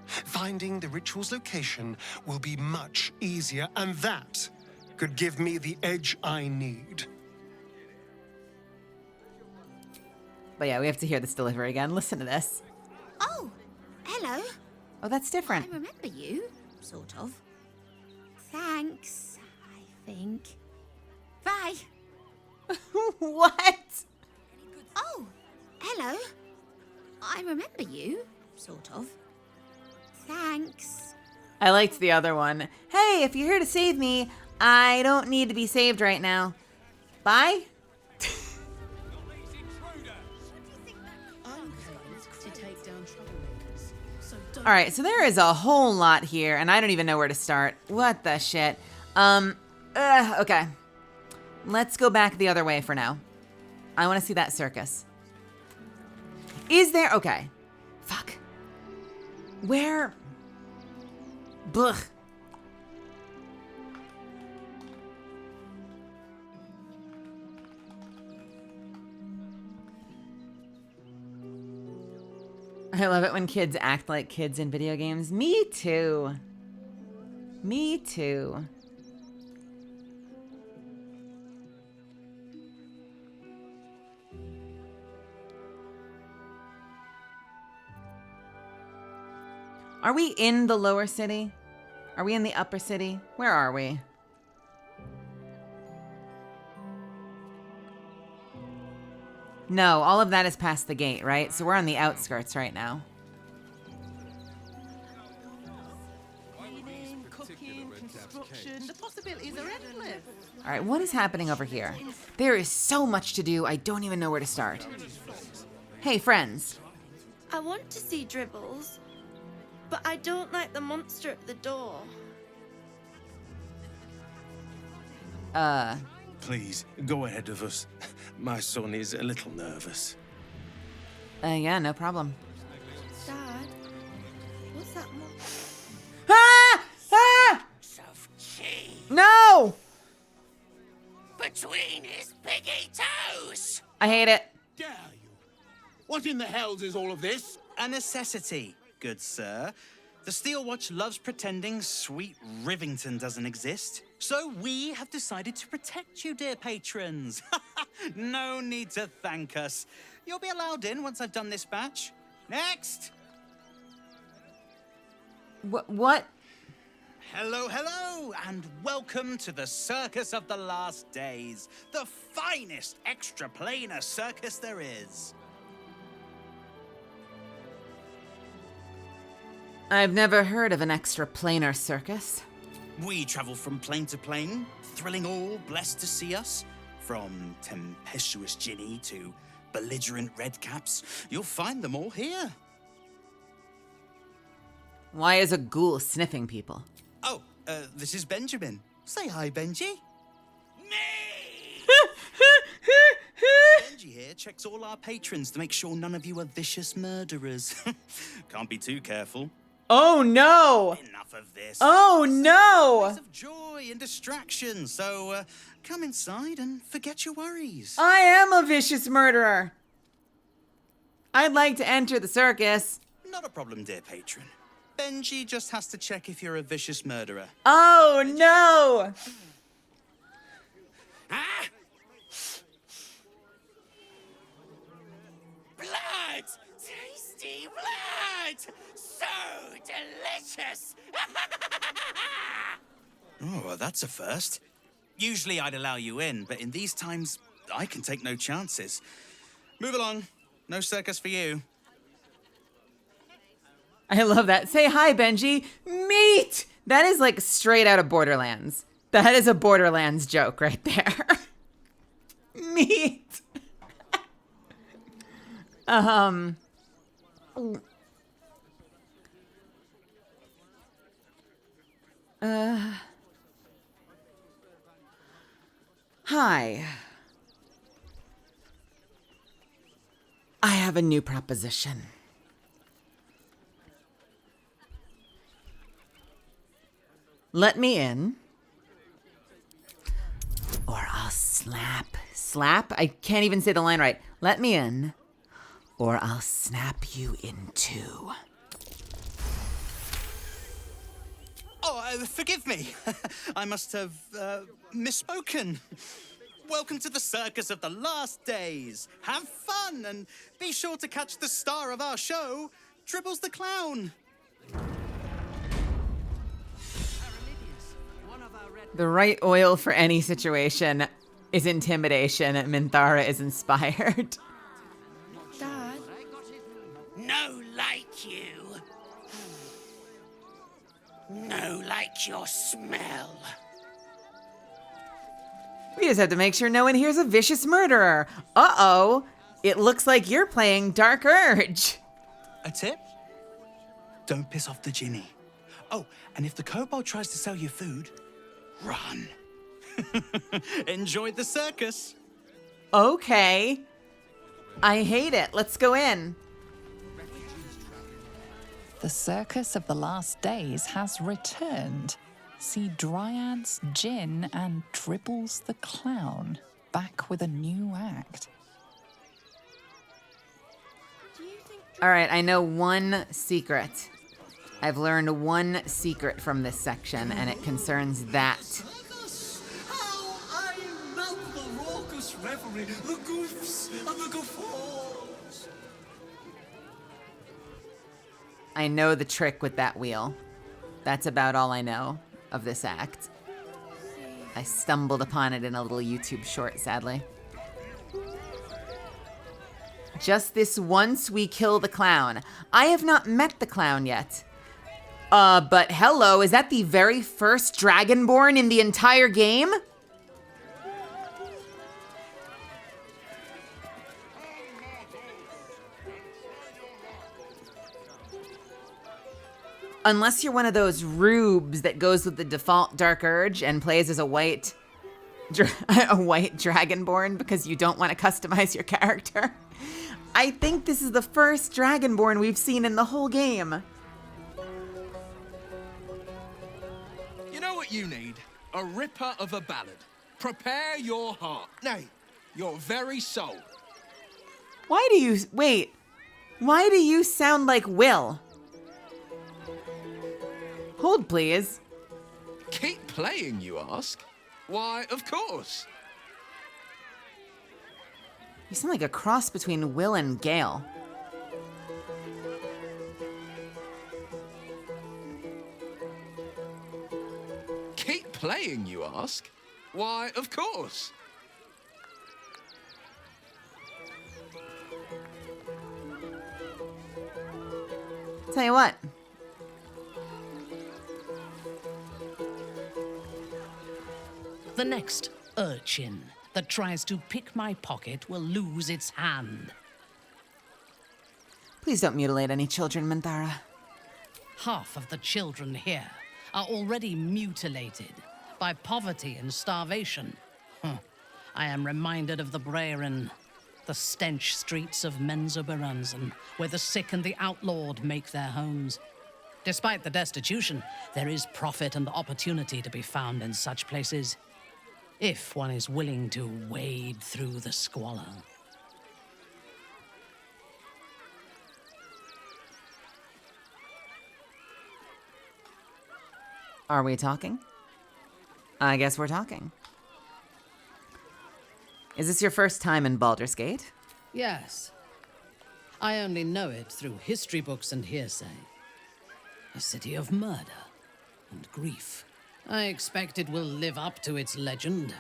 finding the ritual's location will be much easier, and that could give me the edge I need. But yeah, we have to hear this delivery again. Listen to this. Oh, hello. Oh, that's different. I remember you, sort of. Thanks, I think. Bye. What? Oh, hello. I remember you, sort of. Thanks. I liked the other one. Hey, if you're here to save me, I don't need to be saved right now. Bye. All right, so there is a whole lot here, and I don't even know where to start. What the shit? Okay. Let's go back the other way for now. I want to see that circus. Is there... Okay. Fuck. Where... Blech. I love it when kids act like kids in video games. Me too. Me too. Are we in the lower city? Are we in the upper city? Where are we? No, all of that is past the gate, right? So we're on the outskirts right now. The possibilities are endless. All right, what is happening over here? There is so much to do, I don't even know where to start. Hey, friends. I want to see Dribbles, but I don't like the monster at the door. Please, go ahead of us. My son is a little nervous. Yeah, no problem. Dad, what's that? Ah! Ah! No! Between his piggy toes! I hate it. Dare you? What in the hells is all of this? A necessity, good sir. The Steel Watch loves pretending sweet Rivington doesn't exist. So we have decided to protect you, dear patrons. No need to thank us. You'll be allowed in once I've done this batch. Next! What? Hello, hello, and welcome to the Circus of the Last Days, the finest extra-planar circus there is. I've never heard of an extra-planar circus. We travel from plane to plane, thrilling all blessed to see us. From tempestuous Ginny to belligerent redcaps, you'll find them all here. Why is a ghoul sniffing people? Oh, this is Benjamin. Say hi, Benji. Benji here checks all our patrons to make sure none of you are vicious murderers. Can't be too careful. Oh no! Enough of this. Oh no! Of joy and distraction. So come inside and forget your worries. I am a vicious murderer. I'd like to enter the circus. Not a problem, dear patron. Benji just has to check if you're a vicious murderer. Oh no! Blood! Tasty blood! So delicious! Oh, well, that's a first. Usually I'd allow you in, but in these times, I can take no chances. Move along. No circus for you. I love that. Say hi, Benji. Meat! That is like straight out of Borderlands. That is a Borderlands joke right there. Meat! Hi. I have a new proposition. Let me in, or I'll slap. Slap? I can't even say the line right. Let me in, or I'll snap you in two. Oh, forgive me. I must have misspoken. Welcome to the Circus of the Last Days. Have fun, and be sure to catch the star of our show, Dribbles the Clown. The right oil for any situation is intimidation. Minthara is inspired. Dad? No like you. No like your smell. We just have to make sure no one here's a vicious murderer. Uh-oh. It looks like you're playing Dark Urge. A tip? Don't piss off the Ginny. Oh, and if the kobold tries to sell you food, run. Enjoy the circus. Okay. I hate it. Let's go in. The Circus of the Last Days has returned. See Dryads, Jin, and Dribbles the Clown back with a new act. All right, I know one secret. I've learned one secret from this section, and it concerns that. I love the raucous revelry, the goofs and the guffaws. I know the trick with that wheel. That's about all I know of this act. I stumbled upon it in a little YouTube short, sadly. Just this once we kill the clown. I have not met the clown yet. But hello, is that the very first Dragonborn in the entire game? Unless you're one of those rubes that goes with the default Dark Urge and plays as a white a white dragonborn because you don't want to customize your character. I think this is the first dragonborn we've seen in the whole game. You know what you need? A ripper of a ballad. Prepare your heart. Nay, your very soul. Why do you... Wait. Why do you sound like Will? Hold, please. Keep playing, you ask? Why, of course. You sound like a cross between Will and Gale. Keep playing, you ask? Why, of course. Tell you what. The next urchin that tries to pick my pocket will lose its hand. Please don't mutilate any children, Minthara. Half of the children here are already mutilated by poverty and starvation. I am reminded of the Brerin, the stench streets of Menzoberranzan, where the sick and the outlawed make their homes. Despite the destitution, there is profit and opportunity to be found in such places, if one is willing to wade through the squalor. Are we talking? I guess we're talking. Is this your first time in Baldur's Gate? Yes. I only know it through history books and hearsay. A city of murder and grief. I expect it will live up to its legend.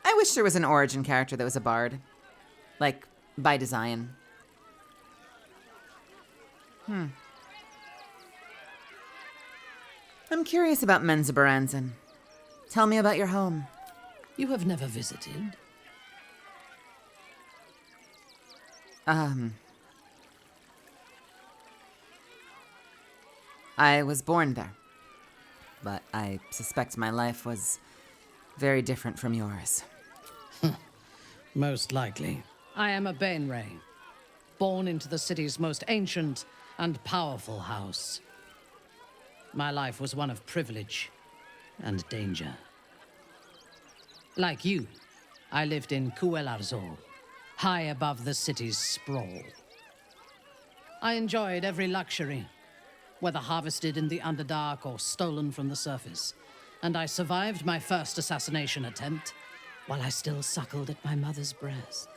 I wish there was an origin character that was a bard. Like, by design. I'm curious about Menzoberranzan. Tell me about your home. You have never visited? I was born there. But I suspect my life was very different from yours. Most likely. I am a Bainray, born into the city's most ancient and powerful house. My life was one of privilege and danger. Like you, I lived in Kuelarzor, high above the city's sprawl. I enjoyed every luxury, whether harvested in the Underdark or stolen from the surface. And I survived my first assassination attempt while I still suckled at my mother's breast.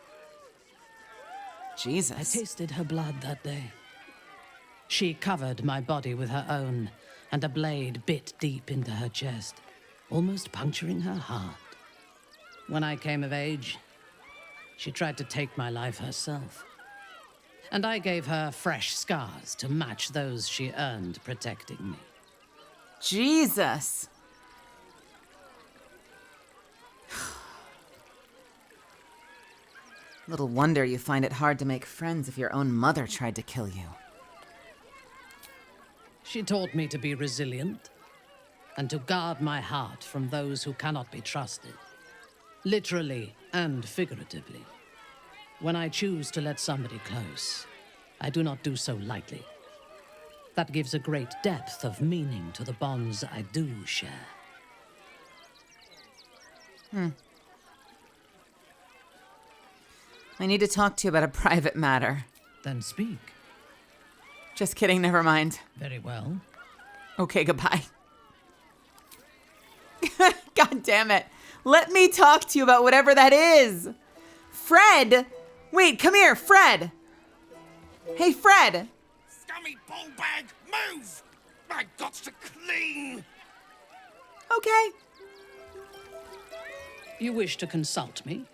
Jesus. I tasted her blood that day. She covered my body with her own, and a blade bit deep into her chest, almost puncturing her heart. When I came of age, she tried to take my life herself. And I gave her fresh scars to match those she earned protecting me. Jesus. Little wonder you find it hard to make friends if your own mother tried to kill you. She taught me to be resilient and to guard my heart from those who cannot be trusted, literally and figuratively. When I choose to let somebody close, I do not do so lightly. That gives a great depth of meaning to the bonds I do share. I need to talk to you about a private matter. Then speak. Just kidding, never mind. Very well. Okay, goodbye. God damn it. Let me talk to you about whatever that is. Fred! Wait, come here, Fred! Hey, Fred! Scummy ballbag, move! My got's to clean! Okay. You wish to consult me?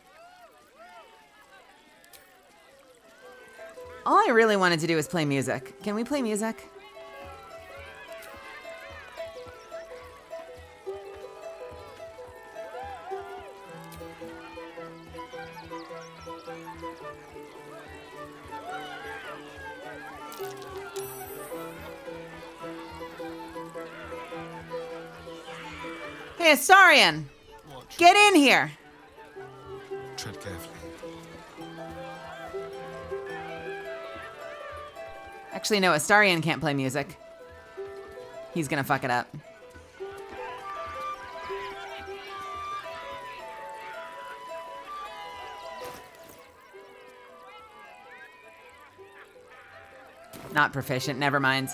All I really wanted to do was play music. Can we play music? Hey Hey, Astarion! Get in here! Tread carefully. Actually, no, Astarion can't play music. He's gonna fuck it up. Not proficient, never mind.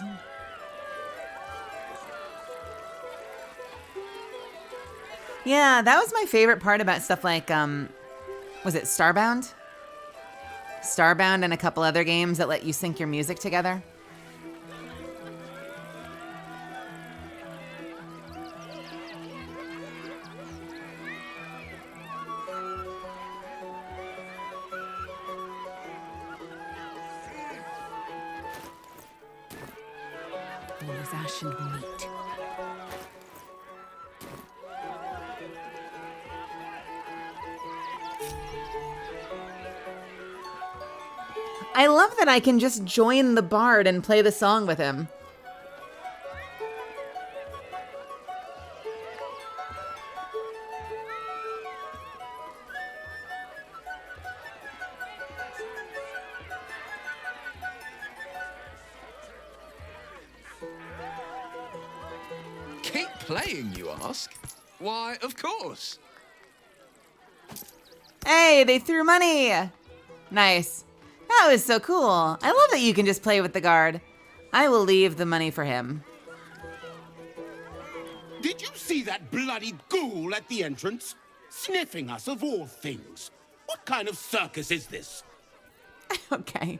Yeah, that was my favorite part about stuff like, was it Starbound? Starbound and a couple other games that let you sync your music together. All is ash and meat. I love that I can just join the bard and play the song with him. Keep playing, you ask? Why, of course. Hey, they threw money! Nice. That was so cool. I love that you can just play with the guard. I will leave the money for him. Did you see that bloody ghoul at the entrance? Sniffing us of all things. What kind of circus is this? Okay.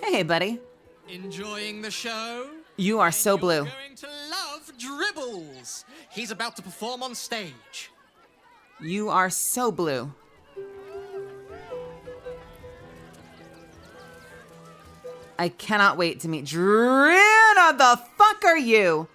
Hey, buddy. Enjoying the show? You are so blue. Going to love Dribbles. He's about to perform on stage. You are so blue. I cannot wait to meet Drina. The fuck are you?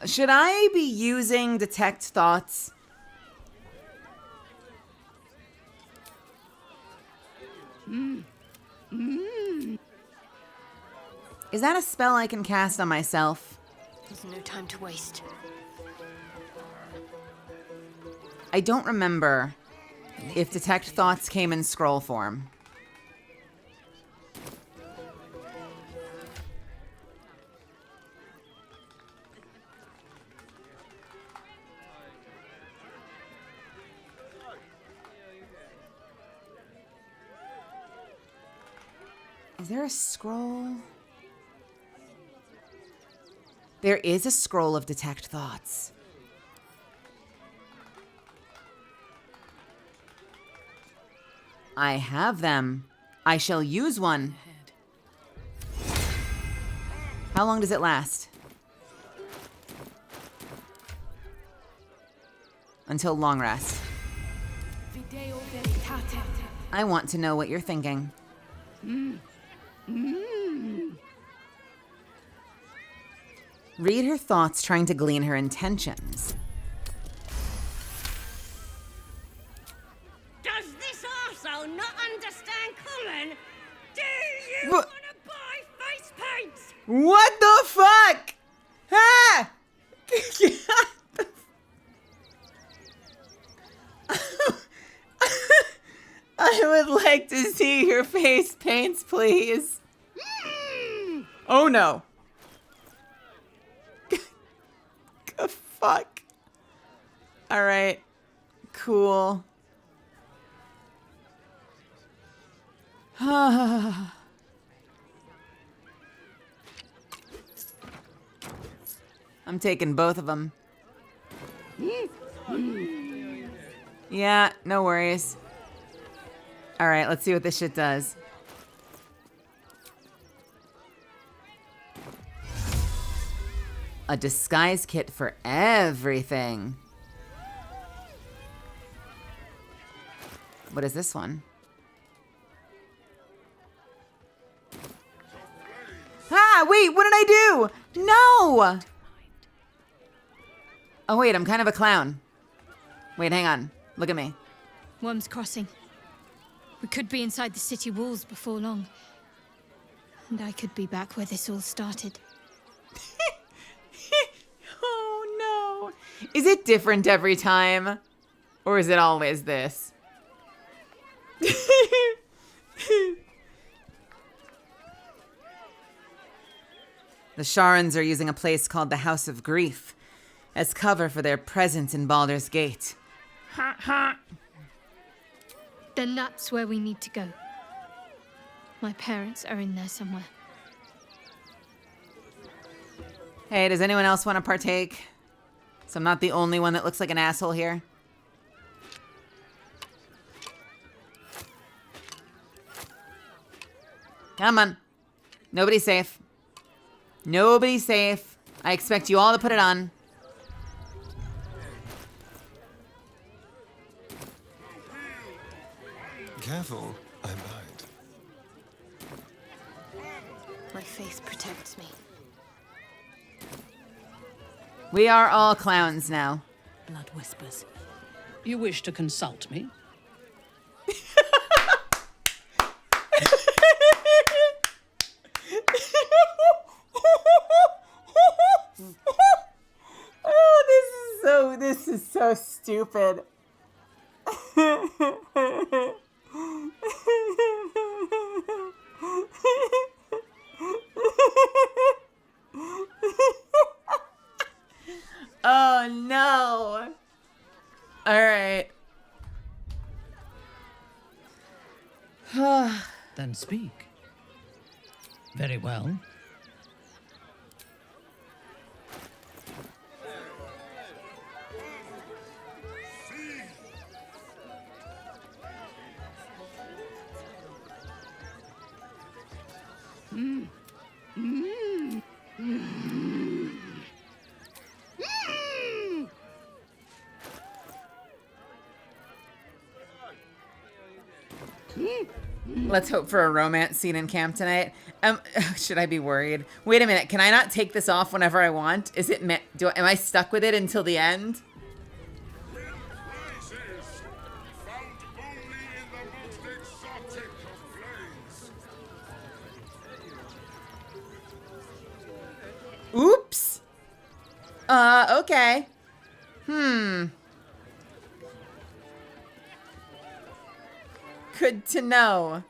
Should I be using Detect Thoughts? Is that a spell I can cast on myself? There's no time to waste. I don't remember if Detect Thoughts came in scroll form. Is there a scroll? There is a scroll of Detect Thoughts. I have them. I shall use one. How long does it last? Until long rest. I want to know what you're thinking. Read her thoughts, trying to glean her intentions. Does this arsehole not understand common? Do you want to buy face paints? What the fuck? Ah! I would like to see your face paints, please. Oh no. The fuck? Alright. Cool. I'm taking both of them. Yeah, no worries. Alright, let's see what this shit does. A disguise kit for everything. What is this one? Ah, wait, what did I do? No! Oh, wait, I'm kind of a clown. Wait, hang on. Look at me. Worm's Crossing. We could be inside the city walls before long. And I could be back where this all started. Oh, no. Is it different every time? Or is it always this? The Sharans are using a place called the House of Grief as cover for their presence in Baldur's Gate. Ha ha. Then that's where we need to go. My parents are in there somewhere. Hey, does anyone else want to partake? So I'm not the only one that looks like an asshole here. Come on. Nobody's safe. Nobody's safe. I expect you all to put it on. Careful, I might. My faith protects me. We are all clowns now. Blood whispers. You wish to consult me? Oh, this is so stupid. Oh no. All right. Then speak. Very well. Let's hope for a romance scene in camp tonight. Should I be worried? Wait a minute. Can I not take this off whenever I want? Is it meant? Am I stuck with it until the end? Oops. Okay. Good to know.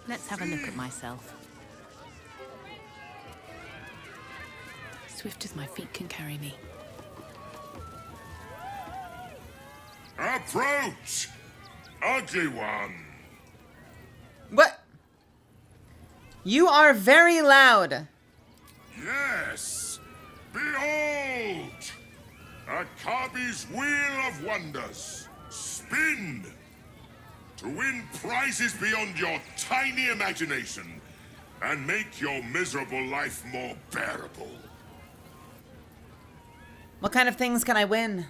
Let's have a look at myself. Swift as my feet can carry me. Approach! Ugly one! What? You are very loud. Yes! Behold! Akabi's Wheel of Wonders. Spin! To win prizes beyond your tiny imagination and make your miserable life more bearable. What kind of things can I win?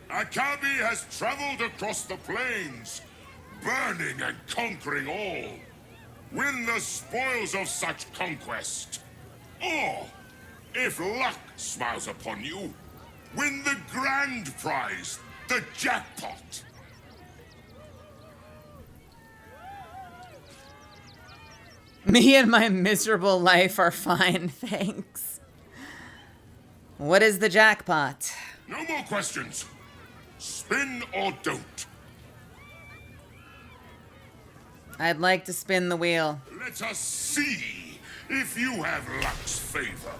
Akabi has traveled across the plains, burning and conquering all. Win the spoils of such conquest. Or, if luck smiles upon you, win the grand prize, the jackpot. Me and my miserable life are fine, thanks. What is the jackpot? No more questions. Spin or don't. I'd like to spin the wheel. Let us see if you have luck's favor.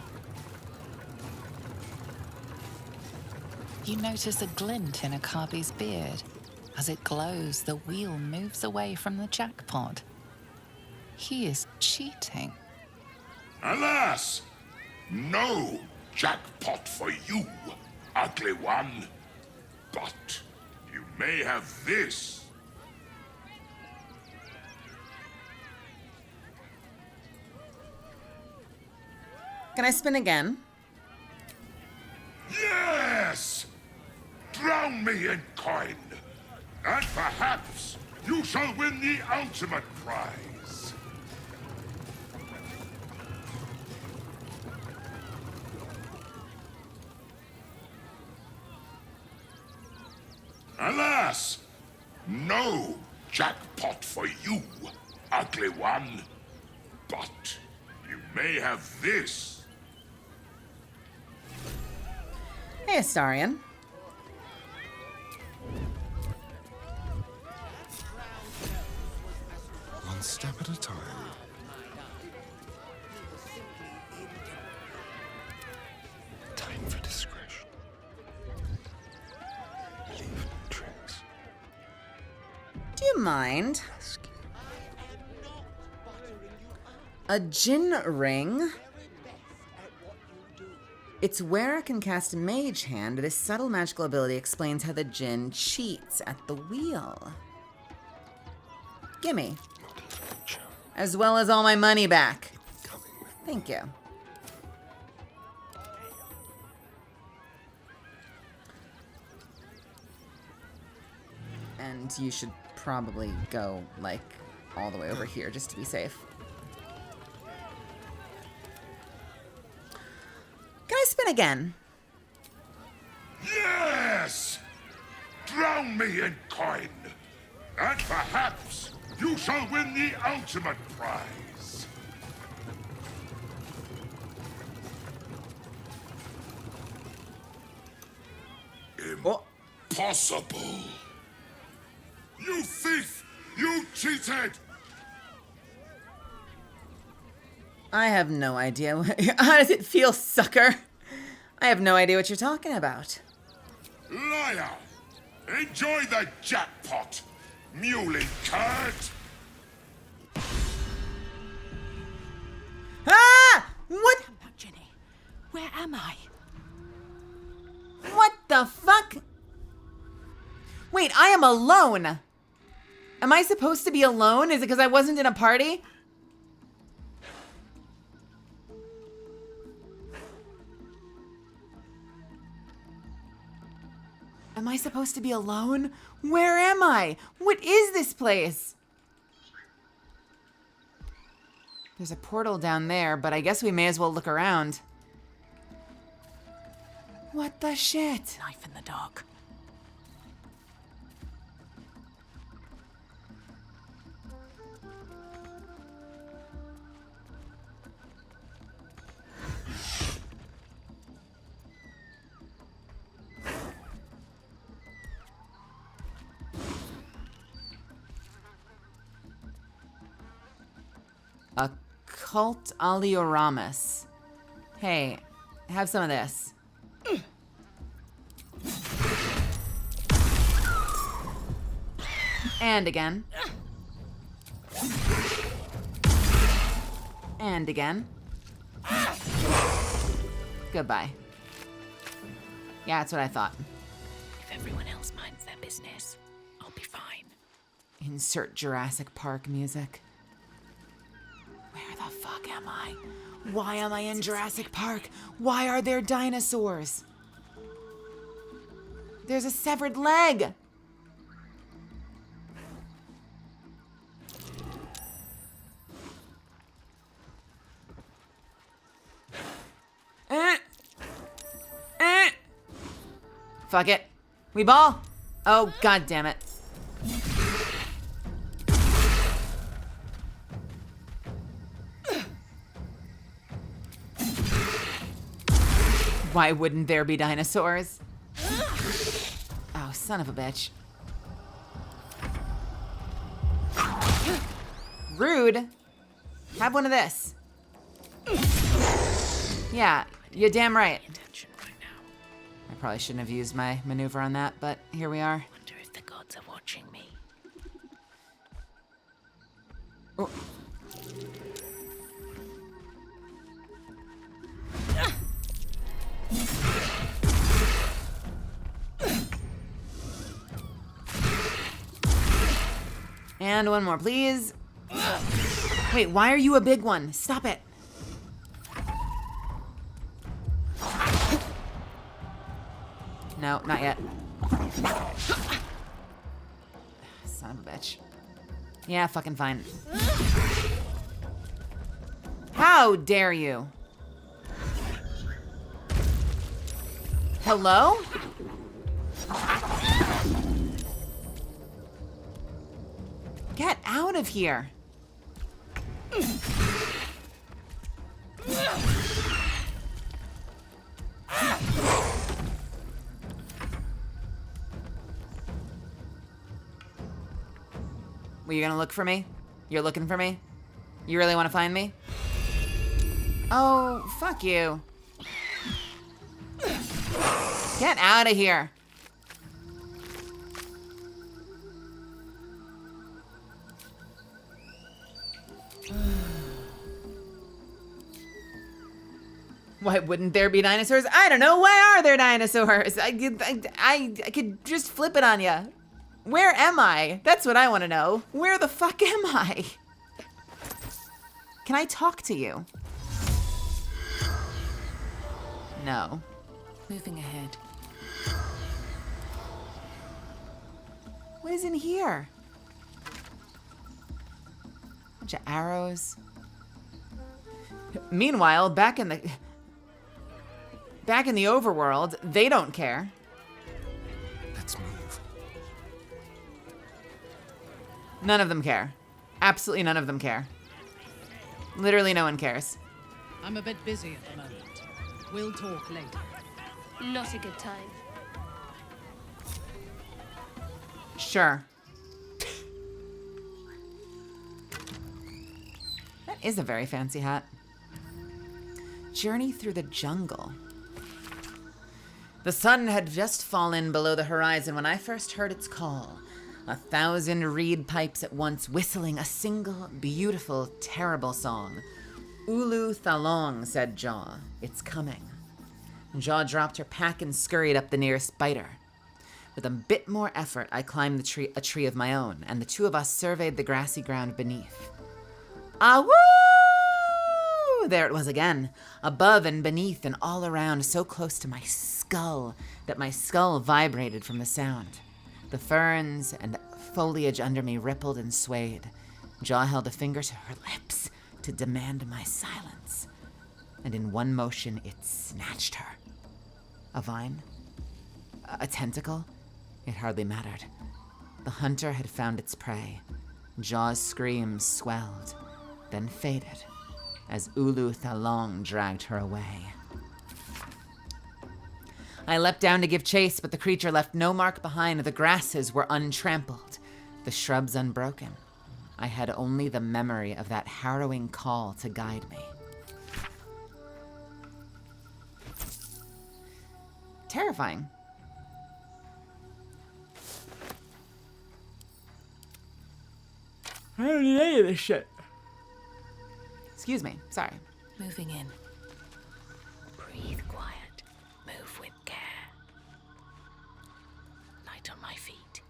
You notice a glint in Akabi's beard. As it glows, the wheel moves away from the jackpot. He is cheating. Alas, no jackpot for you, ugly one. But you may have this. Can I spin again? Yes! Drown me in coin, and perhaps you shall win the ultimate prize. Alas, no jackpot for you, ugly one. But you may have this. Hey, Astarion. One step at a time. Time for discretion. Leave no trace. Do you mind? A Jinn ring? It's where I can cast Mage Hand. This subtle magical ability explains how the Jinn cheats at the wheel. Gimme. As well as all my money back. Thank you. And you should probably go, like, all the way over here just to be safe. Can I spin again? Yes! Drown me in coin, and perhaps you shall win the ultimate prize. Impossible! You thief! You cheated! I have no idea. How does it feel, sucker? I have no idea what you're talking about. Liar! Enjoy the jackpot, muley curd! Ah! What? Jenny, where am I? What the fuck? Wait, I am alone. Am I supposed to be alone? Is it because I wasn't in a party? Am I supposed to be alone? Where am I? What is this place? There's a portal down there, but I guess we may as well look around. What the shit? Knife in the dark. Occult Alioramus. Hey, have some of this. And again. And again. Goodbye. Yeah, that's what I thought. If everyone else minds their business, I'll be fine. Insert Jurassic Park music. Where the fuck am I? Why am I in Jurassic Park? Why are there dinosaurs? There's a severed leg. Fuck it. We ball? Oh, god damn it. Why wouldn't there be dinosaurs? Oh, son of a bitch. Rude. Have one of this. Yeah, you're damn right. I probably shouldn't have used my maneuver on that, but here we are. Wonder if the gods are watching me. Oh. And one more, please. Wait, why are you a big one? Stop it. No, not yet. Son of a bitch. Yeah, fucking fine. How dare you? Hello? Get out of here. Were you gonna look for me? You're looking for me? You really want to find me? Oh, fuck you. Get out of here. Why wouldn't there be dinosaurs? I don't know. Why are there dinosaurs? I could just flip it on you. Where am I? That's what I want to know. Where the fuck am I? Can I talk to you? No. Moving ahead. What is in here? Bunch of arrows. Meanwhile, back in the overworld, they don't care. Let's move. None of them care. Absolutely none of them care. Literally no one cares. I'm a bit busy at the moment. We'll talk later. Not a good time. Sure. That is a very fancy hat. Journey through the jungle. The sun had just fallen below the horizon when I first heard its call. 1,000 reed pipes at once whistling a single, beautiful, terrible song. Ulu Thalong, said Jaw. It's coming. Jaw dropped her pack and scurried up the nearest spider. With a bit more effort, I climbed a tree of my own, and the two of us surveyed the grassy ground beneath. Ah, woo! There it was again, above and beneath and all around, so close to my skull that my skull vibrated from the sound. The ferns and foliage under me rippled and swayed. Jaw held a finger to her lips to demand my silence, and in one motion it snatched her. A vine? A tentacle? It hardly mattered. The hunter had found its prey. Jaw's screams swelled, then faded, as Ulu Thalong dragged her away. I leapt down to give chase, but the creature left no mark behind. The grasses were untrampled, the shrubs unbroken. I had only the memory of that harrowing call to guide me. Terrifying. I don't need any of this shit. Excuse me, sorry. Moving in. Breathe quiet. Move with care. Light on my feet.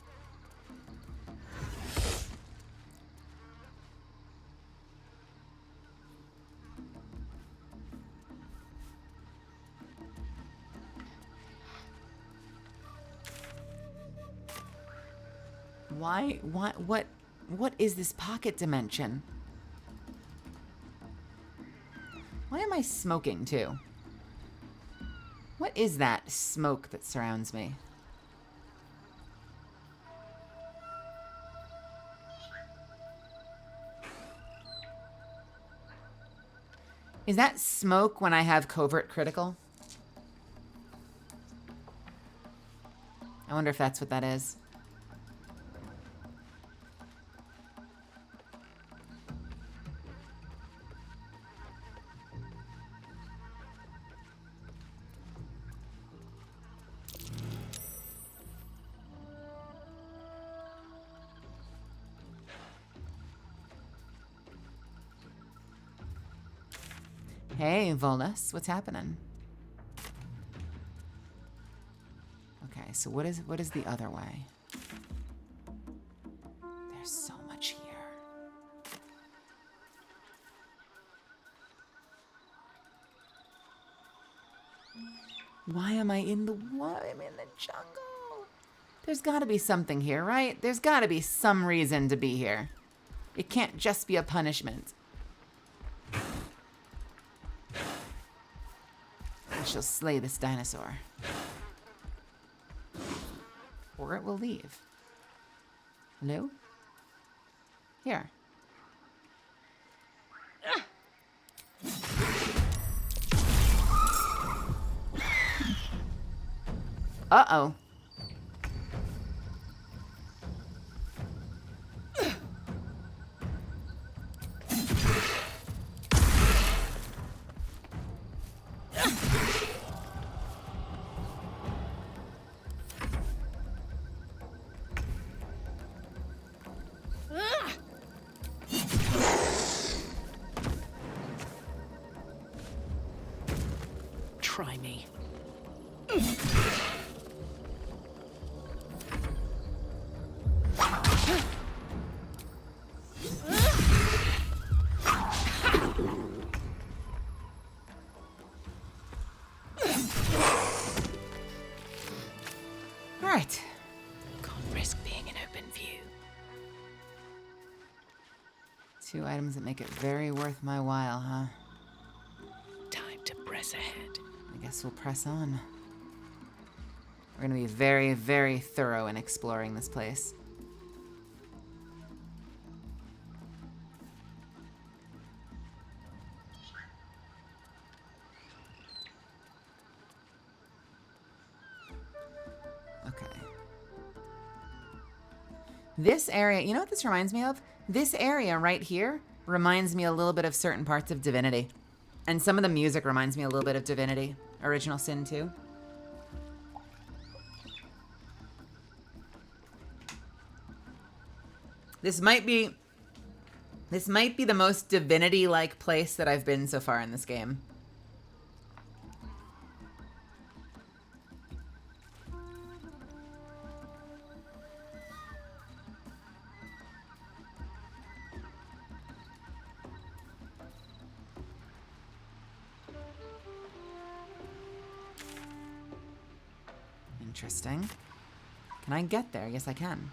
What is this pocket dimension? Why am I smoking too? What is that smoke that surrounds me? Is that smoke when I have covert critical? I wonder if that's what that is. Hey, Volus, what's happening? Okay, so what is the other way? There's so much here. Why am I in the jungle? There's gotta be something here, right? There's gotta be some reason to be here. It can't just be a punishment. I shall slay this dinosaur. Or it will leave. Hello? Here. Uh-oh. Try me. All right. Can't risk being in open view. 2 items that make it very worth my while, huh? Time to press ahead. I guess we'll press on. We're gonna be very, very thorough in exploring this place. Okay. This area, you know what this reminds me of? This area right here reminds me a little bit of certain parts of Divinity. And some of the music reminds me a little bit of Divinity. Original Sin 2. This might be the most Divinity-like place that I've been so far in this game. Interesting. Can I get there? Yes, I can.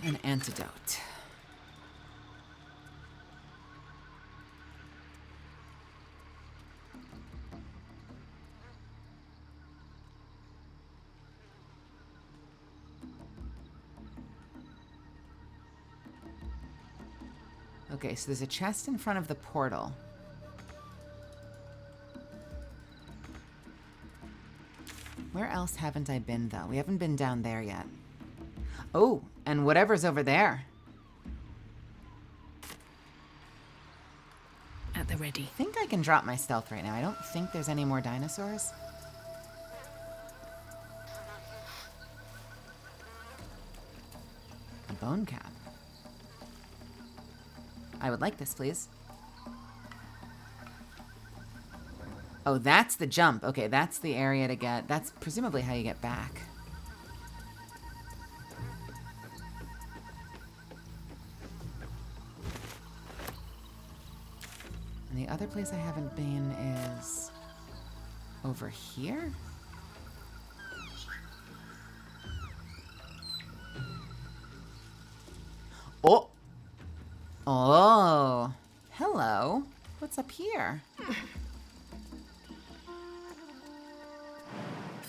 An antidote. Okay, so there's a chest in front of the portal. Where else haven't I been, though? We haven't been down there yet. Oh, and whatever's over there. At the ready. I think I can drop my stealth right now. I don't think there's any more dinosaurs. A bone cap. I would like this, please. Oh, that's the jump. Okay, that's the area to get. That's presumably how you get back. And the other place I haven't been is over here. Oh! Oh! Hello. What's up here?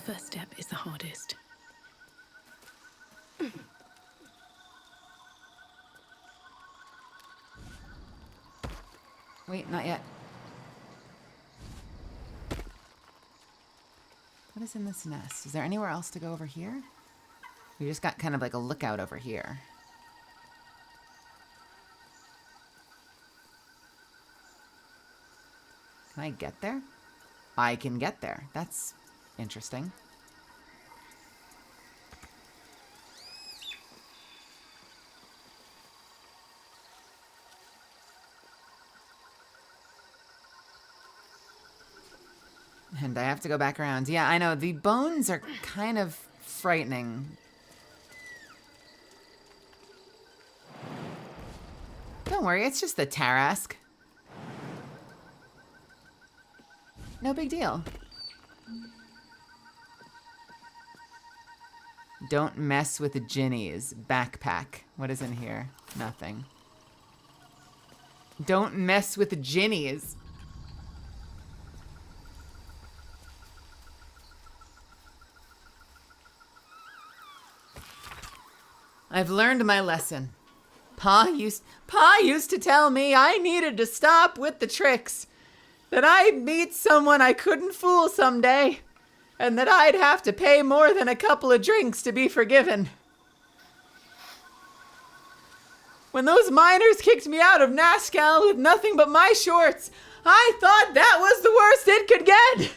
First step is the hardest. Wait, not yet. What is in this nest? Is there anywhere else to go over here? We just got kind of like a lookout over here. Can I get there? I can get there. That's interesting. And I have to go back around. Yeah, I know. The bones are kind of frightening. Don't worry, it's just the Tarask. No big deal. Don't mess with the Ginnies. Backpack. What is in here? Nothing. Don't mess with the Ginnies. I've learned my lesson. Pa used to tell me I needed to stop with the tricks. That I'd meet someone I couldn't fool someday. And that I'd have to pay more than a couple of drinks to be forgiven. When those miners kicked me out of Nazcal with nothing but my shorts, I thought that was the worst it could get.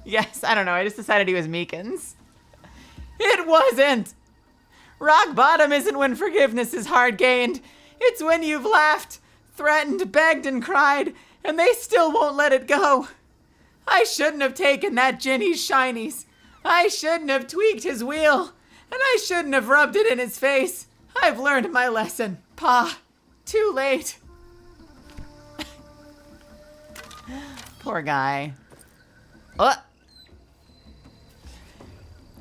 Yes, I don't know. I just decided he was Meekins. It wasn't. Rock bottom isn't when forgiveness is hard gained. It's when you've laughed, threatened, begged, and cried, and they still won't let it go. I shouldn't have taken that Ginny's shinies. I shouldn't have tweaked his wheel, and I shouldn't have rubbed it in his face. I've learned my lesson, Pa. Too late. Poor guy.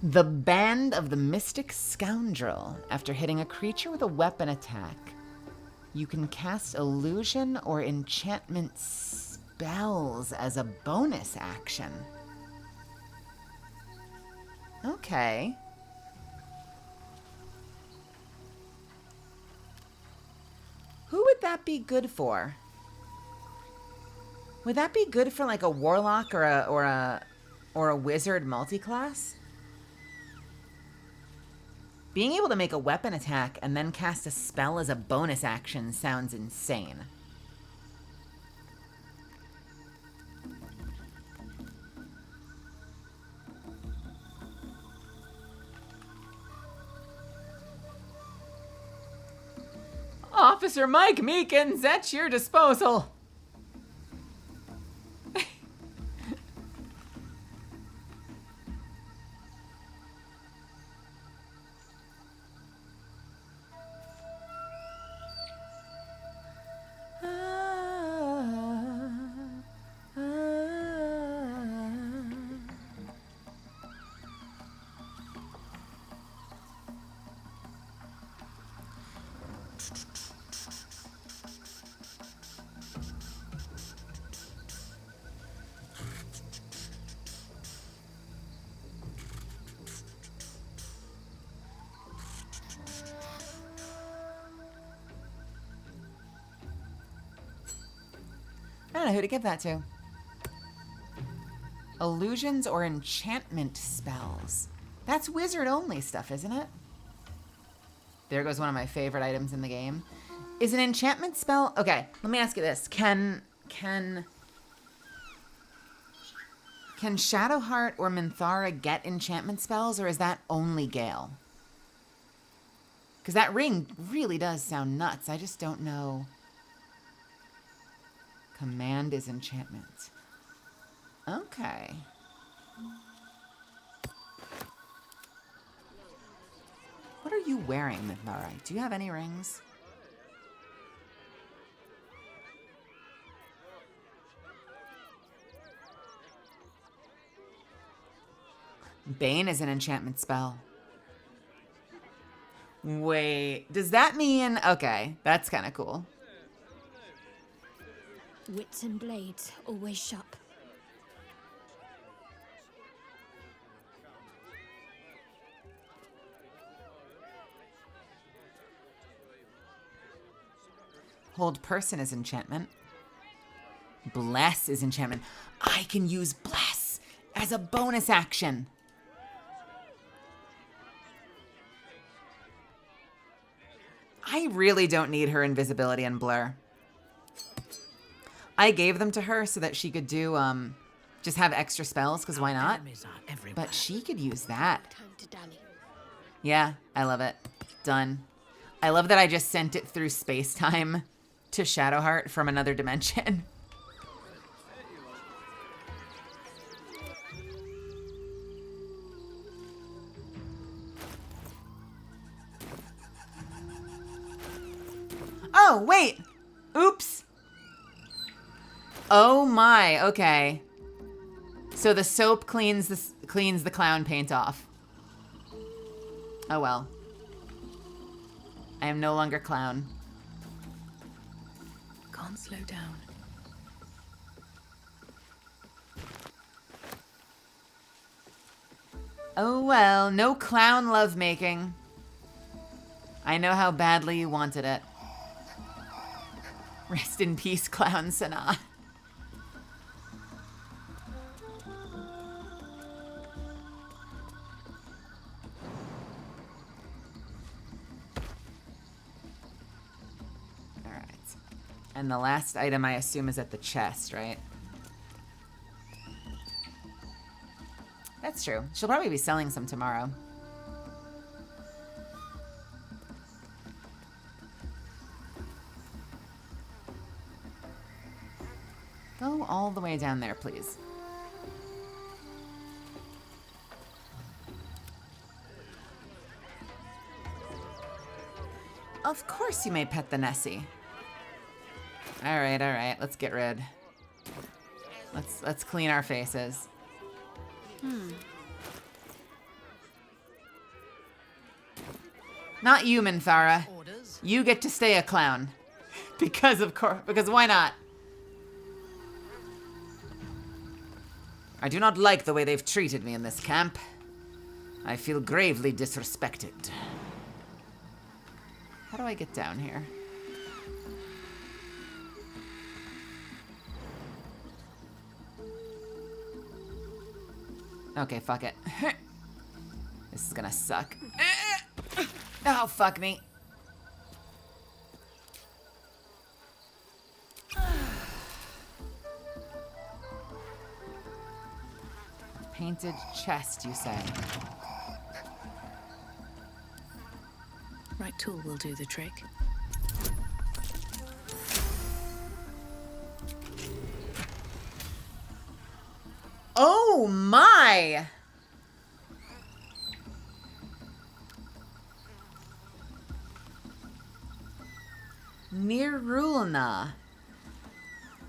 The Band of the Mystic Scoundrel. After hitting a creature with a weapon attack, you can cast illusion or enchantment spells as a bonus action. Okay. Who would that be good for? Would that be good for like a warlock or a wizard multiclass? Being able to make a weapon attack and then cast a spell as a bonus action sounds insane. Officer Mike Meekins, at your disposal. I don't know who to give that to. Illusions or enchantment spells. That's wizard only stuff, isn't it? There goes one of my favorite items in the game. Is an enchantment spell... Okay, let me ask you this. Can Shadowheart or Minthara get enchantment spells, or is that only Gale? Because that ring really does sound nuts. I just don't know. Command is enchantment. Okay. What are you wearing, Minthara? Do you have any rings? Bane is an enchantment spell. Wait, does that mean... Okay, that's kind of cool. Wits and blades, always sharp. Hold person is enchantment. Bless is enchantment. I can use bless as a bonus action. I really don't need her invisibility and blur. I gave them to her so that she could do, just have extra spells, because why not? But she could use that. Yeah, I love it. Done. I love that I just sent it through space-time to Shadowheart from another dimension. Oh, wait! Oops! Oh my, okay. So the soap cleans the clown paint off. Oh well. I am no longer clown. Can't slow down. Oh well, no clown lovemaking. I know how badly you wanted it. Rest in peace, Clown Sana. Alright. And the last item I assume is at the chest, right? That's true. She'll probably be selling some tomorrow. Go all the way down there, please. Of course you may pet the Nessie. All right. Let's get rid. Let's clean our faces. Not you, Minthara. You get to stay a clown. Because why not? I do not like the way they've treated me in this camp. I feel gravely disrespected. How do I get down here? Okay, fuck it. This is gonna suck. Oh, fuck me. Painted chest, you say? Right tool will do the trick. Oh my! Nirulna.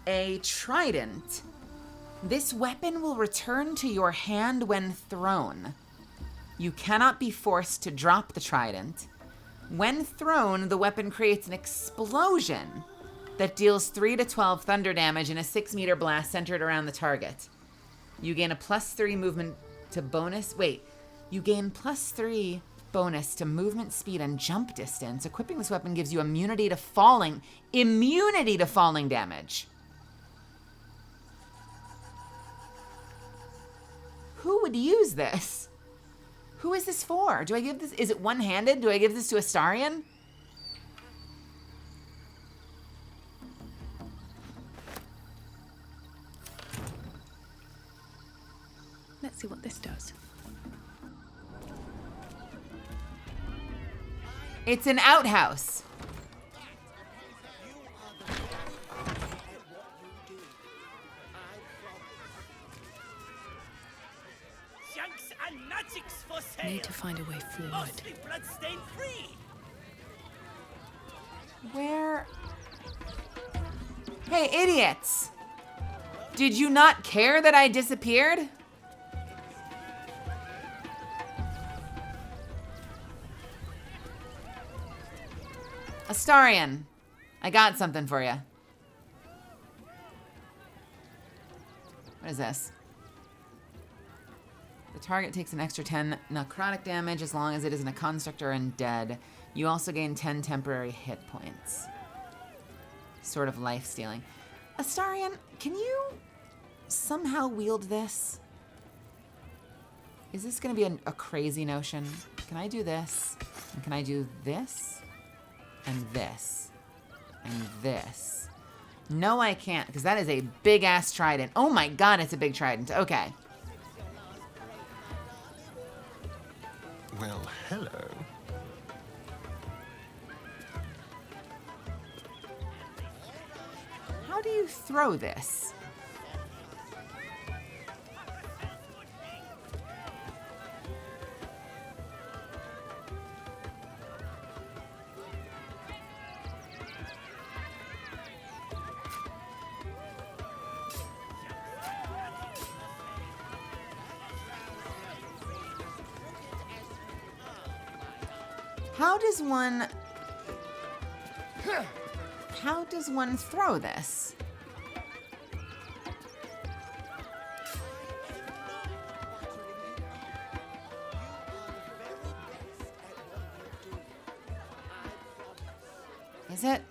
A trident. This weapon will return to your hand when thrown. You cannot be forced to drop the trident. When thrown, the weapon creates an explosion that deals 3 to 12 thunder damage in a 6-meter blast centered around the target. You gain a +3 movement to bonus. You gain +3 bonus to movement speed and jump distance. Equipping this weapon gives you immunity to falling damage. Who would use this? Who is this for? Do I give this? Is it one-handed? Do I give this to Astarion? Let's see what this does. It's an outhouse. Need to find a way forward. Where? Hey, idiots! Did you not care that I disappeared? Astarion, I got something for you. What is this? The target takes an extra 10 necrotic damage as long as it isn't a constructor and dead. You also gain 10 temporary hit points. Sort of life stealing. Astarion, can you somehow wield this? Is this going to be a crazy notion? Can I do this? And can I do this? And this? And this? No, I can't, because that is a big-ass trident. Oh my god, it's a big trident. Okay. Well, hello. How do you throw this? How does one throw this? Is it?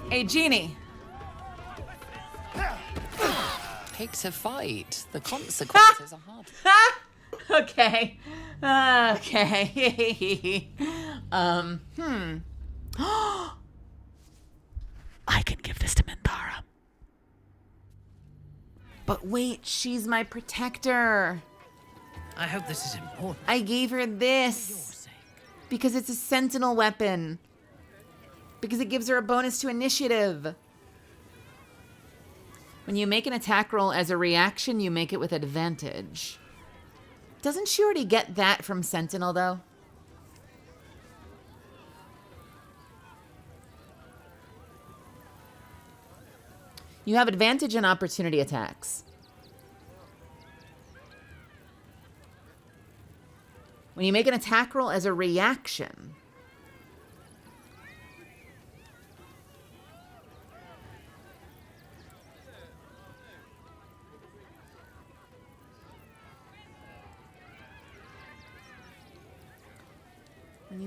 Hey, Genie. Pick to fight. The consequences are hard. Okay. Okay. I can give this to Minthara. But wait, she's my protector. I hope this is important. I gave her this because it's a sentinel weapon. Because it gives her a bonus to initiative. When you make an attack roll as a reaction, you make it with advantage. Doesn't she already get that from Sentinel, though? You have advantage in opportunity attacks. When you make an attack roll as a reaction,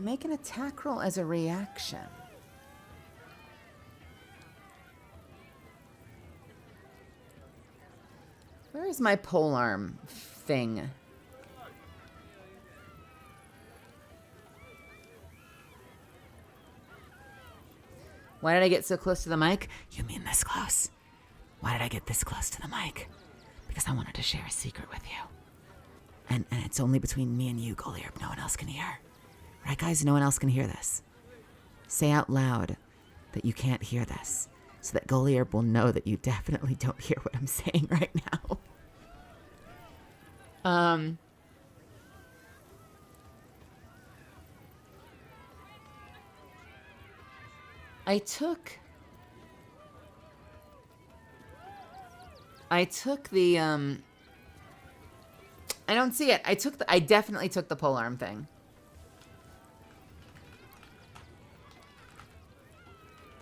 make an attack roll as a reaction. Where is my polearm thing? Why did I get so close to the mic? You mean this close? Why did I get this close to the mic? Because I wanted to share a secret with you. And it's only between me and you, Goliarb. No one else can hear. Right, guys? No one else can hear this. Say out loud that you can't hear this, so that Goliarb will know that you definitely don't hear what I'm saying right now. I took the, I don't see it. I definitely took the polearm thing.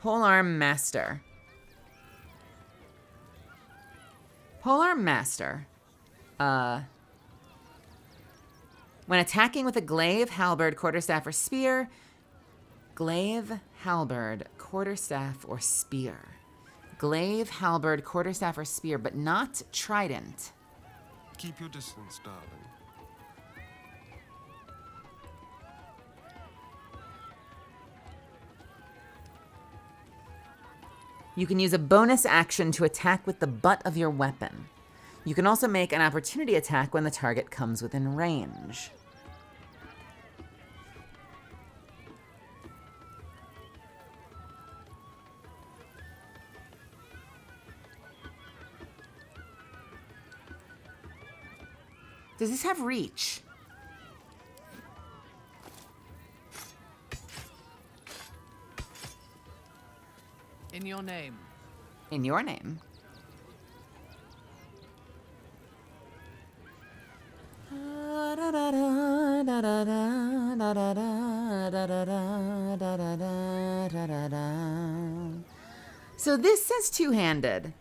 Polearm Master. Polearm Master. When attacking with a glaive, halberd, quarterstaff, or spear. Glaive, halberd, quarterstaff, or spear. Glaive, halberd, quarterstaff, or spear, but not trident. Keep your distance, darling. You can use a bonus action to attack with the butt of your weapon. You can also make an opportunity attack when the target comes within range. Does this have reach? In your name. In your name. So this says two-handed,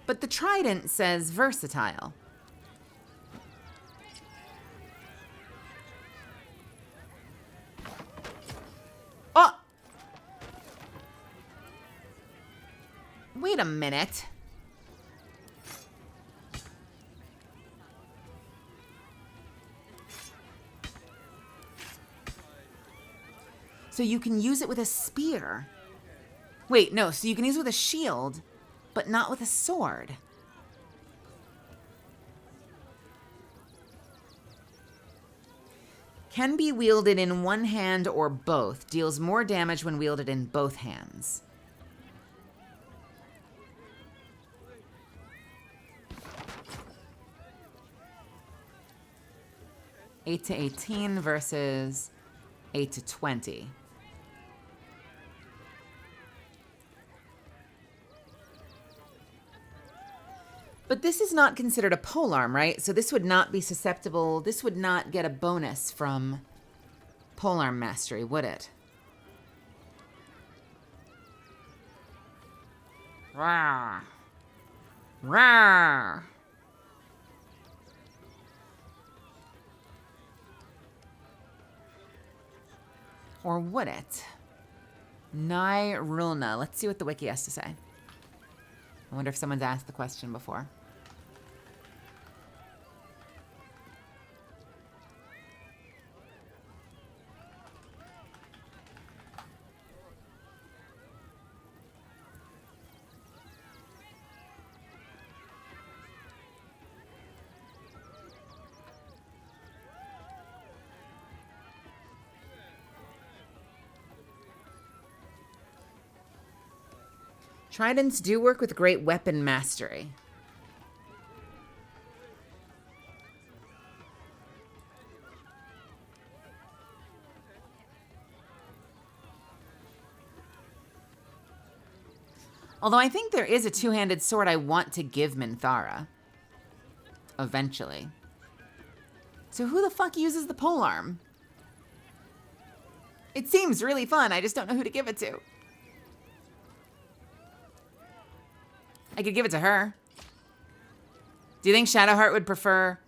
but the trident says versatile. Oh! Wait a minute. So you can use it with a spear. Wait, no, so you can use it with a shield, but not with a sword. Can be wielded in one hand or both. Deals more damage when wielded in both hands. 8 to 18 versus 8 to 20. But this is not considered a polearm, right? So this would not be susceptible. This would not get a bonus from polearm mastery, would it? Rawr. Rawr. Or would it? Nyrulna. Let's see what the wiki has to say. I wonder if someone's asked the question before. Tridents do work with great weapon mastery. Although I think there is a two-handed sword I want to give Minthara. Eventually. So who the fuck uses the polearm? It seems really fun, I just don't know who to give it to. I could give it to her. Do you think Shadowheart would prefer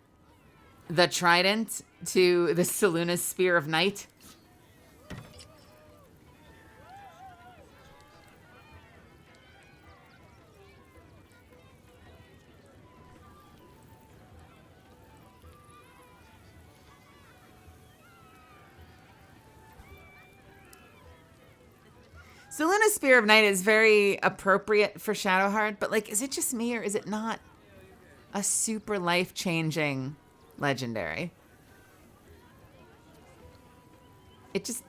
the trident to the Selûne's Spear of Night? Selûne's Spear of Night is very appropriate for Shadowheart, but like, is it just me or is it not a super life-changing legendary? It just...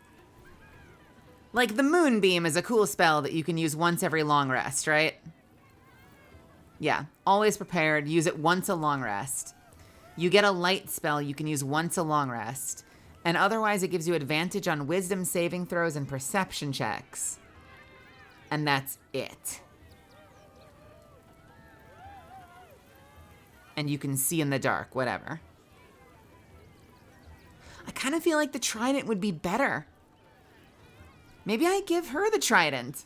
Like, the Moonbeam is a cool spell that you can use once every long rest, right? Yeah, always prepared, use it once a long rest. You get a light spell you can use once a long rest, and otherwise it gives you advantage on wisdom saving throws and perception checks. And that's it. And you can see in the dark, whatever. I kind of feel like the trident would be better. Maybe I give her the trident.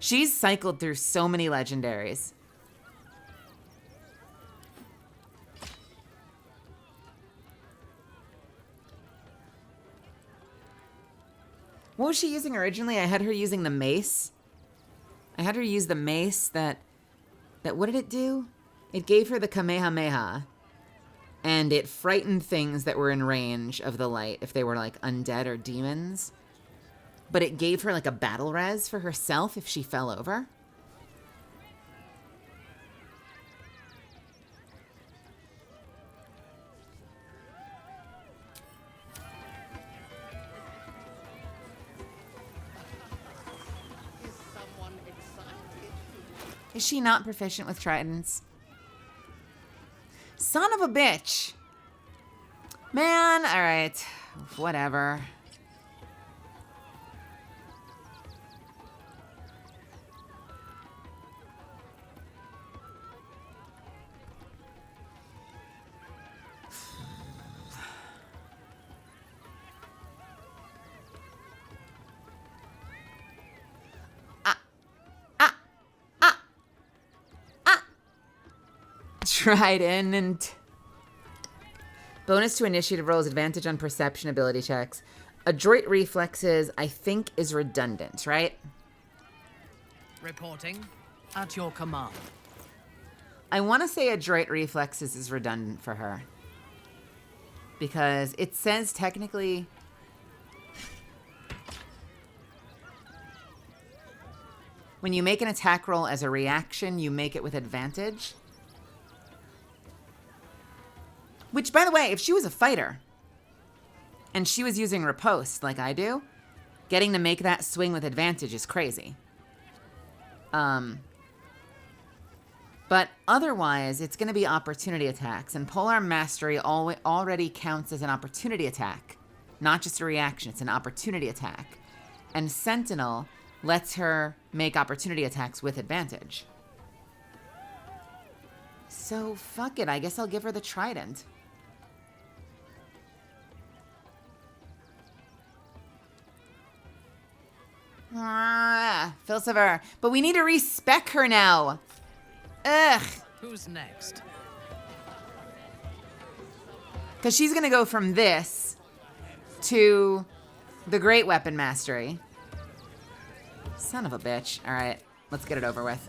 She's cycled through so many legendaries. What was she using originally? I had her using the mace. I had her use the mace that what did it do? It gave her the Kamehameha. And it frightened things that were in range of the light, if they were like undead or demons. But it gave her like a battle res for herself if she fell over. Is she not proficient with tridents? Son of a bitch. Man, all right. Whatever. Trident. Bonus to initiative rolls, advantage on perception ability checks. Adroit reflexes, I think, is redundant, right? Reporting at your command. I want to say adroit reflexes is redundant for her. Because it says technically... when you make an attack roll as a reaction, you make it with advantage. Which, by the way, if she was a fighter and she was using riposte like I do, getting to make that swing with advantage is crazy. But otherwise, it's going to be opportunity attacks. And Polearm Mastery already counts as an opportunity attack. Not just a reaction, it's an opportunity attack. And Sentinel lets her make opportunity attacks with advantage. So, fuck it. I guess I'll give her the trident. Filsiver. But we need to respec her now. Ugh. Who's next? Because she's going to go from this to the Great Weapon Mastery. Son of a bitch. All right. Let's get it over with.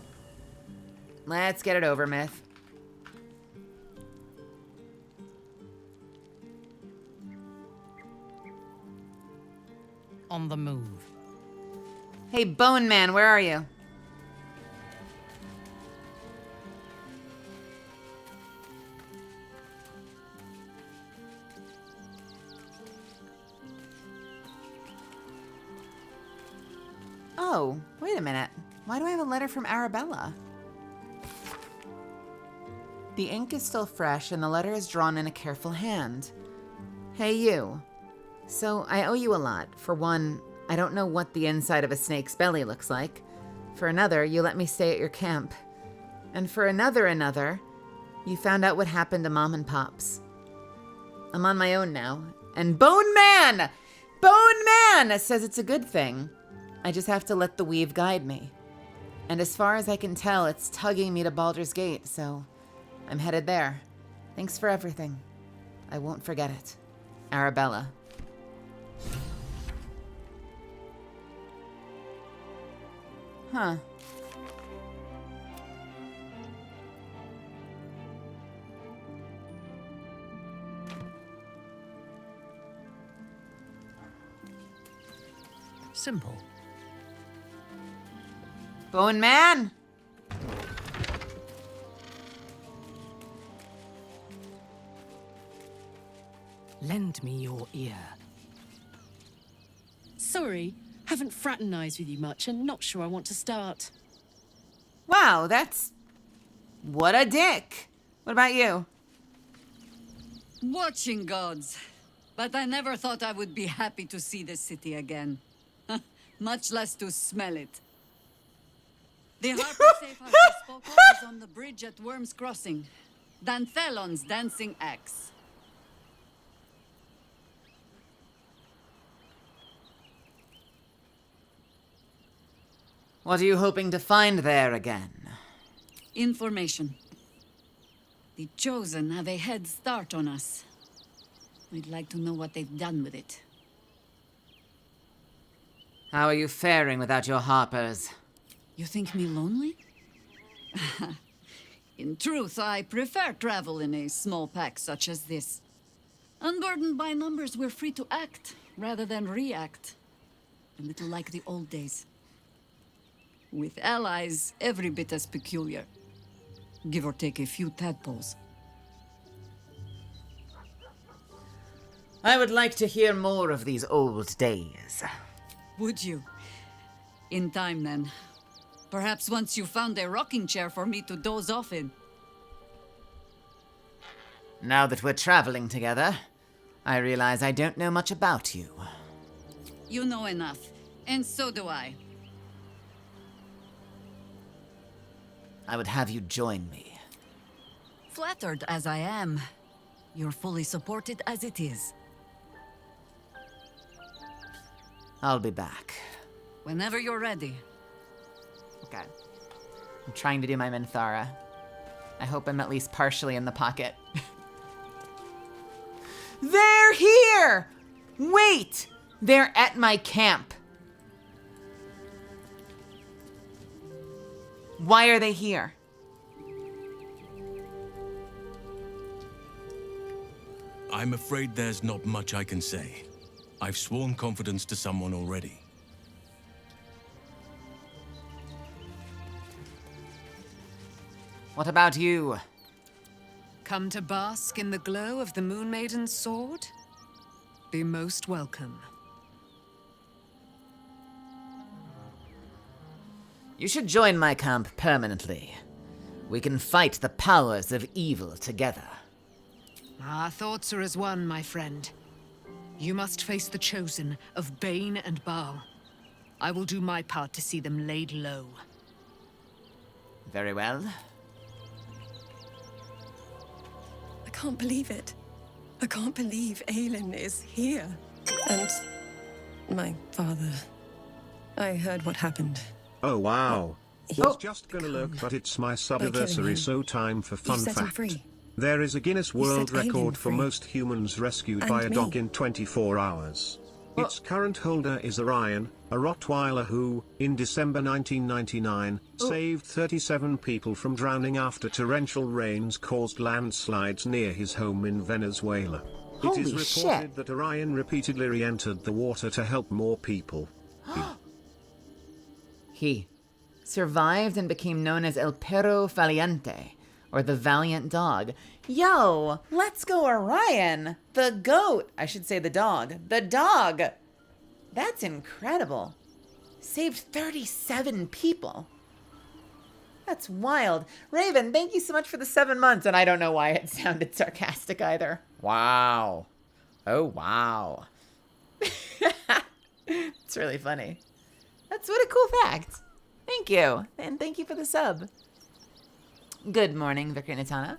Let's get it over, Myth. On the move. Hey, Bone Man, where are you? Oh, wait a minute. Why do I have a letter from Arabella? The ink is still fresh and the letter is drawn in a careful hand. Hey, you. So, I owe you a lot. For one, I don't know what the inside of a snake's belly looks like. For another, you let me stay at your camp. And for another, you found out what happened to Mom and Pops. I'm on my own now. And Bone Man says it's a good thing. I just have to let the weave guide me. And as far as I can tell, it's tugging me to Baldur's Gate, so I'm headed there. Thanks for everything. I won't forget it. Arabella. Huh. Simple. Bone Man! Lend me your ear. Sorry, haven't fraternized with you much and not sure I want to start. Wow, that's... What a dick! What about you? Watching gods. But I never thought I would be happy to see the city again. Much less to smell it. The Harper safe house I spoke of is on the bridge at Worm's Crossing. Danthelon's dancing axe. What are you hoping to find there again? Information. The Chosen have a head start on us. We'd like to know what they've done with it. How are you faring without your Harpers? You think me lonely? In truth, I prefer travel in a small pack such as this. Unburdened by numbers, we're free to act rather than react. A little like the old days. With allies, every bit as peculiar. Give or take a few tadpoles. I would like to hear more of these old days. Would you? In time, then. Perhaps once you found a rocking chair for me to doze off in. Now that we're traveling together, I realize I don't know much about you. You know enough, and so do I. I would have you join me. Flattered as I am, you're fully supported as it is. I'll be back. Whenever you're ready. Okay. I'm trying to do my Minthara. I hope I'm at least partially in the pocket. They're here! Wait! They're at my camp. Why are they here? I'm afraid there's not much I can say. I've sworn confidence to someone already. What about you? Come to bask in the glow of the Moon Maiden's sword? Be most welcome. You should join my camp permanently. We can fight the powers of evil together. Our thoughts are as one, my friend. You must face the chosen of Bane and Baal. I will do my part to see them laid low. Very well. I can't believe it. I can't believe Aelin is here. And my father. I heard what happened. Oh wow. He- Was just gonna look, but it's my subiversary, so time for fun set him fact. free. There is a Guinness You World set Aelin Record for free. most humans rescued And by a me. dog in 24 hours. Its current holder is Orion, a Rottweiler who, in December 1999, saved 37 people from drowning after torrential rains caused landslides near his home in Venezuela. It is Holy reported shit. that Orion repeatedly re-entered the water to help more people. He survived and became known as El Perro Valiente, or the Valiant Dog. Yo, let's go Orion! The goat! I should say the dog. The dog! That's incredible. Saved 37 people. That's wild. Raven, thank you so much for the 7 months, and I don't know why it sounded sarcastic either. Wow. Oh, wow. It's really funny. That's what a cool fact. Thank you. And thank you for the sub. Good morning, Vicar Natana.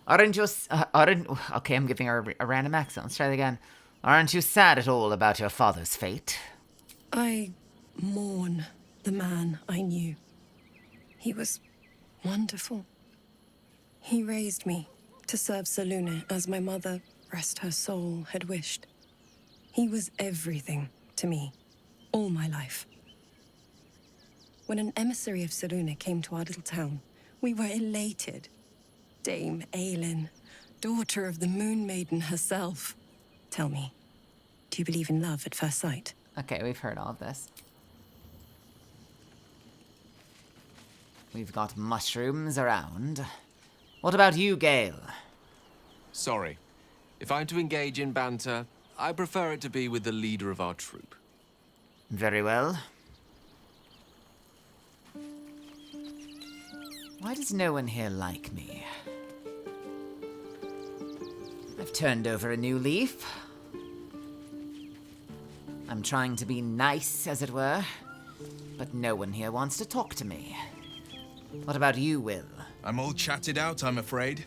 Aren't you... okay, I'm giving her a random accent. Let's try that again. Aren't you sad at all about your father's fate? I mourn the man I knew. He was wonderful. He raised me to serve Selûne as my mother, rest her soul, had wished. He was everything to me, all my life. When an emissary of Selûne came to our little town, we were elated. Dame Aelin, daughter of the Moon Maiden herself. Tell me, do you believe in love at first sight? Okay, we've heard all of this. We've got mushrooms around. What about you, Gale? Sorry. If I'm to engage in banter, I prefer it to be with the leader of our troop. Very well. Why does no one here like me? I've turned over a new leaf. I'm trying to be nice, as it were, but no one here wants to talk to me. What about you, Will? I'm all chatted out, I'm afraid.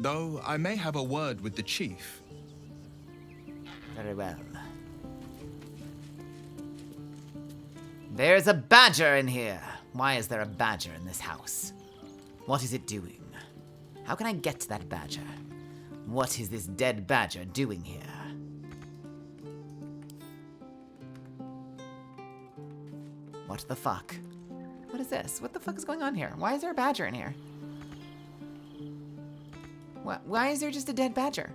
Though I may have a word with the chief. Very well. There's a badger in here. Why is there a badger in this house? What is it doing? How can I get to that badger? What is this dead badger doing here? What the fuck? What is this? What the fuck is going on here? Why is there a badger in here? Why is there just a dead badger?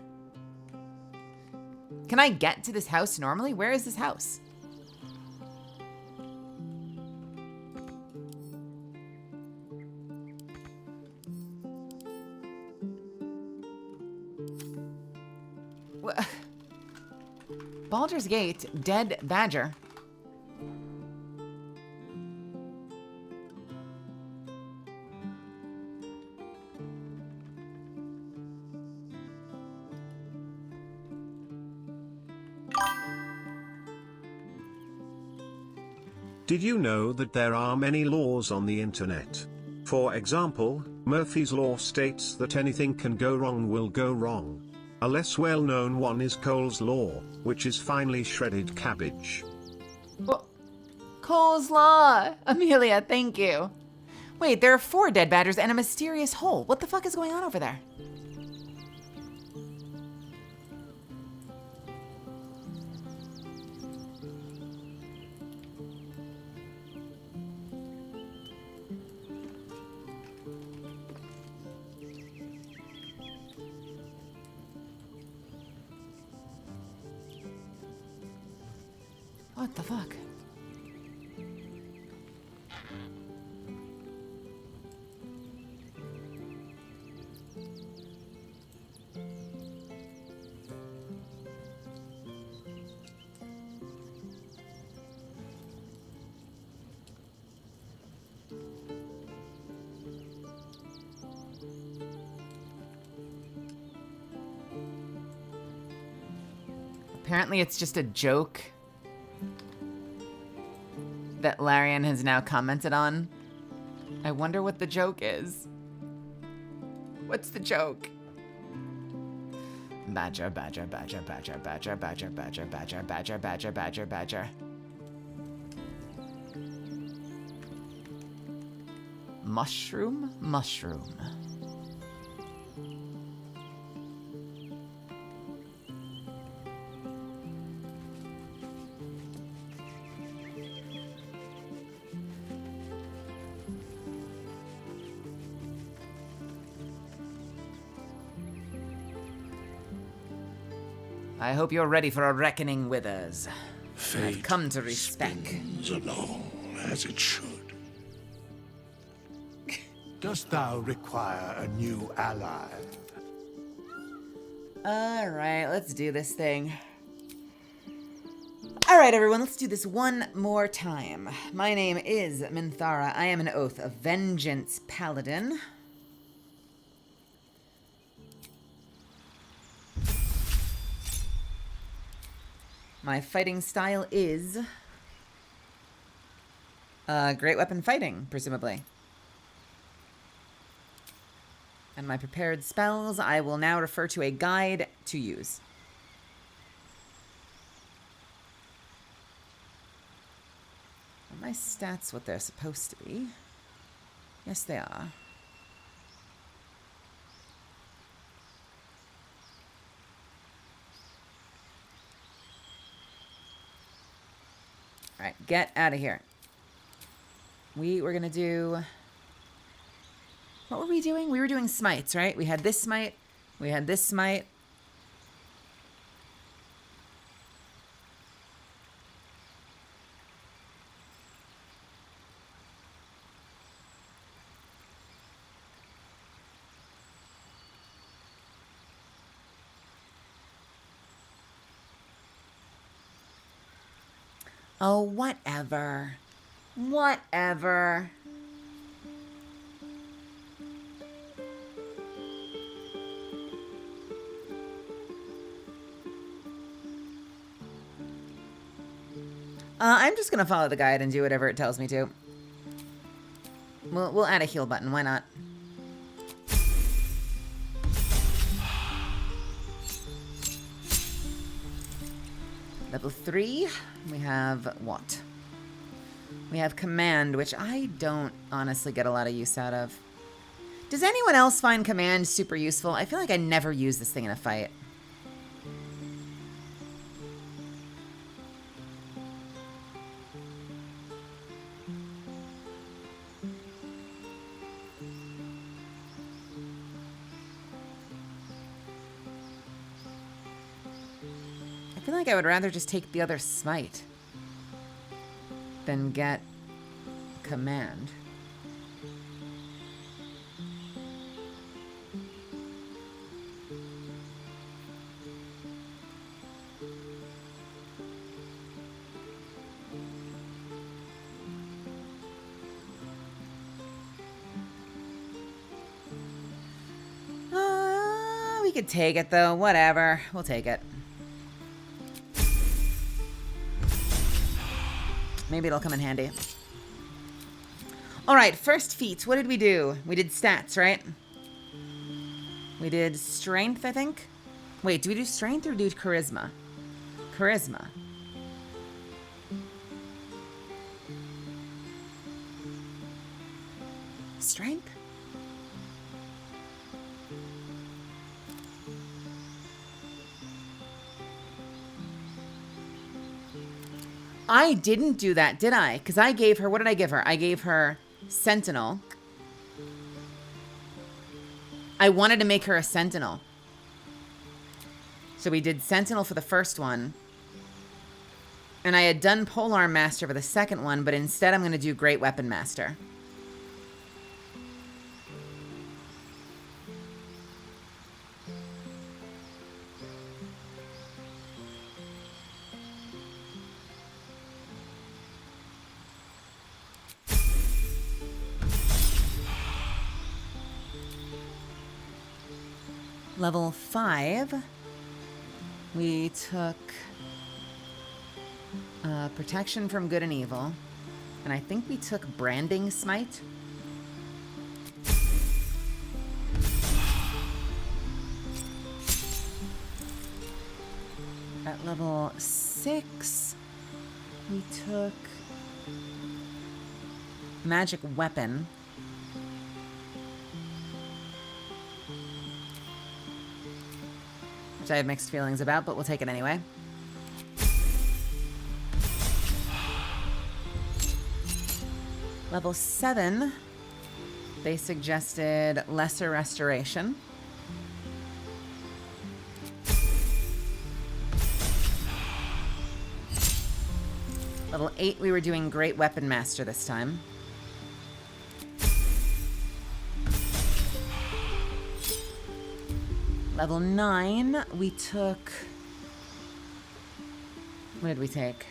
Can I get to this house normally? Where is this house? Baldur's Gate, dead badger. Did you know that there are many laws on the internet? For example, Murphy's Law states that anything can go wrong will go wrong. A less well-known one is Cole's Law, which is finely shredded cabbage. Cole's Law! Amelia, thank you. Wait, there are 4 dead badgers and a mysterious hole. What the fuck is going on over there? What the fuck? Apparently it's just a joke that Larian has now commented on. I wonder what the joke is. What's the joke? Badger, badger, badger, badger, badger, badger, badger, badger, badger, badger, badger, badger. Mushroom, mushroom. I hope you're ready for a reckoning with us. I've come to respect. Spins along as it should. Dost thou require a new ally? All right, let's do this thing. All right, everyone, let's do this one more time. My name is Minthara. I am an Oath of Vengeance Paladin. My fighting style is great weapon fighting, presumably. And my prepared spells, I will now refer to a guide to use. Are my stats what they're supposed to be? Yes, they are. All right, get out of here. We were gonna do... What were we doing? We were doing smites, right? We had this smite. We had this smite. Oh, whatever. Whatever. I'm just gonna follow the guide and do whatever it tells me to. We'll add a heal button. Why not? Level 3, we have what? We have command, which I don't honestly get a lot of use out of. Does anyone else find command super useful? I feel like I never use this thing in a fight. I feel like I would rather just take the other smite than get command. We could take it though, whatever. We'll take it. Maybe it'll come in handy. All right, first feat. What did we do? We did stats, right? We did strength, I think. Wait, do we do strength or do charisma? Charisma. Strength? I didn't do that, did I? Because I gave her, what did I give her? I gave her Sentinel. I wanted to make her a Sentinel. So we did Sentinel for the first one. And I had done Polearm Master for the second one, but instead I'm going to do Great Weapon Master. Level 5, we took Protection from good and evil. And I think we took Branding Smite. At level 6, we took Magic Weapon. Which I have mixed feelings about, but we'll take it anyway. Level 7, they suggested Lesser Restoration. Level 8, we were doing Great Weapon Master this time. Level 9, we took... What did we take?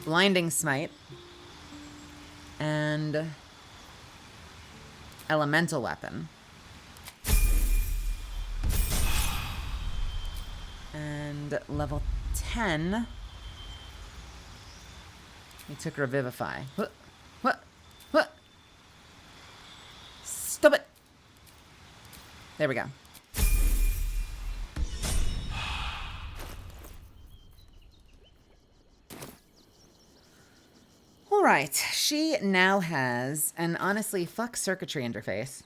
Blinding Smite. And... Elemental Weapon. And level 10, we took Revivify. What? Stop it! There we go. All right, she now has an honestly fuck circuitry interface.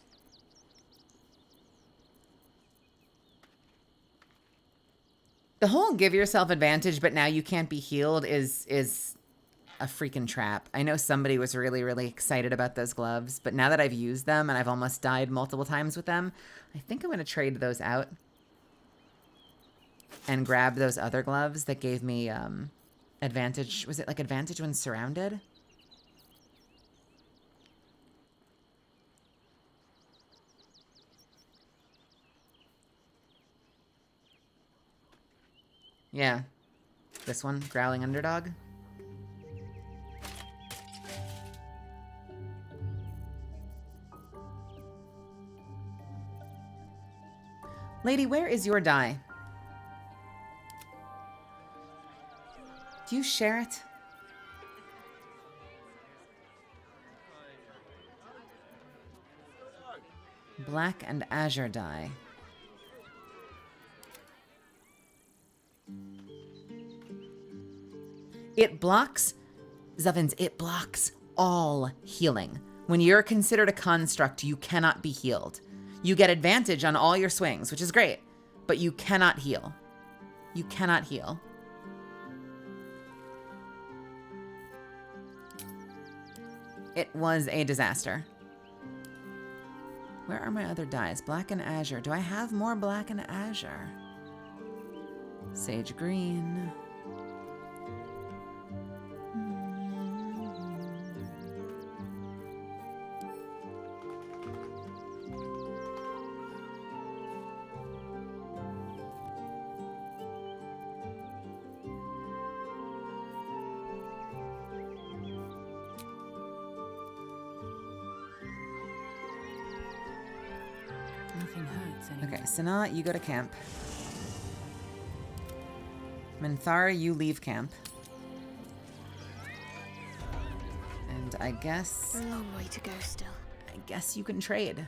The whole give yourself advantage, but now you can't be healed is a freaking trap. I know somebody was really, really excited about those gloves, but now that I've used them and I've almost died multiple times with them, I think I'm going to trade those out and grab those other gloves that gave me advantage. Was it like advantage when surrounded? Yeah. This one, Growling Underdog. Lady, where is your die? Do you share it? Black and Azure die. It blocks, Zevins, it blocks all healing. When you're considered a construct, you cannot be healed. You get advantage on all your swings, which is great, but you cannot heal. You cannot heal. It was a disaster. Where are my other dies? Black and Azure. Do I have more Black and Azure? Sage Green. Okay, Sanaa, you go to camp. Minthara, you leave camp. And I guess... A long way to go still. I guess you can trade.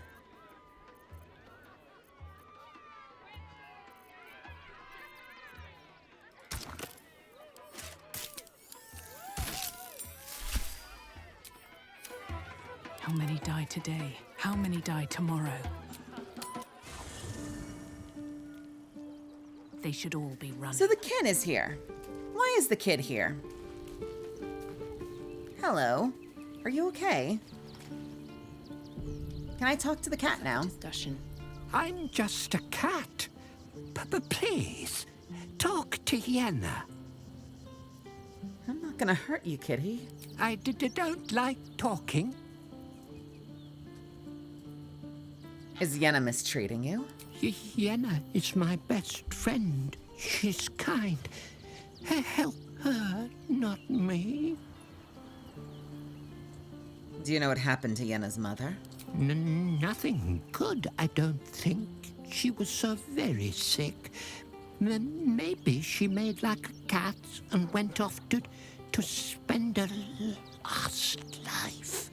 How many die today? How many die tomorrow? They should all be running. So the kin is here. Why is the kid here? Hello. Are you okay? Can I talk to the cat now? Discussion. I'm just a cat. But please, talk to Yenna. I'm not gonna hurt you, kitty. I don't like talking. Is Yenna mistreating you? Yenna is my best friend. She's kind. Help her, not me. Do you know what happened to Yenna's mother? Nothing good, I don't think. She was so very sick. Then maybe she made like a cat and went off to spend her last life.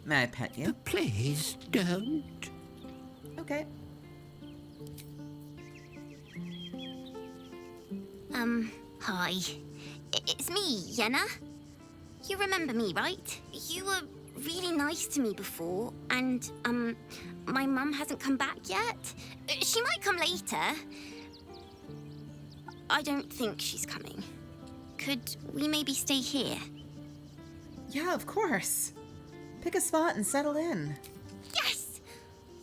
May I pet you? But please don't. Okay. Hi. It's me, Yenna. You remember me, right? You were really nice to me before, and, my mum hasn't come back yet. She might come later. I don't think she's coming. Could we maybe stay here? Yeah, of course. Pick a spot and settle in. Yes!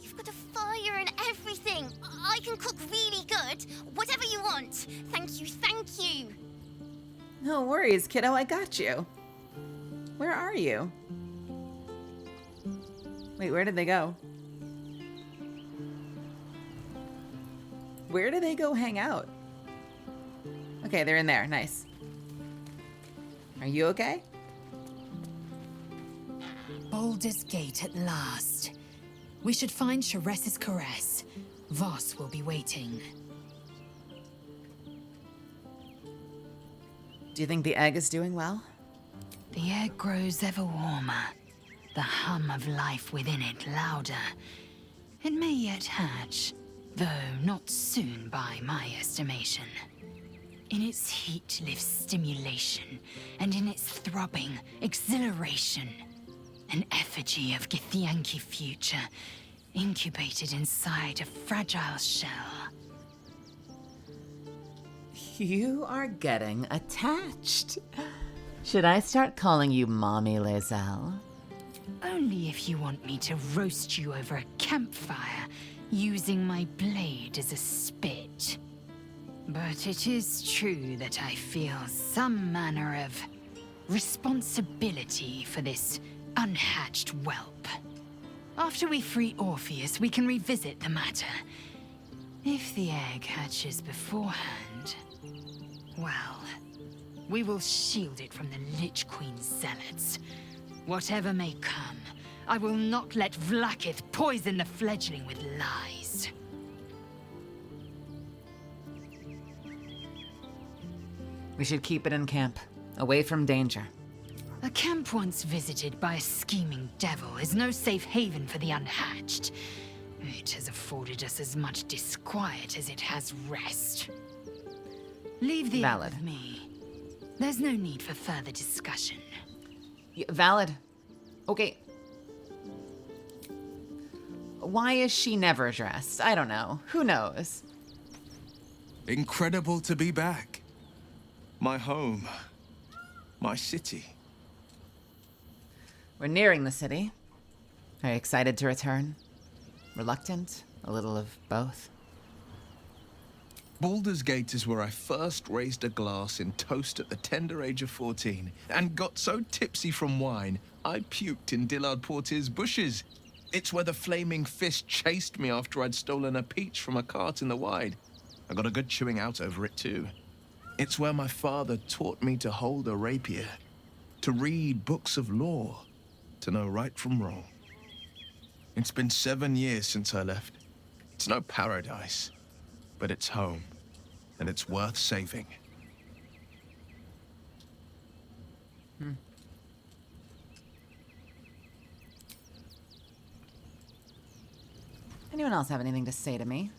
You've got a fire and everything. I can cook really good. Whatever you want. Thank you, thank you. No worries, kiddo. I got you. Where are you? Wait, where did they go? Where did they go hang out? Okay, they're in there. Nice. Are you okay? Baldur's Gate at last. We should find Sharess's caress. Voss will be waiting. Do you think the egg is doing well? The egg grows ever warmer, the hum of life within it louder. It may yet hatch, though not soon by my estimation. In its heat lives stimulation, and in its throbbing, exhilaration. An effigy of Githyanki future, incubated inside a fragile shell. You are getting attached. Should I start calling you Mommy Lae'zel? Only if you want me to roast you over a campfire, using my blade as a spit. But it is true that I feel some manner of responsibility for this unhatched whelp. After we free Orpheus, we can revisit the matter. If the egg hatches beforehand, well, we will shield it from the Lich Queen's zealots. Whatever may come, I will not let Vlaakith poison the fledgling with lies. We should keep it in camp, away from danger. A camp once visited by a scheming devil is no safe haven for the unhatched. It has afforded us as much disquiet as it has rest. Leave the egg with me. There's no need for further discussion. Valid. Okay. Why is she never dressed? I don't know. Who knows? Incredible to be back. My home. My city. We're nearing the city. Are you excited to return? Reluctant? A little of both? Baldur's Gate is where I first raised a glass in toast at the tender age of 14, and got so tipsy from wine, I puked in Dillard Portier's bushes. It's where the flaming fist chased me after I'd stolen a peach from a cart in the Wide. I got a good chewing out over it, too. It's where my father taught me to hold a rapier, to read books of lore, to know right from wrong. It's been 7 years since I left. It's no paradise, but it's home, and it's worth saving. Anyone else have anything to say to me?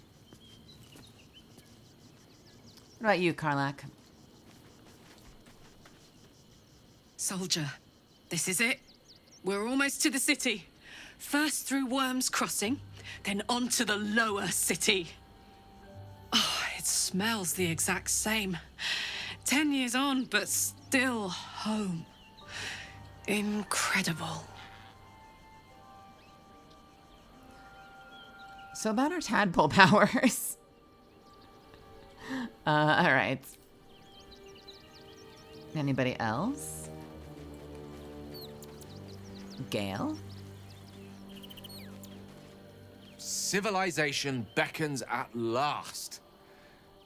What about you, Karlach? Soldier, this is it. We're almost to the city. First through Worm's Crossing, then on to the lower city. Oh, it smells the exact same. 10 years on, but still home. Incredible. So about our tadpole powers. All right. Anybody else? Gale? Civilization beckons at last.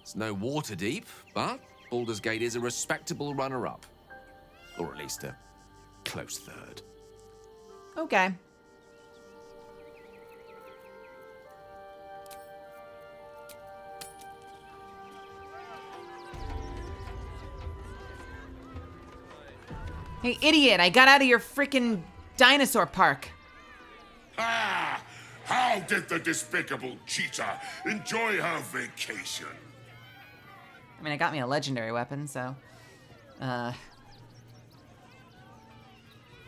It's no Waterdeep, but Baldur's Gate is a respectable runner-up. Or at least a close third. Okay. Hey, idiot, I got out of your frickin' dinosaur park. Ah! How did the despicable cheetah enjoy her vacation? I mean, it got me a legendary weapon, so... I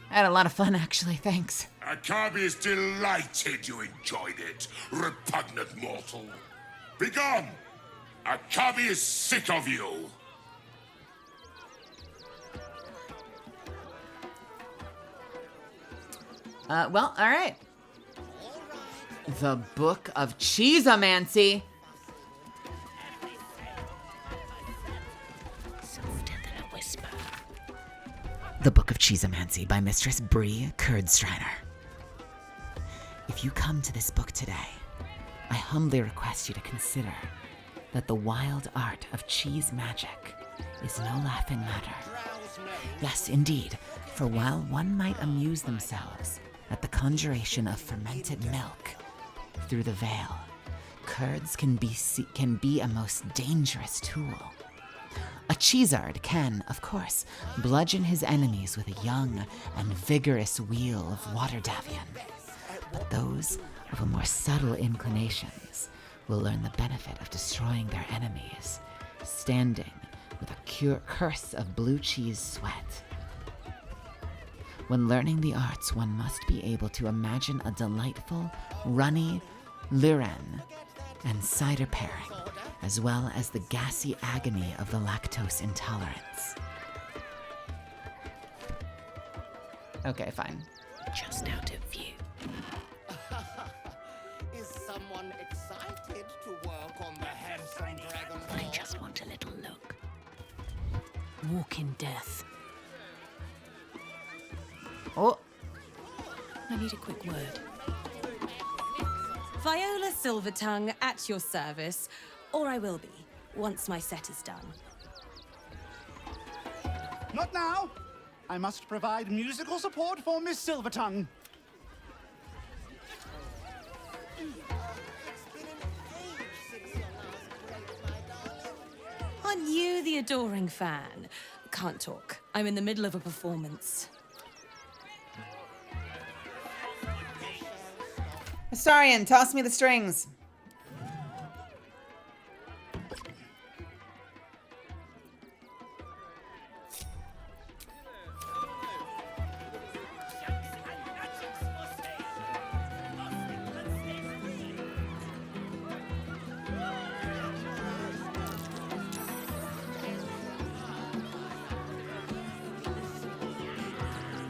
had a lot of fun, actually, thanks. Akabi is delighted you enjoyed it, repugnant mortal. Begone! Akabi is sick of you! Well, alright. The Book of Cheeseomancy. Softer than a whisper. The Book of Cheeseomancy by Mistress Bree Kurdstrider. If you come to this book today, I humbly request you to consider that the wild art of cheese magic is no laughing matter. Yes, indeed, for while one might amuse themselves at the conjuration of fermented milk through the veil, curds can be a most dangerous tool. A cheesard can, of course, bludgeon his enemies with a young and vigorous wheel of water davian, but those of a more subtle inclinations will learn the benefit of destroying their enemies, standing with a curse of blue cheese sweat. When learning the arts, one must be able to imagine a delightful, runny liren and cider pairing, as well as the gassy agony of the lactose intolerance. Okay, fine. Just out of view. Is someone excited to work on the handsome dragon? I just want a little look. Walking death. Oh. I need a quick word. Viola Silvertongue at your service, or I will be, once my set is done. Not now. I must provide musical support for Miss Silvertongue. Aren't you the adoring fan? Can't talk. I'm in the middle of a performance. Astarion, toss me the strings.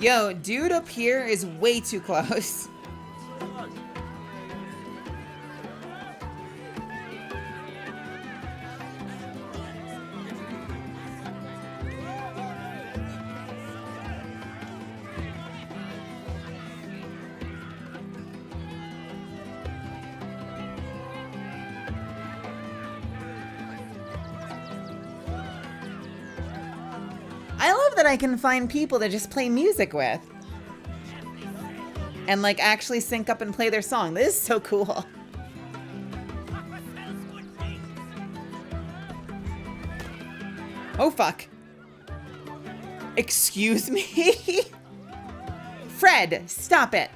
Yo, dude up here is way too close. I love that I can find people to just play music with. And like actually sync up and play their song. This is so cool. Oh fuck. Excuse me? Fred, stop it.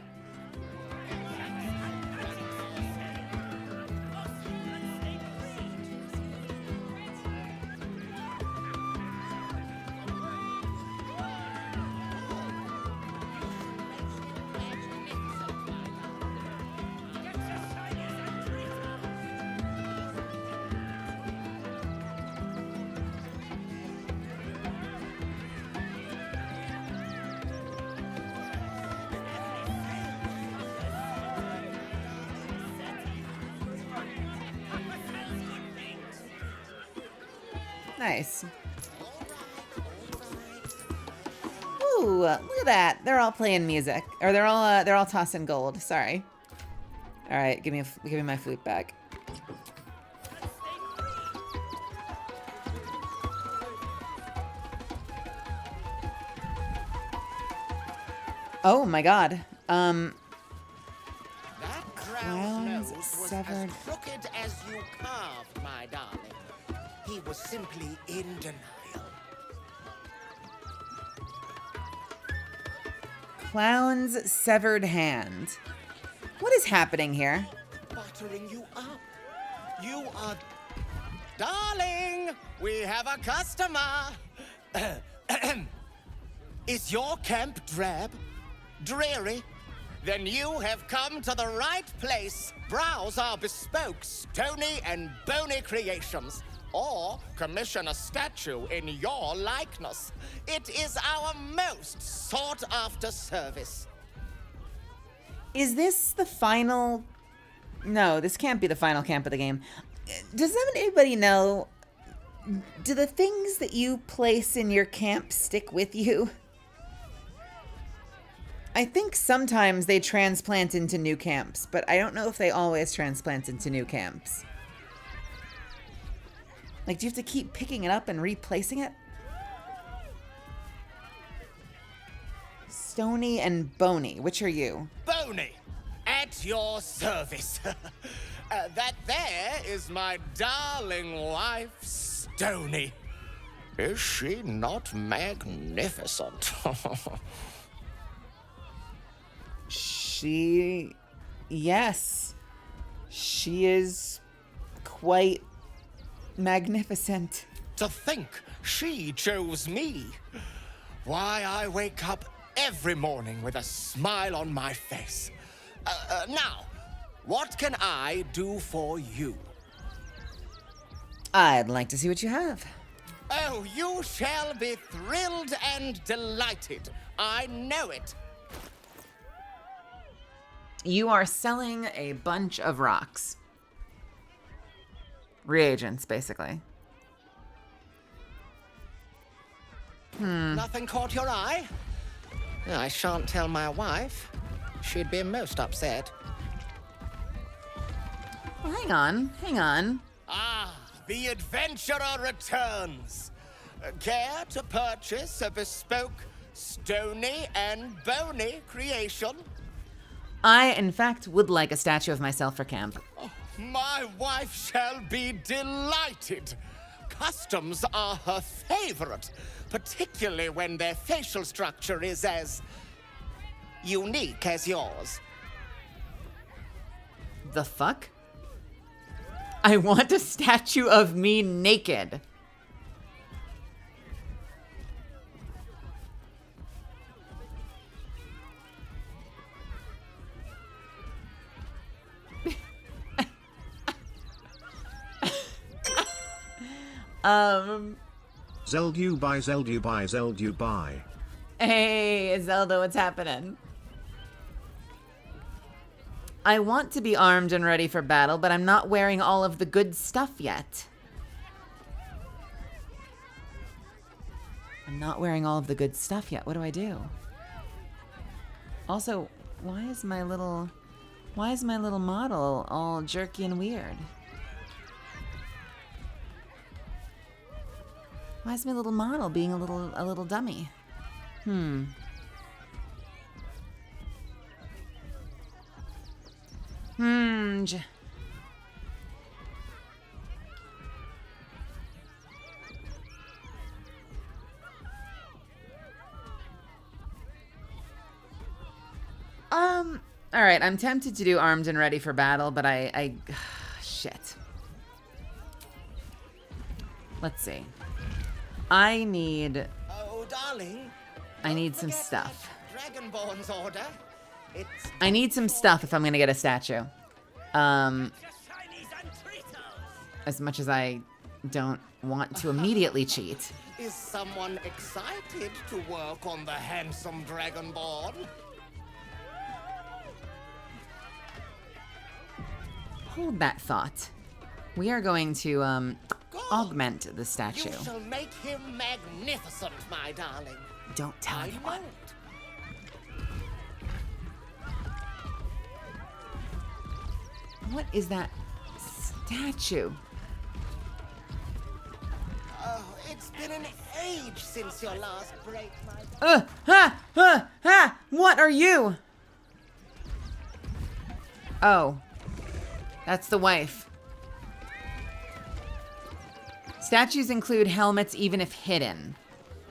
Nice. Ooh, look at that. They're all playing music. Or they're all tossing gold. Sorry. All right, give me my flute back. Oh my god. That crow's nose was severed. as crooked as you carved, my darling. He was simply in denial. Clown's severed hand. What is happening here? Buttering you up. You are... Darling, we have a customer. Is your camp drab? Dreary? Then you have come to the right place. Browse our bespoke, stony and bony creations. Or commission a statue in your likeness. It is our most sought-after service. Is this the final... No, this can't be the final camp of the game. Does anybody know... Do the things that you place in your camp stick with you? I think sometimes they transplant into new camps, but I don't know if they always transplant into new camps. Like, do you have to keep picking it up and replacing it? Stony and Bony, which are you? Bony, at your service. That there is my darling wife, Stony. Is she not magnificent? Yes. She is quite magnificent. To think she chose me. Why, I wake up every morning with a smile on my face. Now, what can I do for you? I'd like to see what you have. Oh, you shall be thrilled and delighted. I know it. You are selling a bunch of rocks. Reagents, basically. Nothing caught your eye? I shan't tell my wife. She'd be most upset. Well, hang on. Ah, the adventurer returns. Care to purchase a bespoke, stony and bony creation? I, in fact, would like a statue of myself for camp. Oh, my wife shall be delighted. Customs are her favorite, particularly when their facial structure is as unique as yours. The fuck? I want a statue of me naked. Zeldubai. Hey, Zelda, what's happening? I want to be armed and ready for battle, but I'm not wearing all of the good stuff yet. I'm not wearing all of the good stuff yet. What do I do? Also, why is my little model all jerky and weird? Why is my little model being a little dummy? All right, I'm tempted to do armed and ready for battle, but shit. Let's see. I need some stuff. Dragonborn's order. I need some stuff if I'm gonna get a statue. As much as I don't want to immediately cheat. Is someone excited to work on the handsome Dragonborn? Hold that thought. We are going to augment the statue. You shall make him magnificent, my darling. Don't tell anyone. What is that statue? Oh, it's been an age since your last break, my... What are you? Oh. That's the wife. Statues include helmets even if hidden.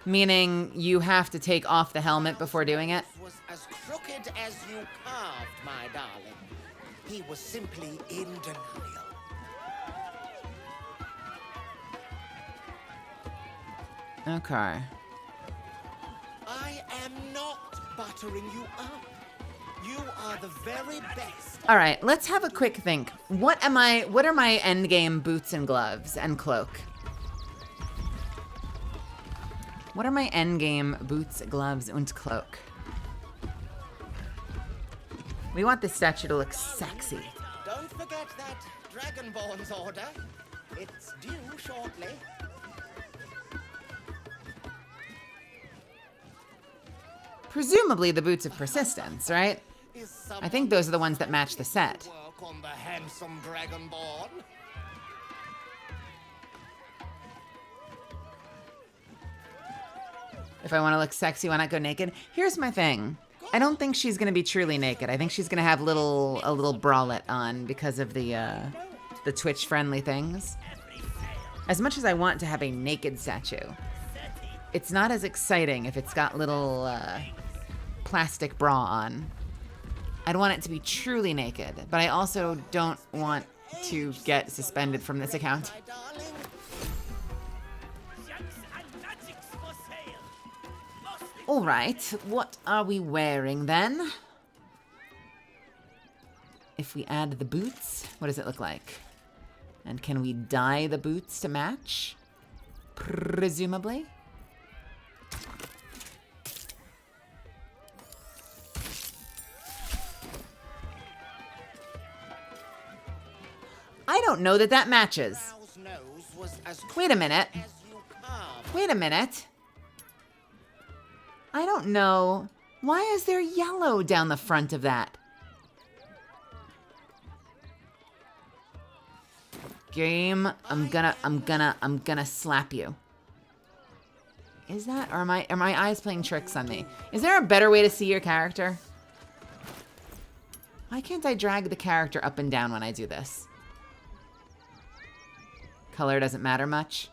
Meaning you have to take off the helmet before doing it? Was as you carved, my darling. He was simply in denial. Okay. I am not buttering you up. You are the very best. All right, let's have a quick think. What are my endgame boots and gloves and cloak? What are my endgame boots, gloves, and cloak? We want this statue to look sexy. Don't forget that Dragonborn's order. It's due shortly. Presumably the boots of persistence, right? I think those are the ones that match the set. Work on the handsome Dragonborn. If I want to look sexy, why not go naked? Here's my thing. I don't think she's gonna be truly naked. I think she's gonna have a little bralette on because of the Twitch friendly things. As much as I want to have a naked statue, it's not as exciting if it's got little plastic bra on. I'd want it to be truly naked, but I also don't want to get suspended from this account. All right, what are we wearing then? If we add the boots, what does it look like? And can we dye the boots to match? Presumably. I don't know that that matches. Wait a minute. Wait a minute. I don't know. Why is there yellow down the front of that? Game, I'm gonna slap you. Is that, or are my eyes playing tricks on me? Is there a better way to see your character? Why can't I drag the character up and down when I do this? Color doesn't matter much.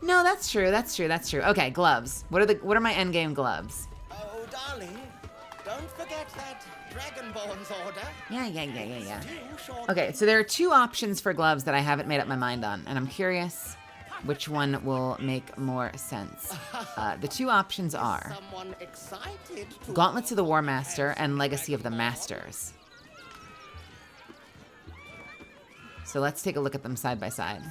No, that's true. That's true. That's true. Okay, gloves. What are my endgame gloves? Oh, darling, don't forget that Dragonborn's order. Yeah. Okay, so there are two options for gloves that I haven't made up my mind on, and I'm curious which one will make more sense. The two options are Gauntlets of the War Master and Legacy of the Masters. So let's take a look at them side by side.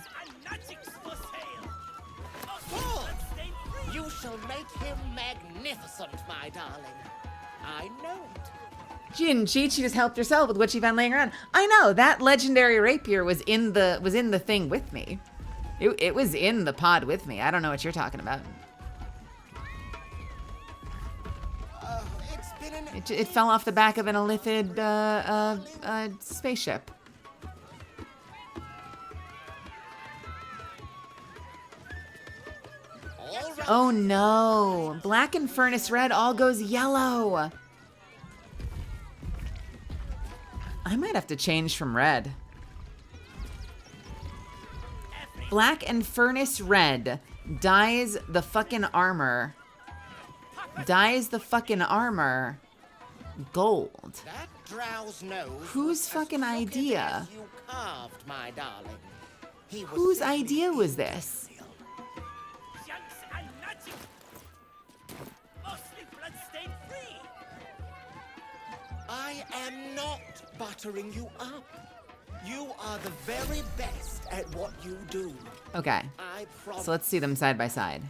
You shall make him magnificent, my darling. I know it. She didn't cheat, she just helped herself with what she found laying around. I know, that legendary rapier was in the thing with me. It was in the pod with me. I don't know what you're talking about. It fell off the back of an illithid spaceship. Oh no, black and furnace red all goes yellow. I might have to change from red. Black and furnace red dyes the fucking armor. Dyes the fucking armor gold. That drow's nose. Whose fucking idea? You carved, my darling. Whose idea was this? I am not buttering you up. You are the very best at what you do. Okay, so let's see them side by side.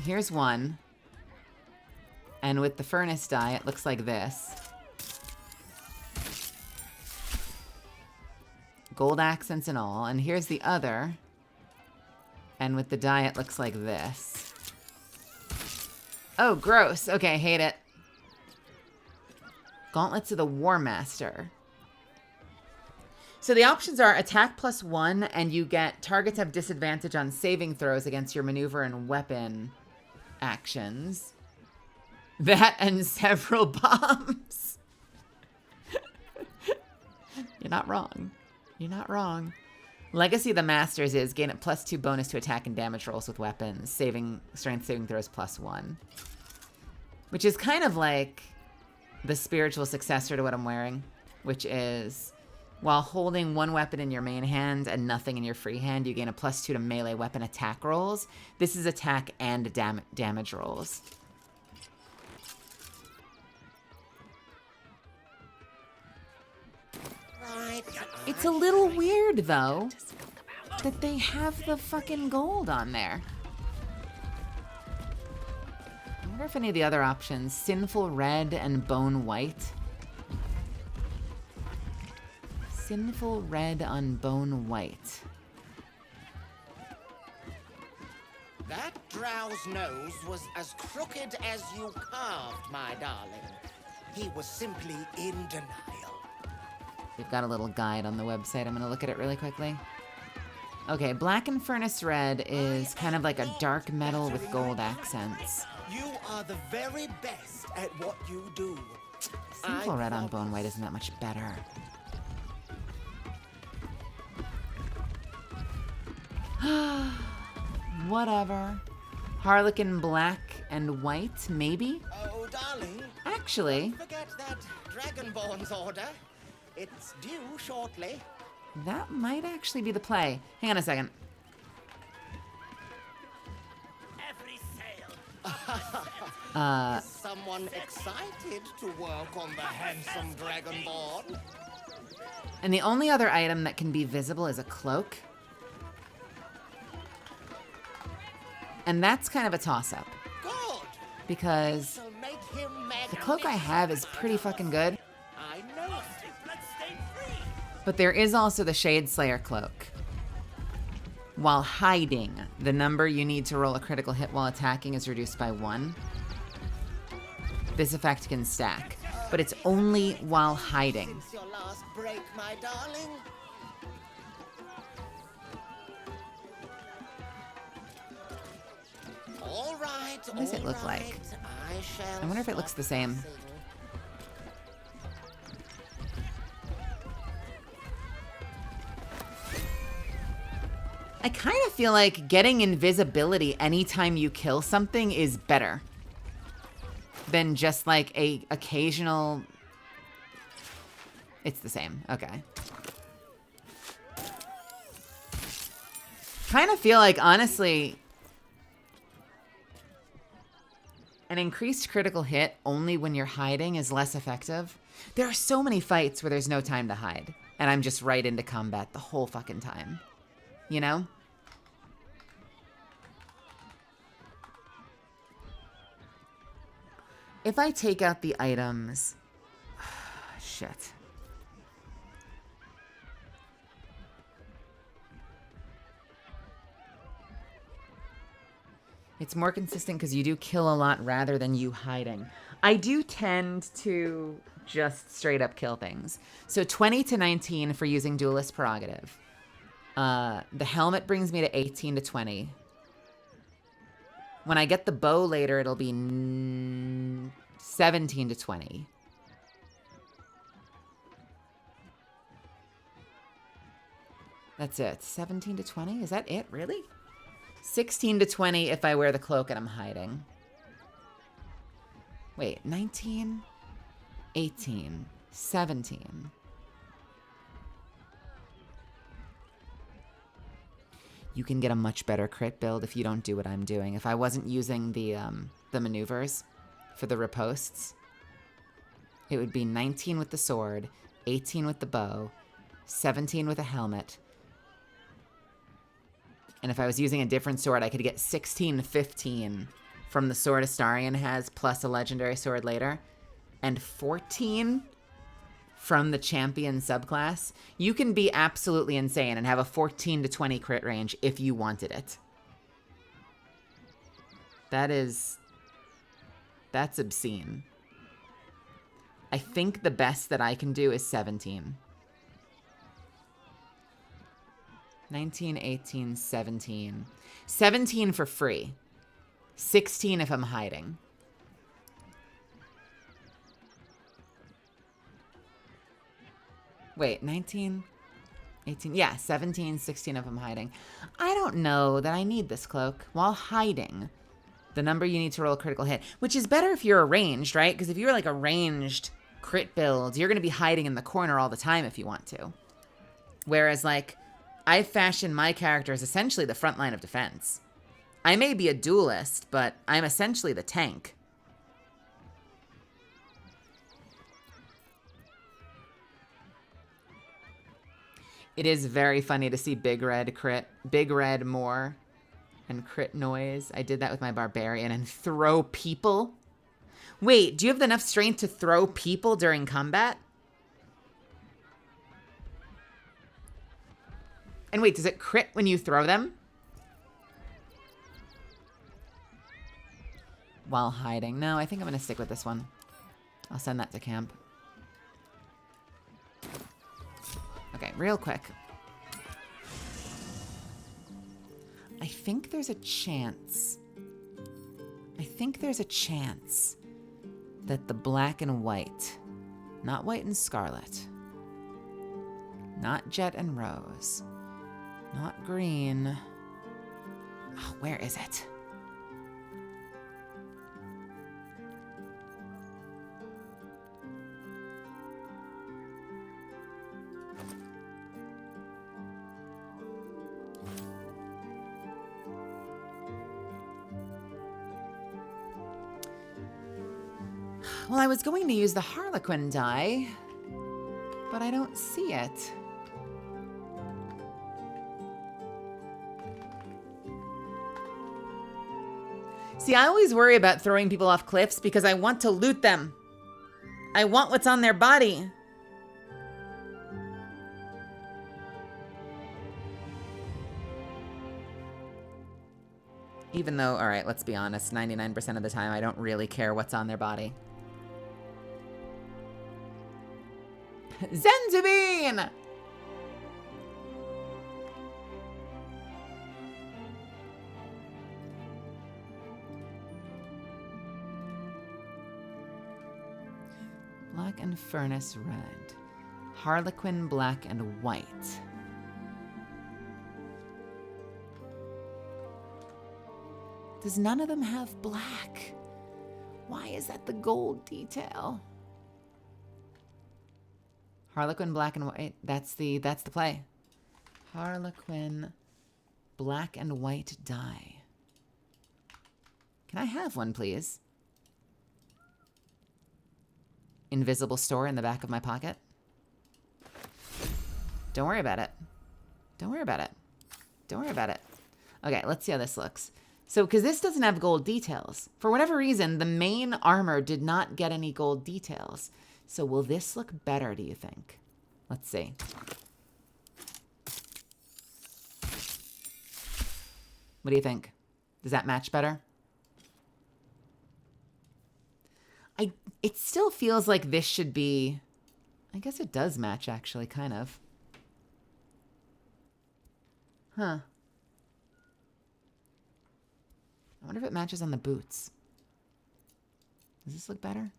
Here's one. And with the furnace dye, it looks like this. Gold accents and all. And here's the other. And with the dye, it looks like this. Oh, gross. Okay, hate it. Gauntlets of the War Master. So the options are attack +1, and you get targets have disadvantage on saving throws against your maneuver and weapon actions. That and several bombs. You're not wrong. You're not wrong. Legacy of the Masters is gain a +2 bonus to attack and damage rolls with weapons, strength saving throws +1. Which is kind of like the spiritual successor to what I'm wearing, which is while holding one weapon in your main hand and nothing in your free hand, you gain a +2 to melee weapon attack rolls. This is attack and damage rolls. It's a little weird, though, that they have the fucking gold on there. I wonder if any of the other options, Sinful Red and Bone White. Sinful Red on Bone White. That drow's nose was as crooked as you carved, my darling. He was simply in denial. We've got a little guide on the website. I'm going to look at it really quickly. Okay, Black and Furnace Red is kind of like a dark metal with gold accents. You are the very best at what you do. Sinful Red on Bone White isn't that much better. Whatever. Harlequin Black and White, maybe? Oh, darling. Actually, Don't forget that Dragonborn's order. It's due shortly. that might actually be the play. Hang on a second. Is someone excited to work on the handsome Dragonborn? And the only other item that can be visible is a cloak. And that's kind of a toss-up. Because the cloak I have is pretty fucking good. I know. But there is also the Shade Slayer cloak. While hiding, the number you need to roll a critical hit while attacking is reduced by 1. This effect can stack, but it's only while hiding. Since your last break, my darling. All right. What does it look like? I wonder if it looks the same. I kind of feel like getting invisibility anytime you kill something is better than just like a occasional. It's the same. Okay. Kind of feel like, honestly, an increased critical hit only when you're hiding is less effective. There are so many fights where there's no time to hide, and I'm just right into combat the whole fucking time. You know? If I take out the items... Shit. It's more consistent because you do kill a lot rather than you hiding. I do tend to just straight up kill things. So 20 to 19 for using Duelist Prerogative. The helmet brings me to 18 to 20. When I get the bow later, it'll be 17 to 20. That's it. 17 to 20? Is that it? Really? 16 to 20 if I wear the cloak and I'm hiding. Wait, 19, 18, 17. You can get a much better crit build if you don't do what I'm doing. If I wasn't using the maneuvers for the ripostes, it would be 19 with the sword, 18 with the bow, 17 with a helmet. And if I was using a different sword, I could get 16 to 15 from the sword Astarion has, plus a legendary sword later, and 14 from the champion subclass. You can be absolutely insane and have a 14 to 20 crit range if you wanted it. That's obscene. I think the best that I can do is 17. 19, 18, 17. 17 for free. 16 if I'm hiding. Wait, 19, 18. Yeah, 17, 16 if I'm hiding. I don't know that I need this cloak while hiding. The number you need to roll a critical hit, which is better if you're ranged, right? Because if you're like a ranged crit build, you're going to be hiding in the corner all the time if you want to. Whereas, like, I've fashioned my character as essentially the front line of defense. I may be a duelist, but I'm essentially the tank. It is very funny to see Big Red crit, Big Red more, and crit noise. I did that with my barbarian and throw people. Wait, do you have enough strength to throw people during combat? And wait, does it crit when you throw them? While hiding. No, I think I'm going to stick with this one. I'll send that to camp. Okay, real quick. I think there's a chance. That the black and white, not white and scarlet, not jet and rose, not green. Oh, where is it? Well, I was going to use the Harlequin die, but I don't see it. See, I always worry about throwing people off cliffs because I want to loot them. I want what's on their body. Even though, all right, let's be honest, 99% of the time I don't really care what's on their body. Zenzubine! Black and furnace red. Harlequin black and white. Does none of them have black? Why is that the gold detail? Harlequin black and white. That's the play. Harlequin black and white die. Can I have one, please? Invisible store in the back of my pocket. Don't worry about it. Don't worry about it. Don't worry about it. Okay, let's see how this looks. So, because this doesn't have gold details. For whatever reason, the main armor did not get any gold details. So will this look better, do you think? Let's see. What do you think? Does that match better? It still feels like this should be... I guess it does match, actually, kind of. Huh. I wonder if it matches on the boots. Does this look better?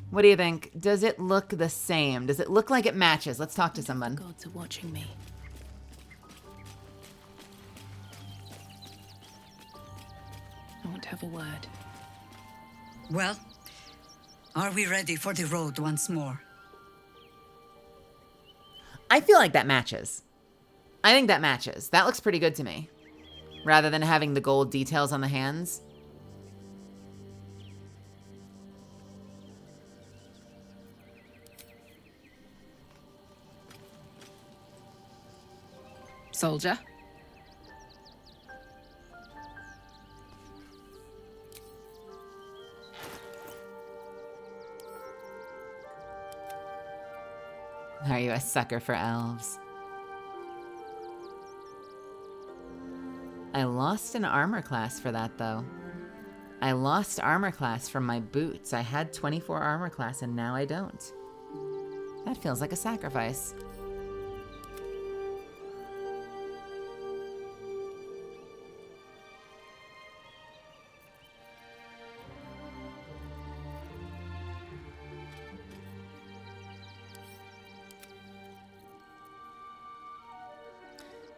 What do you think? Does it look the same? Does it look like it matches? Let's talk to someone. The gods are watching me. I want to have a word. Well, are we ready for the road once more? I feel like that matches. I think that matches. That looks pretty good to me. Rather than having the gold details on the hands. Soldier? Are you a sucker for elves? I lost an armor class for that, though. I lost armor class from my boots. I had 24 armor class, and now I don't. That feels like a sacrifice.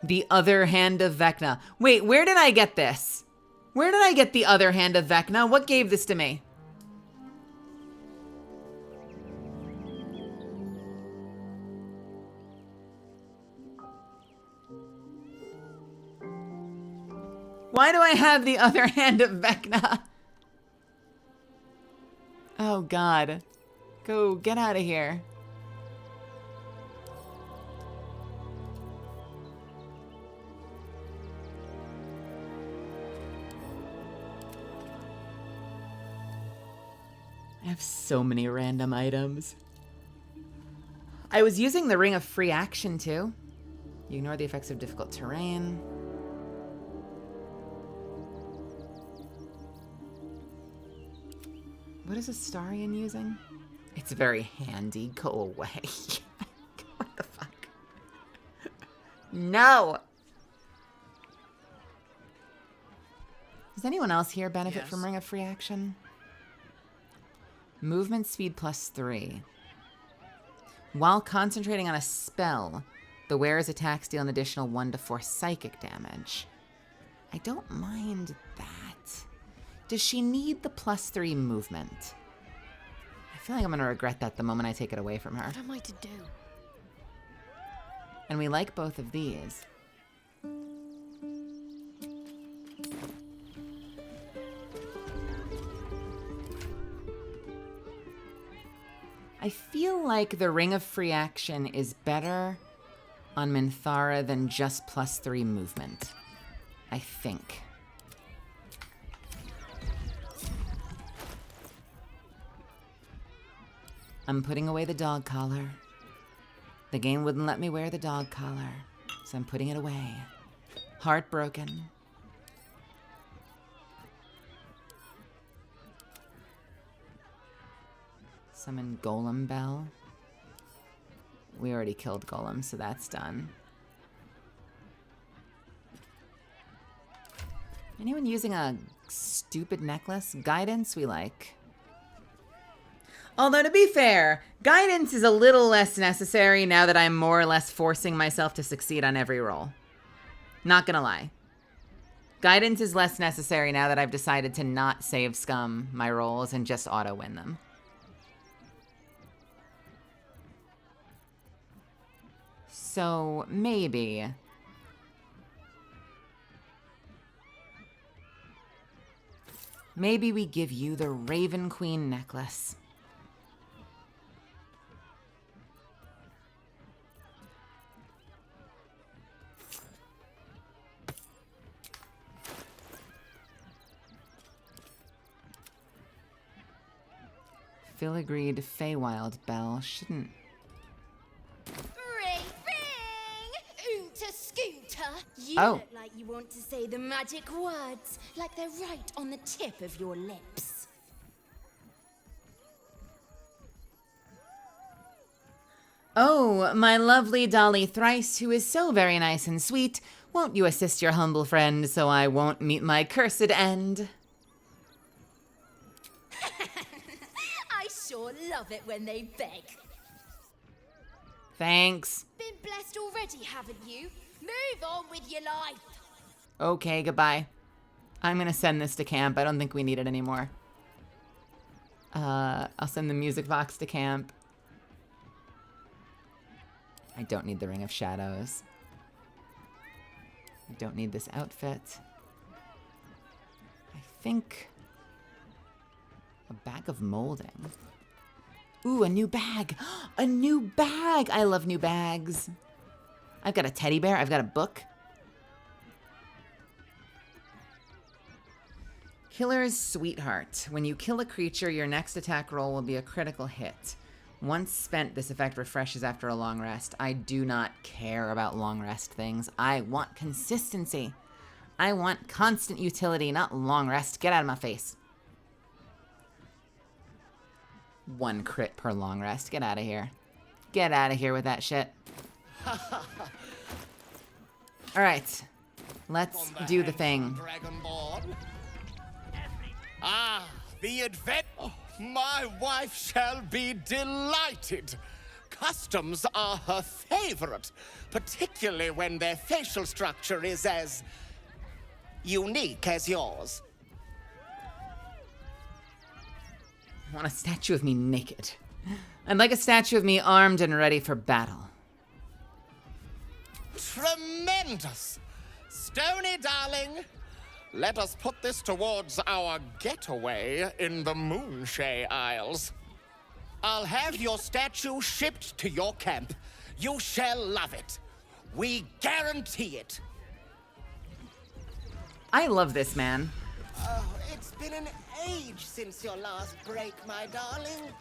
The other hand of Vecna. Wait, where did I get this? Where did I get the other hand of Vecna? What gave this to me? Why do I have the other hand of Vecna? Oh, God. Go, get out of here. I have so many random items. I was using the Ring of Free Action, too. You ignore the effects of difficult terrain. What is Astarion using? It's very handy. Go away. What the fuck? No! Does anyone else here benefit from Ring of Free Action? Movement speed +3. While concentrating on a spell, the wearer's attacks deal an additional 1 to 4 psychic damage. I don't mind that. Does she need the +3 movement? I feel like I'm going to regret that the moment I take it away from her. What am I to do? And we like both of these. I feel like the Ring of Free Action is better on Minthara than just +3 movement. I think. I'm putting away the dog collar. The game wouldn't let me wear the dog collar, so I'm putting it away. Heartbroken. Summon Golem Bell. We already killed Golem, so that's done. Anyone using a stupid necklace? Guidance we like. Although, to be fair, guidance is a little less necessary now that I'm more or less forcing myself to succeed on every roll. Not gonna lie. Guidance is less necessary now that I've decided to not save scum my rolls and just auto-win them. So, maybe. Maybe we give you the Raven Queen necklace. Filigreed Feywild Bell shouldn't... Ring, ring! Oonta scooter! You Oh. look like you want to say the magic words, like they're right on the tip of your lips. Oh, my lovely Dolly Thrice, who is so very nice and sweet, won't you assist your humble friend so I won't meet my cursed end? I sure love it when they beg. Thanks. Been blessed already, haven't you? Move on with your life. Okay, goodbye. I'm gonna send this to camp. I don't think we need it anymore. I'll send the music box to camp. I don't need the Ring of Shadows. I don't need this outfit. I think... a bag of molding. Ooh, a new bag. A new bag! I love new bags. I've got a teddy bear. I've got a book. Killer's Sweetheart. When you kill a creature, your next attack roll will be a critical hit. Once spent, this effect refreshes after a long rest. I do not care about long rest things. I want consistency. I want constant utility, not long rest. Get out of my face. 1 crit per long rest. Get out of here. Get out of here with that shit. Alright. Let's do the thing. Dragonborn. Ah, the advent. Oh, my wife shall be delighted. customs are her favorite, particularly when their facial structure is as unique as yours. I want a statue of me naked. I'd like a statue of me armed and ready for battle. Tremendous! Stony, darling, let us put this towards our getaway in the Moonshay Isles. I'll have your statue shipped to your camp. You shall love it. We guarantee it. I love this man. Oh, it's been an age since your last break, my darling.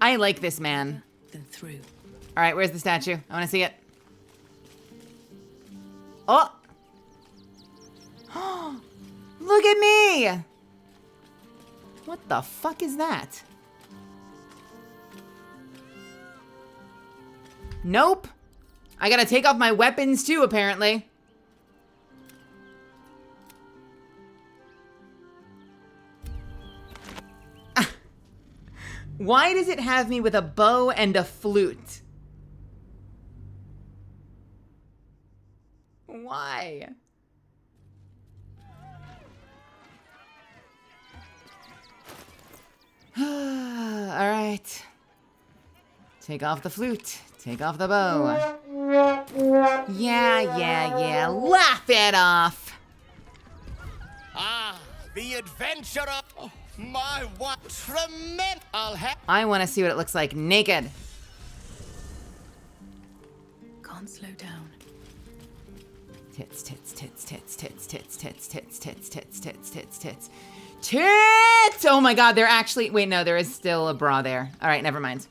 I like this man. Then through. All right, where's the statue? I want to see it. Oh! Look at me! What the fuck is that? Nope. I gotta take off my weapons too, apparently. Why does it have me with a bow and a flute? Why? All right. Take off the flute. Take off the bow. Yeah. Laugh it off. Ah, the adventurer. Oh, my, what tremendous. I want to see what it looks like naked. Can't slow down. Tits. Tits! Oh my god, they're actually... Wait, no, there is still a bra there. All right, never mind.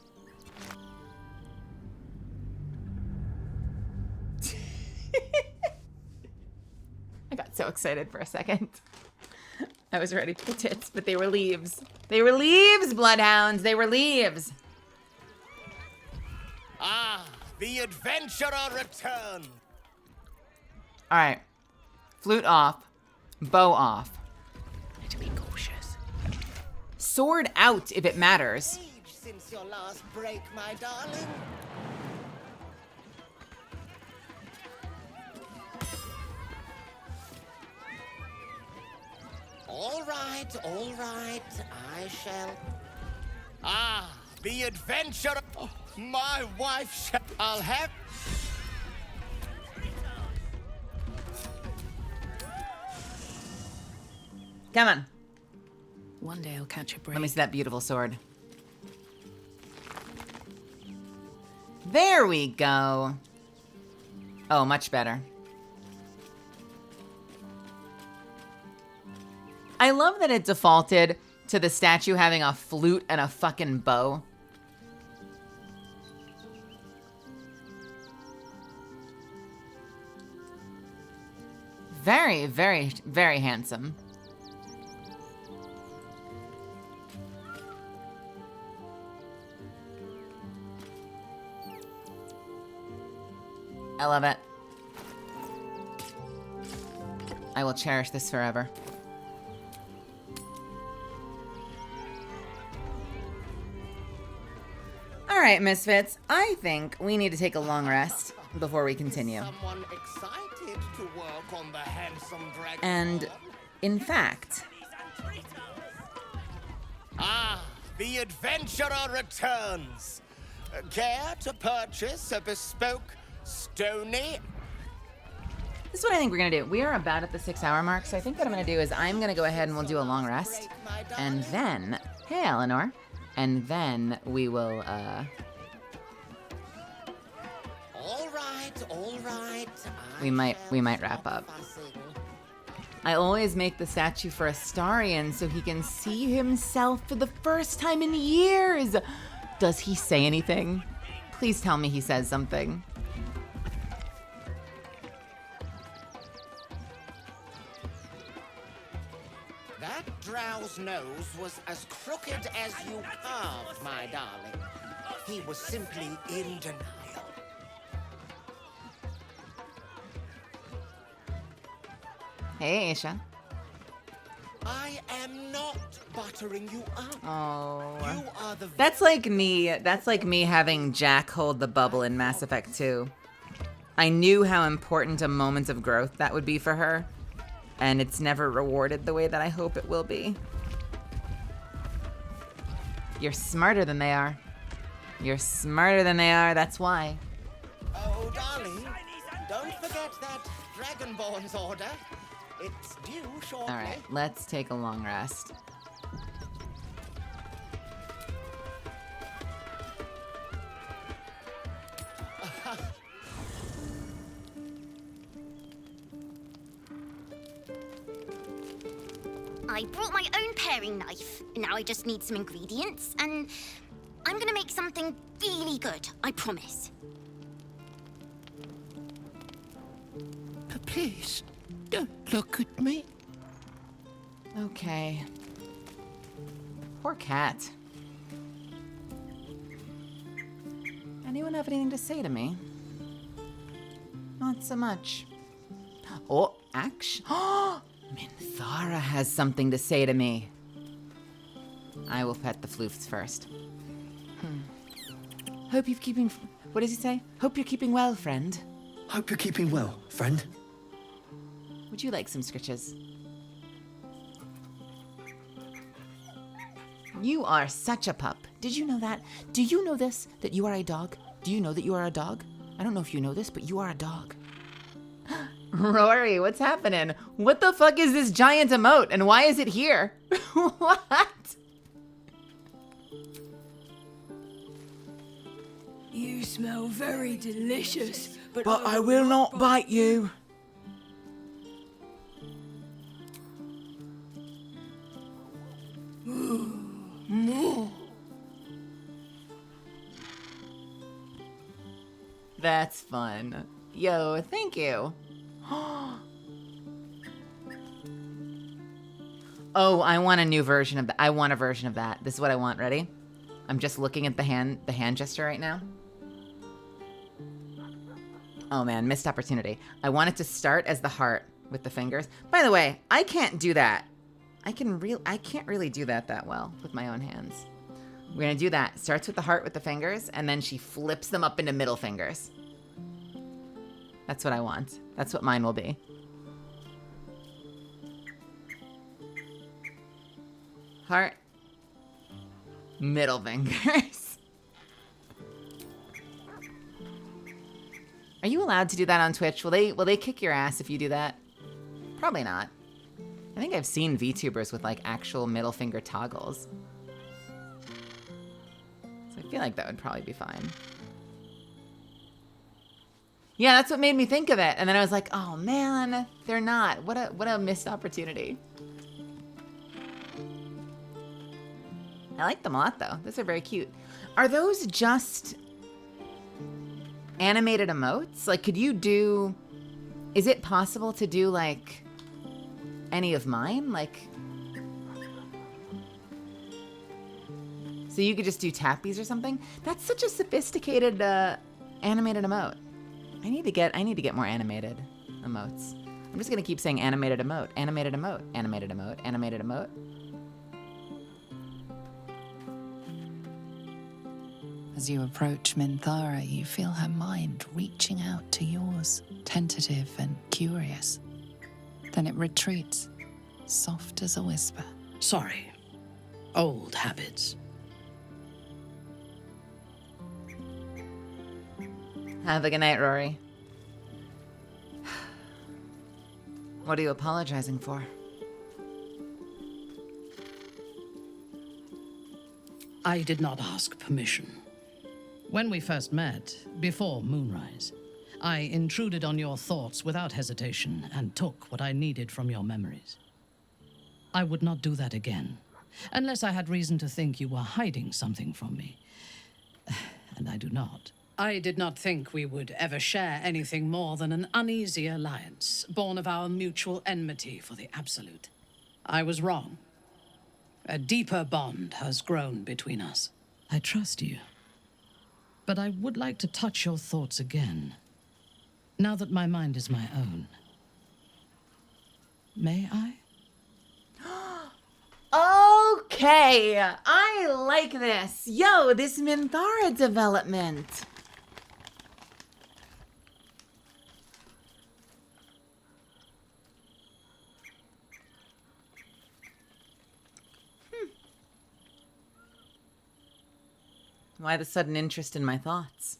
I got so excited for a second. I was ready for tits, but they were leaves. They were leaves, bloodhounds. They were leaves. Ah, the adventurer returned. All right. Flute off. Bow off. Need to be cautious. Sword out if it matters. Since your last break, my darling. All right. I shall. Ah, the adventurer. Oh, my wife shall. I'll have. Come on. One day I'll catch a break. Let me see that beautiful sword. There we go. Oh, much better. I love that it defaulted to the statue having a flute and a fucking bow. Very, very, very handsome. I love it. I will cherish this forever. All right, Misfits. I think we need to take a long rest before we continue. Someone excited to work on the handsome dragon. And, in fact... Ah, the adventurer returns. Care to purchase a bespoke stony? This is what I think we're gonna do. We are about at the 6-hour mark, so I think what I'm gonna do is I'm gonna go ahead and we'll do a long rest. And then... Hey, Eleanor. And then we will, All right. We might wrap up. I always make the statue for Astarion so he can see himself for the first time in years. Does he say anything? Please tell me he says something. That drow's nose was as crooked as you carved, my darling. He was simply in denial. Hey, Aisha. I am not buttering you up. Oh. You are the That's like me. That's like me having Jack hold the bubble in Mass Effect 2. I knew how important a moment of growth that would be for her, and it's never rewarded the way that I hope it will be. You're smarter than they are. You're smarter than they are, that's why. Oh, darling, don't forget that Dragonborn's order. It's due shortly. All right, let's take a long rest. I brought my own paring knife. Now I just need some ingredients, and I'm gonna make something really good, I promise. Please, don't look at me. Okay. Poor cat. Anyone have anything to say to me? Not so much. Oh, actually. Oh! Minthara has something to say to me. I will pet the floofs first. Hope you're keeping... What does he say? Hope you're keeping well, friend. Hope you're keeping well, friend. Would you like some scritches? You are such a pup. Did you know that? Do you know this? That you are a dog? Do you know that you are a dog? I don't know if you know this, but you are a dog. Rory, what's happening? What the fuck is this giant emote, and why is it here? What? You smell very delicious, but I will not bite you. That's fun. Yo, thank you. Oh, I want a new version of that. I want a version of that. This is what I want. Ready? I'm just looking at the hand gesture right now. Oh man, missed opportunity. I want it to start as the heart with the fingers. By the way, I can't do that. I can't really do that well with my own hands. We're gonna do that. Starts with the heart with the fingers, and then she flips them up into middle fingers. That's what I want. That's what mine will be. Heart. Middle fingers. Are you allowed to do that on Twitch? Will they kick your ass if you do that? Probably not. I think I've seen VTubers with like actual middle finger toggles. So I feel like that would probably be fine. Yeah, that's what made me think of it. And then I was like, oh man, they're not. What a missed opportunity. I like them a lot though. Those are very cute. Are those just animated emotes? Like, could you do, is it possible to do like any of mine? Like, so you could just do tappies or something? That's such a sophisticated animated emote. I need to get more animated emotes. I'm just gonna keep saying animated emote, animated emote, animated emote, animated emote. As you approach Minthara, you feel her mind reaching out to yours, tentative and curious. Then it retreats, soft as a whisper. Sorry. Old habits. Have a good night, Rory. What are you apologizing for? I did not ask permission. When we first met, before moonrise, I intruded on your thoughts without hesitation and took what I needed from your memories. I would not do that again, unless I had reason to think you were hiding something from me. And I do not. I did not think we would ever share anything more than an uneasy alliance, born of our mutual enmity for the Absolute. I was wrong. A deeper bond has grown between us. I trust you. But I would like to touch your thoughts again, now that my mind is my own. May I? Oh! Okay, I like this. Yo, this Minthara development. Why the sudden interest in my thoughts?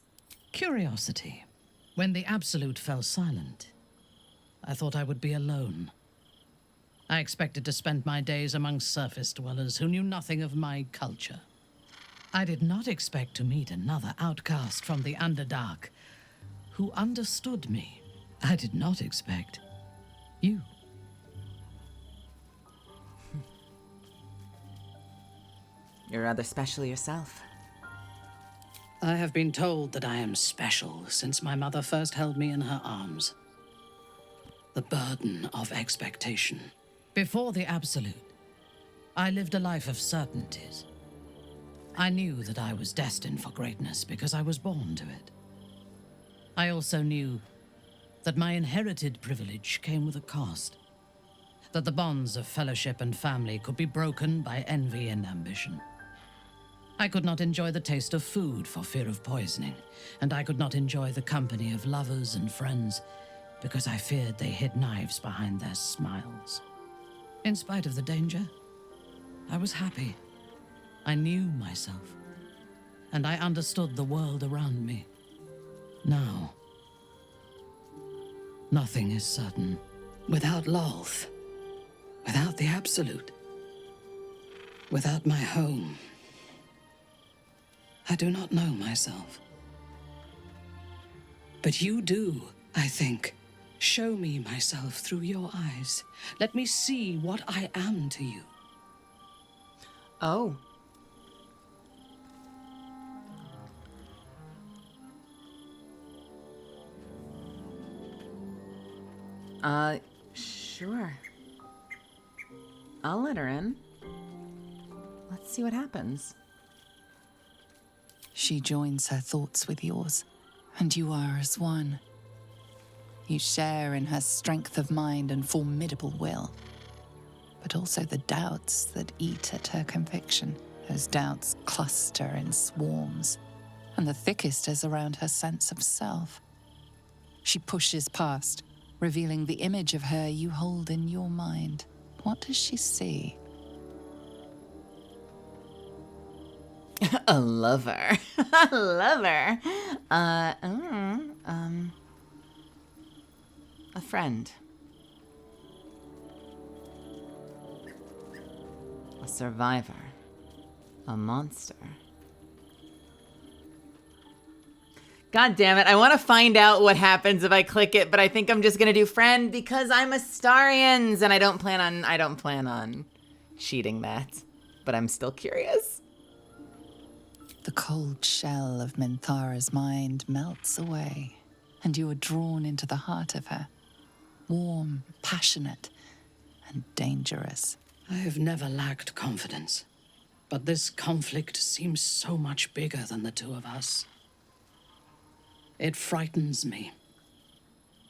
Curiosity. When the Absolute fell silent, I thought I would be alone. I expected to spend my days among surface dwellers who knew nothing of my culture. I did not expect to meet another outcast from the Underdark who understood me. I did not expect you. You're rather special yourself. I have been told that I am special since my mother first held me in her arms. The burden of expectation. Before the Absolute, I lived a life of certainties. I knew that I was destined for greatness because I was born to it. I also knew that my inherited privilege came with a cost. That the bonds of fellowship and family could be broken by envy and ambition. I could not enjoy the taste of food for fear of poisoning, and I could not enjoy the company of lovers and friends because I feared they hid knives behind their smiles. In spite of the danger, I was happy. I knew myself, and I understood the world around me. Now, nothing is certain. Without Lolth, without the Absolute, without my home, I do not know myself. But you do, I think. Show me myself through your eyes. Let me see what I am to you. Oh. Sure. I'll let her in. Let's see what happens. She joins her thoughts with yours, and you are as one. You share in her strength of mind and formidable will, but also the doubts that eat at her conviction. Those doubts cluster in swarms, and the thickest is around her sense of self. She pushes past, revealing the image of her you hold in your mind. What does she see? A lover. A lover. A friend. A survivor. A monster. God damn it. I want to find out what happens if I click it, but I think I'm just going to do friend because I'm Astarians and I don't plan on cheating that, but I'm still curious. The cold shell of Minthara's mind melts away, and you are drawn into the heart of her. Warm, passionate, and dangerous. I have never lacked confidence, but this conflict seems so much bigger than the two of us. It frightens me.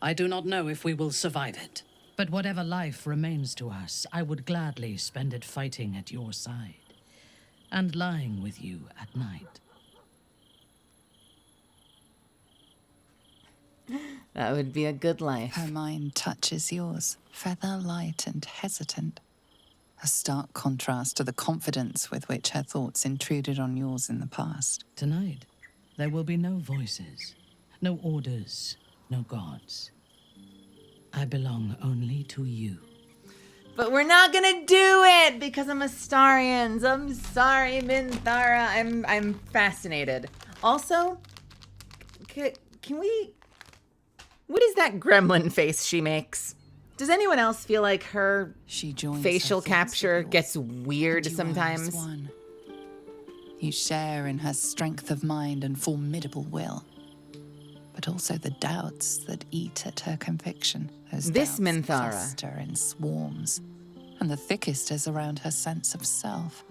I do not know if we will survive it, but whatever life remains to us, I would gladly spend it fighting at your side. And lying with you at night. That would be a good life. Her mind touches yours, feather light and hesitant. A stark contrast to the confidence with which her thoughts intruded on yours in the past. Tonight, there will be no voices, no orders, no gods. I belong only to you. But we're not gonna do it because I'm Astarians. I'm sorry, Minthara. I'm fascinated. Also, can we... What is that gremlin face she makes? Does anyone else feel like her facial capture gets weird sometimes? You share in her strength of mind and formidable will, but also the doubts that eat at her conviction. This Minthara cluster in swarms, and the thickest is around her sense of self.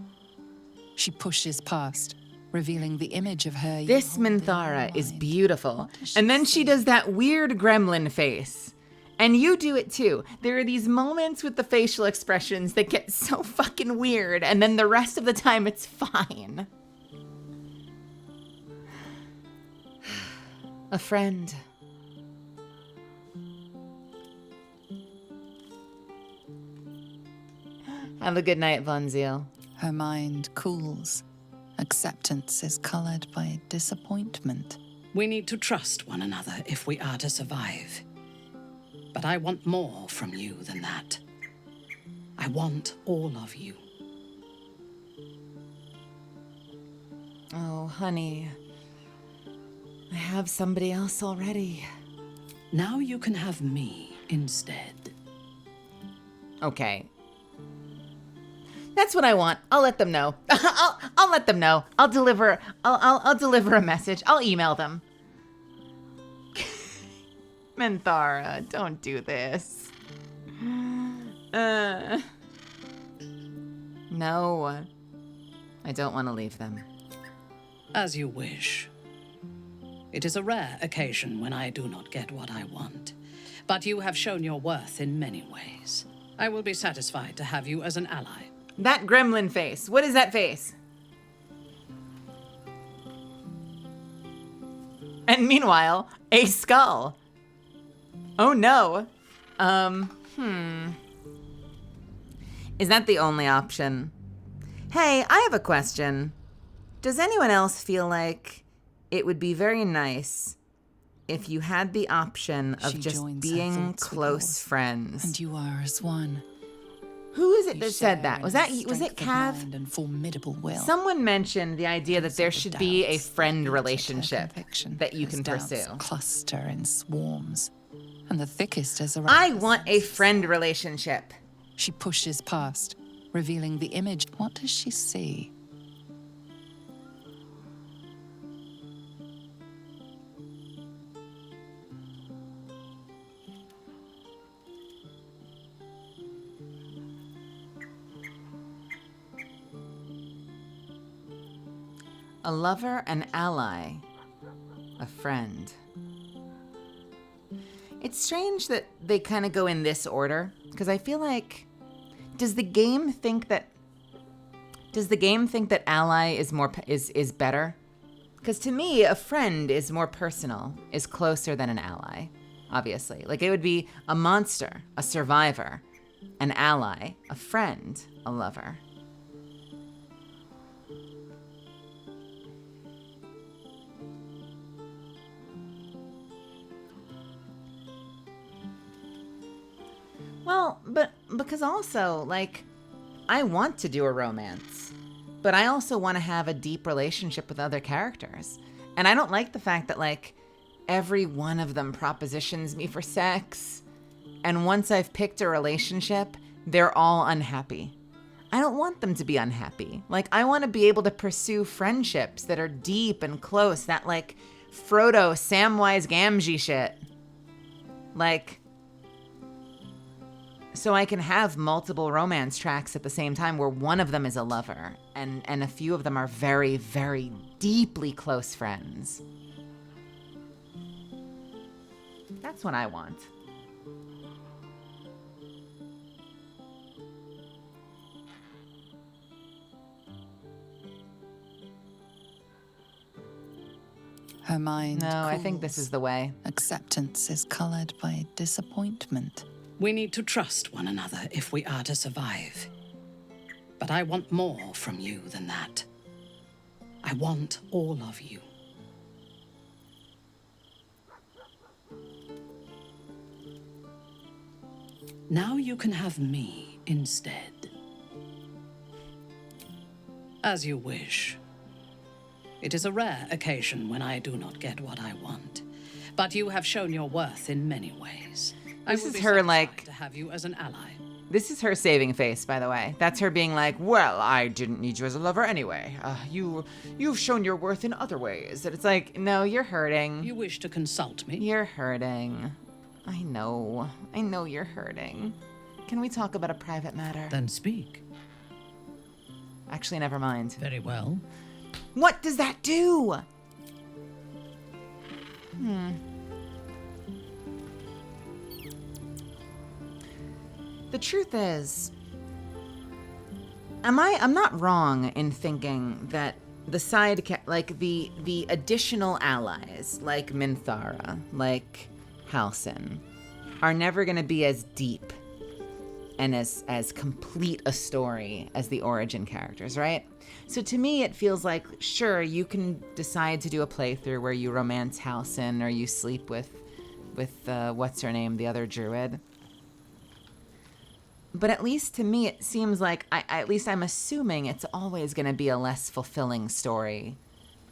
She pushes past, revealing the image of her. This Minthara is beautiful, and then she does that weird gremlin face, And you do it too. There are these moments with the facial expressions that get so fucking weird, and then the rest of the time it's fine. A friend. Have a good night, Von Ziel. Her mind cools. Acceptance is colored by disappointment. We need to trust one another if we are to survive. But I want more from you than that. I want all of you. Oh, honey. I have somebody else already. Now you can have me instead. Okay. That's what I want. I'll let them know. I'll let them know. I'll deliver a message. I'll email them. Minthara, don't do this. No. I don't want to leave them. As you wish. It is a rare occasion when I do not get what I want. But you have shown your worth in many ways. I will be satisfied to have you as an ally. That gremlin face. What is that face? And meanwhile, a skull. Oh no. Is that the only option? Hey, I have a question. Does anyone else feel like it would be very nice if you had the option of She just joins her being thoughts with close yours, friends? And you are as one. Who is it You that said share that? in Was her it strength of Cav? mind and formidable will. Someone mentioned the idea that there should be a friend relationship that you can Doubts pursue. cluster in swarms, and the thickest is around. I want a friend relationship. She pushes past, revealing the image. What does she see? A lover, an ally, a friend. It's strange that they kind of go in this order, because I feel like, does the game think that ally is better? Because to me, a friend is more personal, is closer than an ally, obviously. Like it would be a monster, a survivor, an ally, a friend, a lover. Well, but because also, like, I want to do a romance, but I also want to have a deep relationship with other characters. And I don't like the fact that, like, every one of them propositions me for sex. And once I've picked a relationship, they're all unhappy. I don't want them to be unhappy. Like, I want to be able to pursue friendships that are deep and close, that, like, Frodo, Samwise Gamgee shit. Like, so I can have multiple romance tracks at the same time where one of them is a lover and a few of them are very, very deeply close friends. That's what I want. Her mind No, I think this is the way. Acceptance is colored by disappointment. We need to trust one another if we are to survive. But I want more from you than that. I want all of you. Now you can have me instead. As you wish. It is a rare occasion when I do not get what I want. But you have shown your worth in many ways. This is her, like, to have you as an ally. This is her saving face, by the way. That's her being like, well, I didn't need you as a lover anyway. You've shown your worth in other ways. And it's like, no, you're hurting. You wish to consult me? You're hurting. I know you're hurting. Can we talk about a private matter? Then speak. Actually, never mind. Very well. What does that do? the truth is, I'm not wrong in thinking that the like the additional allies, like Minthara, like Halsin, are never going to be as deep and as complete a story as the origin characters, right? So to me, it feels like, sure, you can decide to do a playthrough where you romance Halsin or you sleep with what's her name, the other druid. But at least to me, it seems like, at least I'm assuming it's always going to be a less fulfilling story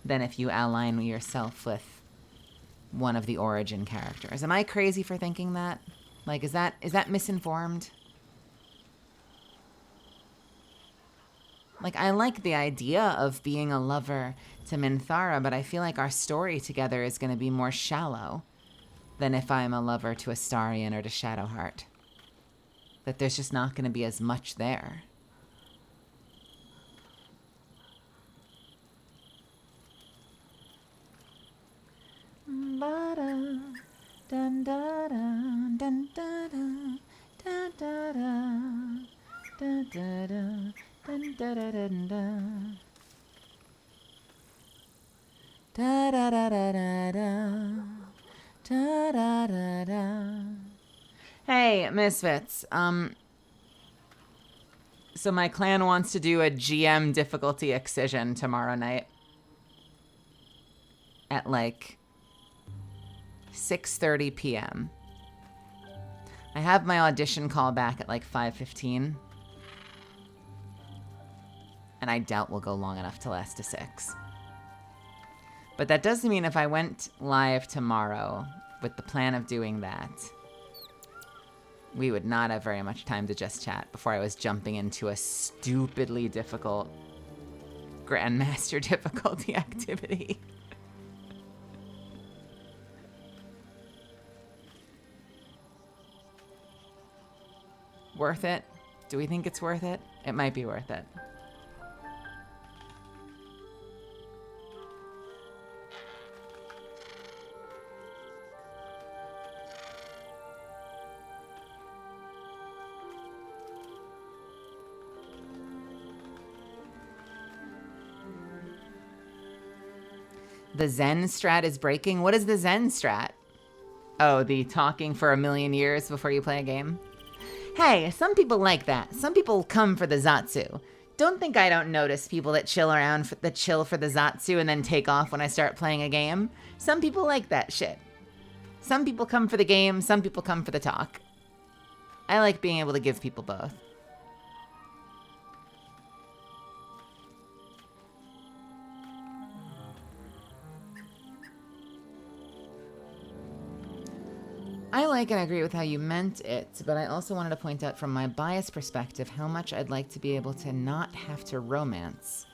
than if you align yourself with one of the origin characters. Am I crazy for thinking that? Like, is that misinformed? Like, I like the idea of being a lover to Minthara, but I feel like our story together is going to be more shallow than if I'm a lover to Astarion or to Shadowheart. That there's just not going to be as much there. Hey, Misfits. So my clan wants to do a GM difficulty excision tomorrow night at like 6:30 p.m. I have my audition call back at like 5:15. And I doubt we'll go long enough to last to 6. But that doesn't mean if I went live tomorrow with the plan of doing that, we would not have very much time to just chat before I was jumping into a stupidly difficult Grandmaster difficulty activity. Worth it? Do we think it's worth it? It might be worth it. The Zen strat is breaking. What is the Zen strat? Oh, the talking for a million years before you play a game? Hey, some people like that. Some people come for the Zatsu. Don't think I don't notice people that chill for the Zatsu and then take off when I start playing a game. Some people like that shit. Some people come for the game, some people come for the talk. I like being able to give people both. I like and agree with how you meant it, but I also wanted to point out from my biased perspective how much I'd like to be able to not have to romance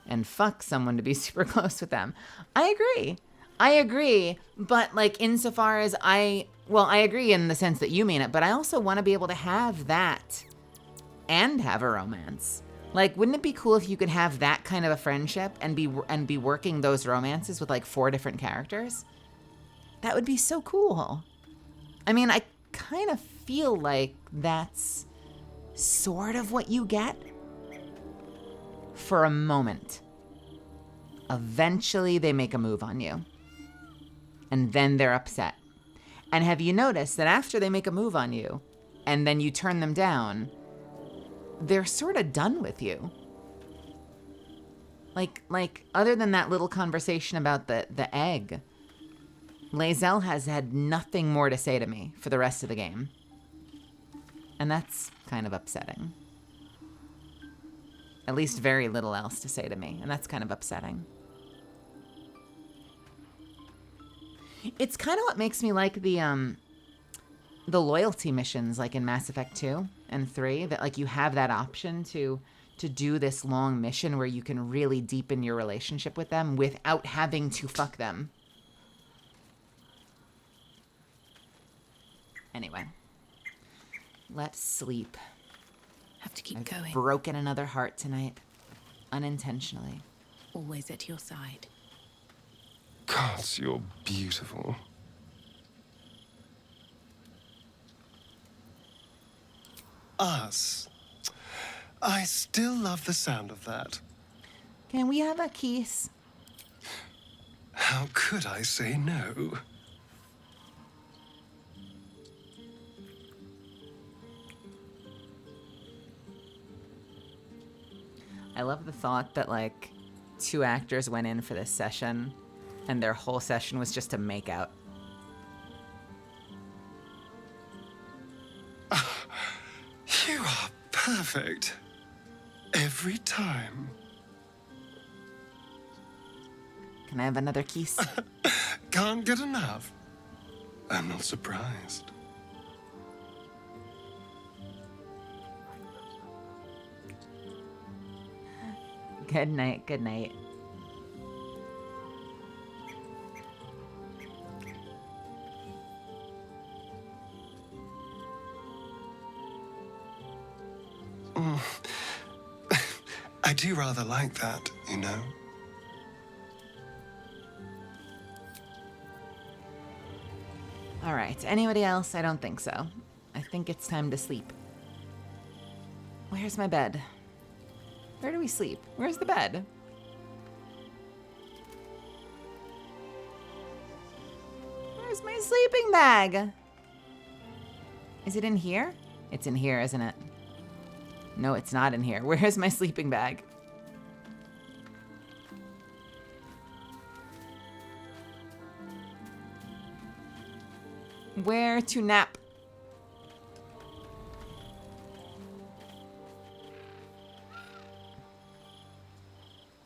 and fuck someone to be super close with them. I agree, but like insofar as I agree in the sense that you mean it, but I also want to be able to have that and have a romance. Like, wouldn't it be cool if you could have that kind of a friendship and be working those romances with like 4 different characters? That would be so cool. I mean, I kind of feel like that's sort of what you get for a moment. Eventually, they make a move on you. And then they're upset. And have you noticed that after they make a move on you, and then you turn them down, they're sort of done with you? Like other than that little conversation about the egg, Lae'zel has had nothing more to say to me for the rest of the game. And that's kind of upsetting. At least very little else to say to me, and that's kind of upsetting. It's kind of what makes me like the loyalty missions, like in Mass Effect 2 and 3, that like you have that option to do this long mission where you can really deepen your relationship with them without having to fuck them. Anyway, let's sleep. Have to keep I've going. Broken another heart tonight, unintentionally. Always at your side. God, you're beautiful. us. I still love the sound of that. Can we have a kiss? How could I say no? I love the thought that, like, 2 actors went in for this session, and their whole session was just to make out. You are perfect. Every time. Can I have another kiss? Can't get enough. I'm not surprised. Good night, good night. I do rather like that, you know? All right, anybody else? I don't think so. I think it's time to sleep. Where's my bed? Where do we sleep? Where's the bed? Where's my sleeping bag? Is it in here? It's in here, isn't it? No, it's not in here. Where's my sleeping bag? Where to nap?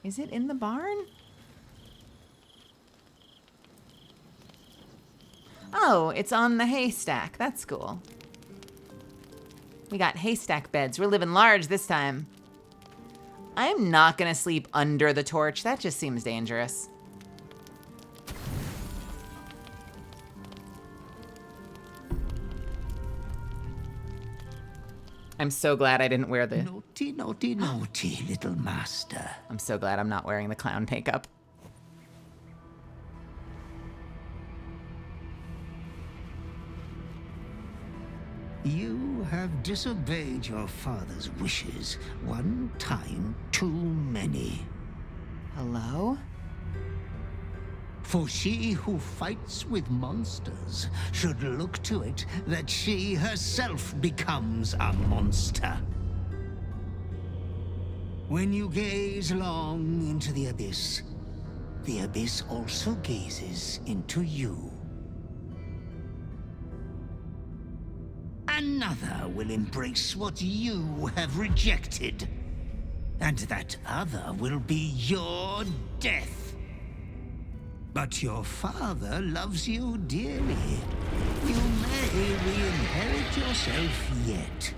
Is it in the barn? Oh, it's on the haystack. That's cool. We got haystack beds. We're living large this time. I'm not gonna sleep under the torch. That just seems dangerous. I'm so glad I didn't wear the... Naughty, naughty, naughty, little master. I'm so glad I'm not wearing the clown makeup. You have disobeyed your father's wishes one time too many. Hello? For she who fights with monsters should look to it that she herself becomes a monster. When you gaze long into the abyss also gazes into you. Another will embrace what you have rejected. And that other will be your death. But your father loves you dearly. You may re-inherit yourself yet.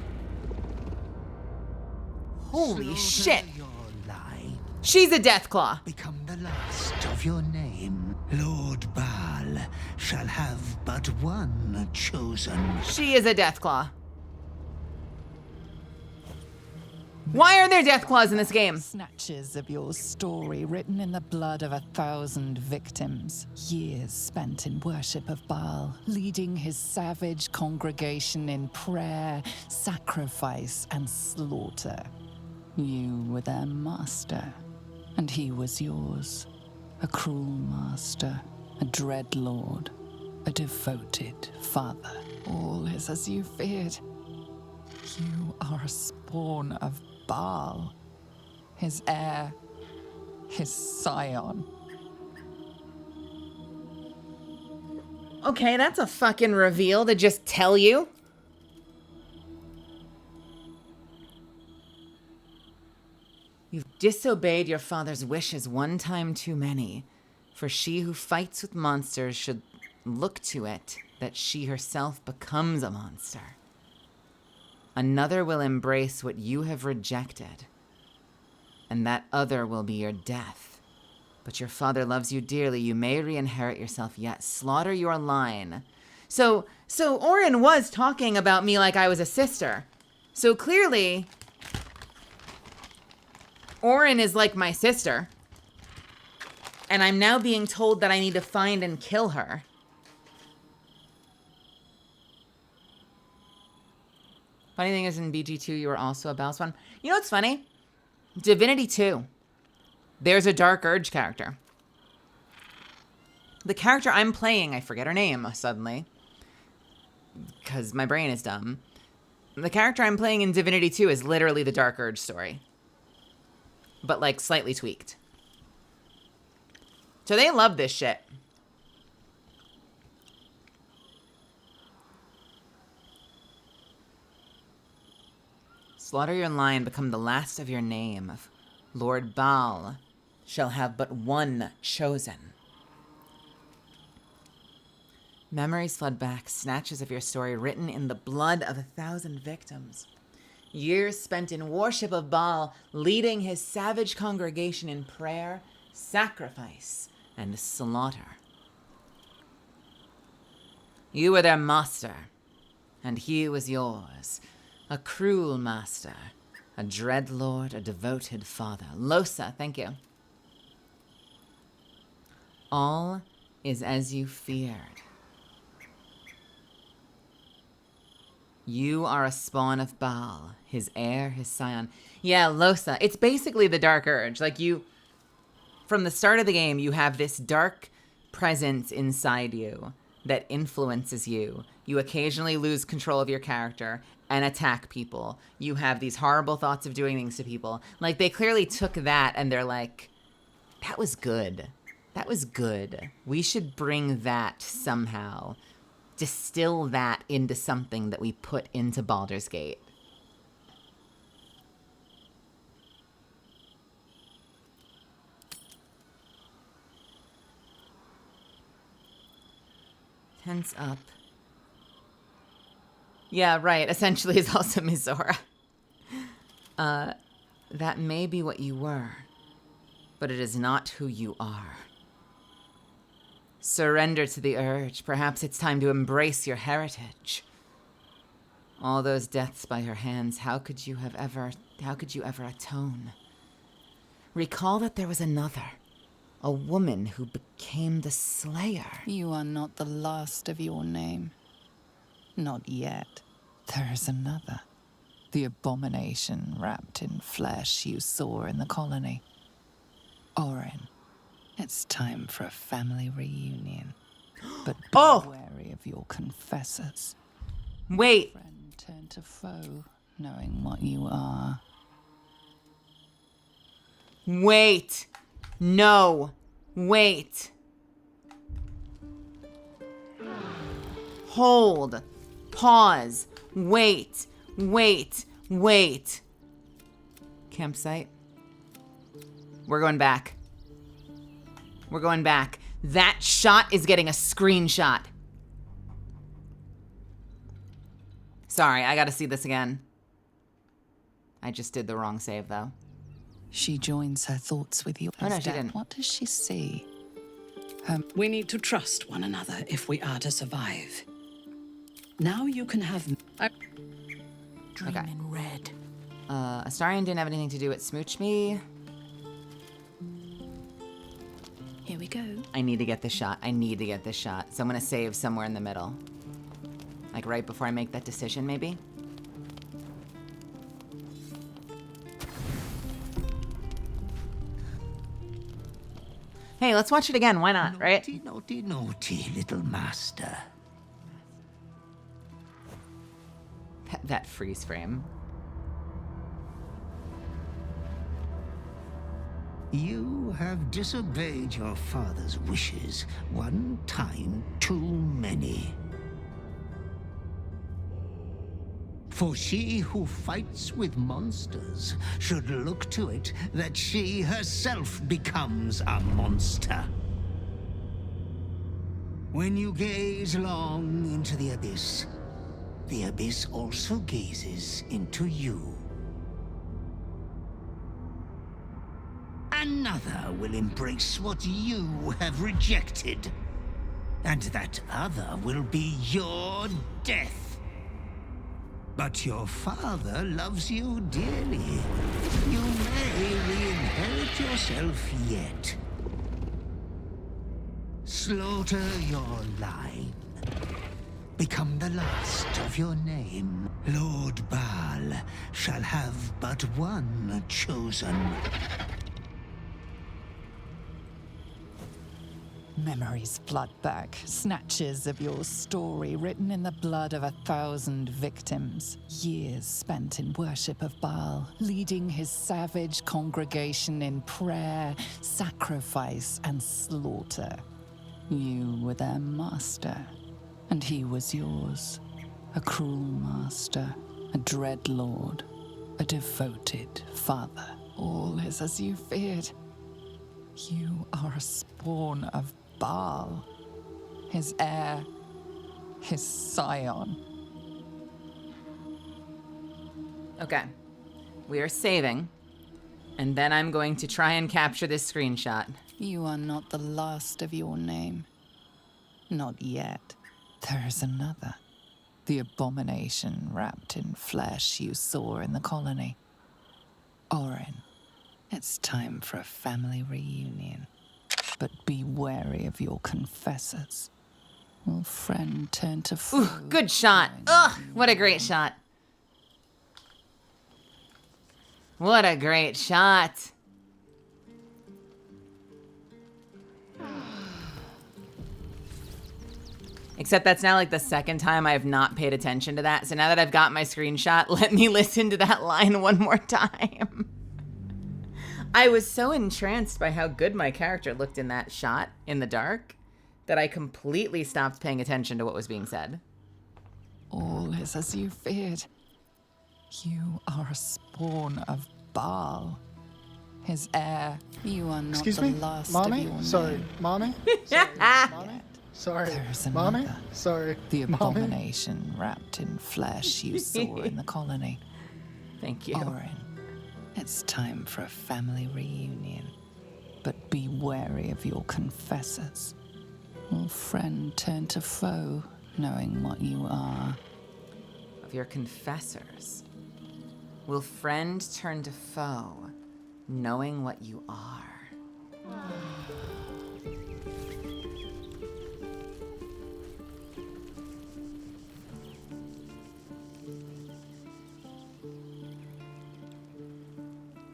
Holy shit! Your lie. She's a Deathclaw. Become the last of your name. Lord Baal shall have but one chosen. She is a Deathclaw. Why are there Deathclaws in this game? Snatches of your story written in the blood of 1,000 victims. Years spent in worship of Baal, leading his savage congregation in prayer, sacrifice, and slaughter. You were their master, and he was yours. A cruel master, a dread lord, a devoted father. All is as you feared. You are a spawn of Baal, his heir, his scion. Okay, that's a fucking reveal to just tell you. You've disobeyed your father's wishes one time too many, for she who fights with monsters should look to it that she herself becomes a monster. Another will embrace what you have rejected, and that other will be your death. But your father loves you dearly. You may re-inherit yourself yet. Slaughter your line. So Orin was talking about me like I was a sister. So clearly, Orin is like my sister. And I'm now being told that I need to find and kill her. Funny thing is, in BG2, you were also a Bal spawn. You know what's funny? Divinity 2. There's a Dark Urge character. The character I'm playing, I forget her name suddenly, because my brain is dumb. The character I'm playing in Divinity 2 is literally the Dark Urge story, but like slightly tweaked. So they love this shit. Slaughter your lion, become the last of your name. Lord Baal shall have but one chosen. Memories flood back, snatches of your story written in the blood of 1,000 victims. Years spent in worship of Baal, leading his savage congregation in prayer, sacrifice, and slaughter. You were their master, and he was yours. A cruel master, a dread lord, a devoted father. Losa, thank you. All is as you feared. You are a spawn of Baal, his heir, his scion. Yeah, Losa. It's basically the Dark Urge. Like you, from the start of the game, you have this dark presence inside you that influences you. You occasionally lose control of your character and attack people. You have these horrible thoughts of doing things to people. Like, they clearly took that and they're like, that was good. That was good. We should bring that somehow. Distill that into something that we put into Baldur's Gate. Tense up. Yeah, right. Essentially, is also Mizora. That may be what you were, but it is not who you are. Surrender to the urge. Perhaps it's time to embrace your heritage. All those deaths by her hands, how could you ever atone? Recall that there was another, a woman who became the Slayer. You are not the last of your name. Not yet. There is another. The abomination wrapped in flesh you saw in the colony. Orin, it's time for a family reunion. But be wary of your confessors. Wait. Friend turn to foe, knowing what you are. Wait. No. Wait. Hold. Pause. Wait. Wait. Wait. Campsite. We're going back. We're going back. That shot is getting a screenshot. Sorry, I gotta see this again. I just did the wrong save, though. She joins her thoughts with yours. Oh, no, she didn't. What does she see? We need to trust one another if we are to survive. Now you can have... Dream in red. Astarion didn't have anything to do with Smooch Me. Here we go. I need to get this shot. I need to get this shot. So I'm gonna save somewhere in the middle. Like right before I make that decision, maybe? Hey, let's watch it again. Why not, right? Naughty, naughty, naughty, little master. That freeze frame. You have disobeyed your father's wishes one time too many. For she who fights with monsters should look to it that she herself becomes a monster. When you gaze long into the abyss also gazes into you. Another will embrace what you have rejected, and that other will be your death. But your father loves you dearly. You may re-inherit yourself yet. Slaughter your line, become the last of your name. Lord Baal shall have but one chosen. Memories flood back, snatches of your story written in the blood of 1,000 victims. Years spent in worship of Baal, leading his savage congregation in prayer, sacrifice, and slaughter. You were their master, and he was yours. A cruel master, a dread lord, a devoted father. All is as you feared. You are a spawn of Baal, his heir, his scion. Okay. We are saving. And then I'm going to try and capture this screenshot. You are not the last of your name. Not yet. There is another. The abomination wrapped in flesh you saw in the colony. Orin, it's time for a family reunion. But be wary of your confessors. Will friend turn to foe? Ooh, good shot. Ugh, what a great shot. What a great shot. Except that's now like the second time I have not paid attention to that. So now that I've got my screenshot, let me listen to that line one more time. I was so entranced by how good my character looked in that shot in the dark that I completely stopped paying attention to what was being said. All is as you feared. You are a spawn of Baal, his heir. You are not Excuse the me? last Mommy? of your Sorry. name. Mommy? Sorry. Mommy? Sorry. There's Mommy? another. Sorry. The Mommy? abomination wrapped in flesh you saw in the colony. Thank you. Orin, it's time for a family reunion. But be wary of your confessors. Will friend turn to foe, knowing what you are? Of your confessors. Will friend turn to foe, knowing what you are?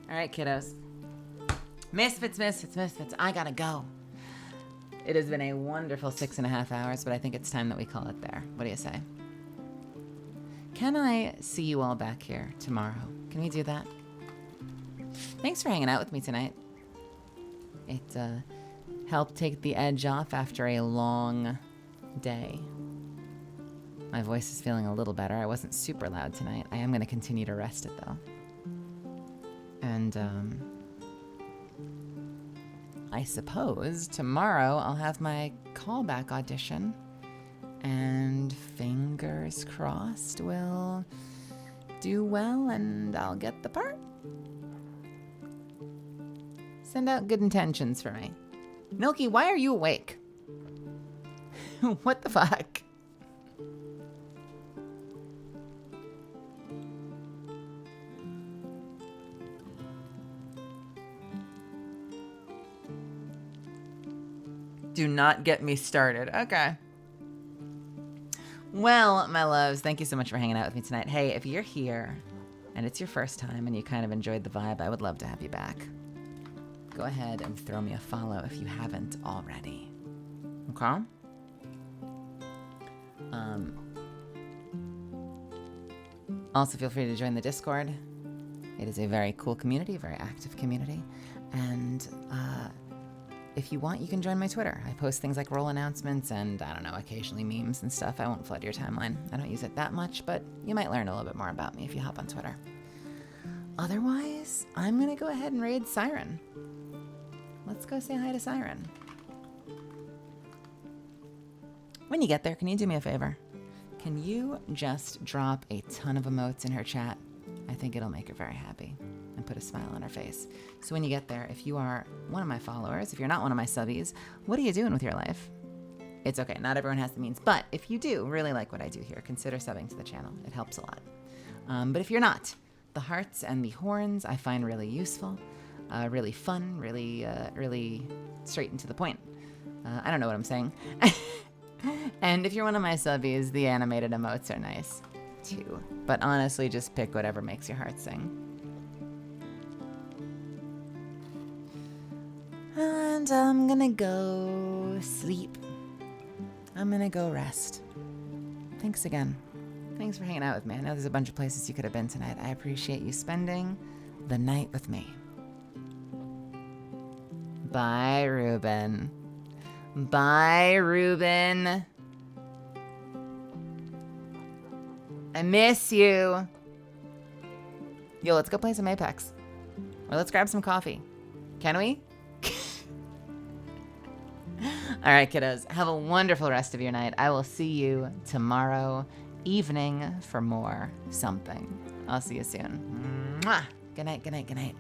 All right, kiddos. Misfits, I gotta go. It has been a wonderful 6.5 hours, but I think it's time that we call it there. What do you say? Can I see you all back here tomorrow? Can we do that? Thanks for hanging out with me tonight. It helped take the edge off after a long day. My voice is feeling a little better. I wasn't super loud tonight. I am going to continue to rest it, though. And, I suppose tomorrow I'll have my callback audition. And fingers crossed we'll do well and I'll get the part. Send out good intentions for me. Milky, why are you awake? What the fuck? Do not get me started. Okay. Well, my loves, thank you so much for hanging out with me tonight. Hey, if you're here and it's your first time and you kind of enjoyed the vibe, I would love to have you back. Go ahead and throw me a follow if you haven't already. Okay? Also, feel free to join the Discord. It is a very cool community, very active community. And if you want, you can join my Twitter. I post things like roll announcements and, I don't know, occasionally memes and stuff. I won't flood your timeline. I don't use it that much, but you might learn a little bit more about me if you hop on Twitter. Otherwise, I'm going to go ahead and raid Siren. Let's go say hi to Siren. When you get there, can you do me a favor? Can you just drop a ton of emotes in her chat? I think it'll make her very happy and put a smile on her face. So when you get there, if you are one of my followers, if you're not one of my subbies, what are you doing with your life? It's okay, not everyone has the means, but if you do really like what I do here, consider subbing to the channel. It helps a lot. But if you're not, the hearts and the horns I find really useful, really fun, really straight and to the point. I don't know what I'm saying. And if you're one of my subbies, the animated emotes are nice too. But honestly, just pick whatever makes your heart sing. And I'm gonna go sleep. I'm gonna go rest. Thanks again. Thanks for hanging out with me. I know there's a bunch of places you could have been tonight. I appreciate you spending the night with me. Bye, Ruben. Bye, Ruben. I miss you. Yo, let's go play some Apex. Or let's grab some coffee. Can we? All right, kiddos. Have a wonderful rest of your night. I will see you tomorrow evening for more something. I'll see you soon. Mwah. Good night, good night, good night.